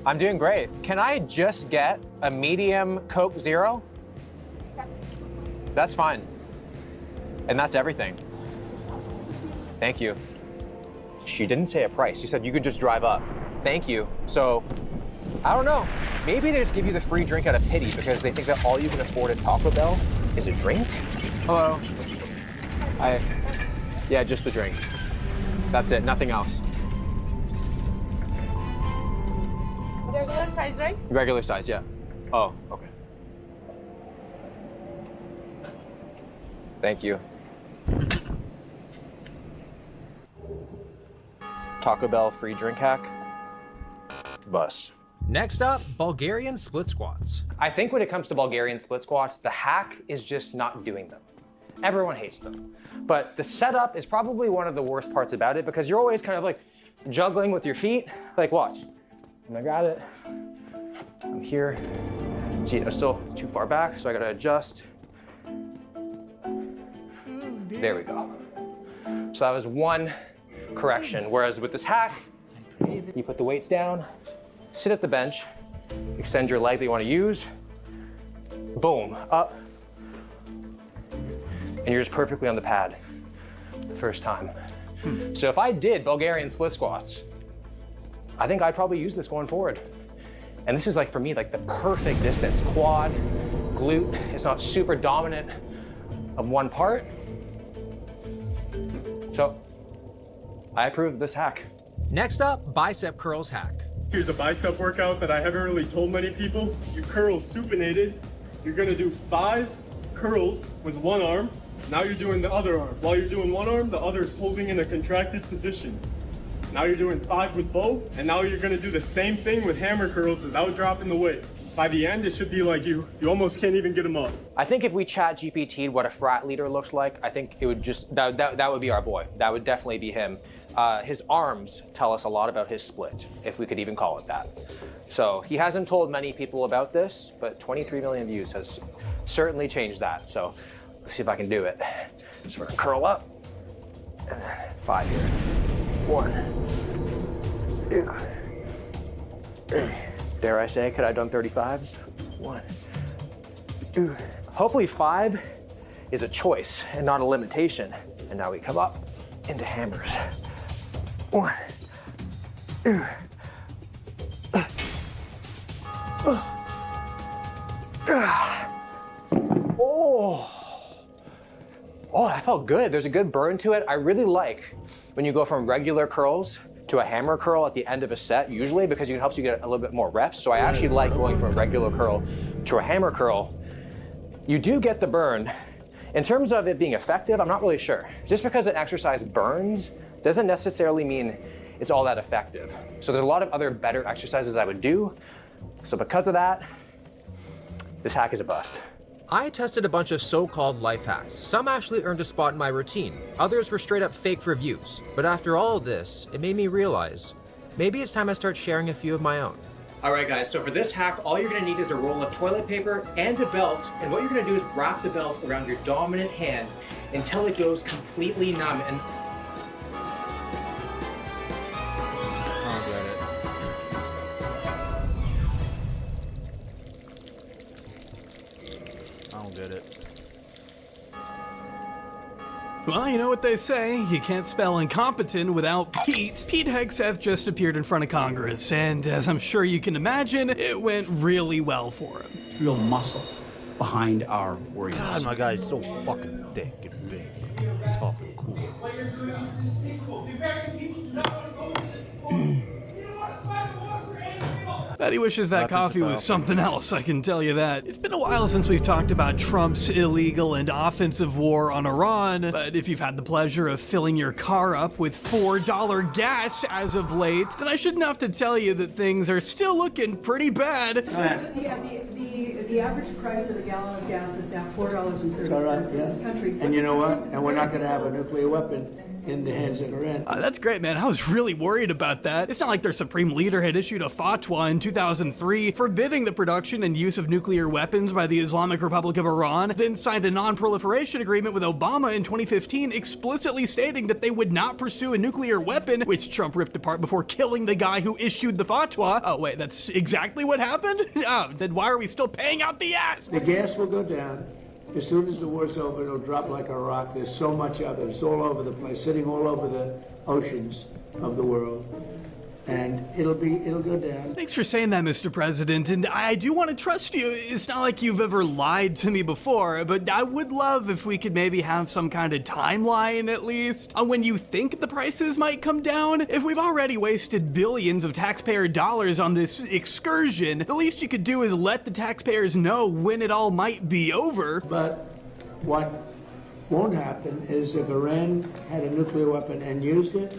I'm doing great. Can I just get a medium Coke Zero? That's fine. And that's everything. Thank you. She didn't say a price. She said you could just drive up. Thank you. So, I don't know. Maybe they just give you the free drink out of pity because they think that all you can afford at Taco Bell is a drink? Hello. Yeah, just the drink. That's it, nothing else. Regular size, right? Regular size, yeah. Oh, okay. Thank you. Taco Bell free drink hack. Bust. Next up, Bulgarian split squats. I think when it comes to Bulgarian split squats, the hack is just not doing them. Everyone hates them. But the setup is probably one of the worst parts about it because you're always kind of like juggling with your feet. Like, watch. And I got it. I'm here. See, I'm still too far back, so I gotta adjust. There we go. So that was one correction. Whereas with this hack, you put the weights down, sit at the bench, extend your leg that you want to use, boom, up, and you're just perfectly on the pad the first time. So if I did Bulgarian split squats, I think I'd probably use this going forward. And this is like, for me, like the perfect distance. Quad, glute, it's not super dominant of one part. So I approve of this hack. Next up, bicep curls hack. Here's a bicep workout that I haven't really told many people. You curl supinated. You're gonna do 5 curls with one arm. Now you're doing the other arm. While you're doing one arm, the other is holding in a contracted position. Now you're doing 5 with both, and now you're gonna do the same thing with hammer curls without dropping the weight. By the end, it should be like you almost can't even get them up. I think if we chat GPT'd what a frat leader looks like, I think it would just, that would be our boy. That would definitely be him. his arms tell us a lot about his split, if we could even call it that. So he hasn't told many people about this, but 23 million views has certainly changed that. So let's see if I can do it. So we're gonna curl up, and then 5 here. 1, 2. Dare I say, could I have done 35s? 1, 2. Hopefully 5 is a choice and not a limitation. And now we come up into hammers. 1, 2. Oh, that felt good. There's a good burn to it. I really like when you go from regular curls to a hammer curl at the end of a set, usually, because it helps you get a little bit more reps. So I actually like going from a regular curl to a hammer curl. You do get the burn. In terms of it being effective, I'm not really sure. Just because an exercise burns doesn't necessarily mean it's all that effective. So there's a lot of other better exercises I would do. So because of that, this hack is a bust. I tested a bunch of so-called life hacks. Some actually earned a spot in my routine. Others were straight up fake for views. But after all of this, it made me realize, maybe it's time I start sharing a few of my own. All right, guys, so for this hack, all you're gonna need is a roll of toilet paper and a belt. And what you're gonna do is wrap the belt around your dominant hand until it goes completely numb. And I don't get it. Well, you know what they say, you can't spell incompetent without Pete. Pete Hegseth just appeared in front of Congress, and as I'm sure you can imagine, it went really well for him. It's real muscle behind our warriors. God, my guy is so fucking thick and big, tough and cool. Bet he wishes that coffee was something else, I can tell you that. It's been a while since we've talked about Trump's illegal and offensive war on Iran, but if you've had the pleasure of filling your car up with $4 gas as of late, then I shouldn't have to tell you that things are still looking pretty bad. Yeah, the average price of a gallon of gas is now $4.30 in this country. And you know what? And we're not going to have a nuclear weapon in the hands of Iran. That's great, man. I was really worried about that. It's not like their supreme leader had issued a fatwa in 2003 forbidding the production and use of nuclear weapons by the Islamic Republic of Iran, then signed a non-proliferation agreement with Obama in 2015 explicitly stating that they would not pursue a nuclear weapon, which Trump ripped apart before killing the guy who issued the fatwa. Oh wait, that's exactly what happened? Oh, then why are we still paying out the ass? The gas will go down. As soon as the war's over, it'll drop like a rock. There's so much of it. It's all over the place, sitting all over the oceans of the world. And it'll go down. Thanks for saying that, Mr. President, and I do want to trust you. It's not like you've ever lied to me before, but I would love if we could maybe have some kind of timeline, at least, on when you think the prices might come down. If we've already wasted billions of taxpayer dollars on this excursion, the least you could do is let the taxpayers know when it all might be over. But what won't happen is if Iran had a nuclear weapon and used it,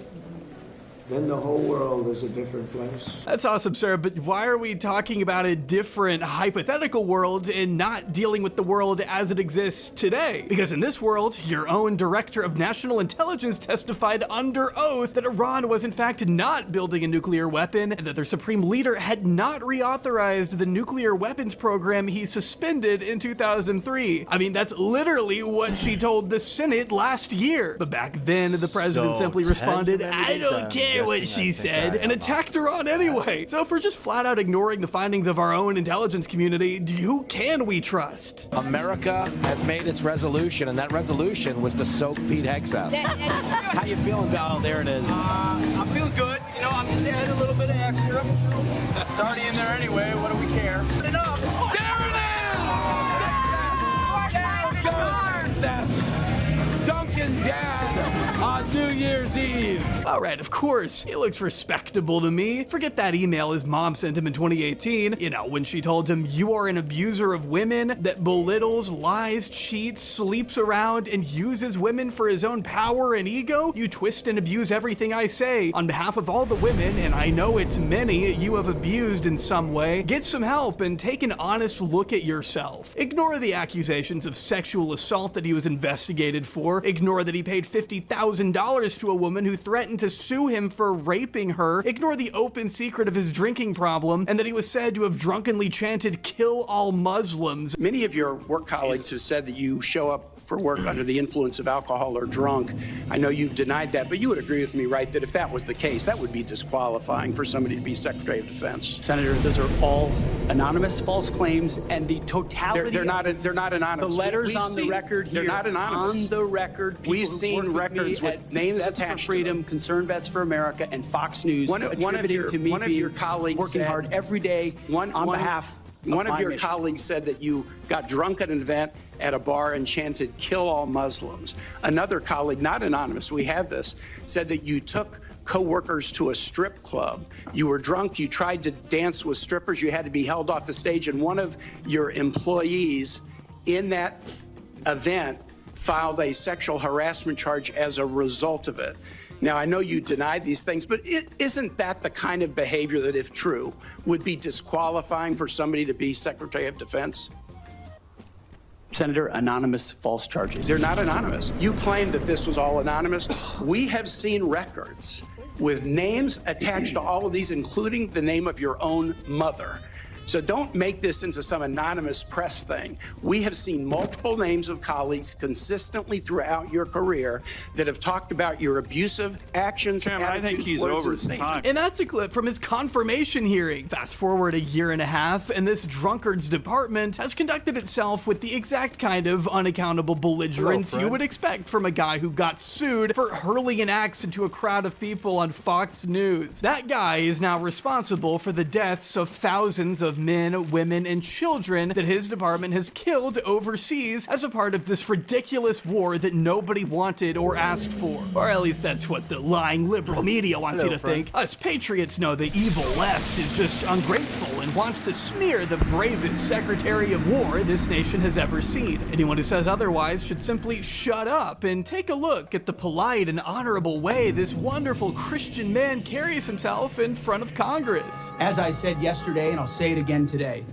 then the whole world is a different place. That's awesome, sir, but why are we talking about a different hypothetical world and not dealing with the world as it exists today? Because in this world, your own Director of National Intelligence testified under oath that Iran was in fact not building a nuclear weapon and that their supreme leader had not reauthorized the nuclear weapons program he suspended in 2003. I mean, that's literally what she told the Senate last year. But back then, the president simply responded, "I don't care what she said," and attacked Iran anyway. So if we're just flat out ignoring the findings of our own intelligence community, who can we trust? America has made its resolution, and that resolution was to soak Pete Hegseth. How you feeling, Val? There it is. I feel good. You know, I'm just adding a little bit of extra. It's already in there anyway. What do we care? Enough. There it is! Down goes Duncan Dad on New Year's Eve. All right, of course, he looks respectable to me. Forget that email his mom sent him in 2018. You know, when she told him, "You are an abuser of women that belittles, lies, cheats, sleeps around, and uses women for his own power and ego. You twist and abuse everything I say. On behalf of all the women, and I know it's many, you have abused in some way, get some help and take an honest look at yourself." Ignore the accusations of sexual assault that he was investigated for. Ignore that he paid $50,000 $1,000 to a woman who threatened to sue him for raping her, ignore the open secret of his drinking problem, and that he was said to have drunkenly chanted, "Kill all Muslims." Many of your work colleagues have said that you show up for work under the influence of alcohol or drunk. I know you've denied that, but you would agree with me, right, that if that was the case, that would be disqualifying for somebody to be Secretary of Defense. Senator, those are all anonymous false claims, and the totality. They're not anonymous. The letters We've on seen- the record here. They're not anonymous. On the record, people We've who seen worked records me with at names Vets attached for Freedom, Concerned Vets for America, and Fox News One of attributing your- to me one of your being colleagues working said- hard every day on behalf of One of my your mission. colleagues said that you got drunk at an event at a bar and chanted, "Kill all Muslims." Another colleague, not anonymous, we have this, said that you took co-workers to a strip club. You were drunk, you tried to dance with strippers, you had to be held off the stage, and one of your employees in that event filed a sexual harassment charge as a result of it. Now, I know you deny these things, but isn't that the kind of behavior that, if true, would be disqualifying for somebody to be Secretary of Defense? Senator, anonymous false charges. They're not anonymous. You claim that this was all anonymous. We have seen records with names attached to all of these, including the name of your own mother. So don't make this into some anonymous press thing. We have seen multiple names of colleagues consistently throughout your career that have talked about your abusive actions, attitudes, words, and statements. And that's a clip from his confirmation hearing. Fast forward a year and a half, and this drunkard's department has conducted itself with the exact kind of unaccountable belligerence you would expect from a guy who got sued for hurling an axe into a crowd of people on Fox News. That guy is now responsible for the deaths of thousands of men, women, and children that his department has killed overseas as a part of this ridiculous war that nobody wanted or asked for. Or at least that's what the lying liberal media wants you to think. Us patriots know the evil left is just ungrateful and wants to smear the bravest Secretary of War this nation has ever seen. Anyone who says otherwise should simply shut up and take a look at the polite and honorable way this wonderful Christian man carries himself in front of Congress. As I said yesterday, and I'll say it again today,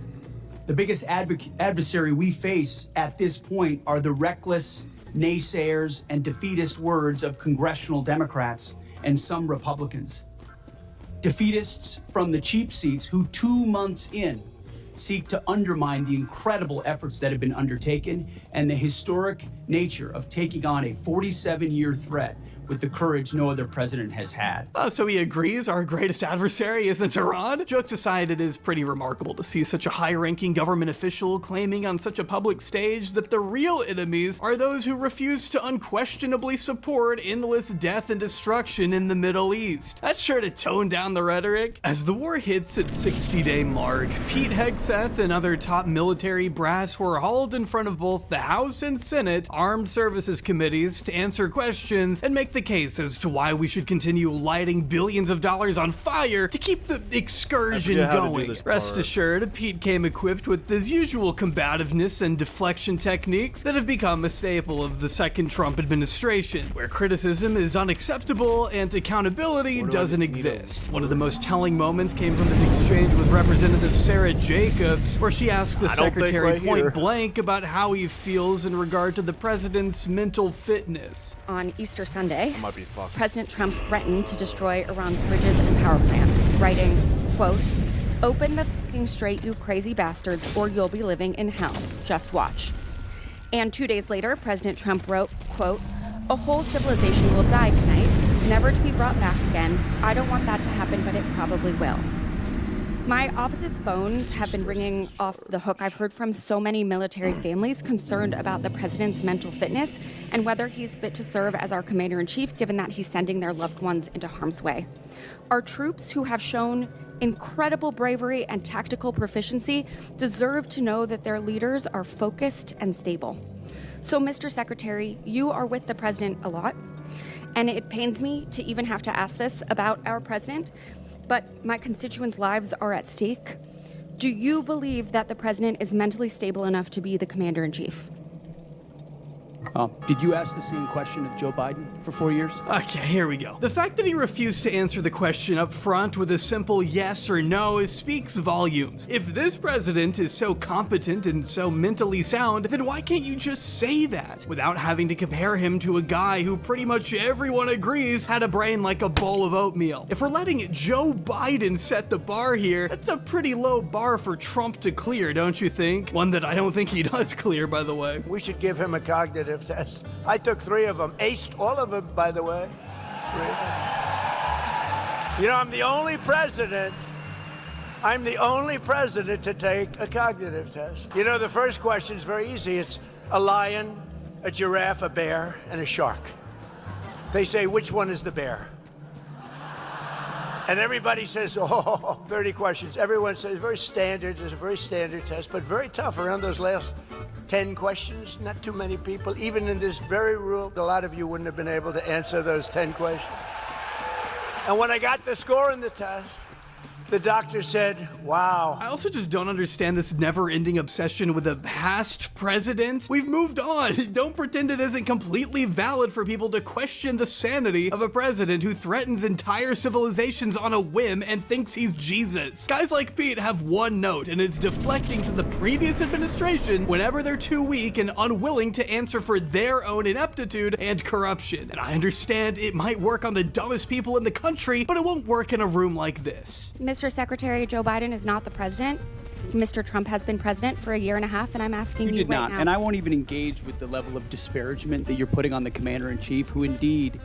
the biggest adversary we face at this point are the reckless naysayers and defeatist words of congressional Democrats and some Republicans. Defeatists from the cheap seats who 2 months in seek to undermine the incredible efforts that have been undertaken and the historic nature of taking on a 47-year threat with the courage no other president has had. So he agrees our greatest adversary isn't Iran? Jokes aside, it is pretty remarkable to see such a high-ranking government official claiming on such a public stage that the real enemies are those who refuse to unquestionably support endless death and destruction in the Middle East. That's sure to tone down the rhetoric. As the war hits its 60-day mark, Pete Hegseth and other top military brass were hauled in front of both the House and Senate Armed Services Committees to answer questions and make the case as to why we should continue lighting billions of dollars on fire to keep the excursion going. Rest assured, Pete came equipped with his usual combativeness and deflection techniques that have become a staple of the second Trump administration, where criticism is unacceptable and accountability doesn't exist. One of the most telling moments came from his exchange with Representative Sarah Jacobs, where she asked the secretary point blank about how he feels in regard to the president's mental fitness. On Easter Sunday, President Trump threatened to destroy Iran's bridges and power plants, writing, quote, "Open the fucking straight, you crazy bastards, or you'll be living in hell. Just watch." And 2 days later, President Trump wrote, quote, "A whole civilization will die tonight, never to be brought back again. I don't want that to happen, but it probably will." My office's phones have been ringing off the hook. I've heard from so many military families concerned about the president's mental fitness and whether he's fit to serve as our commander-in-chief, given that he's sending their loved ones into harm's way. Our troops, who have shown incredible bravery and tactical proficiency, deserve to know that their leaders are focused and stable. So, Mr. Secretary, you are with the president a lot, and it pains me to even have to ask this about our president, but my constituents' lives are at stake. Do you believe that the president is mentally stable enough to be the commander-in-chief? Did you ask the same question of Joe Biden for 4 years? Okay, here we go. The fact that he refused to answer the question up front with a simple yes or no speaks volumes. If this president is so competent and so mentally sound, then why can't you just say that without having to compare him to a guy who pretty much everyone agrees had a brain like a bowl of oatmeal? If we're letting Joe Biden set the bar here, that's a pretty low bar for Trump to clear, don't you think? One that I don't think he does clear, by the way. We should give him a cognitive test. I took 3 of them, aced all of them, by the way. 3 of them. You know, I'm the only president to take a cognitive test. You know, the first question is very easy. It's a lion, a giraffe, a bear, and a shark. They say, which one is the bear? And everybody says, 30 questions. Everyone says, very standard. It's a very standard test, but very tough around those last 10 questions. Not too many people, even in this very room, a lot of you wouldn't have been able to answer those 10 questions. And when I got the score in the test, the doctor said, wow. I also just don't understand this never-ending obsession with a past president. We've moved on. Don't pretend it isn't completely valid for people to question the sanity of a president who threatens entire civilizations on a whim and thinks he's Jesus. Guys like Pete have one note, and it's deflecting to the previous administration whenever they're too weak and unwilling to answer for their own ineptitude and corruption. And I understand it might work on the dumbest people in the country, but it won't work in a room like this. Mr. Secretary, Joe Biden is not the president. Mr. Trump has been president for a year and a half, and I'm asking you right now. And I won't even engage with the level of disparagement that you're putting on the commander-in-chief, who indeed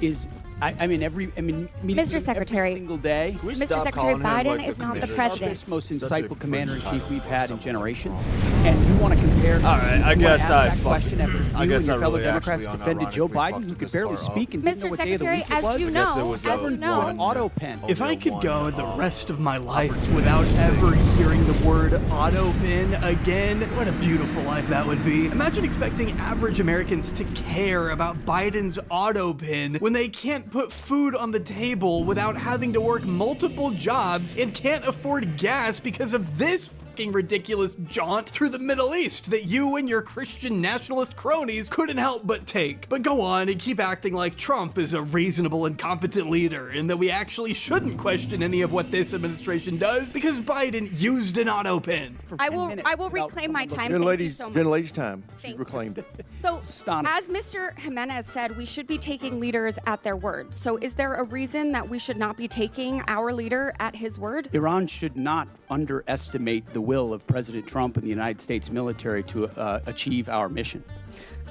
is. Mr. Secretary, every single day. Mr. Secretary, Biden is not the president. Most insightful commander-in-chief we've had in generations, and you want to compare? All right, I guess I question after you and your fellow really Democrats defended Joe Biden, who could barely speak and didn't know what day of the week it was. As you know, auto pen. If I could go the rest of my life without ever hearing the word auto pen again, what a beautiful life that would be. Imagine expecting average Americans to care about Biden's auto pen when they can't put food on the table without having to work multiple jobs and can't afford gas because of this ridiculous jaunt through the Middle East that you and your Christian nationalist cronies couldn't help but take. But go on and keep acting like Trump is a reasonable and competent leader and that we actually shouldn't question any of what this administration does because Biden used an auto pen. I will reclaim my time. Gentlelady's time. She reclaimed it. So, as Mr. Jimenez said, we should be taking leaders at their word. So is there a reason that we should not be taking our leader at his word? Iran should not underestimate the will of President Trump and the United States military to achieve our mission.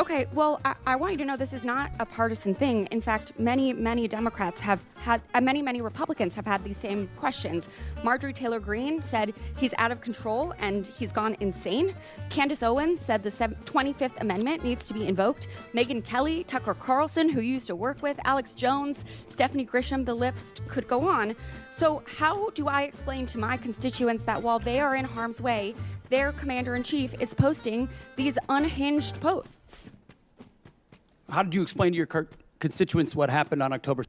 Okay, well, I want you to know this is not a partisan thing. In fact, many Democrats have had, many Republicans have had these same questions. Marjorie Taylor Greene said he's out of control and he's gone insane. Candace Owens said the 25th Amendment needs to be invoked. Megyn Kelly, Tucker Carlson, who you used to work with, Alex Jones, Stephanie Grisham, the list could go on. So how do I explain to my constituents that while they are in harm's way, their commander-in-chief is posting these unhinged posts? How did you explain to your constituents what happened on October 7th?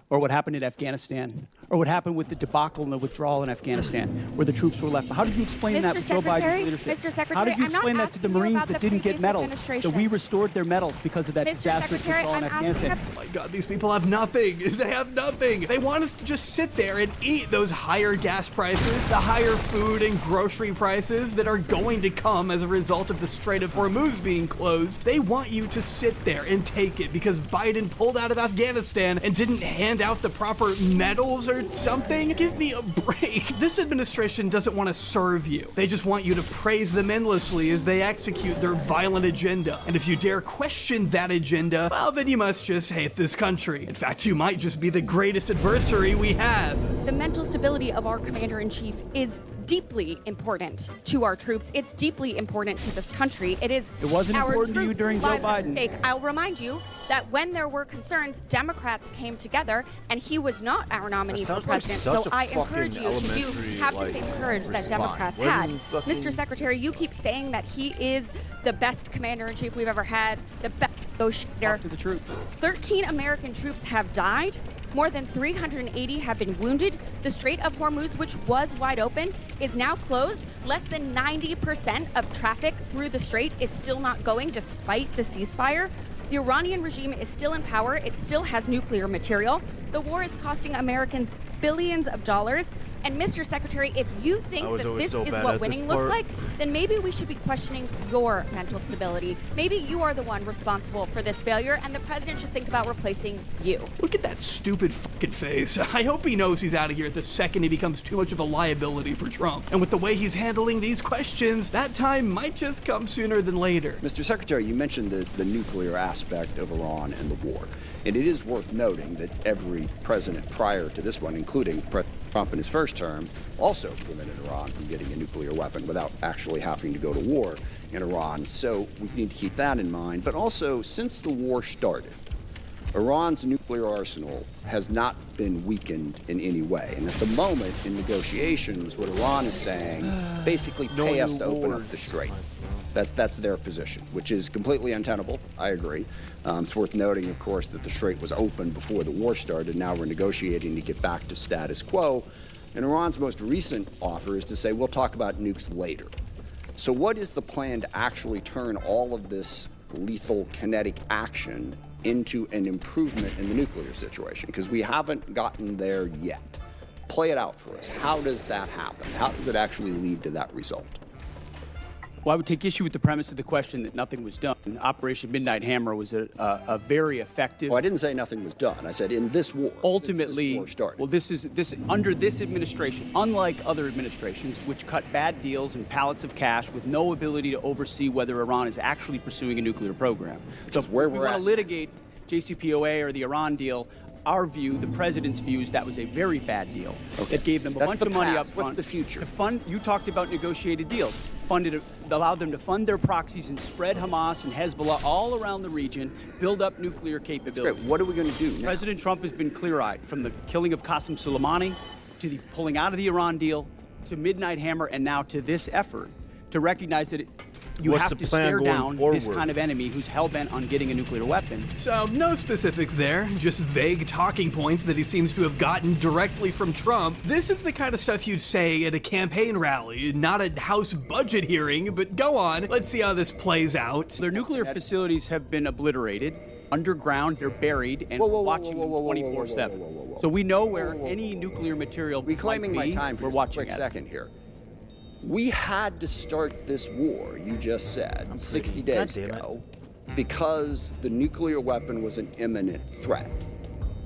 Or what happened in Afghanistan? Or what happened with the debacle and the withdrawal in Afghanistan, where the troops were left? How did you explain that with Joe Biden's leadership? Mr. Secretary, how did you explain that to the Marines that didn't get medals? That we restored their medals because of that disastrous withdrawal in Afghanistan? Oh my God, these people have nothing. They have nothing. They want us to just sit there and eat those higher gas prices, the higher food and grocery prices that are going to come as a result of the Strait of Hormuz being closed. They want you to sit there and take it because Biden pulled out of Afghanistan and didn't hand out the proper medals or something? Give me a break. This administration doesn't want to serve you. They just want you to praise them endlessly as they execute their violent agenda. And if you dare question that agenda, well, then you must just hate this country. In fact, you might just be the greatest adversary we have. The mental stability of our commander-in-chief is deeply important to our troops. It's deeply important to this country. It wasn't our important to you during Joe Biden. I'll remind you that when there were concerns, Democrats came together, and he was not our nominee for president. So I encourage you to have the same courage that Democrats had. Mr. Secretary, you keep saying that he is the best commander-in-chief we've ever had, the best. negotiator. To the truth. 13 American troops have died. More than 380 have been wounded. The Strait of Hormuz, which was wide open, is now closed. Less than 90% of traffic through the strait is still not going despite the ceasefire. The Iranian regime is still in power. It still has nuclear material. The war is costing Americans billions of dollars. And Mr. Secretary, if you think that this is what winning looks like, then maybe we should be questioning your mental stability. Maybe you are the one responsible for this failure, and the president should think about replacing you. Look at that stupid fucking face. I hope he knows he's out of here the second he becomes too much of a liability for Trump. And with the way he's handling these questions, that time might just come sooner than later. Mr. Secretary, you mentioned the nuclear aspect of Iran and the war. And it is worth noting that every president prior to this one, including President Trump in his first term, also prevented Iran from getting a nuclear weapon without actually having to go to war in Iran. So we need to keep that in mind. But also, since the war started, Iran's nuclear arsenal has not been weakened in any way. And at the moment, in negotiations, what Iran is saying, basically pay us to open up the strait. That's their position, which is completely untenable. I agree. It's worth noting, of course, that the strait was open before the war started. Now we're negotiating to get back to status quo. And Iran's most recent offer is to say, we'll talk about nukes later. So what is the plan to actually turn all of this lethal kinetic action into an improvement in the nuclear situation? Because we haven't gotten there yet. Play it out for us. How does that happen? How does it actually lead to that result? Well, I would take issue with the premise of the question that nothing was done. Operation Midnight Hammer was a very effective. Well, I didn't say nothing was done. I said in this war. Ultimately, this war started. Well, this under this administration, unlike other administrations, which cut bad deals and pallets of cash with no ability to oversee whether Iran is actually pursuing a nuclear program. So if we want to litigate JCPOA or the Iran deal, our view, the president's view, is that was a very bad deal. That gave them a bunch of money up front. What's the future? To fund. You talked about negotiated deals. Allowed them to fund their proxies and spread Hamas and Hezbollah all around the region, build up nuclear capability. That's great. What are we going to do now? President Trump has been clear-eyed, from the killing of Qasem Soleimani to the pulling out of the Iran deal to Midnight Hammer and now to this effort to recognize that you have to stare down this kind of enemy who's hell-bent on getting a nuclear weapon. So, no specifics there, just vague talking points that he seems to have gotten directly from Trump. This is the kind of stuff you'd say at a campaign rally, not a House budget hearing, but go on, let's see how this plays out. Their nuclear facilities have been obliterated. Underground, they're buried, and watching them 24/7. So we know where any nuclear material reclaiming might be. My time for We're just a quick second here. We had to start this war, you just said, 60 days ago, because the nuclear weapon was an imminent threat.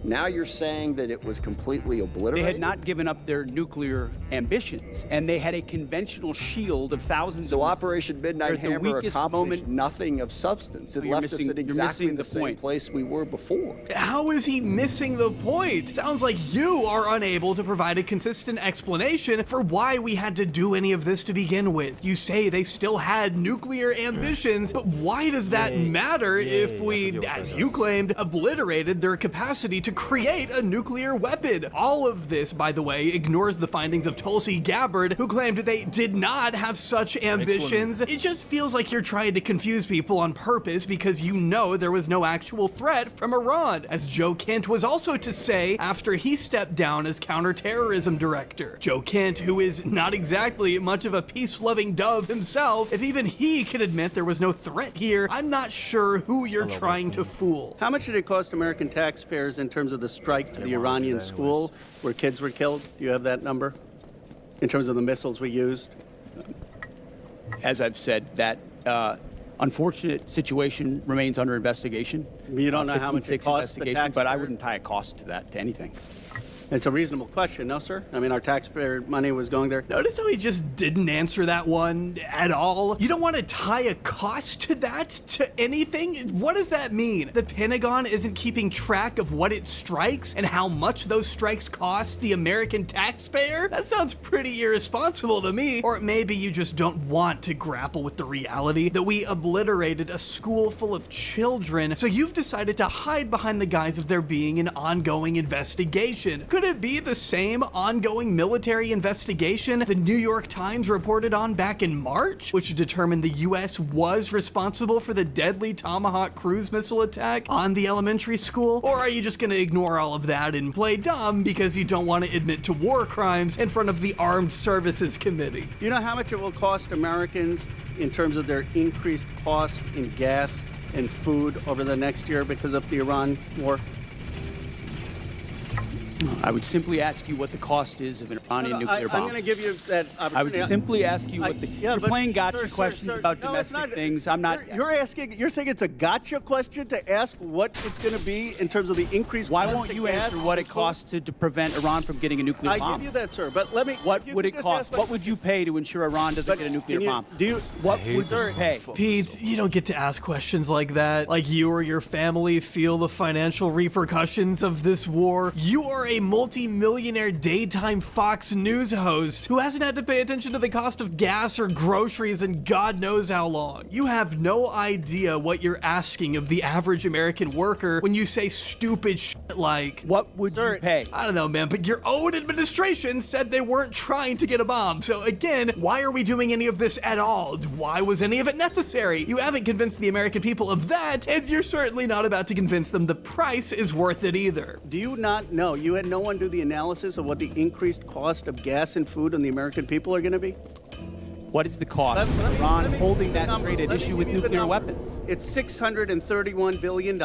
Now you're saying that it was completely obliterated? They had not given up their nuclear ambitions, and they had a conventional shield of thousands so of... So Operation Midnight Hammer accomplished nothing of substance. It left us at exactly the same place we were before. How is he missing the point? Sounds like you are unable to provide a consistent explanation for why we had to do any of this to begin with. You say they still had nuclear ambitions, but why does that matter if we, as you claimed, obliterated their capacity to create a nuclear weapon? All of this, by the way, ignores the findings of Tulsi Gabbard, who claimed they did not have such ambitions. It just feels like you're trying to confuse people on purpose because you know there was no actual threat from Iran, as Joe Kent was also to say after he stepped down as counterterrorism director. Joe Kent, who is not exactly much of a peace-loving dove himself, if even he can admit there was no threat here, I'm not sure who you're trying to fool. How much did it cost American taxpayers in terms of the strike to the Iranian school where kids were killed? Do you have that number? In terms of the missiles we used? As I've said, that unfortunate situation remains under investigation. You don't know how much it costs the taxpayer? But I wouldn't tie a cost to that, to anything. It's a reasonable question, no, sir? I mean, our taxpayer money was going there. Notice how he just didn't answer that one at all? You don't want to tie a cost to that, to anything? What does that mean? The Pentagon isn't keeping track of what it strikes and how much those strikes cost the American taxpayer? That sounds pretty irresponsible to me. Or maybe you just don't want to grapple with the reality that we obliterated a school full of children, so you've decided to hide behind the guise of there being an ongoing investigation. Could Could it be the same ongoing military investigation the New York Times reported on back in March, which determined the U.S. was responsible for the deadly Tomahawk cruise missile attack on the elementary school? Or are you just going to ignore all of that and play dumb because you don't want to admit to war crimes in front of the Armed Services Committee? You know how much it will cost Americans in terms of their increased cost in gas and food over the next year because of the Iran war? I would simply ask you what the cost is of an Iranian nuclear bomb. I'm going to give you that opportunity. I would simply ask you what the... You're playing gotcha questions about domestic things. I'm not... You're saying it's a gotcha question to ask what it's going to be in terms of the increase. Why won't you answer what it costs to prevent Iran from getting a nuclear bomb? I give you that, sir, but let me... What would it cost? What would you pay to ensure Iran doesn't get a nuclear bomb? What would you pay? Pete, you don't get to ask questions like that. Like you or your family feel the financial repercussions of this war. You are a multi-millionaire daytime Fox News host who hasn't had to pay attention to the cost of gas or groceries in God knows how long. You have no idea what you're asking of the average American worker when you say stupid shit like, what would you pay? I don't know, man, but your own administration said they weren't trying to get a bomb. So again, why are we doing any of this at all? Why was any of it necessary? You haven't convinced the American people of that, and you're certainly not about to convince them the price is worth it either. Do you not know? You had no one do the analysis of what the increased cost of gas and food on the American people are going to be? What is the cost of Iran holding that straight at issue with nuclear weapons? It's $631 billion,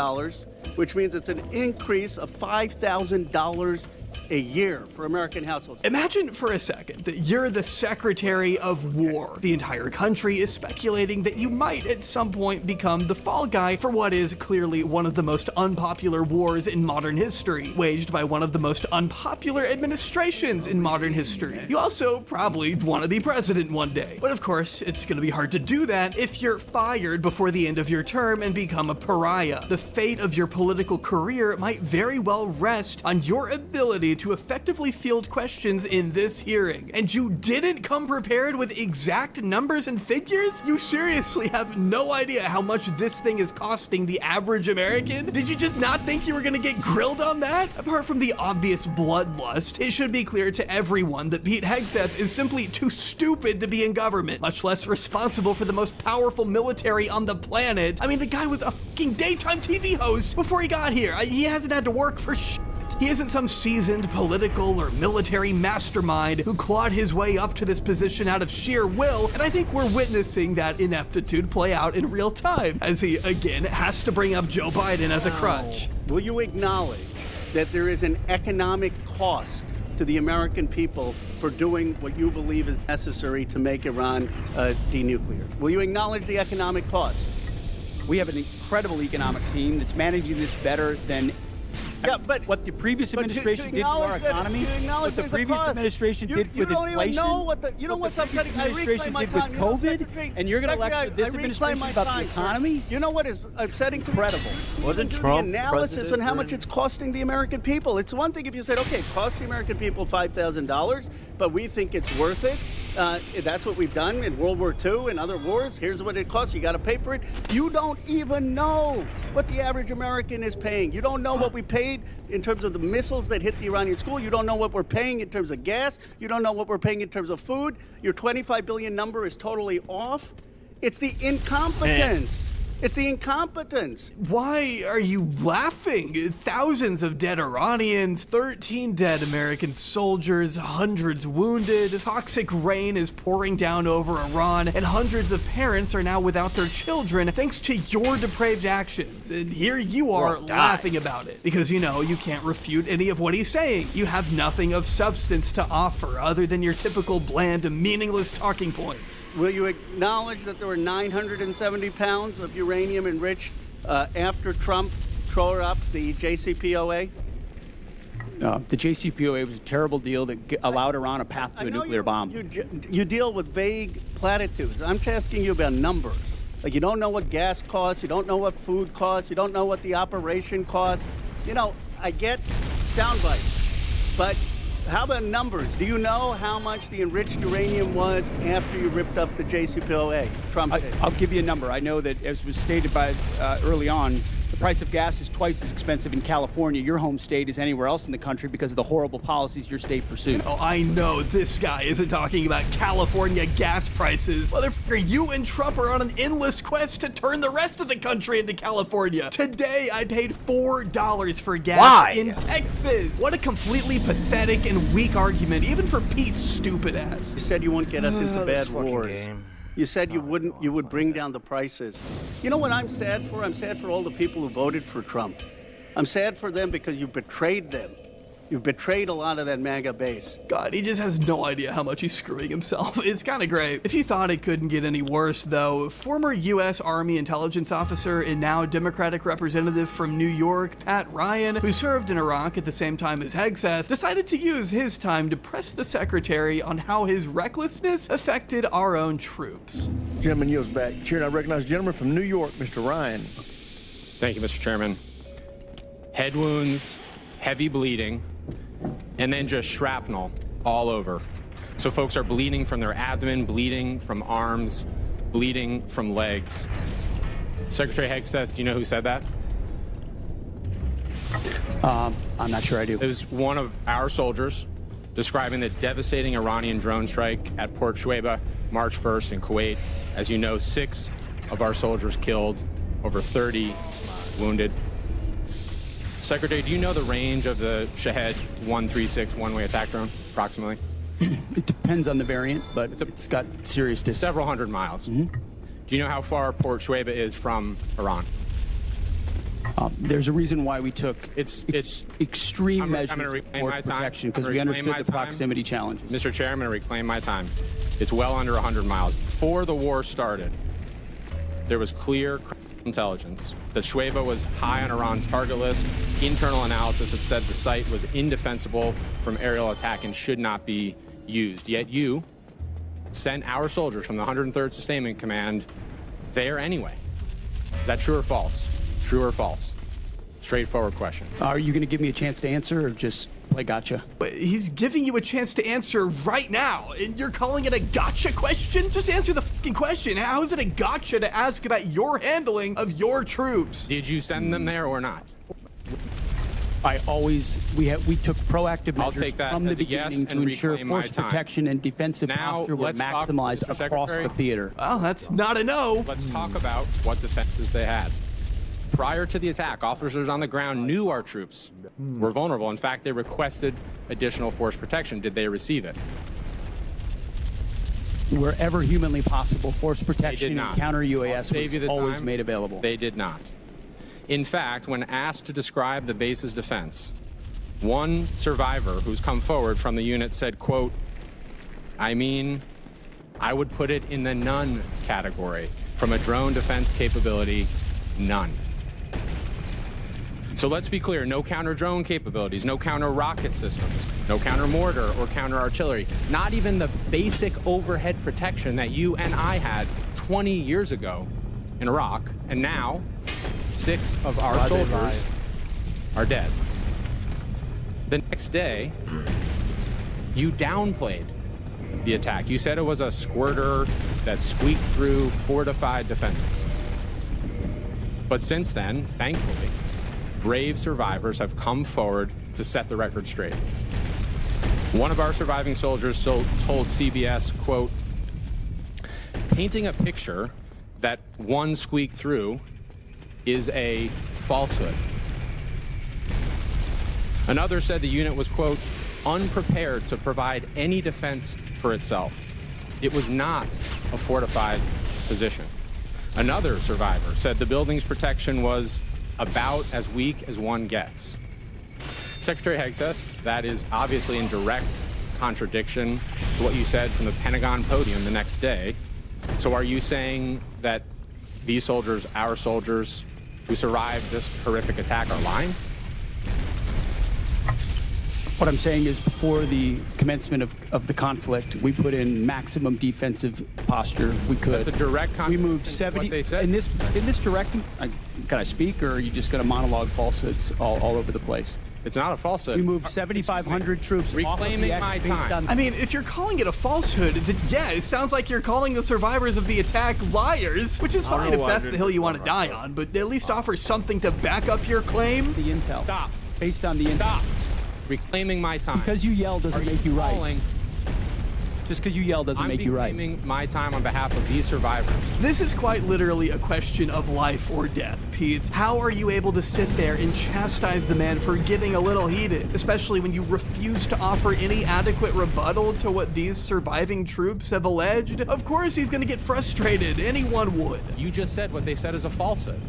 which means it's an increase of $5,000 a year for American households. Imagine for a second that you're the Secretary of War. The entire country is speculating that you might at some point become the fall guy for what is clearly one of the most unpopular wars in modern history, waged by one of the most unpopular administrations in modern history. You also probably want to be president one day. But of course, it's going to be hard to do that if you're fired before the end of your term and become a pariah. The fate of your political career might very well rest on your ability to effectively field questions in this hearing. And you didn't come prepared with exact numbers and figures? You seriously have no idea how much this thing is costing the average American? Did you just not think you were gonna get grilled on that? Apart from the obvious bloodlust, it should be clear to everyone that Pete Hegseth is simply too stupid to be in government, much less responsible for the most powerful military on the planet. I mean, the guy was a fucking daytime TV host before he got here. He hasn't had to work for shit. He isn't some seasoned political or military mastermind who clawed his way up to this position out of sheer will, and I think we're witnessing that ineptitude play out in real time, as he, again, has to bring up Joe Biden as a crutch. Will you acknowledge that there is an economic cost to the American people for doing what you believe is necessary to make Iran denuclear? Will you acknowledge the economic cost? We have an incredible economic team that's managing this better than what the previous administration did to our economy, what the previous administration did with inflation, you know what's upsetting? The administration did with COVID, and you're going to lecture this administration about the economy? You know what is upsetting? Incredible. Wasn't Trump the analysis on how much it's costing the American people? It's one thing if you said, okay, it cost the American people $5,000, but we think it's worth it. That's what we've done in World War II and other wars. Here's what it costs. You got to pay for it. You don't even know what the average American is paying. You don't know what we paid in terms of the missiles that hit the Iranian school. You don't know what we're paying in terms of gas. You don't know what we're paying in terms of food. Your 25 billion number is totally off. It's the incompetence. It's the incompetence. Why are you laughing? Thousands of dead Iranians, 13 dead American soldiers, hundreds wounded, toxic rain is pouring down over Iran, and hundreds of parents are now without their children thanks to your depraved actions. And here you are laughing about it because you know you can't refute any of what he's saying. You have nothing of substance to offer other than your typical bland, meaningless talking points. Will you acknowledge that there were 970 pounds of uranium enriched after Trump tore up the JCPOA? The JCPOA was a terrible deal that allowed Iran a path to a nuclear bomb. You deal with vague platitudes. I'm asking you about numbers. Like you don't know what gas costs, you don't know what food costs, you don't know what the operation costs. You know, I get sound bites, but how about numbers? Do you know how much the enriched uranium was after you ripped up the JCPOA? Trump did. I'll give you a number. I know that, as was stated by early on, The price of gas is twice as expensive in California, your home state, as anywhere else in the country because of the horrible policies your state pursues. Oh, I know this guy isn't talking about California gas prices. Motherfucker, you and Trump are on an endless quest to turn the rest of the country into California. Today, I paid $4 for gas in Texas. What a completely pathetic and weak argument, even for Pete's stupid ass. You said you wouldn't get us into bad wars. You said you would bring down the prices. You know what I'm sad for? I'm sad for all the people who voted for Trump. I'm sad for them because you betrayed them. You've betrayed a lot of that MAGA base. God, he just has no idea how much he's screwing himself. It's kind of great. If you thought it couldn't get any worse, though, former U.S. Army intelligence officer and now Democratic representative from New York, Pat Ryan, who served in Iraq at the same time as Hegseth, decided to use his time to press the secretary on how his recklessness affected our own troops. Gentleman yields back. Chair, I recognize the gentleman from New York, Mr. Ryan. Thank you, Mr. Chairman. Head wounds, heavy bleeding, and then just shrapnel all over. So folks are bleeding from their abdomen, bleeding from arms, bleeding from legs. Secretary Hegseth, do you know who said that? I'm not sure I do. It was one of our soldiers describing the devastating Iranian drone strike at Port Shuaibah, March 1st in Kuwait. As you know, 6 of our soldiers killed, over 30 wounded. Secretary, do you know the range of the Shahed 136 one-way attack drone, approximately? It depends on the variant, but it's got serious distance. Several hundred miles. Do you know how far Port Shuaibah is from Iran? There's a reason why we took extreme measures of force protection, because we understood the proximity challenges. Mr. Chair, I'm going to reclaim my time. It's well under 100 miles. Before the war started, there was clear intelligence that Shuaibah was high on Iran's target list. Internal analysis had said the site was indefensible from aerial attack and should not be used. Yet you sent our soldiers from the 103rd Sustainment Command there anyway. Is that true or false? True or false? Straightforward question. Are you going to give me a chance to answer or just play gotcha? But he's giving you a chance to answer right now, and you're calling it a gotcha question? Just answer the fucking question. How is it a gotcha to ask about your handling of your troops? Did you send them there or not? We took proactive measures from the beginning yes to ensure force protection and defensive posture were maximized across the theater. Well, that's not a no. Let's talk about what defenses they had. Prior to the attack, officers on the ground knew our troops were vulnerable. In fact, they requested additional force protection. Did they receive it? Wherever humanly possible, force protection and counter UAS was always made available. They did not. In fact, when asked to describe the base's defense, one survivor who's come forward from the unit said, quote, I would put it in the none category. From a drone defense capability, none. So let's be clear, no counter-drone capabilities, no counter-rocket systems, no counter-mortar or counter-artillery, not even the basic overhead protection that you and I had 20 years ago in Iraq, and now 6 of our soldiers are dead. The next day, you downplayed the attack. You said it was a squirter that squeaked through fortified defenses. But since then, thankfully, brave survivors have come forward to set the record straight. One of our surviving soldiers told CBS, quote, painting a picture that one squeaked through is a falsehood. Another said the unit was, quote, unprepared to provide any defense for itself. It was not a fortified position. Another survivor said the building's protection was about as weak as one gets. Secretary Hegseth, that is obviously in direct contradiction to what you said from the Pentagon podium the next day. So are you saying that these soldiers, our soldiers, who survived this horrific attack are lying? What I'm saying is before the commencement of the conflict, we put in maximum defensive posture we could. That's a direct We moved 70 what they said. in this direct. Can I speak, or are you just going to monologue falsehoods all over the place? It's not a falsehood. We moved 7,500 troops Reclaiming off of the my X based time. on I mean, if you're calling it a falsehood, then yeah, it sounds like you're calling the survivors of the attack liars, which is fine if that's the hill you want to die on, but at least offer something to back up your claim. the intel. Stop. Based on the intel. Stop. Reclaiming my time. Because you yell doesn't make you right. Just because you yell doesn't make you right. I'm reclaiming my time on behalf of these survivors. This is quite literally a question of life or death, Pete. How are you able to sit there and chastise the man for getting a little heated, especially when you refuse to offer any adequate rebuttal to what these surviving troops have alleged? Of course he's gonna get frustrated. Anyone would. You just said what they said is a falsehood.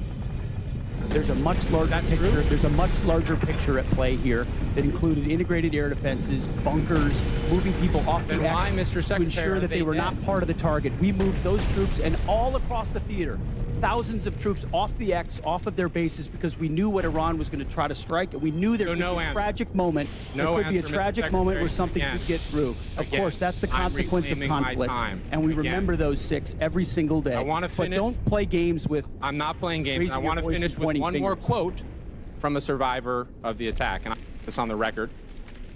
There's a much larger picture. There's a much larger picture at play here that included integrated air defenses, bunkers, moving people off Then the why, X Mr. to Secretary, ensure are that they they were dead? not part of the target. We moved those troops and all across the theater, thousands of troops off the X, off of their bases, because we knew what Iran was going to try to strike, and we knew there could be a tragic moment. No there could be a answer, Mr. tragic moment where Secretary. something Again. could get through. Of Again. course, that's the I'm consequence of reclaiming my conflict, time. and we Again. remember those 6 every single day. I want to finish. But don't play games with. I'm not playing games. raising I want to your voice finish and with pointing one more fingers. quote from a survivor of the attack, and I put this on the record.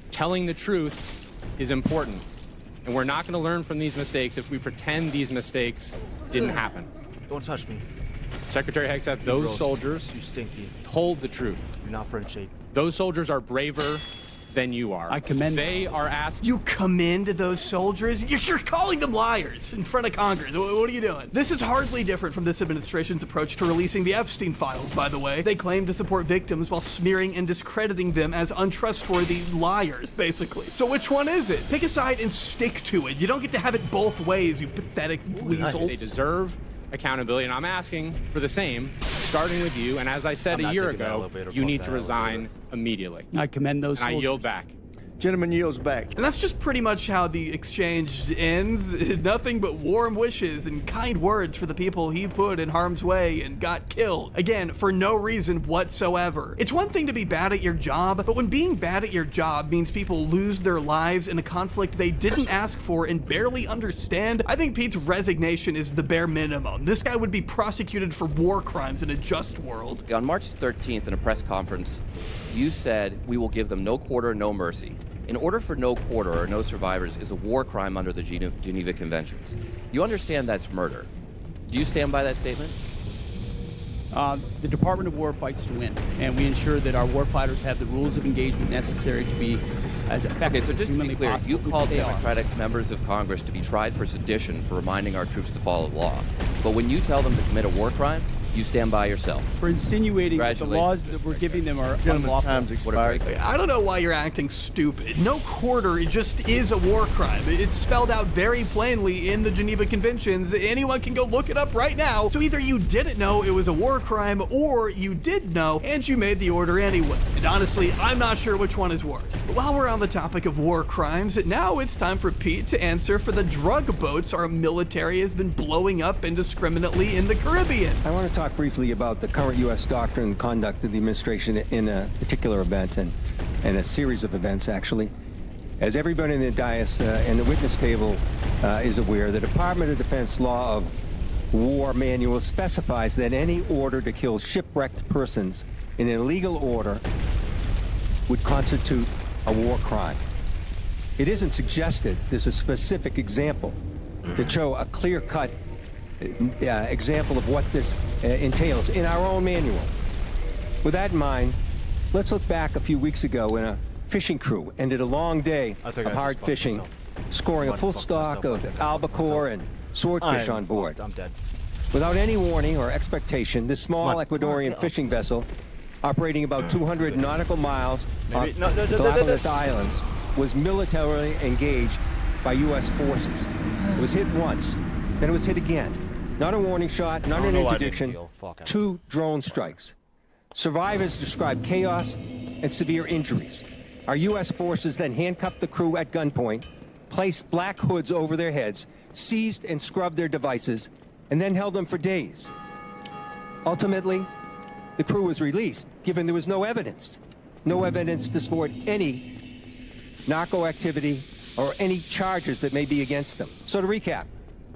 Telling the truth is important, and we're not going to learn from these mistakes if we pretend these mistakes didn't happen. Don't touch me. Secretary Hegseth, those Gross. soldiers You stinky. told the truth. You're not French shape. Those soldiers are braver than you are. I commend They are asked. You commend those soldiers? You're calling them liars in front of Congress. What are you doing? This is hardly different from this administration's approach to releasing the Epstein files, by the way. They claim to support victims while smearing and discrediting them as untrustworthy liars, basically. So which one is it? Pick a side and stick to it. You don't get to have it both ways, you pathetic weasels. They deserve accountability, and I'm asking for the same, starting with you. And as I said I'm a not year taking that ago, elevator. you Fuck need that to resign immediately. I commend those And I soldiers. yield back. Gentleman yields back. And that's just pretty much how the exchange ends. Nothing but warm wishes and kind words for the people he put in harm's way and got killed. Again, for no reason whatsoever. It's one thing to be bad at your job, but when being bad at your job means people lose their lives in a conflict they didn't ask for and barely understand, I think Pete's resignation is the bare minimum. This guy would be prosecuted for war crimes in a just world. On March 13th in a press conference, you said, "We will give them no quarter, no mercy." In order for no quarter or no survivors is a war crime under the Geneva Conventions. You understand that's murder. Do you stand by that statement? The Department of War fights to win, and we ensure that our warfighters have the rules of engagement necessary to be as effective Okay, so as just to humanly be clear, possible. you which called they are. Democratic members of Congress to be tried for sedition for reminding our troops to follow the law. But when you tell them to commit a war crime, you stand by yourself. For insinuating that the laws Congratulations, that we're giving them are Gentleman's unlawful. time's expired. I don't know why you're acting stupid. No quarter, it just is a war crime. It's spelled out very plainly in the Geneva Conventions. Anyone can go look it up right now. So either you didn't know it was a war crime, or you did know and you made the order anyway. And honestly, I'm not sure which one is worse. But while we're on the topic of war crimes, now it's time for Pete to answer for the drug boats our military has been blowing up indiscriminately in the Caribbean. I want to talk briefly about the current U.S. doctrine and conduct of the administration in a particular event and a series of events, actually. As everybody in the dais and the witness table is aware, the Department of Defense Law of War Manual specifies that any order to kill shipwrecked persons in an illegal order would constitute a war crime. It isn't suggested there's a specific example to show a clear-cut example of what this entails in our own manual. With that in mind, let's look back a few weeks ago when a fishing crew ended a long day of hard fishing, scoring a full stock of albacore and swordfish on board. I'm dead. Without any warning or expectation, this small Ecuadorian fishing vessel, operating about 200 nautical miles off the Galapagos Islands, was militarily engaged by U.S. forces. It was hit once, then it was hit again. Not a warning shot, not an interdiction, 2 drone strikes. Survivors described chaos and severe injuries. Our U.S. forces then handcuffed the crew at gunpoint, placed black hoods over their heads, seized and scrubbed their devices, and then held them for days. Ultimately, the crew was released, given there was no evidence to support any narco activity, or any charges that may be against them. So to recap,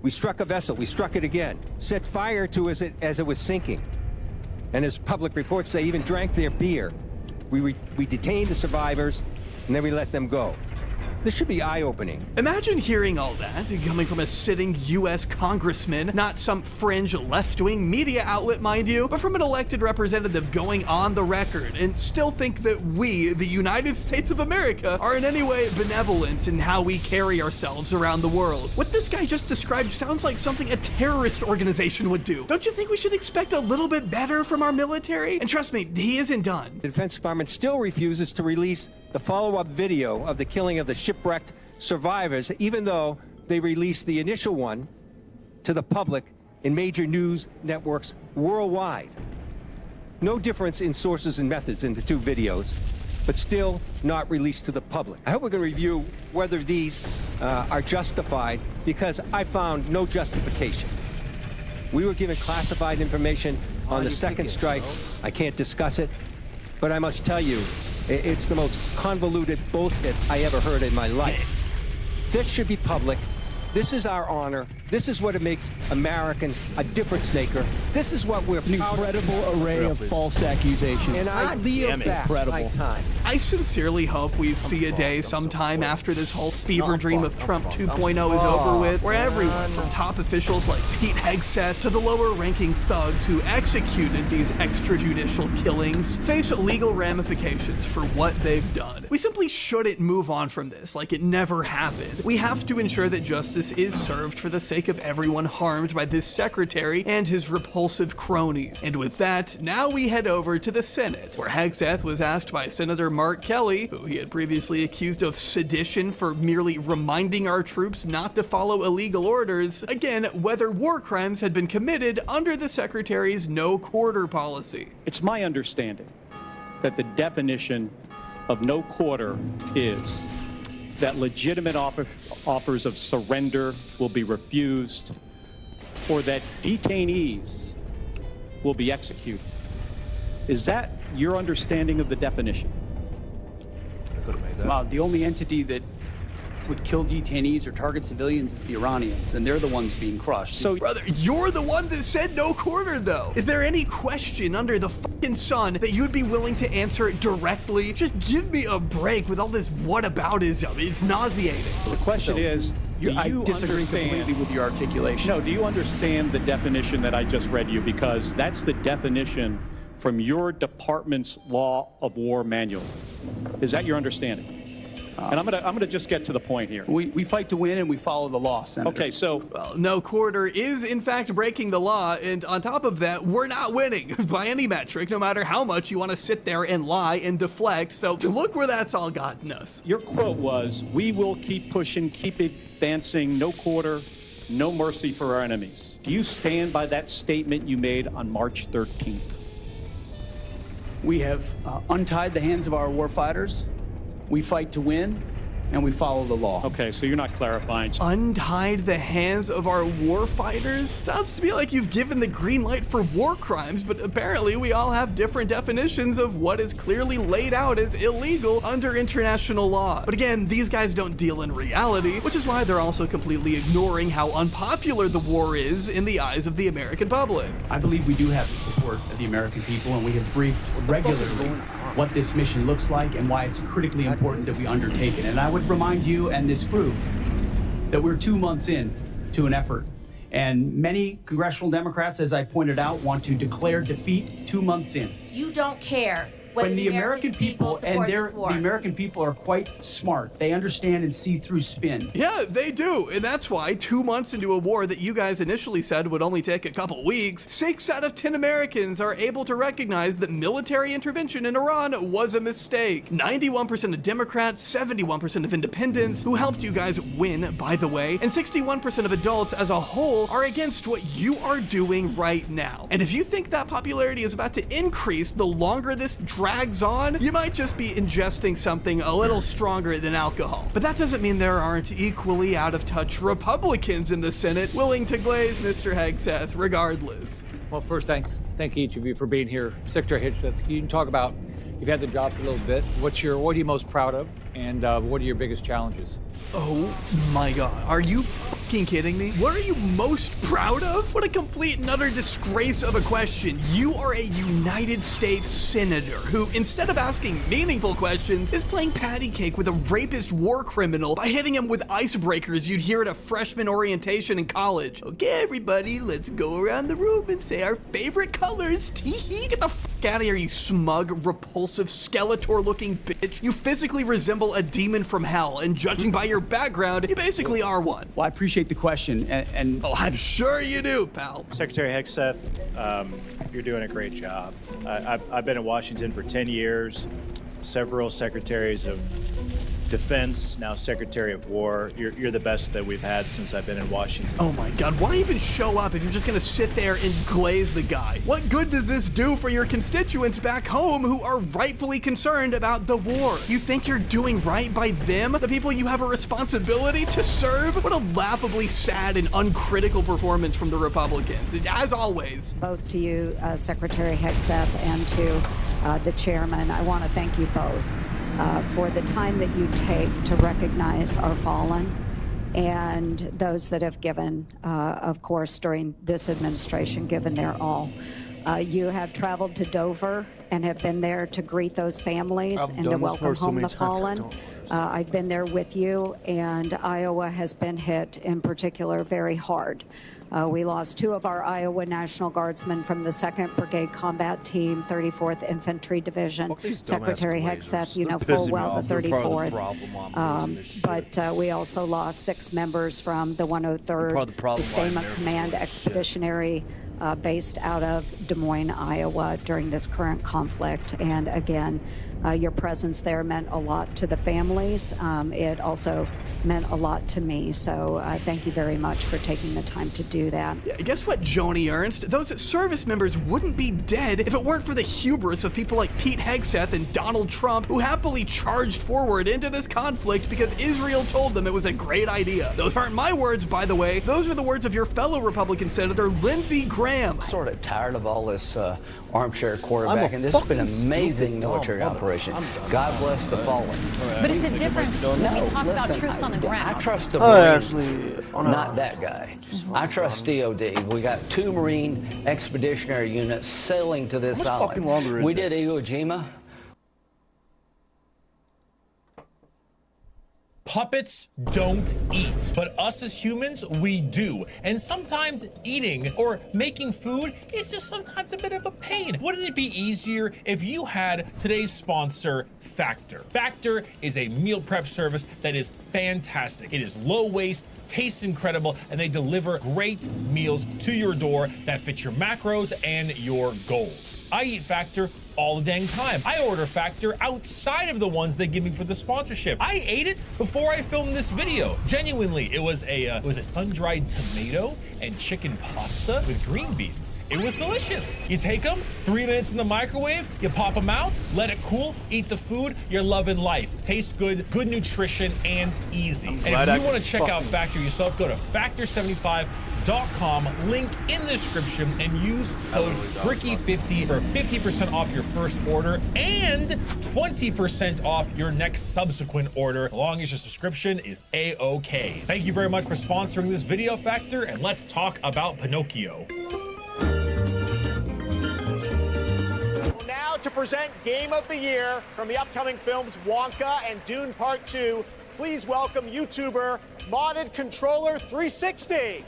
we struck a vessel, we struck it again, set fire to it as it was sinking. And as public reports say, even drank their beer. We detained the survivors, and then we let them go. This should be eye-opening. Imagine hearing all that coming from a sitting U.S. congressman, not some fringe left-wing media outlet, mind you, but from an elected representative going on the record and still think that we, the United States of America, are in any way benevolent in how we carry ourselves around the world. What this guy just described sounds like something a terrorist organization would do. Don't you think we should expect a little bit better from our military? And trust me, he isn't done. The Defense Department still refuses to release the follow-up video of the killing of the shipwrecked survivors, even though they released the initial one to the public in major news networks worldwide. No difference in sources and methods in the two videos, but still not released to the public. I hope we can review whether these are justified, because I found no justification. We were given classified information on the second strike. I can't discuss it, but I must tell you, it's the most convoluted bullshit I ever heard in my life. This should be public. This is our honor. This is what it makes American a difference maker. This is what we're an incredible array of false accusations. And I yield back my time. I sincerely hope we see a day sometime after this whole fever dream of Trump 2.0 is over with, where everyone from top officials like Pete Hegseth to the lower-ranking thugs who executed these extrajudicial killings face legal ramifications for what they've done. We simply shouldn't move on from this like it never happened. We have to ensure that justice is served for the sake of everyone harmed by this secretary and his repulsive cronies. And with that, now we head over to the Senate, where Hegseth was asked by Senator Mark Kelly, who he had previously accused of sedition for merely reminding our troops not to follow illegal orders, again, whether war crimes had been committed under the secretary's no quarter policy. It's my understanding that the definition of no quarter is that legitimate offers of surrender will be refused, or that detainees will be executed. Is that your understanding of the definition? Well, the only entity that would kill detainees or target civilians is the Iranians, and they're the ones being crushed. So, brother, you're the one that said no quarter, though. Is there any question under the fucking sun that you'd be willing to answer it directly? Just give me a break with all this whataboutism. It's nauseating. The question is, I disagree completely with your articulation. No, do you understand the definition that I just read you? Because that's the definition from your department's Law of War manual. Is that your understanding? And I'm gonna just get to the point here. We fight to win and we follow the law, Senator. Okay, so well, no quarter is in fact breaking the law, and on top of that, we're not winning by any metric, no matter how much you want to sit there and lie and deflect. So look where that's all gotten us. Your quote was, "We will keep pushing, keep advancing, no quarter, no mercy for our enemies." Do you stand by that statement you made on March 13th? We have untied the hands of our warfighters. We fight to win, and we follow the law. Okay, so you're not clarifying. Untied the hands of our war fighters? Sounds to me like you've given the green light for war crimes, but apparently we all have different definitions of what is clearly laid out as illegal under international law. But again, these guys don't deal in reality, which is why they're also completely ignoring how unpopular the war is in the eyes of the American public. I believe we do have the support of the American people, and we have briefed regularly what this mission looks like and why it's critically important that we undertake it. And I would remind you and this group that we're 2 months in to an effort. And many congressional Democrats, as I pointed out, want to declare defeat 2 months in. You don't care when the American people support this war. The American people are quite smart. They understand and see through spin. Yeah, they do. And that's why 2 months into a war that you guys initially said would only take a couple weeks, 6 out of 10 Americans are able to recognize that military intervention in Iran was a mistake. 91% of Democrats, 71% of independents, who helped you guys win, by the way, and 61% of adults as a whole are against what you are doing right now. And if you think that popularity is about to increase the longer this drags on, you might just be ingesting something a little stronger than alcohol. But that doesn't mean there aren't equally out of touch Republicans in the Senate willing to glaze Mr. Hegseth regardless. Well, first, thank each of you for being here. Secretary Hinchcliffe, can you talk about You've had the job for a little bit. What are you most proud of, and what are your biggest challenges? Oh my God, are you fucking kidding me? What are you most proud of? What a complete and utter disgrace of a question. You are a United States senator who, instead of asking meaningful questions, is playing patty cake with a rapist war criminal by hitting him with icebreakers you'd hear at a freshman orientation in college. Okay, everybody, let's go around the room and say our favorite colors. Tee-hee. Get the fuck out of here, you smug, repulsive, Skeletor-looking bitch. You physically resemble a demon from hell, and judging by your background, you basically are one. Well, I appreciate the question, and oh, I'm sure you do, pal. Secretary Hegseth, you're doing a great job. I've been in Washington for 10 years, several secretaries of Defense, now Secretary of War. You're the best that we've had since I've been in Washington. Oh my God, why even show up if you're just gonna sit there and glaze the guy? What good does this do for your constituents back home who are rightfully concerned about the war? You think you're doing right by them, the people you have a responsibility to serve? What a laughably sad and uncritical performance from the Republicans, as always. Both to you, Secretary Hegseth, and to the chairman, I want to thank you both for the time that you take to recognize our fallen and those that have given, of course, during this administration, given their all. You have traveled to Dover and have been there to greet those families and to welcome home the fallen. I've been there with you, and Iowa has been hit in particular very hard. We lost 2 of our Iowa National Guardsmen from the 2nd Brigade Combat Team, 34th Infantry Division. Secretary Hegseth, you know full well the 34th. But we also lost 6 members from the 103rd Sustainment Command Expeditionary based out of Des Moines, Iowa during this current conflict. And again, your presence there meant a lot to the families. It also meant a lot to me. So thank you very much for taking the time to do that. Yeah, guess what, Joni Ernst? Those service members wouldn't be dead if it weren't for the hubris of people like Pete Hegseth and Donald Trump, who happily charged forward into this conflict because Israel told them it was a great idea. Those aren't my words, by the way. Those are the words of your fellow Republican Senator Lindsey Graham. Sort of tired of all this armchair quarterbacking. This has been an amazing military operation. God bless the fallen. But it's a difference when we talk about troops on the ground. I trust the Marines, not that guy. I trust DOD. We got 2 Marine expeditionary units sailing to this island. We did Iwo Jima. Puppets don't eat, but us as humans, we do. And sometimes eating or making food is just sometimes a bit of a pain. Wouldn't it be easier if you had today's sponsor, Factor? Factor is a meal prep service that is fantastic. It is low waste, tastes incredible, and they deliver great meals to your door that fit your macros and your goals. I eat Factor all the dang time. I order Factor outside of the ones they give me for the sponsorship. I ate it before I filmed this video. Genuinely, it was a sun-dried tomato and chicken pasta with green beans. It was delicious. You take them, 3 minutes in the microwave, you pop them out, let it cool, eat the food, you're loving life. Tastes good, good nutrition, and easy. And if you want to check out Factor yourself, go to factor75.com, link in the description, and use code BRICKY50 for 50% off your first order and 20% off your next subsequent order, as long as your subscription is A-OK. Thank you very much for sponsoring this video, Factor, and let's talk about Pinocchio. Now to present Game of the Year from the upcoming films Wonka and Dune Part 2, please welcome YouTuber Modded Controller 360.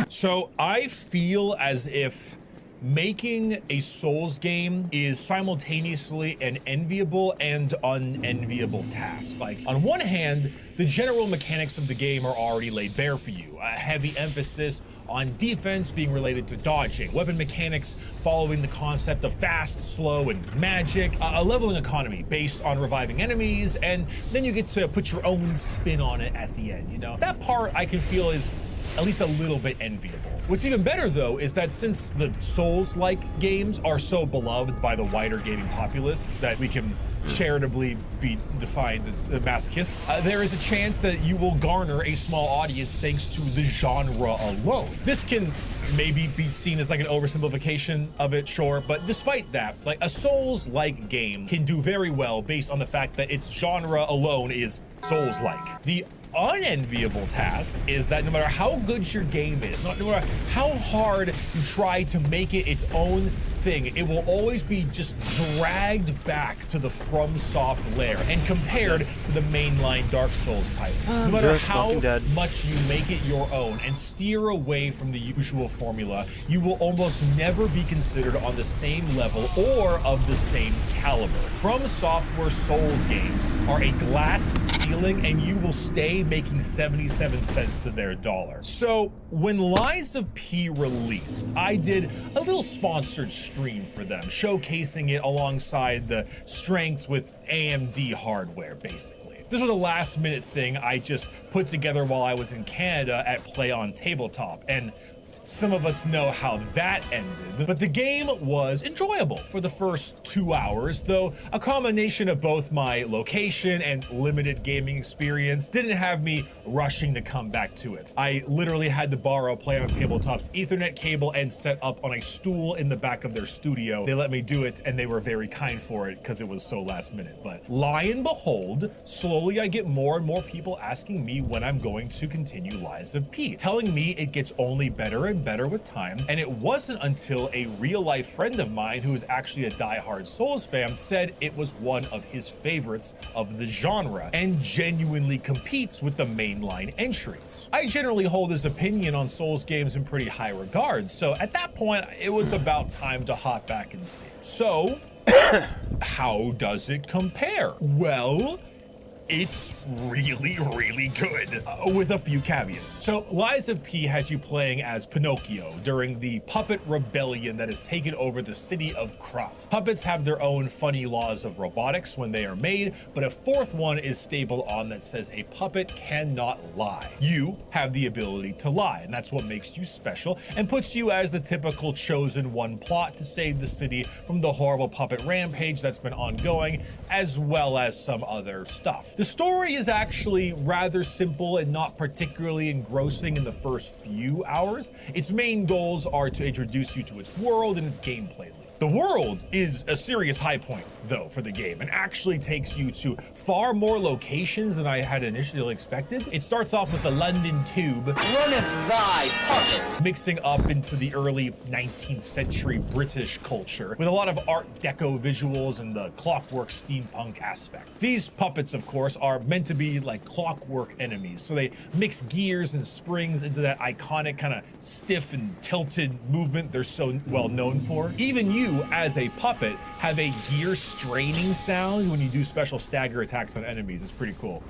So I feel as if making a Souls game is simultaneously an enviable and unenviable task. Like, on one hand, the general mechanics of the game are already laid bare for you. A heavy emphasis on defense being related to dodging, weapon mechanics following the concept of fast, slow, and magic, a leveling economy based on reviving enemies, and then you get to put your own spin on it at the end, you know? That part I can feel is at least a little bit enviable. What's even better though is that since the Souls-like games are so beloved by the wider gaming populace that we can charitably be defined as masochists, there is a chance that you will garner a small audience thanks to the genre alone. This can maybe be seen as like an oversimplification of it, sure, but despite that, like a Souls-like game can do very well based on the fact that its genre alone is Souls-like. The unenviable task is that no matter how good your game is, no matter how hard you try to make it its own thing, it will always be just dragged back to the FromSoft lair and compared to the mainline Dark Souls titles. No matter how much you make it your own and steer away from the usual formula, you will almost never be considered on the same level or of the same caliber. From Software Souls games are a glass ceiling, and you will stay making 77 cents to their dollar. So when Lies of P released, I did a little sponsored stream for them, showcasing it alongside the strengths with AMD hardware, basically. This was a last minute thing I just put together while I was in Canada at Play on Tabletop, and some of us know how that ended, but the game was enjoyable for the first 2 hours, though a combination of both my location and limited gaming experience didn't have me rushing to come back to it. I literally had to borrow Play on Tabletop's Ethernet cable and set up on a stool in the back of their studio. They let me do it, and they were very kind for it because it was so last minute. But lo and behold, slowly I get more and more people asking me when I'm going to continue Lies of P, telling me it gets only better and better with time, and it wasn't until a real-life friend of mine who is actually a die-hard Souls fan said it was one of his favorites of the genre and genuinely competes with the mainline entries. I generally hold his opinion on Souls games in pretty high regards, so at that point it was about time to hop back and see. So how does it compare? Well, it's really, really good, with a few caveats. So Lies of P has you playing as Pinocchio during the puppet rebellion that has taken over the city of Krat. Puppets have their own funny laws of robotics when they are made, but a fourth one is stapled on that says a puppet cannot lie. You have the ability to lie, and that's what makes you special and puts you as the typical chosen one plot to save the city from the horrible puppet rampage that's been ongoing, as well as some other stuff. The story is actually rather simple and not particularly engrossing in the first few hours. Its main goals are to introduce you to its world and its gameplay loop. The world is a serious high point, though, for the game, and actually takes you to far more locations than I had initially expected. It starts off with the London Tube, runneth thy puppets, mixing up into the early 19th century British culture, with a lot of Art Deco visuals and the clockwork steampunk aspect. These puppets, of course, are meant to be like clockwork enemies, so they mix gears and springs into that iconic kind of stiff and tilted movement they're so well known for. Even you, as a puppet, have a gear straining sound when you do special stagger attacks on enemies. It's pretty cool.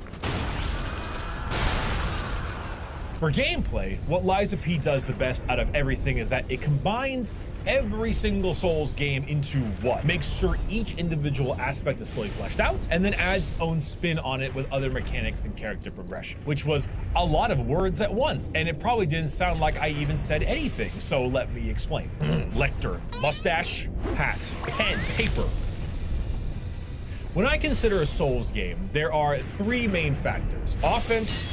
For gameplay, what Lies of P does the best out of everything is that it combines every single Souls game into one. Makes sure each individual aspect is fully fleshed out, and then adds its own spin on it with other mechanics and character progression, which was a lot of words at once, and it probably didn't sound like I even said anything, so let me explain. Lecter, mustache, hat, pen, paper. When I consider a Souls game, there are three main factors: offense,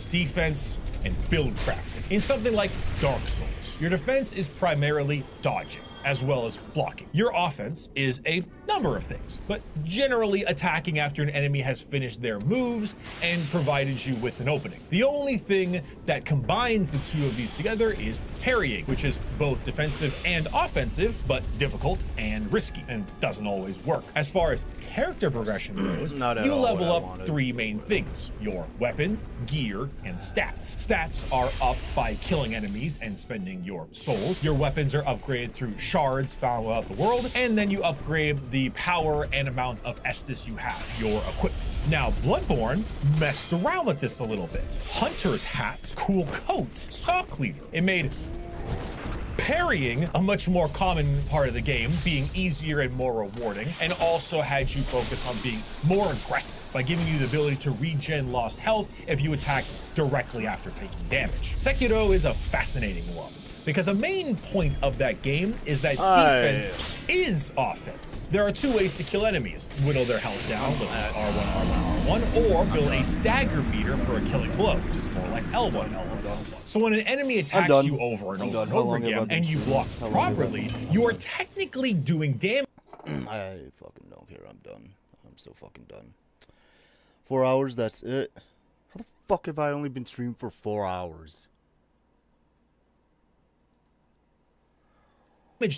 defense, and build crafting. In something like Dark Souls, your defense is primarily dodging, as well as blocking. Your offense is a number of things, but generally attacking after an enemy has finished their moves and provided you with an opening. The only thing that combines the two of these together is parrying, which is both defensive and offensive, but difficult and risky, and doesn't always work. As far as character progression goes, you level up three main things: your weapon, gear, and stats. Stats are upped by killing enemies and spending your souls. Your weapons are upgraded through shards found throughout the world, and then you upgrade the power and amount of Estus you have, your equipment. Now, Bloodborne messed around with this a little bit. Hunter's hat, cool coat, saw cleaver. It made parrying, a much more common part of the game, being easier and more rewarding, and also had you focus on being more aggressive by giving you the ability to regen lost health if you attack directly after taking damage. Sekiro is a fascinating one, because a main point of that game is that defense is offense. There are two ways to kill enemies: whittle their health down with this R1, R1, R1, or build a stagger meter for a killing blow, which is more like L1, L1, L1. So when an enemy attacks you over and over and over again, and you block properly, you are technically doing damage. I fucking don't care. I'm done. I'm so fucking done. 4 hours, that's it. How the fuck have I only been streaming for 4 hours?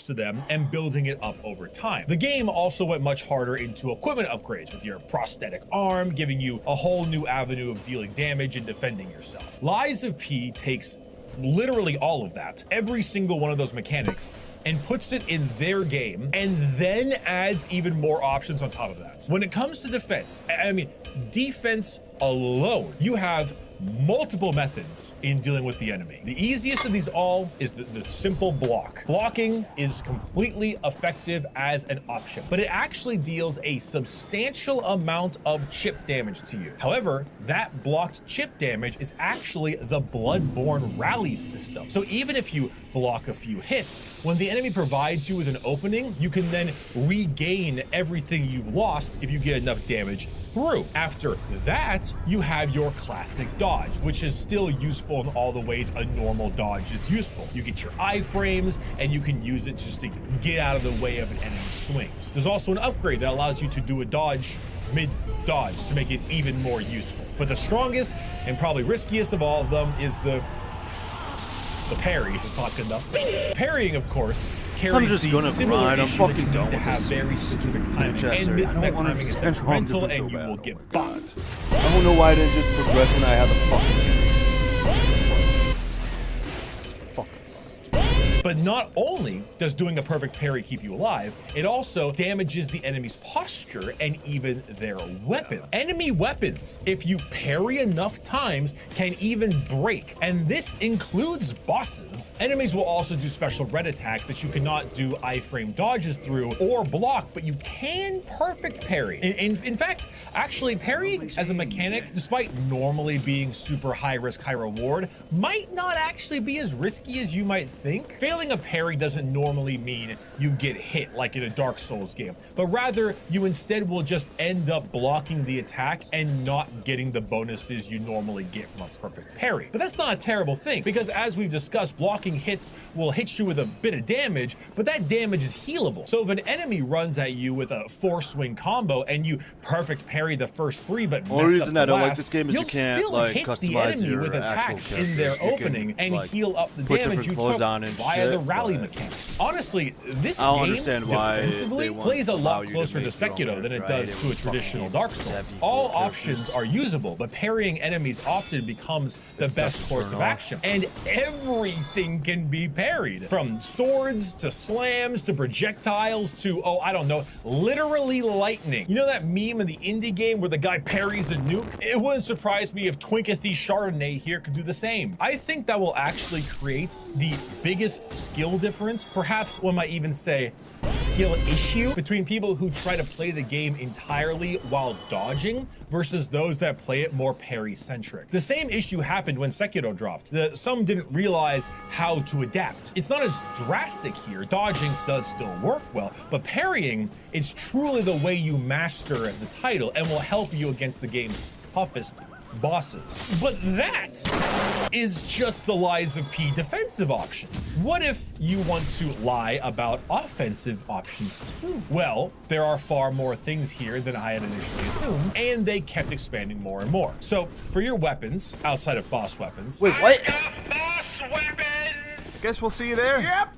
To them and building it up over time. The game also went much harder into equipment upgrades, with your prosthetic arm giving you a whole new avenue of dealing damage and defending yourself. Lies of P takes literally all of that, every single one of those mechanics, and puts it in their game, and then adds even more options on top of that. When it comes to defense, I mean, defense alone, you have multiple methods in dealing with the enemy. The easiest of these all is the simple block. Blocking is completely effective as an option, but it actually deals a substantial amount of chip damage to you. However, that blocked chip damage is actually the Bloodborne rally system. So even if you block a few hits, when the enemy provides you with an opening, you can then regain everything you've lost if you get enough damage through. After that, you have your classic dodge, which is still useful in all the ways a normal dodge is useful. You get your iframes, and you can use it just to get out of the way of an enemy's swings. There's also an upgrade that allows you to do a dodge mid-dodge to make it even more useful. But the strongest and probably riskiest of all of them is the parry we're talking about. Parrying, of course, carries I'm just gonna grind. I'm fucking done with this. Very specific timing, and mismet timing is detrimental, and you will get bonked. I don't know why I didn't just progress when I had the fucking chance. But not only does doing a perfect parry keep you alive, it also damages the enemy's posture and even their weapon. Enemy weapons, if you parry enough times, can even break, and this includes bosses. Enemies will also do special red attacks that you cannot do iframe dodges through or block, but you can perfect parry. In fact, actually parrying as a mechanic, despite normally being super high risk, high reward, might not actually be as risky as you might think. Failing a parry doesn't normally mean you get hit like in a Dark Souls game, but rather you instead will just end up blocking the attack and not getting the bonuses you normally get from a perfect parry. But that's not a terrible thing, because as we've discussed, blocking hits will hit you with a bit of damage, but that damage is healable. So if an enemy runs at you with a 4-swing combo and you perfect parry the first 3 but Only mess reason up the I don't like last, this game is you you'll can't still like hit the customize enemy your with attacks actual in their character. opening and like, heal up the put damage different you clothes took on and via shit, the rally but mechanic. Honestly, this I don't game understand why defensively they want plays a to allow lot you to closer to make your own Sekiro than it right? does It to a was fucking traditional Dark heavy Souls. for All characters. options are usable, but parrying enemies often becomes the It's best such a course turn of off. action. And everything can be parried, from swords to slams to projectiles to, oh, I don't know, literally lightning. You know that meme in the indie game where the guy parries a nuke? It wouldn't surprise me if Twinkathy Chardonnay here could do the same. I think that will actually create the biggest skill difference, perhaps one might even say skill issue, between people who try to play the game entirely while dodging versus those that play it more parry-centric. The same issue happened when Sekiro dropped. Some didn't realize how to adapt. It's not as drastic here. Dodging does still work well, but parrying is truly the way you master the title and will help you against the game's toughest bosses. But that is just the Lies of P defensive options. What if you want to lie about offensive options too? Well, there are far more things here than I had initially assumed, and they kept expanding more and more. So for your weapons, outside of boss weapons— Wait, what? Boss weapons! Guess we'll see you there. Yep.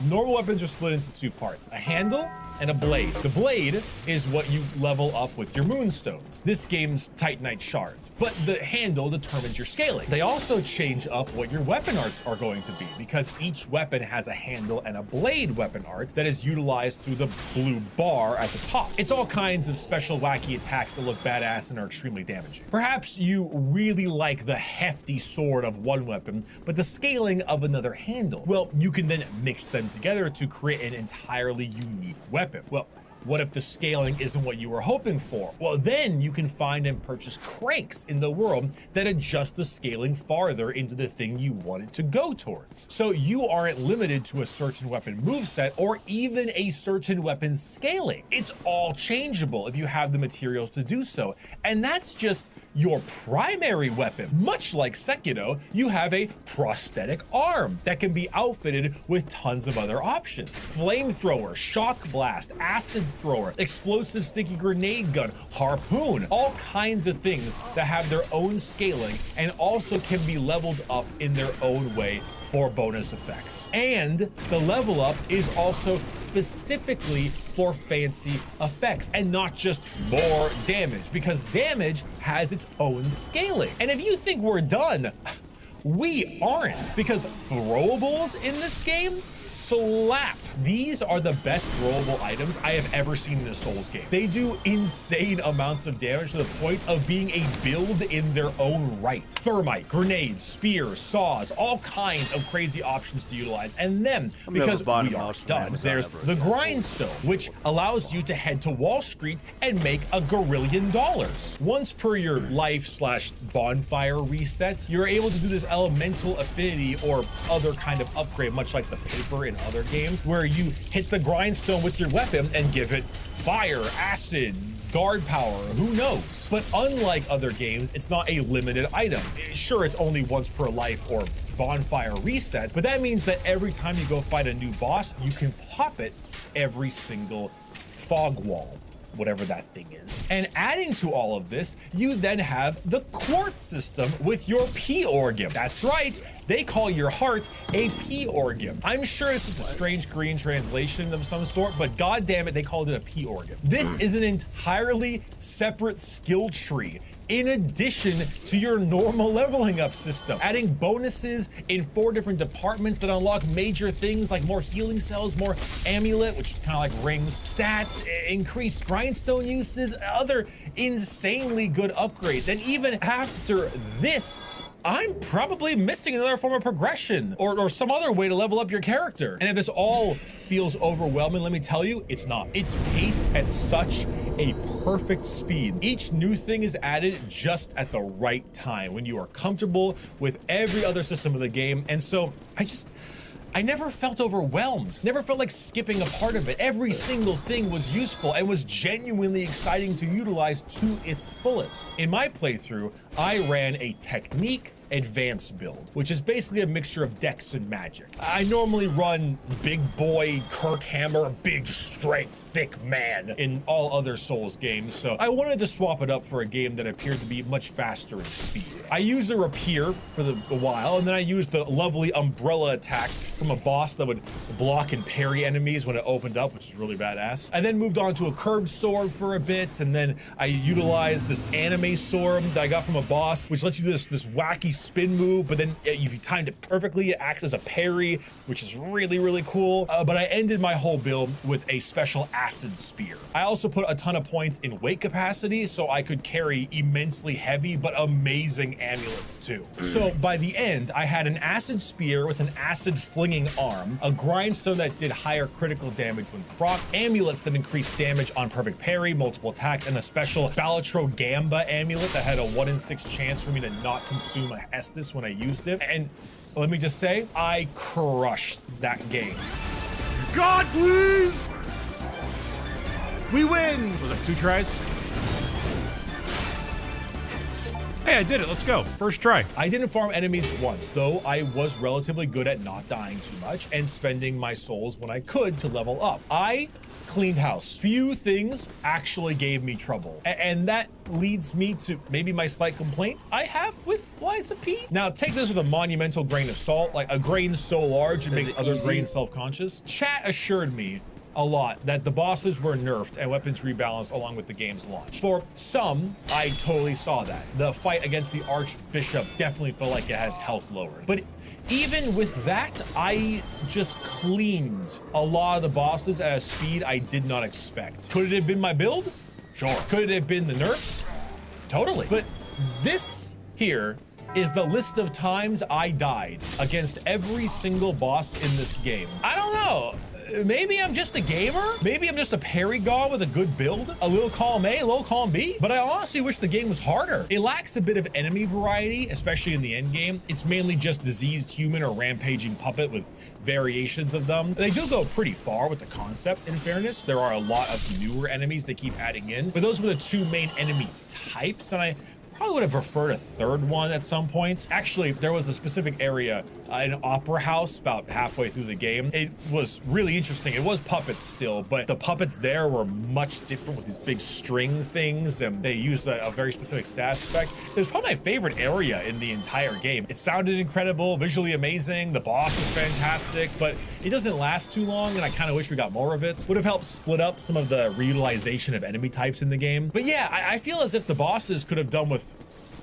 Normal weapons are split into two parts, a handle and a blade. The blade is what you level up with your moonstones. This game's Titanite shards, but the handle determines your scaling. They also change up what your weapon arts are going to be, because each weapon has a handle and a blade weapon art that is utilized through the blue bar at the top. It's all kinds of special wacky attacks that look badass and are extremely damaging. Perhaps you really like the hefty sword of one weapon, but the scaling of another handle. Well, you can then mix them together to create an entirely unique weapon. Well, what if the scaling isn't what you were hoping for? Well, then you can find and purchase cranks in the world that adjust the scaling farther into the thing you want it to go towards. So you aren't limited to a certain weapon moveset or even a certain weapon scaling. It's all changeable if you have the materials to do so. And that's just your primary weapon. Much like Sekiro, you have a prosthetic arm that can be outfitted with tons of other options. Flamethrower, shock blast, acid thrower, explosive sticky grenade gun, harpoon, all kinds of things that have their own scaling and also can be leveled up in their own way for bonus effects. And the level up is also specifically for fancy effects and not just more damage, because damage has its own scaling. And if you think we're done, we aren't, because throwables in this game slap. These are the best throwable items I have ever seen in a Souls game. They do insane amounts of damage to the point of being a build in their own right. Thermite, grenades, spears, saws, all kinds of crazy options to utilize. And then, because we are done, there's the grindstone, which allows you to head to Wall Street and make $1 gorillion. Once per your life/bonfire reset, you're able to do this elemental affinity or other kind of upgrade, much like the paper in other games, where you hit the grindstone with your weapon and give it fire, acid, guard power, who knows? But unlike other games, it's not a limited item. Sure, it's only once per life or bonfire reset, but that means that every time you go fight a new boss, you can pop it every single fog wall, whatever that thing is. And adding to all of this, you then have the quartz system with your P organ. That's right, they call your heart a P organ. I'm sure it's just a strange Korean translation of some sort, but god damn it, they called it a P organ. This is an entirely separate skill tree in addition to your normal leveling up system, adding bonuses in 4 different departments that unlock major things like more healing cells, more amulet, which is kind of like rings, stats, increased grindstone uses, other insanely good upgrades. And even after this, I'm probably missing another form of progression or some other way to level up your character. And if this all feels overwhelming, let me tell you, it's not. It's paced at such a perfect speed. Each new thing is added just at the right time when you are comfortable with every other system of the game. And so I never felt overwhelmed, never felt like skipping a part of it. Every single thing was useful and was genuinely exciting to utilize to its fullest. In my playthrough, I ran a technique advanced build, which is basically a mixture of dex and magic. I normally run big boy Kirk Hammer, big strength, thick man in all other Souls games, so I wanted to swap it up for a game that appeared to be much faster in speed. I used a rapier for a while, and then I used the lovely umbrella attack from a boss that would block and parry enemies when it opened up, which is really badass. I then moved on to a curved sword for a bit, and then I utilized this anime sword that I got from a boss, which lets you do this wacky spin move, but then if you timed it perfectly, it acts as a parry, which is really, really cool. But I ended my whole build with a special acid spear. I also put a ton of points in weight capacity so I could carry immensely heavy but amazing amulets too. So by the end, I had an acid spear with an acid flinging arm, a grindstone that did higher critical damage when procced, amulets that increased damage on perfect parry, multiple attacks, and a special Balatro Gamba amulet that had a 1 in 6 chance for me to not consume a Estus when I used it. And let me just say, I crushed that game. God, please! We win! Was it 2 tries? Hey, I did it. Let's go. First try. I didn't farm enemies once, though I was relatively good at not dying too much and spending my souls when I could to level up. I cleaned house. Few things actually gave me trouble. And that leads me to maybe my slight complaint I have with Why is it P? Now take this with a monumental grain of salt, like a grain so large it makes other grains self-conscious. Chat assured me a lot that the bosses were nerfed and weapons rebalanced along with the game's launch. For some, I totally saw that. The fight against the Archbishop definitely felt like it had its health lowered. But even with that, I just cleaned a lot of the bosses at a speed I did not expect. Could it have been my build? Sure. Could it have been the nerfs? Totally. But this here is the list of times I died against every single boss in this game. I don't know. Maybe I'm just a gamer. Maybe I'm just a parry god with a good build. A little column A, a little column B. But I honestly wish the game was harder. It lacks a bit of enemy variety, especially in the end game. It's mainly just diseased human or rampaging puppet with variations of them. They do go pretty far with the concept, in fairness. There are a lot of newer enemies they keep adding in, but those were the two main enemy types, and I probably would have preferred a third one at some point. Actually, there was a specific area in Opera House about halfway through the game. It was really interesting. It was puppets still, but the puppets there were much different with these big string things, and they used a very specific stat effect. It was probably my favorite area in the entire game. It sounded incredible, visually amazing. The boss was fantastic, but it doesn't last too long, and I kind of wish we got more of it. Would have helped split up some of the reutilization of enemy types in the game. But yeah, I feel as if the bosses could have done with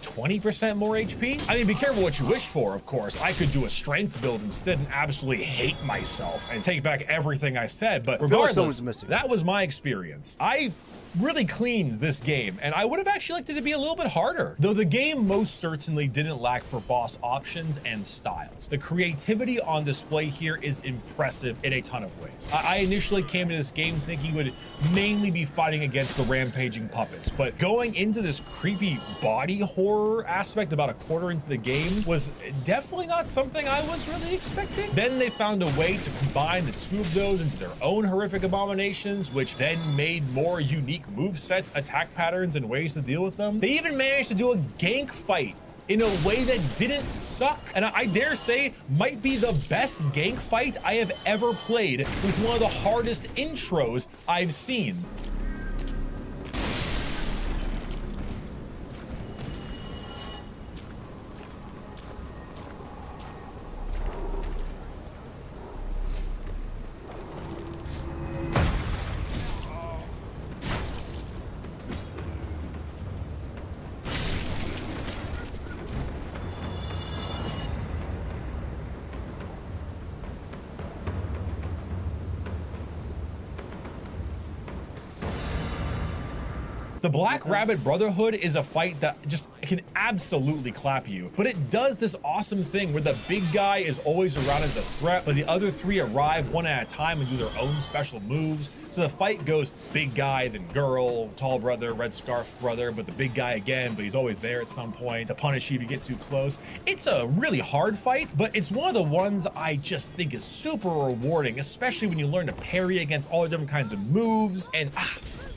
20% more HP. I mean, be careful what you wish for, of course. I could do a strength build instead and absolutely hate myself and take back everything I said, but regardless, that was my experience. I really cleaned this game, and I would have actually liked it to be a little bit harder, though the game most certainly didn't lack for boss options and styles. The creativity on display here is impressive in a ton of ways. I initially came to this game thinking it would mainly be fighting against the rampaging puppets, but going into this creepy body horror aspect about a quarter into the game was definitely not something I was really expecting. Then they found a way to combine the two of those into their own horrific abominations, which then made more unique movesets, attack patterns, and ways to deal with them. They even managed to do a gank fight in a way that didn't suck, and I dare say might be the best gank fight I have ever played, with one of the hardest intros I've seen. The Black Rabbit Brotherhood is a fight that just can absolutely clap you, but it does this awesome thing where the big guy is always around as a threat, but the other three arrive one at a time and do their own special moves. So the fight goes big guy, then girl, tall brother, red scarf brother, but the big guy again, but he's always there at some point to punish you if you get too close. It's a really hard fight, but it's one of the ones I just think is super rewarding, especially when you learn to parry against all the different kinds of moves, and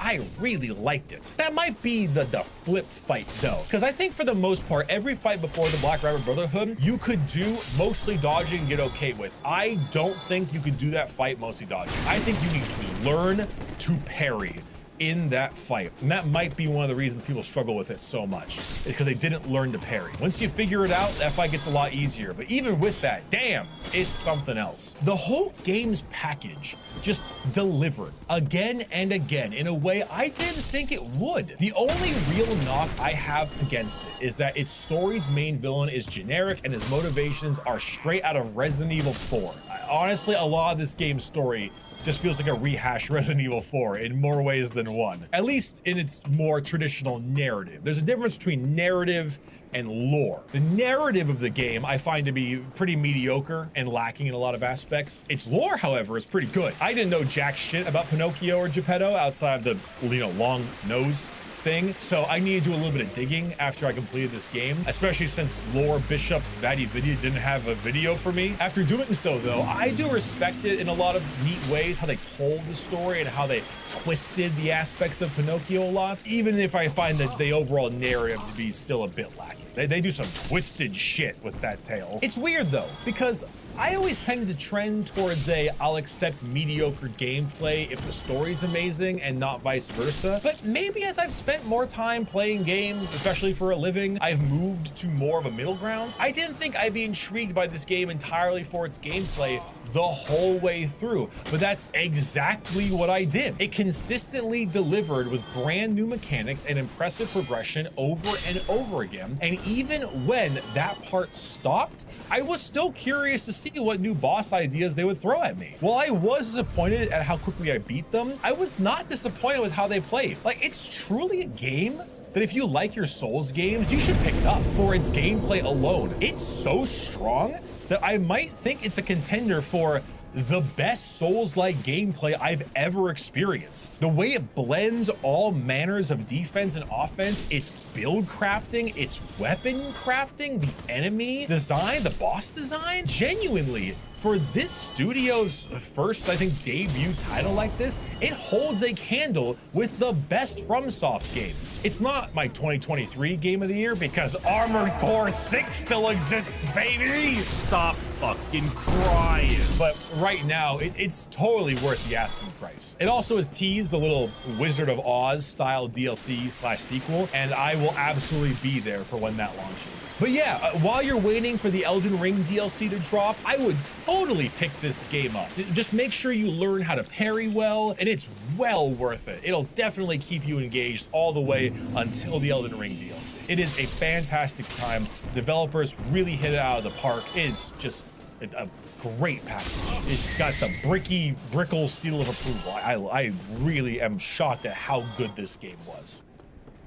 I really liked it. That might be the flip fight though, because I think for the most part, every fight before the Black Rabbit Brotherhood, you could do mostly dodging and get okay with. I don't think you could do that fight mostly dodging. I think you need to learn to parry in that fight. And that might be one of the reasons people struggle with it so much, because they didn't learn to parry. Once you figure it out, that fight gets a lot easier. But even with that, damn, it's something else. The whole game's package just delivered again and again in a way I didn't think it would. The only real knock I have against it is that its story's main villain is generic and his motivations are straight out of Resident Evil 4. Honestly, a lot of this game's story just feels like a rehash Resident Evil 4 in more ways than one, at least in its more traditional narrative. There's a difference between narrative and lore. The narrative of the game I find to be pretty mediocre and lacking in a lot of aspects. Its lore, however, is pretty good. I didn't know jack shit about Pinocchio or Geppetto outside of the, long nose thing, so I needed to do a little bit of digging after I completed this game, especially since Lore Bishop VatiVidya didn't have a video for me. After doing so though, I do respect it in a lot of neat ways, how they told the story and how they twisted the aspects of Pinocchio a lot, even if I find that the overall narrative to be still a bit lacking. They do some twisted shit with that tale. It's weird though, because I always tend to trend towards I'll accept mediocre gameplay if the story's amazing and not vice versa. But maybe as I've spent more time playing games, especially for a living, I've moved to more of a middle ground. I didn't think I'd be intrigued by this game entirely for its gameplay the whole way through, but that's exactly what I did. It consistently delivered with brand new mechanics and impressive progression over and over again. And even when that part stopped, I was still curious to see what new boss ideas they would throw at me. While I was disappointed at how quickly I beat them, I was not disappointed with how they played. Like, it's truly a game that if you like your Souls games, you should pick it up. For its gameplay alone, it's so strong that I might think it's a contender for the best Souls-like gameplay I've ever experienced. The way it blends all manners of defense and offense, its build crafting, its weapon crafting, the enemy design, the boss design, genuinely, for this studio's first, I think, debut title like this, it holds a candle with the best FromSoft games. It's not my 2023 game of the year because Armored Core 6 still exists, baby! Stop fucking crying. But right now, it's totally worth the asking price. It also has teased the little Wizard of Oz style DLC/sequel, and I will absolutely be there for when that launches. But yeah, while you're waiting for the Elden Ring DLC to drop, I would totally pick this game up. Just make sure you learn how to parry well, and it's well worth it. It'll definitely keep you engaged all the way until the Elden Ring DLC. It is a fantastic time. Developers really hit it out of the park. It's just a great package. It's got the Brickle seal of approval. I really am shocked at how good this game was.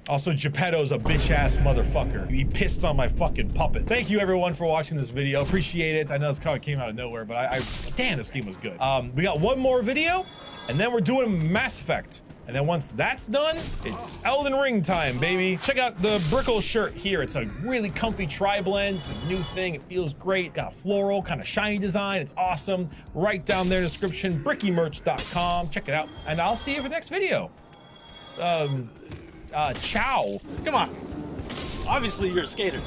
Also, Geppetto's a bitch-ass motherfucker. He pissed on my fucking puppet. Thank you, everyone, for watching this video. Appreciate it. I know this kind of came out of nowhere, but damn, this game was good. We got one more video, and then we're doing Mass Effect. And then once that's done, it's Elden Ring time, baby. Check out the Brickle shirt here. It's a really comfy tri-blend. It's a new thing. It feels great. Got a floral, kind of shiny design. It's awesome. Right down there in the description, brickymerch.com. Check it out. And I'll see you for the next video. Ciao. Come on. Obviously, you're a skater.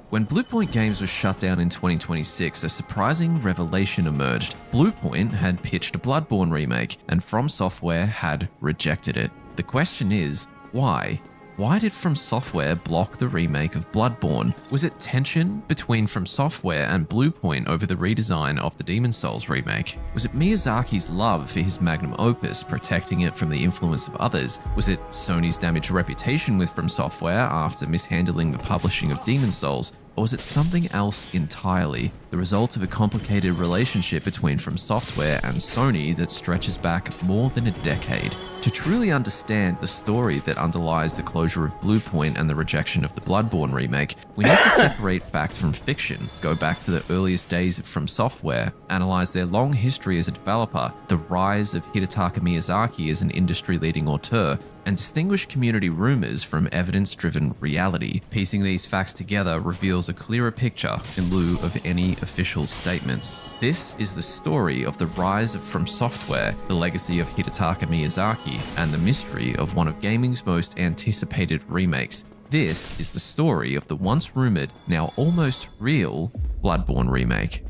When Bluepoint Games was shut down in 2026, a surprising revelation emerged. Bluepoint had pitched a Bloodborne remake, and From Software had rejected it. The question is, why? Why did From Software block the remake of Bloodborne? Was it tension between From Software and Bluepoint over the redesign of the Demon's Souls remake? Was it Miyazaki's love for his magnum opus protecting it from the influence of others? Was it Sony's damaged reputation with From Software after mishandling the publishing of Demon's Souls? Or was it something else entirely, the result of a complicated relationship between From Software and Sony that stretches back more than a decade? To truly understand the story that underlies the closure of Bluepoint and the rejection of the Bloodborne remake, we need to separate fact from fiction, go back to the earliest days of From Software, analyze their long history as a developer, the rise of Hidetaka Miyazaki as an industry-leading auteur, and distinguish community rumors from evidence-driven reality. Piecing these facts together reveals a clearer picture in lieu of any official statements. This is the story of the rise of From Software, the legacy of Hidetaka Miyazaki, and the mystery of one of gaming's most anticipated remakes. This is the story of the once rumored, now almost real, Bloodborne remake.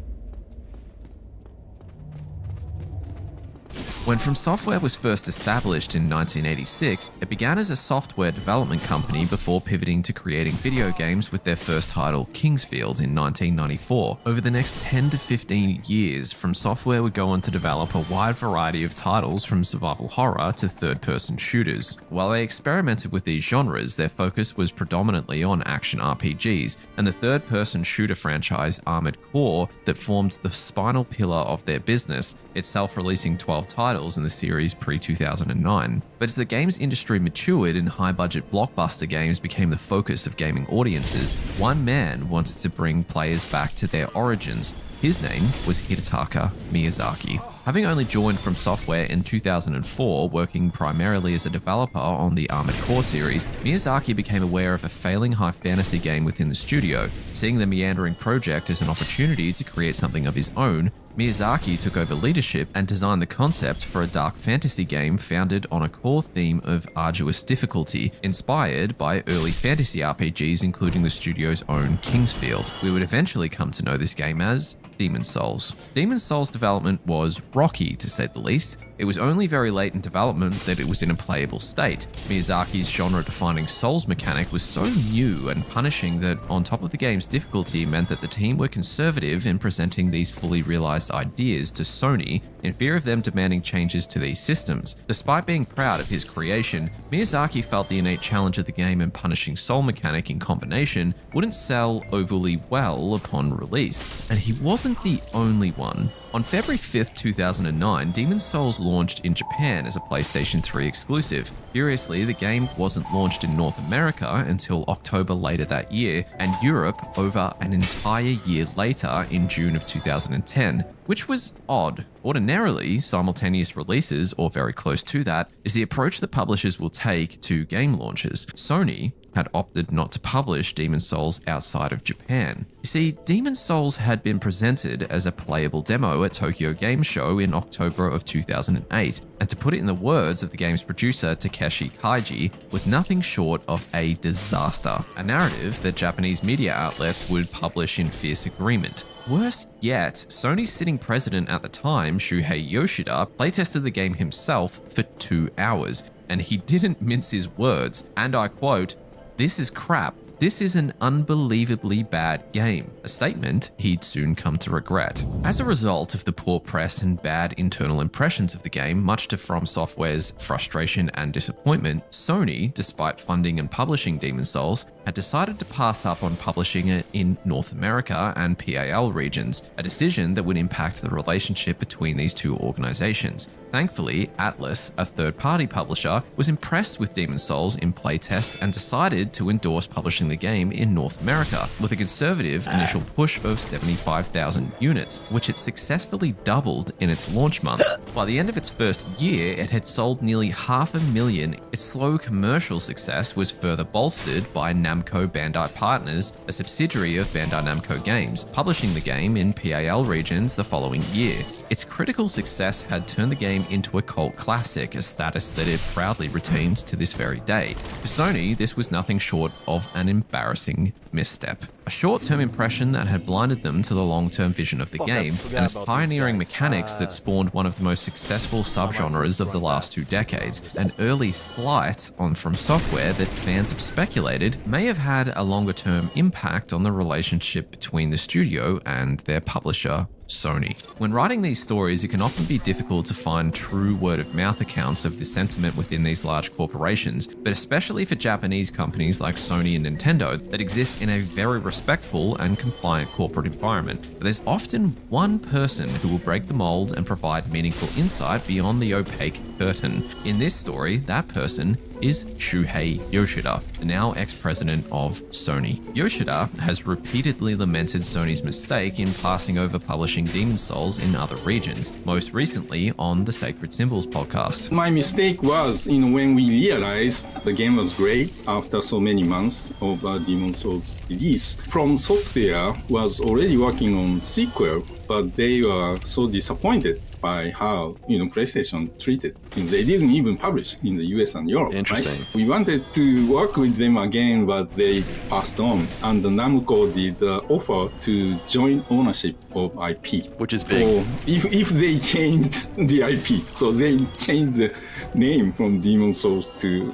When From Software was first established in 1986, it began as a software development company before pivoting to creating video games with their first title, Kingsfield, in 1994. Over the next 10 to 15 years, From Software would go on to develop a wide variety of titles from survival horror to third-person shooters. While they experimented with these genres, their focus was predominantly on action RPGs, and the third-person shooter franchise Armored Core that formed the spinal pillar of their business, itself releasing 12 titles in the series pre-2009. But as the games industry matured and high-budget blockbuster games became the focus of gaming audiences, one man wanted to bring players back to their origins. His name was Hidetaka Miyazaki. Having only joined From Software in 2004, working primarily as a developer on the Armored Core series, Miyazaki became aware of a failing high fantasy game within the studio. Seeing the meandering project as an opportunity to create something of his own, Miyazaki took over leadership and designed the concept for a dark fantasy game founded on a core theme of arduous difficulty, inspired by early fantasy RPGs including the studio's own Kingsfield. We would eventually come to know this game as Demon's Souls. Demon's Souls development was rocky, to say the least. It was only very late in development that it was in a playable state. Miyazaki's genre-defining Souls mechanic was so new and punishing that on top of the game's difficulty meant that the team were conservative in presenting these fully realized ideas to Sony in fear of them demanding changes to these systems. Despite being proud of his creation, Miyazaki felt the innate challenge of the game and punishing soul mechanic in combination wouldn't sell overly well upon release. And he wasn't the only one. On February 5th, 2009, Demon's Souls launched in Japan as a PlayStation 3 exclusive. Curiously, the game wasn't launched in North America until October later that year, and Europe over an entire year later in June of 2010, which was odd. Ordinarily, simultaneous releases, or very close to that, is the approach that publishers will take to game launches. Sony had opted not to publish Demon's Souls outside of Japan. You see, Demon's Souls had been presented as a playable demo at Tokyo Game Show in October of 2008, and to put it in the words of the game's producer Takeshi Kaiji, was nothing short of a disaster, a narrative that Japanese media outlets would publish in fierce agreement. Worse yet, Sony's sitting president at the time, Shuhei Yoshida, playtested the game himself for 2 hours, and he didn't mince his words, and I quote, "This is crap. This is an unbelievably bad game," a statement he'd soon come to regret. As a result of the poor press and bad internal impressions of the game, much to From Software's frustration and disappointment, Sony, despite funding and publishing Demon's Souls, had decided to pass up on publishing it in North America and PAL regions, a decision that would impact the relationship between these two organizations. Thankfully, Atlus, a third-party publisher, was impressed with Demon's Souls in playtests and decided to endorse publishing the game in North America, with a conservative initial push of 75,000 units, which it successfully doubled in its launch month. By the end of its first year, it had sold nearly 500,000. Its slow commercial success was further bolstered by Namco Bandai Partners, a subsidiary of Bandai Namco Games, publishing the game in PAL regions the following year. Its critical success had turned the game into a cult classic, a status that it proudly retains to this very day. For Sony, this was nothing short of an embarrassing misstep. A short-term impression that had blinded them to the long-term vision of the game and its pioneering mechanics that spawned one of the most successful subgenres of the last 2 decades. An early slight on From Software that fans have speculated may have had a longer-term impact on the relationship between the studio and their publisher, Sony. When writing these stories, it can often be difficult to find true word-of-mouth accounts of the sentiment within these large corporations, but especially for Japanese companies like Sony and Nintendo that exist in a very respectful and compliant corporate environment. But there's often one person who will break the mold and provide meaningful insight beyond the opaque curtain. In this story, that person is Shuhei Yoshida, the now ex-president of Sony. Yoshida has repeatedly lamented Sony's mistake in passing over publishing Demon's Souls in other regions, most recently on the Sacred Symbols podcast. My mistake was, when we realized the game was great after so many months of Demon's Souls release. From Software was already working on sequel, but they were so disappointed by how PlayStation treated. They didn't even publish in the US and Europe. Interesting. Right? We wanted to work with them again, but they passed on. And Namco did offer to join ownership of IP, which is big. So if they changed the IP, so they changed the name from Demon's Souls to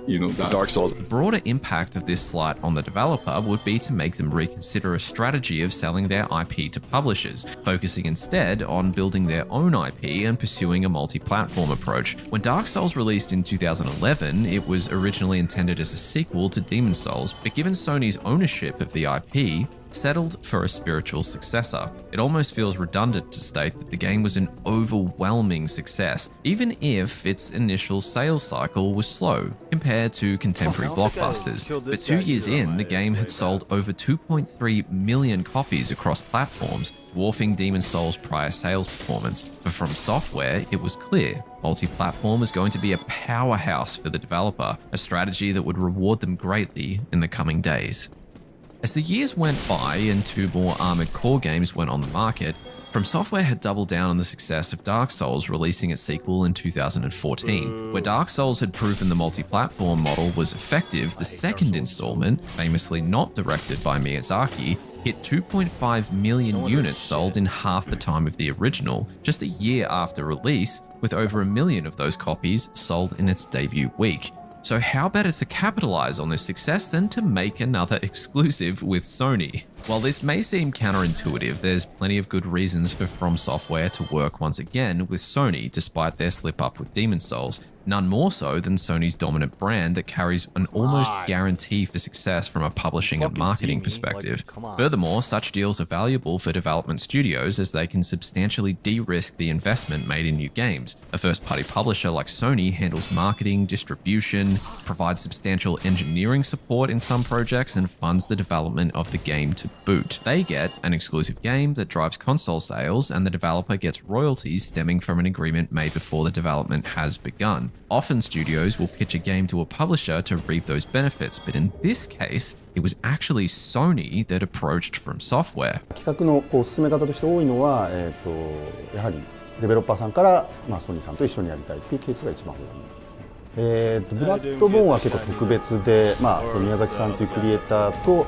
Dark Souls. The broader impact of this slight on the developer would be to make them reconsider a strategy of selling their IP to publishers, focusing instead on building their own IP and pursuing a multi-platform approach. When Dark Souls released in 2011, it was originally intended as a sequel to Demon's Souls, but given Sony's ownership of the IP, settled for a spiritual successor. It almost feels redundant to state that the game was an overwhelming success, even if its initial sales cycle was slow compared to contemporary blockbusters. But 2 years in, the game had sold over 2.3 million copies across platforms, dwarfing Demon's Souls' prior sales performance. But from Software, it was clear multi-platform was going to be a powerhouse for the developer, a strategy that would reward them greatly in the coming days. As the years went by and 2 more Armored Core games went on the market, From Software had doubled down on the success of Dark Souls, releasing its sequel in 2014. Where Dark Souls had proven the multi-platform model was effective, the second installment, famously not directed by Miyazaki, hit 2.5 million units sold in half the time of the original, just a year after release, with over 1 million of those copies sold in its debut week. So how better to capitalize on this success than to make another exclusive with Sony? While this may seem counterintuitive, there's plenty of good reasons for From Software to work once again with Sony despite their slip up with Demon's Souls. None more so than Sony's dominant brand that carries an almost guarantee for success from a publishing and marketing perspective. Furthermore, such deals are valuable for development studios as they can substantially de-risk the investment made in new games. A first-party publisher like Sony handles marketing, distribution, provides substantial engineering support in some projects, and funds the development of the game to boot. They get an exclusive game that drives console sales, and the developer gets royalties stemming from an agreement made before the development has begun. Often studios will pitch a game to a publisher to reap those benefits, but in this case, it was actually Sony that approached From Software. 企画の進め方として多いのは、やはりデベロッパーさんから、ソニーさんと一緒にやりたいっていうケースが一番多いですね。ブラッドボーンは結構特別で、宮崎さんというクリエイターと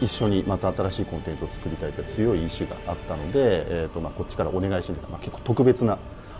一緒にまた新しいコンテンツを作りたいという強い意志があったので、こっちからお願いしてみた、結構特別な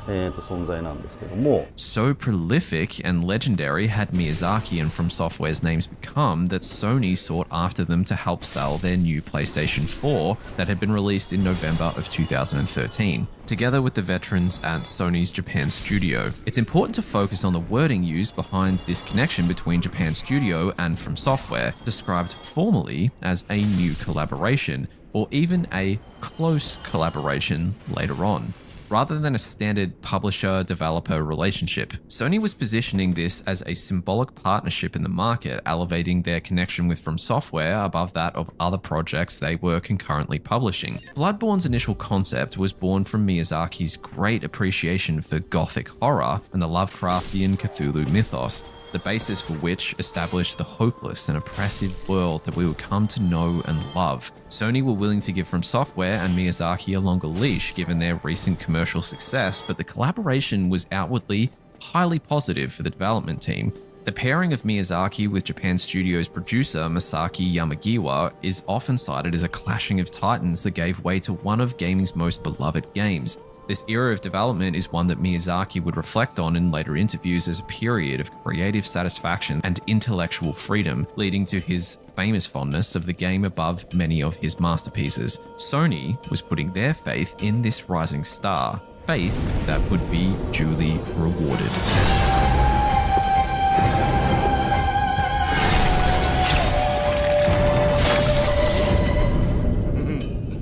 存在なんですけども。So prolific and legendary had Miyazaki and From Software's names become that Sony sought after them to help sell their new PlayStation 4 that had been released in November of 2013, together with the veterans at Sony's Japan studio. It's important to focus on the wording used behind this connection between Japan Studio and From Software, described formally as a new collaboration, or even a close collaboration later on. Rather than a standard publisher-developer relationship, Sony was positioning this as a symbolic partnership in the market, elevating their connection with From Software above that of other projects they were concurrently publishing. Bloodborne's initial concept was born from Miyazaki's great appreciation for Gothic horror and the Lovecraftian Cthulhu mythos, the basis for which established the hopeless and oppressive world that we would come to know and love. Sony were willing to give From Software and Miyazaki a longer leash given their recent commercial success, but the collaboration was outwardly highly positive for the development team. The pairing of Miyazaki with Japan Studios producer Masaki Yamagiwa is often cited as a clashing of titans that gave way to one of gaming's most beloved games. This era of development is one that Miyazaki would reflect on in later interviews as a period of creative satisfaction and intellectual freedom, leading to his famous fondness of the game above many of his masterpieces. Sony was putting their faith in this rising star, faith that would be duly rewarded.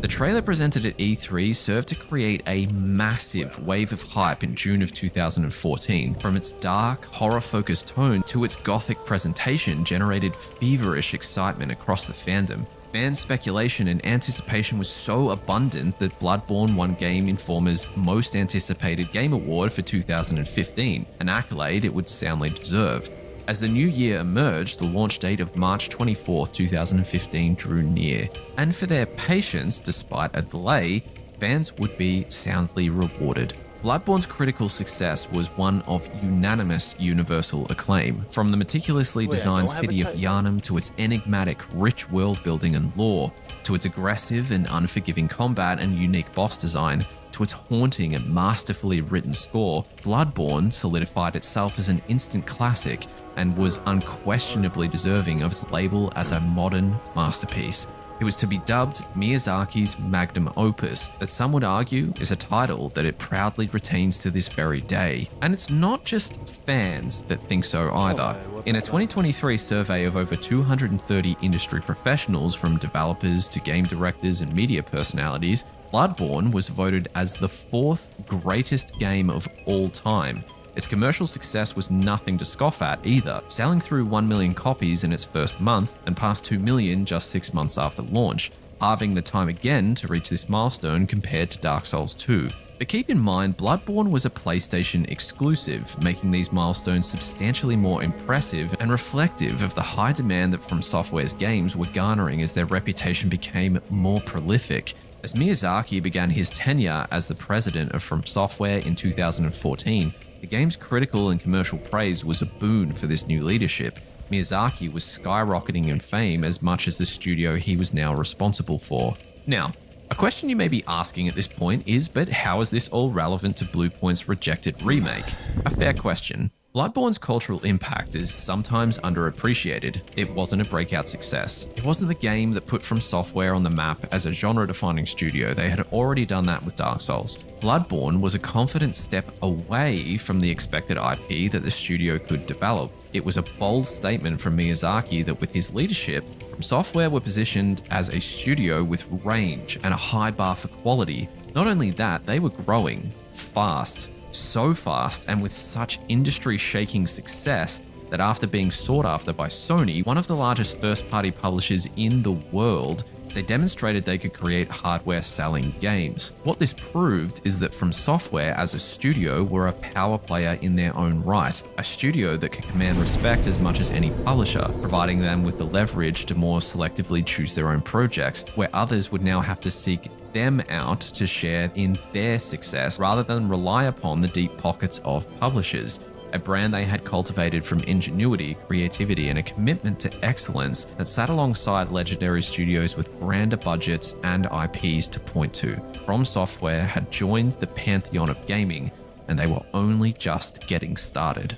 The trailer presented at E3 served to create a massive wave of hype in June of 2014. From its dark, horror-focused tone to its gothic presentation generated feverish excitement across the fandom. Fan speculation and anticipation was so abundant that Bloodborne won Game Informer's Most Anticipated Game Award for 2015, an accolade it would soundly deserve. As the new year emerged, the launch date of March 24, 2015 drew near, and for their patience despite a delay, fans would be soundly rewarded. Bloodborne's critical success was one of unanimous universal acclaim, from the meticulously designed city of Yharnam to its enigmatic, rich world building and lore, to its aggressive and unforgiving combat and unique boss design, to its haunting and masterfully written score. Bloodborne solidified itself as an instant classic and was unquestionably deserving of its label as a modern masterpiece. It was to be dubbed Miyazaki's magnum opus, that some would argue is a title that it proudly retains to this very day. And it's not just fans that think so either. In a 2023 survey of over 230 industry professionals, from developers to game directors and media personalities, Bloodborne was voted as the 4th greatest game of all time. Its commercial success was nothing to scoff at either, selling through 1 million copies in its first month and past 2 million just 6 months after launch, halving the time again to reach this milestone compared to Dark Souls 2. But keep in mind, Bloodborne was a PlayStation exclusive, making these milestones substantially more impressive and reflective of the high demand that From Software's games were garnering as their reputation became more prolific. As Miyazaki began his tenure as the president of From Software in 2014, the game's critical and commercial praise was a boon for this new leadership. Miyazaki was skyrocketing in fame as much as the studio he was now responsible for. Now, a question you may be asking at this point is, but how is this all relevant to Bluepoint's rejected remake? A fair question. Bloodborne's cultural impact is sometimes underappreciated. It wasn't a breakout success. It wasn't the game that put From Software on the map as a genre-defining studio. They had already done that with Dark Souls. Bloodborne was a confident step away from the expected IP that the studio could develop. It was a bold statement from Miyazaki that with his leadership, From Software were positioned as a studio with range and a high bar for quality. Not only that, they were growing fast. So fast and with such industry-shaking success that after being sought after by Sony, one of the largest first-party publishers in the world, they demonstrated they could create hardware-selling games. What this proved is that From Software as a studio were a power player in their own right, a studio that could command respect as much as any publisher, providing them with the leverage to more selectively choose their own projects, where others would now have to seek them out to share in their success rather than rely upon the deep pockets of publishers. A brand they had cultivated from ingenuity, creativity, and a commitment to excellence that sat alongside legendary studios with grander budgets and IPs to point to. From Software had joined the pantheon of gaming, and they were only just getting started.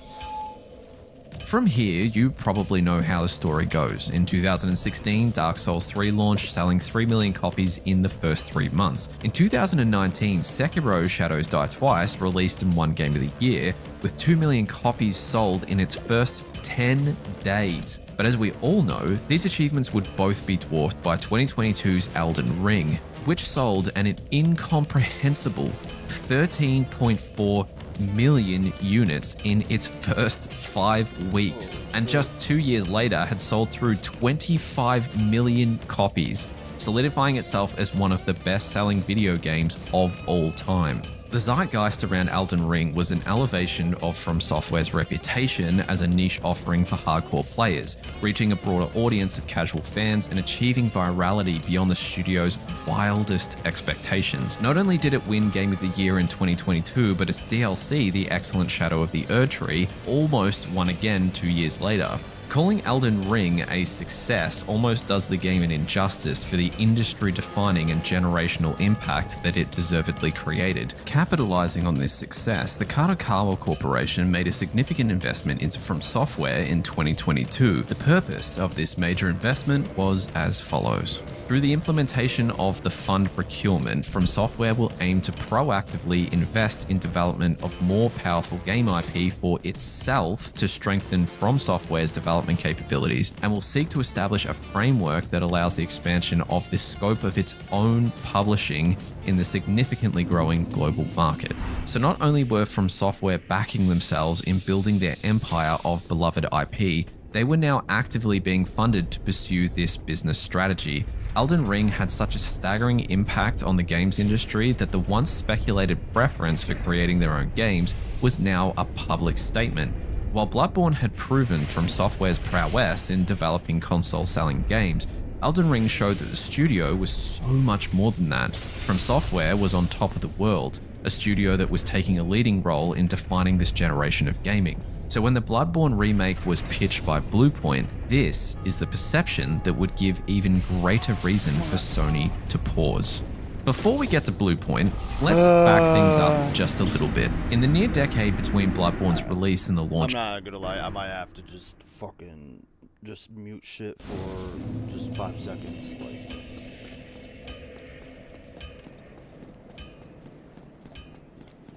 From here, you probably know how the story goes. In 2016, Dark Souls 3 launched, selling 3 million copies in the first 3 months. In 2019, Sekiro: Shadows Die Twice released and won Game of the Year, with 2 million copies sold in its first 10 days. But as we all know, these achievements would both be dwarfed by 2022's Elden Ring, which sold an incomprehensible 13.4 million units in its first 5 weeks, and just 2 years later had sold through 25 million copies, solidifying itself as one of the best-selling video games of all time. The zeitgeist around Elden Ring was an elevation of From Software's reputation as a niche offering for hardcore players, reaching a broader audience of casual fans and achieving virality beyond the studio's wildest expectations. Not only did it win Game of the Year in 2022, but its DLC, the excellent Shadow of the Erdtree, almost won again 2 years later. Calling Elden Ring a success almost does the game an injustice for the industry-defining and generational impact that it deservedly created. Capitalizing on this success, the Kadokawa Corporation made a significant investment into From Software in 2022. The purpose of this major investment was as follows. Through the implementation of the fund procurement, From Software will aim to proactively invest in development of more powerful game IP for itself to strengthen From Software's development capabilities, and will seek to establish a framework that allows the expansion of the scope of its own publishing in the significantly growing global market. So not only were From Software backing themselves in building their empire of beloved IP, they were now actively being funded to pursue this business strategy. Elden Ring had such a staggering impact on the games industry that the once speculated preference for creating their own games was now a public statement. While Bloodborne had proven From Software's prowess in developing console-selling games, Elden Ring showed that the studio was so much more than that. From Software was on top of the world, a studio that was taking a leading role in defining this generation of gaming. So when the Bloodborne remake was pitched by Bluepoint, this is the perception that would give even greater reason for Sony to pause. Before we get to Bluepoint, let's back things up just a little bit. In the near decade between Bloodborne's release and the launch... I'm not gonna lie, I might have to just fucking just mute shit for just 5 seconds. Like,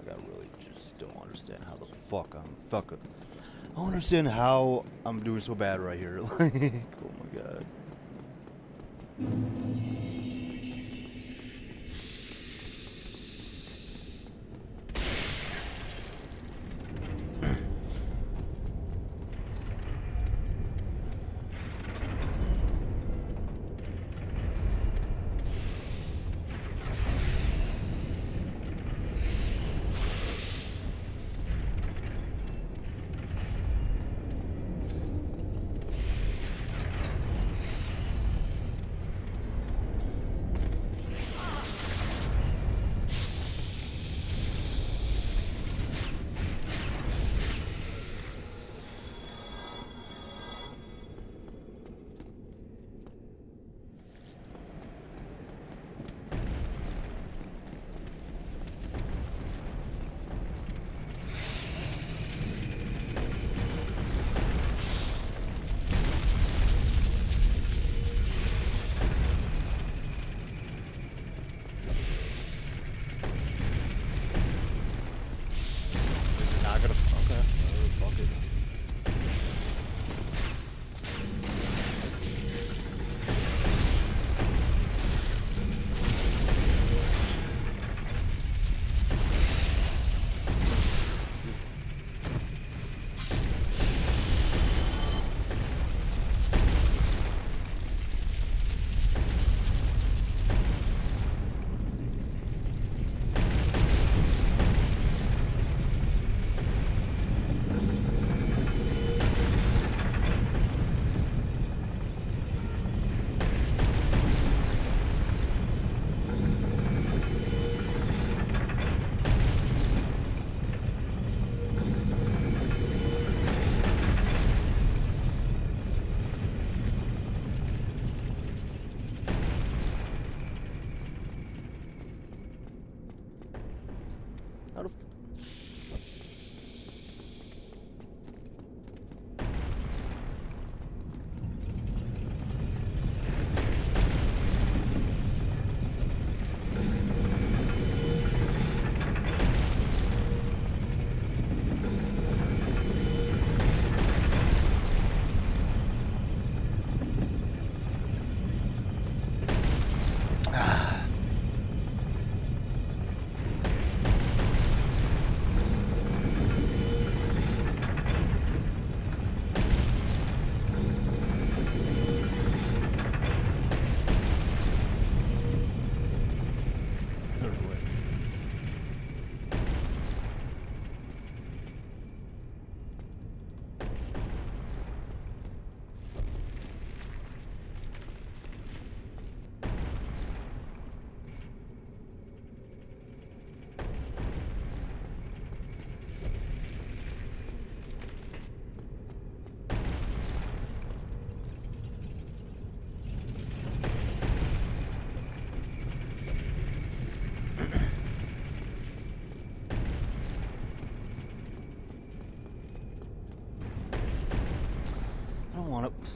I really just don't understand how the fuck I'm fucking. I don't understand how I'm doing so bad right here. Like, oh my god. How the f I don't want to.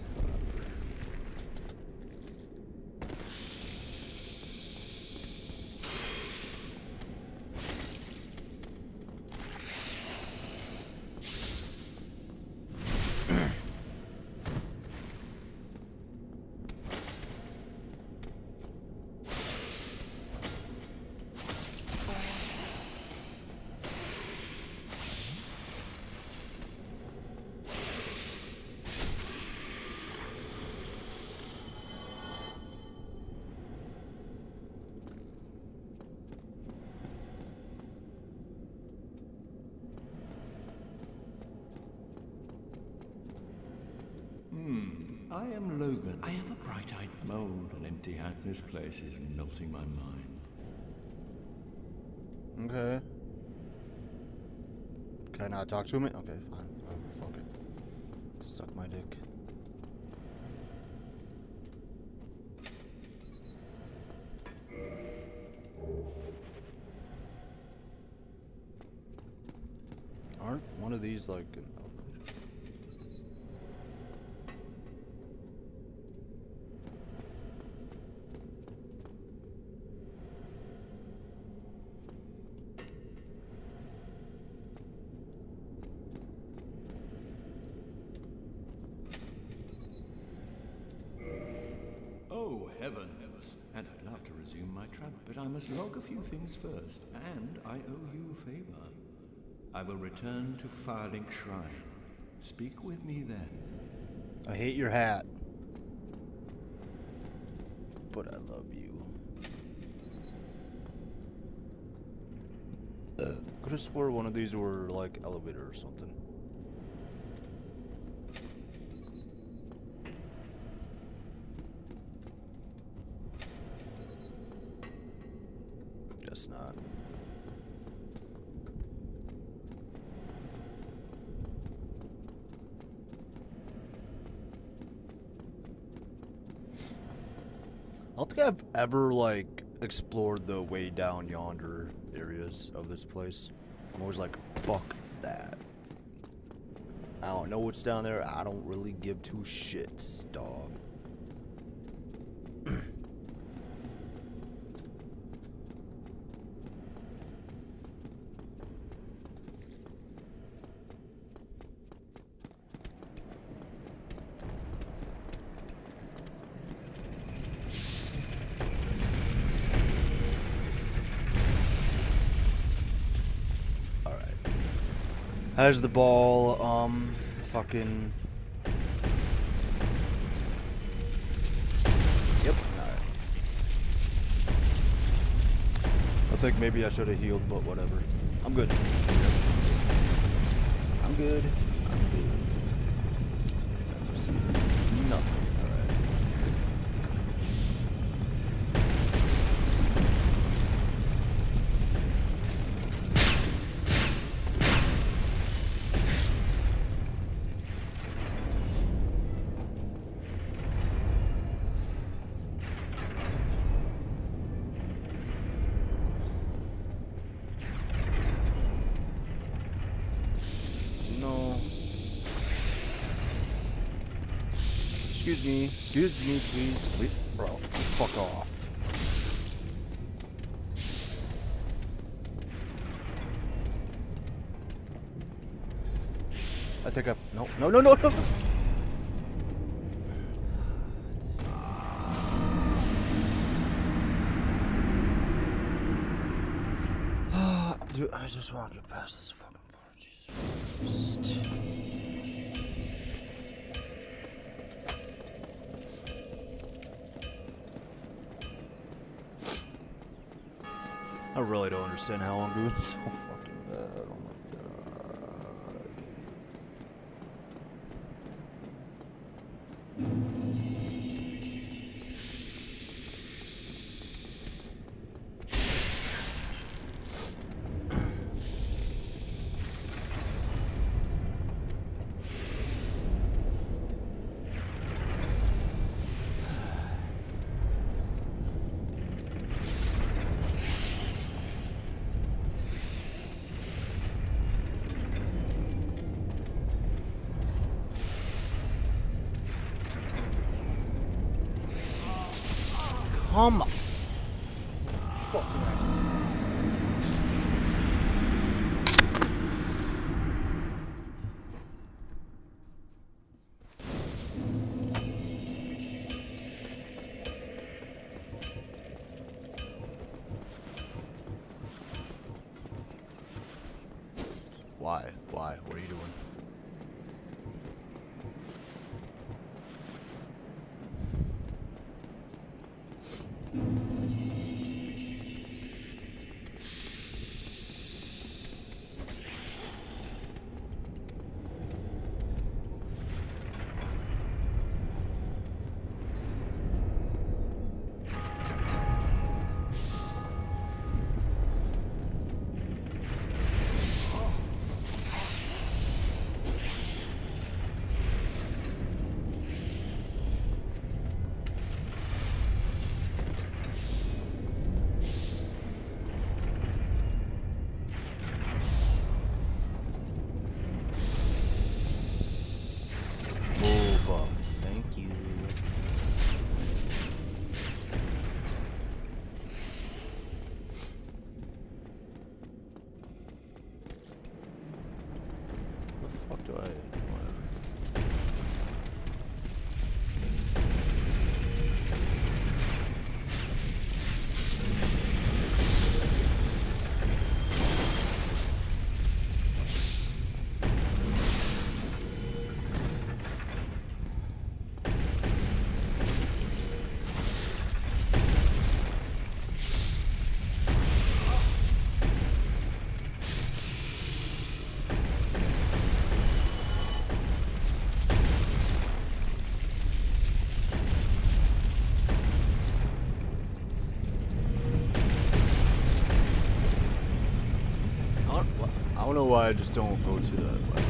I am Logan. I have a bright-eyed mold, an empty hat. This place is melting my mind. Okay. Can I not talk to him? Okay, fine. Fuck it. Suck my dick. Aren't one of these like an elevator? course, and I'd love to resume my travel, but I must log a few things first, and I owe you a favor. I will return to Firelink Shrine. Speak with me then. I hate your hat, but I love you. Could have swore one of these were like elevator or something. Guess not. I don't think I've ever like explored the way down yonder areas of this place. I'm always like, fuck that. I don't know what's down there. I don't really give two shits, dog. Has the ball, fucking... Yep, alright. I think maybe I should have healed, but whatever. I'm good. I'm good. I'm good. Nothing. Excuse me, please. Bro, fuck off. I think I've... No. Dude, I just want to get past this fucking part. Jesus Christ. I really don't understand how I'm doing so fucking bad. Oh my Come on. Why? Why? What are you doing? why I just don't go to that. Like,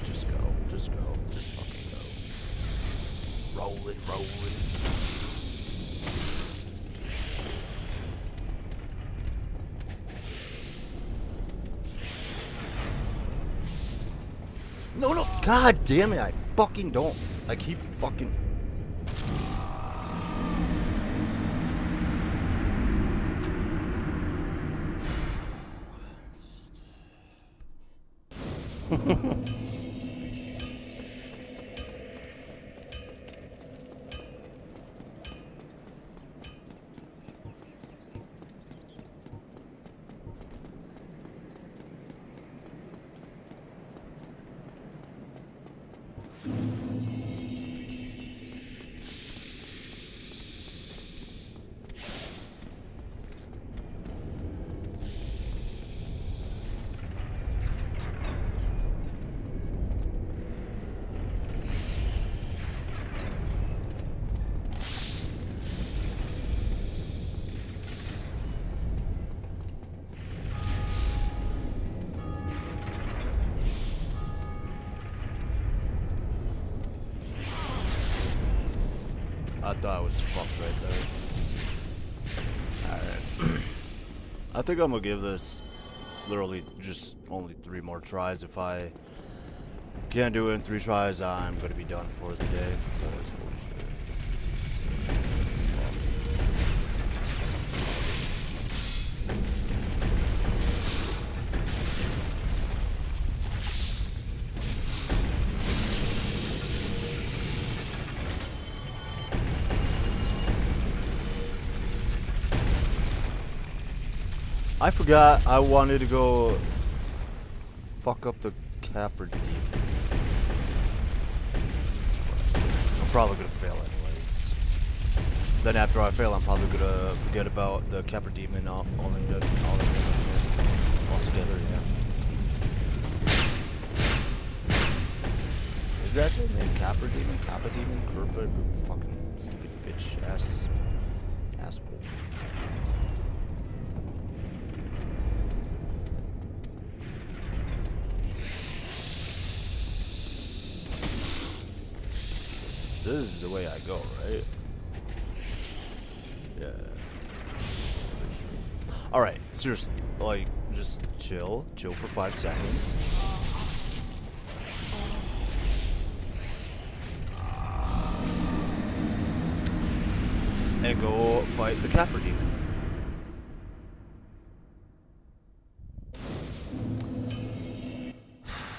just go. Just fucking go. Rolling. No, god damn it, I fucking don't. I keep fucking... I thought I was fucked right there. Alright. I think I'm gonna give this literally just only 3 more tries. If I can't do it in 3 tries, I'm gonna be done for the day. Because, holy shit. This is fucked. I forgot I wanted to go fuck up the Capra Demon. I'm probably gonna fail anyways. Then after I fail, I'm probably gonna forget about the Capra Demon altogether, yeah. Is that the name? Capra Demon? Capra Demon? Kerpa? Fucking stupid bitch ass asshole. This is the way I go, right? Yeah. Alright, seriously. Like, just chill. Chill for 5 seconds. And go fight the Capra Demon.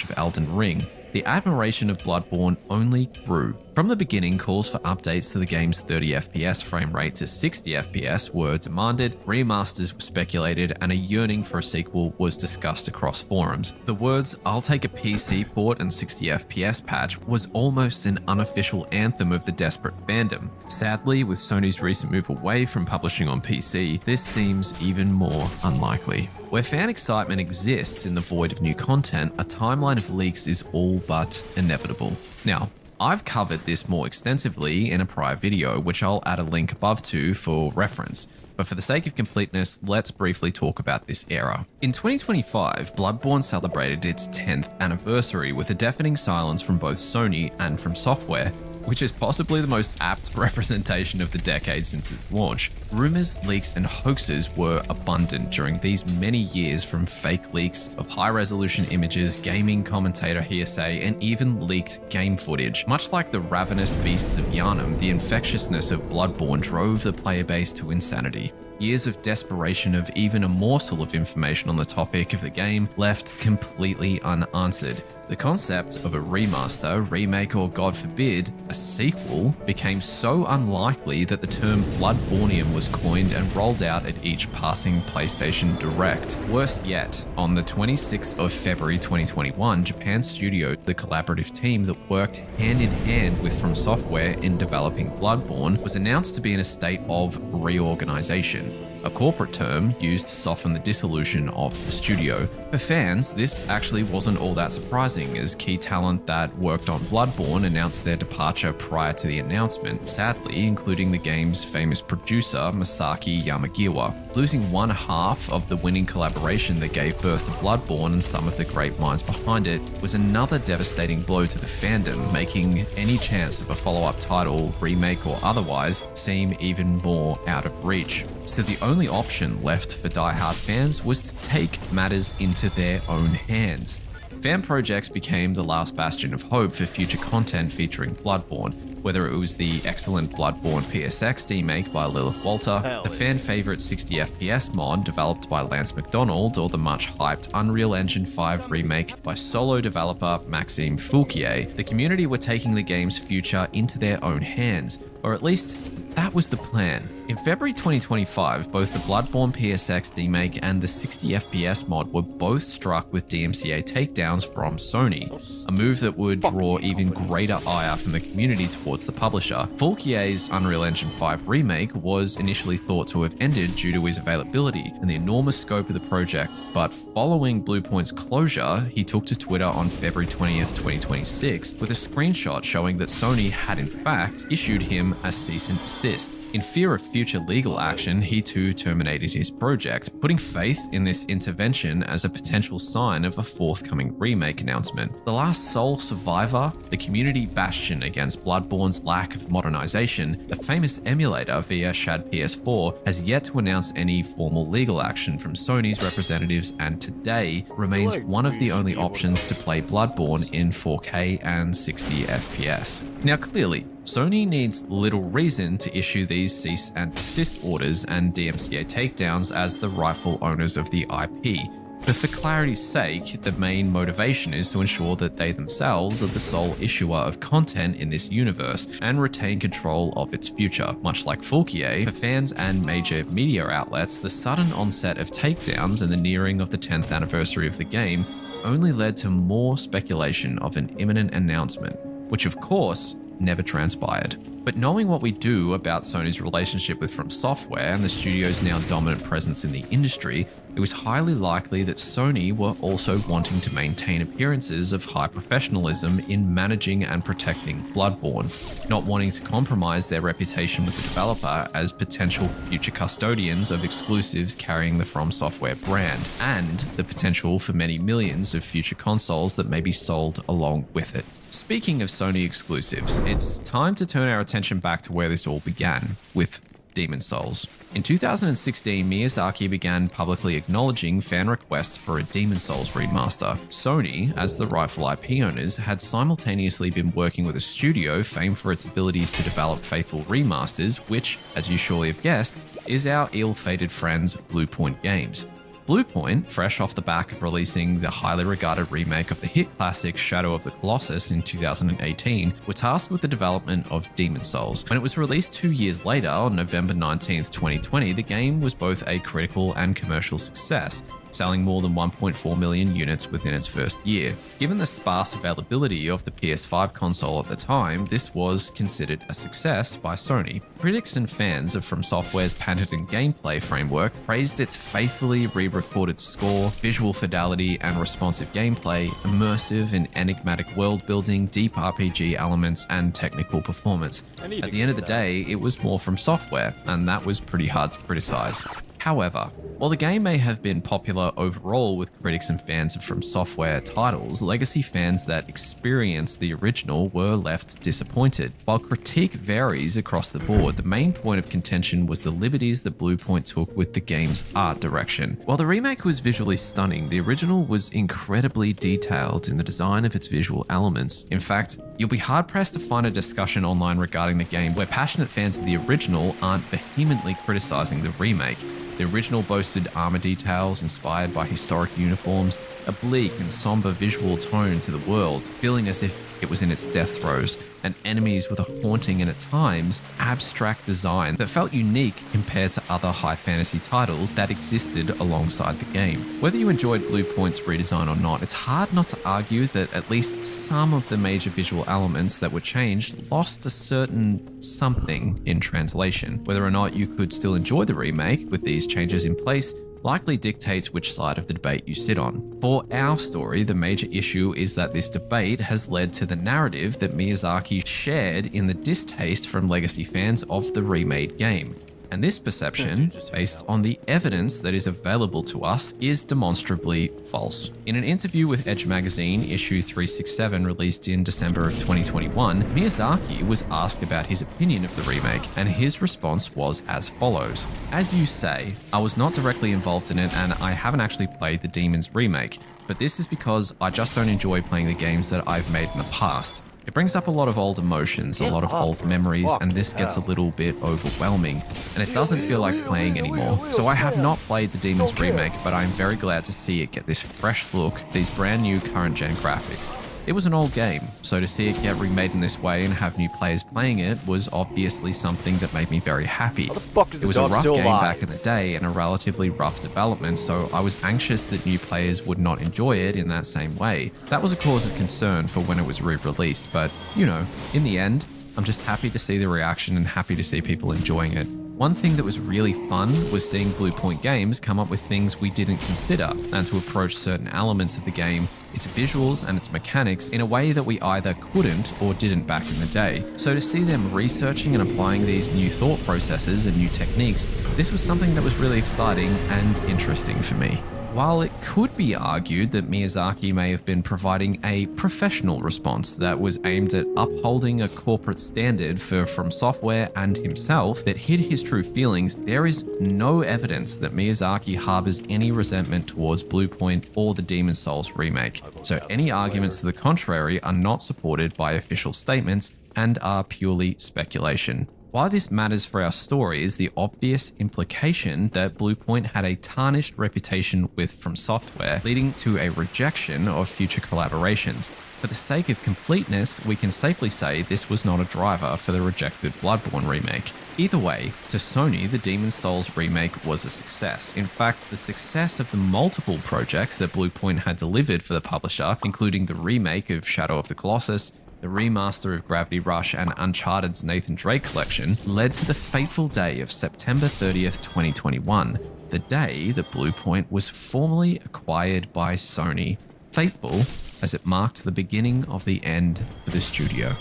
Of Elden Ring, the admiration of Bloodborne only grew. From the beginning, calls for updates to the game's 30 FPS frame rate to 60 FPS were demanded, remasters were speculated, and a yearning for a sequel was discussed across forums. The words, "I'll take a PC port and 60 FPS patch," was almost an unofficial anthem of the desperate fandom. Sadly, with Sony's recent move away from publishing on PC, this seems even more unlikely. Where fan excitement exists in the void of new content, a timeline of leaks is all but inevitable. Now, I've covered this more extensively in a prior video, which I'll add a link above to for reference. But for the sake of completeness, let's briefly talk about this era. In 2025, Bloodborne celebrated its 10th anniversary with a deafening silence from both Sony and From Software, which is possibly the most apt representation of the decade since its launch. Rumors, leaks, and hoaxes were abundant during these many years, from fake leaks of high-resolution images, gaming commentator hearsay, and even leaked game footage. Much like the ravenous beasts of Yharnam, the infectiousness of Bloodborne drove the player base to insanity. Years of desperation of even a morsel of information on the topic of the game left completely unanswered. The concept of a remaster, remake, or God forbid, a sequel became so unlikely that the term Bloodbornium was coined and rolled out at each passing PlayStation Direct. Worse yet, on the 26th of February 2021, Japan Studio, the collaborative team that worked hand in hand with From Software in developing Bloodborne, was announced to be in a state of reorganization. Bastion, a corporate term used to soften the dissolution of the studio. For fans, this actually wasn't all that surprising, as key talent that worked on Bloodborne announced their departure prior to the announcement, sadly including the game's famous producer Masaki Yamagiwa. Losing one half of the winning collaboration that gave birth to Bloodborne and some of the great minds behind it was another devastating blow to the fandom, making any chance of a follow-up title, remake or otherwise, seem even more out of reach. So the only option left for die-hard fans was to take matters into their own hands. Fan projects became the last bastion of hope for future content featuring Bloodborne, whether it was the excellent Bloodborne PSX remake by Lilith Walter, the fan-favorite 60 FPS mod developed by Lance McDonald, or the much-hyped Unreal Engine 5 remake by solo developer Maxime Fouquier. The community were taking the game's future into their own hands, or at least that was the plan. In February 2025, both the Bloodborne PSX remake and the 60 FPS mod were both struck with DMCA takedowns from Sony, a move that would draw even greater ire from the community towards the publisher. Fouquier's Unreal Engine 5 remake was initially thought to have ended due to his availability and the enormous scope of the project, but following Bluepoint's closure, he took to Twitter on February 20th, 2026 with a screenshot showing that Sony had in fact issued him a cease and desist. In fear of future legal action, he too terminated his project, putting faith in this intervention as a potential sign of a forthcoming remake announcement. The last sole survivor, the community bastion against Bloodborne's lack of modernization, the famous emulator via Shad PS4, has yet to announce any formal legal action from Sony's representatives, and today remains one of the only options to play Bloodborne in 4K and 60 FPS. Now clearly, Sony needs little reason to issue these cease and desist orders and DMCA takedowns as the rightful owners of the IP. But for clarity's sake, the main motivation is to ensure that they themselves are the sole issuer of content in this universe and retain control of its future. Much like Fouquier, for fans and major media outlets, the sudden onset of takedowns and the nearing of the 10th anniversary of the game only led to more speculation of an imminent announcement, which of course never transpired. But knowing what we do about Sony's relationship with From Software and the studio's now dominant presence in the industry, it was highly likely that Sony were also wanting to maintain appearances of high professionalism in managing and protecting Bloodborne, not wanting to compromise their reputation with the developer as potential future custodians of exclusives carrying the From Software brand, and the potential for many millions of future consoles that may be sold along with it. Speaking of Sony exclusives, it's time to turn our attention back to where this all began, with Demon's Souls. In 2016, Miyazaki began publicly acknowledging fan requests for a Demon's Souls remaster. Sony, as the rightful IP owners, had simultaneously been working with a studio famed for its abilities to develop faithful remasters, which, as you surely have guessed, is our ill-fated friends Bluepoint Games. Bluepoint, fresh off the back of releasing the highly regarded remake of the hit classic Shadow of the Colossus in 2018, were tasked with the development of Demon's Souls. When it was released 2 years later, on November 19th, 2020, the game was both a critical and commercial success, selling more than 1.4 million units within its first year. Given the sparse availability of the PS5 console at the time, this was considered a success by Sony. Critics and fans of From Software's patented gameplay framework praised its faithfully re-recorded score, visual fidelity and responsive gameplay, immersive and enigmatic world building, deep RPG elements, and technical performance. At the end of the day, it was more From Software, and that was pretty hard to criticize. However, while the game may have been popular overall with critics and fans of From Software titles, legacy fans that experienced the original were left disappointed. While critique varies across the board, the main point of contention was the liberties that Bluepoint took with the game's art direction. While the remake was visually stunning, the original was incredibly detailed in the design of its visual elements. In fact, you'll be hard-pressed to find a discussion online regarding the game where passionate fans of the original aren't vehemently criticizing the remake. The original boasted armor details inspired by historic uniforms, a bleak and somber visual tone to the world, feeling as if it was in its death throes, and enemies with a haunting and at times abstract design that felt unique compared to other high fantasy titles that existed alongside the game. Whether you enjoyed Bluepoint's redesign or not, it's hard not to argue that at least some of the major visual elements that were changed lost a certain something in translation. Whether or not you could still enjoy the remake with these changes in place likely dictates which side of the debate you sit on. For our story, the major issue is that this debate has led to the narrative that Miyazaki shared in the distaste from legacy fans of the remade game. And this perception, based on the evidence that is available to us, is demonstrably false. In an interview with Edge Magazine, issue 367, released in December of 2021, Miyazaki was asked about his opinion of the remake, and his response was as follows. As you say, I was not directly involved in it, and I haven't actually played the Demon's remake, but this is because I just don't enjoy playing the games that I've made in the past. It brings up a lot of old emotions, a lot of old memories, and this gets a little bit overwhelming, and it doesn't feel like playing anymore. So I have not played the Demon's remake, but I'm very glad to see it get this fresh look, these brand new current gen graphics. It was an old game, so to see it get remade in this way and have new players playing it was obviously something that made me very happy. It was a rough game back in the day and a relatively rough development, so I was anxious that new players would not enjoy it in that same way. That was a cause of concern for when it was re-released, but, you know, in the end, I'm just happy to see the reaction and happy to see people enjoying it. One thing that was really fun was seeing Bluepoint Games come up with things we didn't consider and to approach certain elements of the game, its visuals and its mechanics in a way that we either couldn't or didn't back in the day. So to see them researching and applying these new thought processes and new techniques, this was something that was really exciting and interesting for me. While it could be argued that Miyazaki may have been providing a professional response that was aimed at upholding a corporate standard for From Software and himself that hid his true feelings, there is no evidence that Miyazaki harbors any resentment towards Bluepoint or the Demon's Souls remake. So any arguments to the contrary are not supported by official statements and are purely speculation. Why this matters for our story is the obvious implication that Bluepoint had a tarnished reputation with From Software, leading to a rejection of future collaborations. For the sake of completeness, we can safely say this was not a driver for the rejected Bloodborne remake. Either way, to Sony, the Demon's Souls remake was a success. In fact, the success of the multiple projects that Bluepoint had delivered for the publisher, including the remake of Shadow of the Colossus, the remaster of Gravity Rush, and Uncharted's Nathan Drake collection, led to the fateful day of September 30th, 2021, the day that Bluepoint was formally acquired by Sony. Fateful, as it marked the beginning of the end for the studio.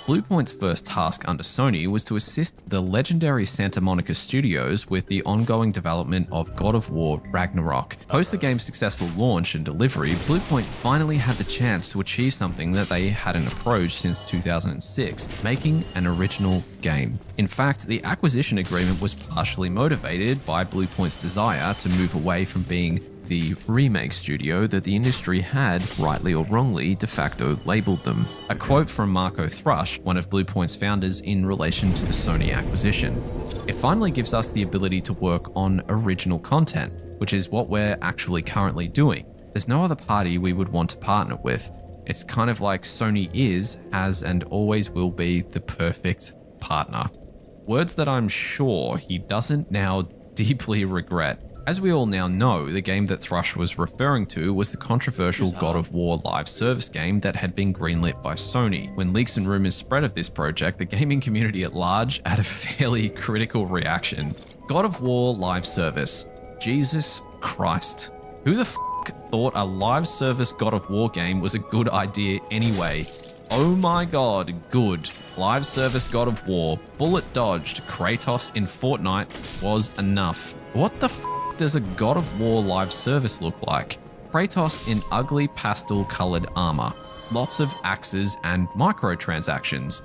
Bluepoint's first task under Sony was to assist the legendary Santa Monica Studios with the ongoing development of God of War Ragnarok. Post the game's successful launch and delivery, Bluepoint finally had the chance to achieve something that they hadn't approached since 2006, making an original game. In fact, the acquisition agreement was partially motivated by Bluepoint's desire to move away from being the remake studio that the industry had, rightly or wrongly, de facto labeled them. A quote from Marco Thrush, one of Bluepoint's founders, in relation to the Sony acquisition. It finally gives us the ability to work on original content, which is what we're actually currently doing. There's no other party we would want to partner with. It's kind of like Sony is, has, and always will be the perfect partner. Words that I'm sure he doesn't now deeply regret. As we all now know, the game that Thrush was referring to was the controversial God of War live service game that had been greenlit by Sony. When leaks and rumors spread of this project, the gaming community at large had a fairly critical reaction. God of War live service. Jesus Christ. Who the f*** thought a live service God of War game was a good idea anyway? Oh my god, good. Live service God of War, bullet dodged Kratos in Fortnite was enough. What the f*** does a God of War live service look like? Kratos in ugly pastel colored armor, lots of axes and microtransactions,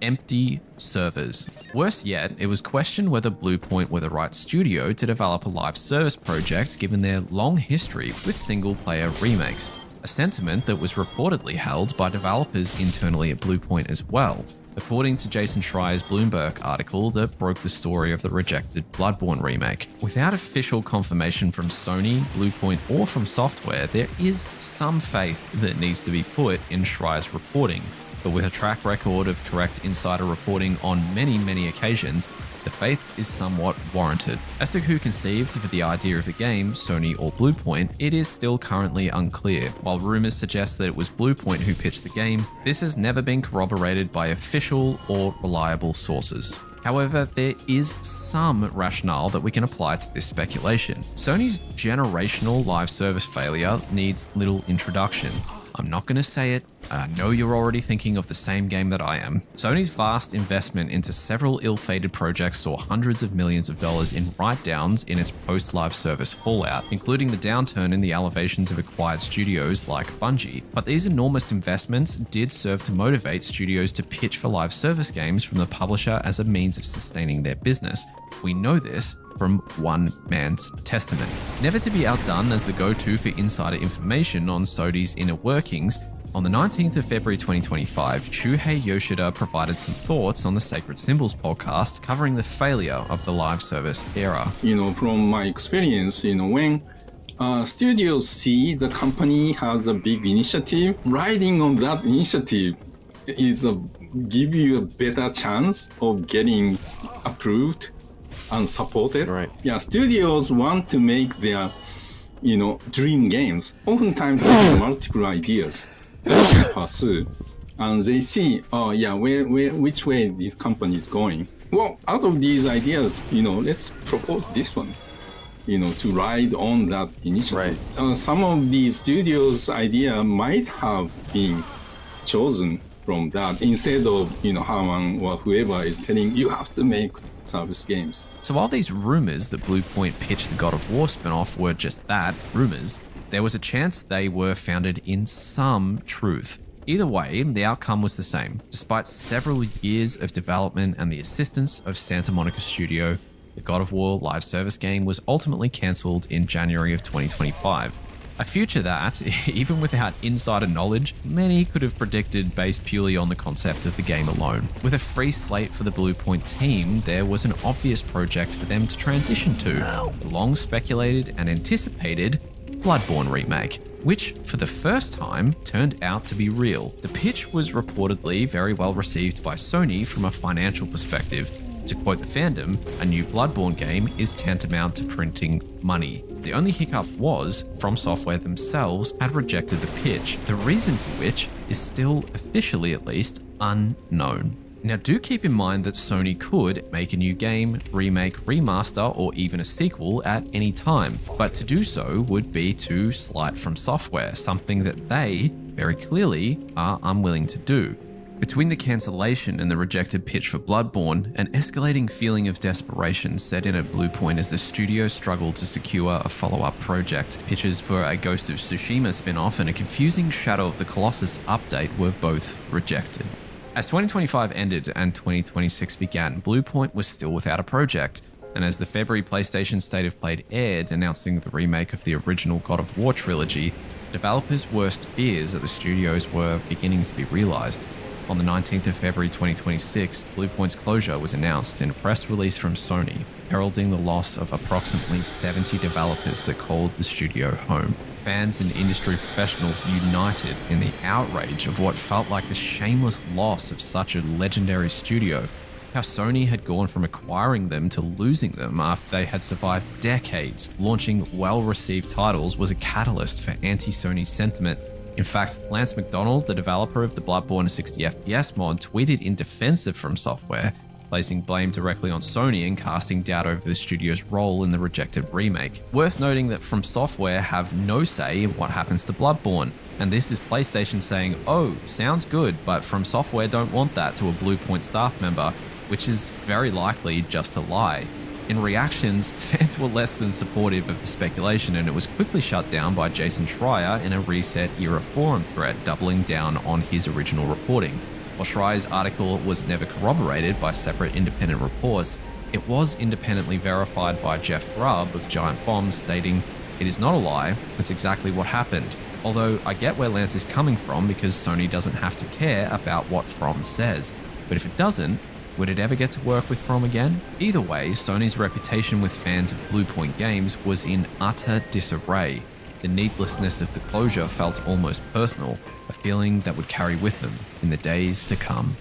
empty servers. Worse yet, it was questioned whether Bluepoint were the right studio to develop a live service project given their long history with single player remakes. a sentiment that was reportedly held by developers internally at Bluepoint as well, according to Jason Schreier's Bloomberg article that broke the story of the rejected Bloodborne remake. Without official confirmation from Sony, Bluepoint, or From Software, there is some faith that needs to be put in Schreier's reporting. But with a track record of correct insider reporting on many occasions, the faith is somewhat warranted. As to who conceived for the idea of the game, Sony or Bluepoint, it is still currently unclear. While rumors suggest that it was Bluepoint who pitched the game, this has never been corroborated by official or reliable sources. However, there is some rationale that we can apply to this speculation. Sony's generational live service failure needs little introduction. I'm not going to say it. I know you're already thinking of the same game that I am. Sony's vast investment into several ill-fated projects saw hundreds of millions of dollars in write-downs in its post-live service fallout, including the downturn in the elevations of acquired studios like Bungie. But these enormous investments did serve to motivate studios to pitch for live service games from the publisher as a means of sustaining their business. We know this from one man's testament. Never to be outdone as the go-to for insider information on Sony's inner workings, on the 19th of February 2025, Shuhei Yoshida provided some thoughts on the Sacred Symbols podcast covering the failure of the live service era. From my experience, when studios see the company has a big initiative, riding on that initiative is give you a better chance of getting approved and supported. Right. Yeah, studios want to make their, dream games. Oftentimes, they have multiple ideas that they pursue, and they see, which way this company is going. Well, out of these ideas, let's propose this one, to ride on that initiative. Right. Some of these studios' idea might have been chosen from that instead of, Harman or whoever is telling you have to make service games. So while these rumors that Bluepoint pitched the God of War spin-off were just that, rumors, there was a chance they were founded in some truth. Either way, the outcome was the same. Despite several years of development and the assistance of Santa Monica Studio, the God of War live service game was ultimately cancelled in January of 2025. A future that, even without insider knowledge, many could have predicted based purely on the concept of the game alone. With a free slate for the Bluepoint team, there was an obvious project for them to transition to, the long speculated and anticipated Bloodborne remake, which for the first time turned out to be real. The pitch was reportedly very well received by Sony from a financial perspective. To quote the fandom, a new Bloodborne game is tantamount to printing money. The only hiccup was, From Software themselves had rejected the pitch, the reason for which is still, officially at least, unknown. Now do keep in mind that Sony could make a new game, remake, remaster, or even a sequel at any time, but to do so would be to slight From Software, something that they, very clearly, are unwilling to do. Between the cancellation and the rejected pitch for Bloodborne, an escalating feeling of desperation set in at Bluepoint as the studio struggled to secure a follow-up project. Pitches for a Ghost of Tsushima spin-off and a confusing Shadow of the Colossus update were both rejected. As 2025 ended and 2026 began, Bluepoint was still without a project, and as the February PlayStation State of Play aired announcing the remake of the original God of War trilogy, developers' worst fears at the studios were beginning to be realized. On the 19th of February 2026, Bluepoint's closure was announced in a press release from Sony, heralding the loss of approximately 70 developers that called the studio home. Fans and industry professionals united in the outrage of what felt like the shameless loss of such a legendary studio. How Sony had gone from acquiring them to losing them after they had survived decades. Launching well-received titles was a catalyst for anti-Sony sentiment. In fact, Lance McDonald, the developer of the Bloodborne 60fps mod, tweeted in defense of From Software, placing blame directly on Sony and casting doubt over the studio's role in the rejected remake. Worth noting that From Software have no say in what happens to Bloodborne, and this is PlayStation saying, "Oh, sounds good, but From Software don't want that," to a Bluepoint staff member, which is very likely just a lie. In reactions, fans were less than supportive of the speculation, and it was quickly shut down by Jason Schreier in a Reset Era forum thread, doubling down on his original reporting. While Schreier's article was never corroborated by separate independent reports, it was independently verified by Jeff Grubb of Giant Bomb, stating, "It is not a lie, it's exactly what happened. Although I get where Lance is coming from because Sony doesn't have to care about what From says. But if it doesn't, would it ever get to work with From again? Either way, Sony's reputation with fans of Bluepoint games was in utter disarray. The needlessness of the closure felt almost personal, a feeling that would carry with them in the days to come.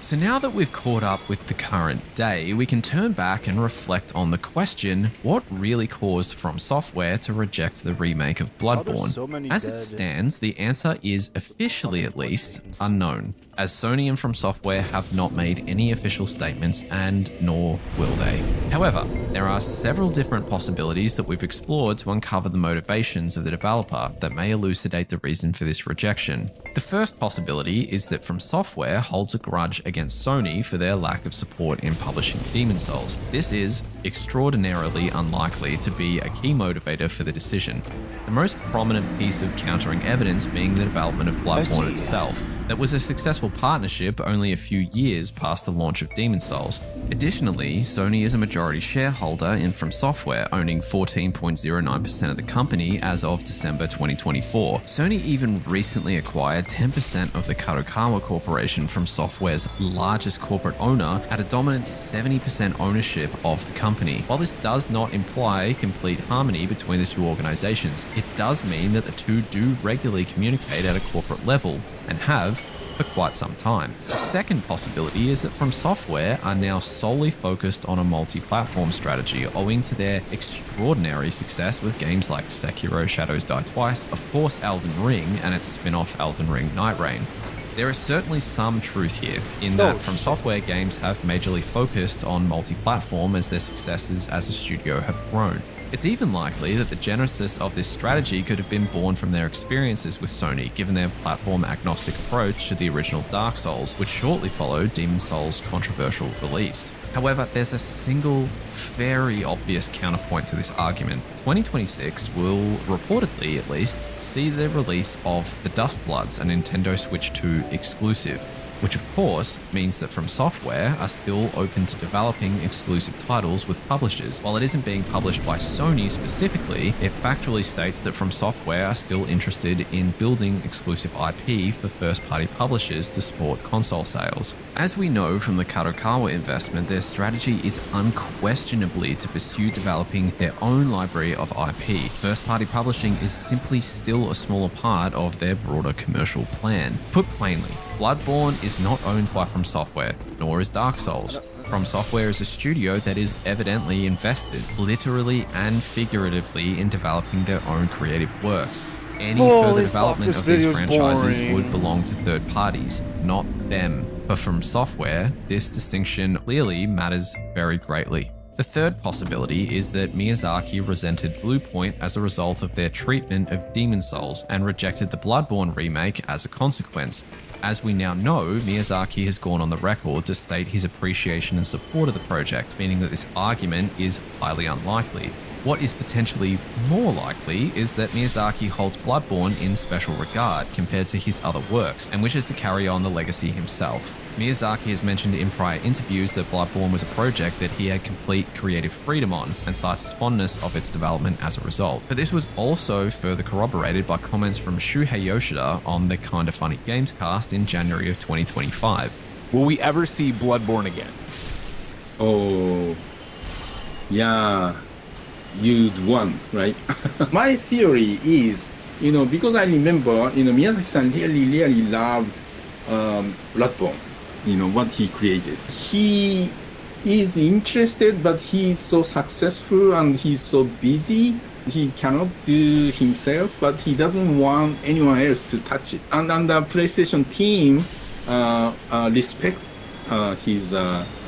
So now that we've caught up with the current day, we can turn back and reflect on the question, what really caused From Software to reject the remake of Bloodborne? As it stands, the answer is, officially at least, unknown, as Sony and From Software have not made any official statements, and nor will they. However, there are several different possibilities that we've explored to uncover the motivations of the developer that may elucidate the reason for this rejection. The first possibility is that From Software holds a grudge against Sony for their lack of support in publishing Demon's Souls. This is extraordinarily unlikely to be a key motivator for the decision. The most prominent piece of countering evidence being the development of Bloodborne itself. That was a successful partnership only a few years past the launch of Demon's Souls. Additionally, Sony is a majority shareholder in From Software, owning 14.09% of the company as of December 2024. Sony even recently acquired 10% of the Kadokawa Corporation, From Software's largest corporate owner, at a dominant 70% ownership of the company. While this does not imply complete harmony between the two organizations, it does mean that the two do regularly communicate at a corporate level, and have for quite some time. The second possibility is that From Software are now solely focused on a multi-platform strategy owing to their extraordinary success with games like Sekiro Shadows Die Twice, of course Elden Ring and its spin-off Elden Ring Night Rain. There is certainly some truth here, in that From Software games have majorly focused on multi-platform as their successes as a studio have grown. It's even likely that the genesis of this strategy could have been born from their experiences with Sony, given their platform-agnostic approach to the original Dark Souls, which shortly followed Demon's Souls' controversial release. However, there's a single, very obvious counterpoint to this argument. 2026 will, reportedly at least, see the release of The Dustbloods, a Nintendo Switch 2 exclusive, which of course means that From Software are still open to developing exclusive titles with publishers. While it isn't being published by Sony specifically, it factually states that From Software are still interested in building exclusive IP for first-party publishers to support console sales. As we know from the Kadokawa investment, their strategy is unquestionably to pursue developing their own library of IP. First-party publishing is simply still a smaller part of their broader commercial plan. Put plainly, Bloodborne is not owned by From Software, nor is Dark Souls. From Software is a studio that is evidently invested, literally and figuratively, in developing their own creative works. Any further development of these franchises would belong to third parties, not them. But From Software, this distinction clearly matters very greatly. The third possibility is that Miyazaki resented Bluepoint as a result of their treatment of Demon's Souls and rejected the Bloodborne remake as a consequence. As we now know, Miyazaki has gone on the record to state his appreciation and support of the project, meaning that this argument is highly unlikely. What is potentially more likely is that Miyazaki holds Bloodborne in special regard compared to his other works, and wishes to carry on the legacy himself. Miyazaki has mentioned in prior interviews that Bloodborne was a project that he had complete creative freedom on, and cites his fondness of its development as a result. But this was also further corroborated by comments from Shuhei Yoshida on the Kinda Funny Games cast in January of 2025. Will we ever see Bloodborne again? Oh, yeah. You'd won, right? My theory is, because I remember, Miyazaki-san really loved Bloodborne, what he created. He is interested, but he's so successful and he's so busy. He cannot do himself, but he doesn't want anyone else to touch it. And the PlayStation team respect his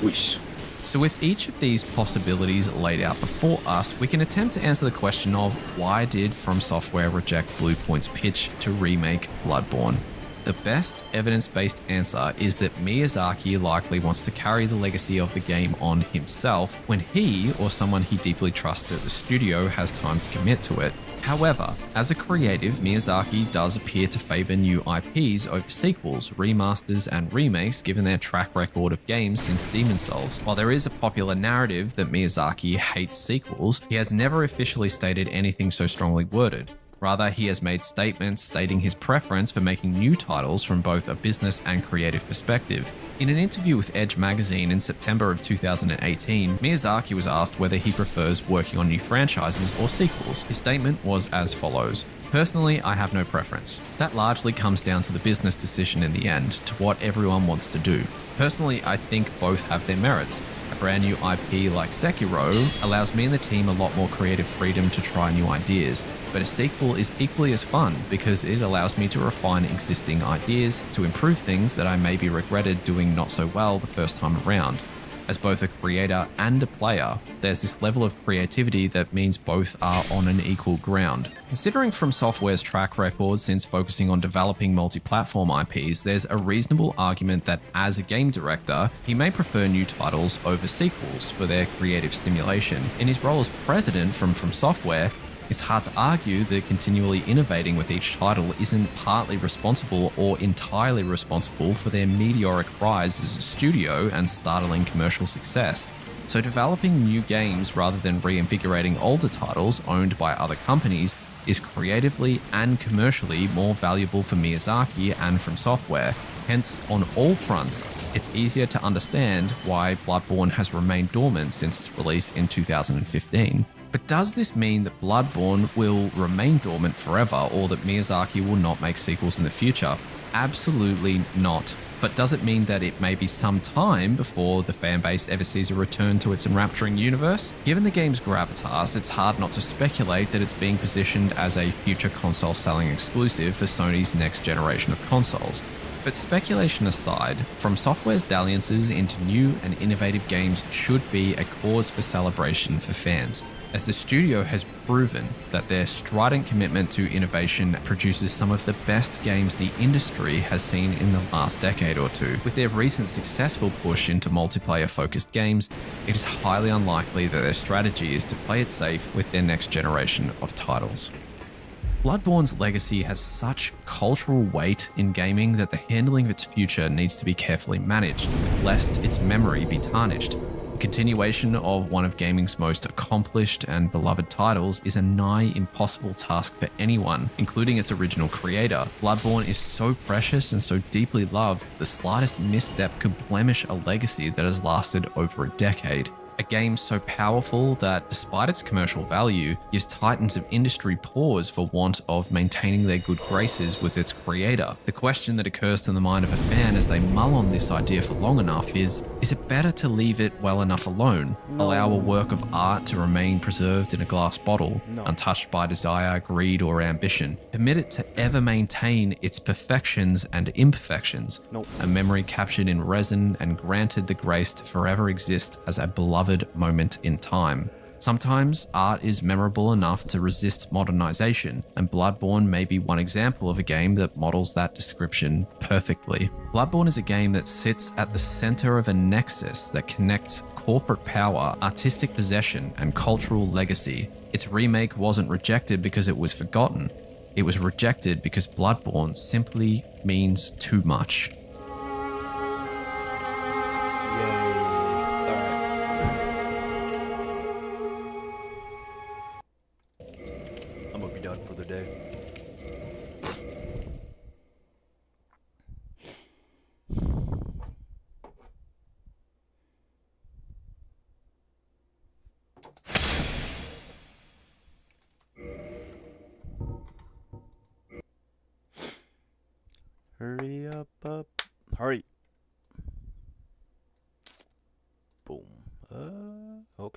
wish. So with each of these possibilities laid out before us, we can attempt to answer the question of why did From Software reject Bluepoint's pitch to remake Bloodborne? The best evidence-based answer is that Miyazaki likely wants to carry the legacy of the game on himself when he or someone he deeply trusts at the studio has time to commit to it. However, as a creative, Miyazaki does appear to favor new IPs over sequels, remasters, and remakes given their track record of games since Demon's Souls. While there is a popular narrative that Miyazaki hates sequels, he has never officially stated anything so strongly worded. Rather, he has made statements stating his preference for making new titles from both a business and creative perspective. In an interview with Edge magazine in September of 2018, Miyazaki was asked whether he prefers working on new franchises or sequels. His statement was as follows: "Personally, I have no preference. That largely comes down to the business decision in the end, to what everyone wants to do. Personally, I think both have their merits. A brand new IP like Sekiro allows me and the team a lot more creative freedom to try new ideas, but a sequel is equally as fun because it allows me to refine existing ideas, to improve things that I maybe regretted doing not so well the first time around. As both a creator and a player, there's this level of creativity that means both are on an equal ground." Considering From Software's track record since focusing on developing multi-platform IPs, there's a reasonable argument that as a game director, he may prefer new titles over sequels for their creative stimulation. In his role as president from Software, it's hard to argue that continually innovating with each title isn't partly responsible or entirely responsible for their meteoric rise as a studio and startling commercial success. So developing new games rather than reinvigorating older titles owned by other companies is creatively and commercially more valuable for Miyazaki and From Software. Hence, on all fronts, it's easier to understand why Bloodborne has remained dormant since its release in 2015. But does this mean that Bloodborne will remain dormant forever, or that Miyazaki will not make sequels in the future? Absolutely not. But does it mean that it may be some time before the fanbase ever sees a return to its enrapturing universe? Given the game's gravitas, it's hard not to speculate that it's being positioned as a future console selling exclusive for Sony's next generation of consoles. But speculation aside, From Software's dalliances into new and innovative games should be a cause for celebration for fans, as the studio has proven that their strident commitment to innovation produces some of the best games the industry has seen in the last decade or two. With their recent successful push into multiplayer-focused games, it is highly unlikely that their strategy is to play it safe with their next generation of titles. Bloodborne's legacy has such cultural weight in gaming that the handling of its future needs to be carefully managed, lest its memory be tarnished. The continuation of one of gaming's most accomplished and beloved titles is a nigh impossible task for anyone, including its original creator. Bloodborne is so precious and so deeply loved that the slightest misstep could blemish a legacy that has lasted over a decade. A game so powerful that, despite its commercial value, gives titans of industry pause for want of maintaining their good graces with its creator. The question that occurs to the mind of a fan as they mull on this idea for long enough is it better to leave it well enough alone? No. Allow a work of art to remain preserved in a glass bottle, untouched by desire, greed, or ambition? Permit it to ever maintain its perfections and imperfections? A memory captured in resin and granted the grace to forever exist as a beloved moment in time. Sometimes art is memorable enough to resist modernization, and Bloodborne may be one example of a game that models that description perfectly. Bloodborne is a game that sits at the center of a nexus that connects corporate power, artistic possession, and cultural legacy. Its remake wasn't rejected because it was forgotten. It was rejected because Bloodborne simply means too much. For the day. Hurry up, hurry. Boom.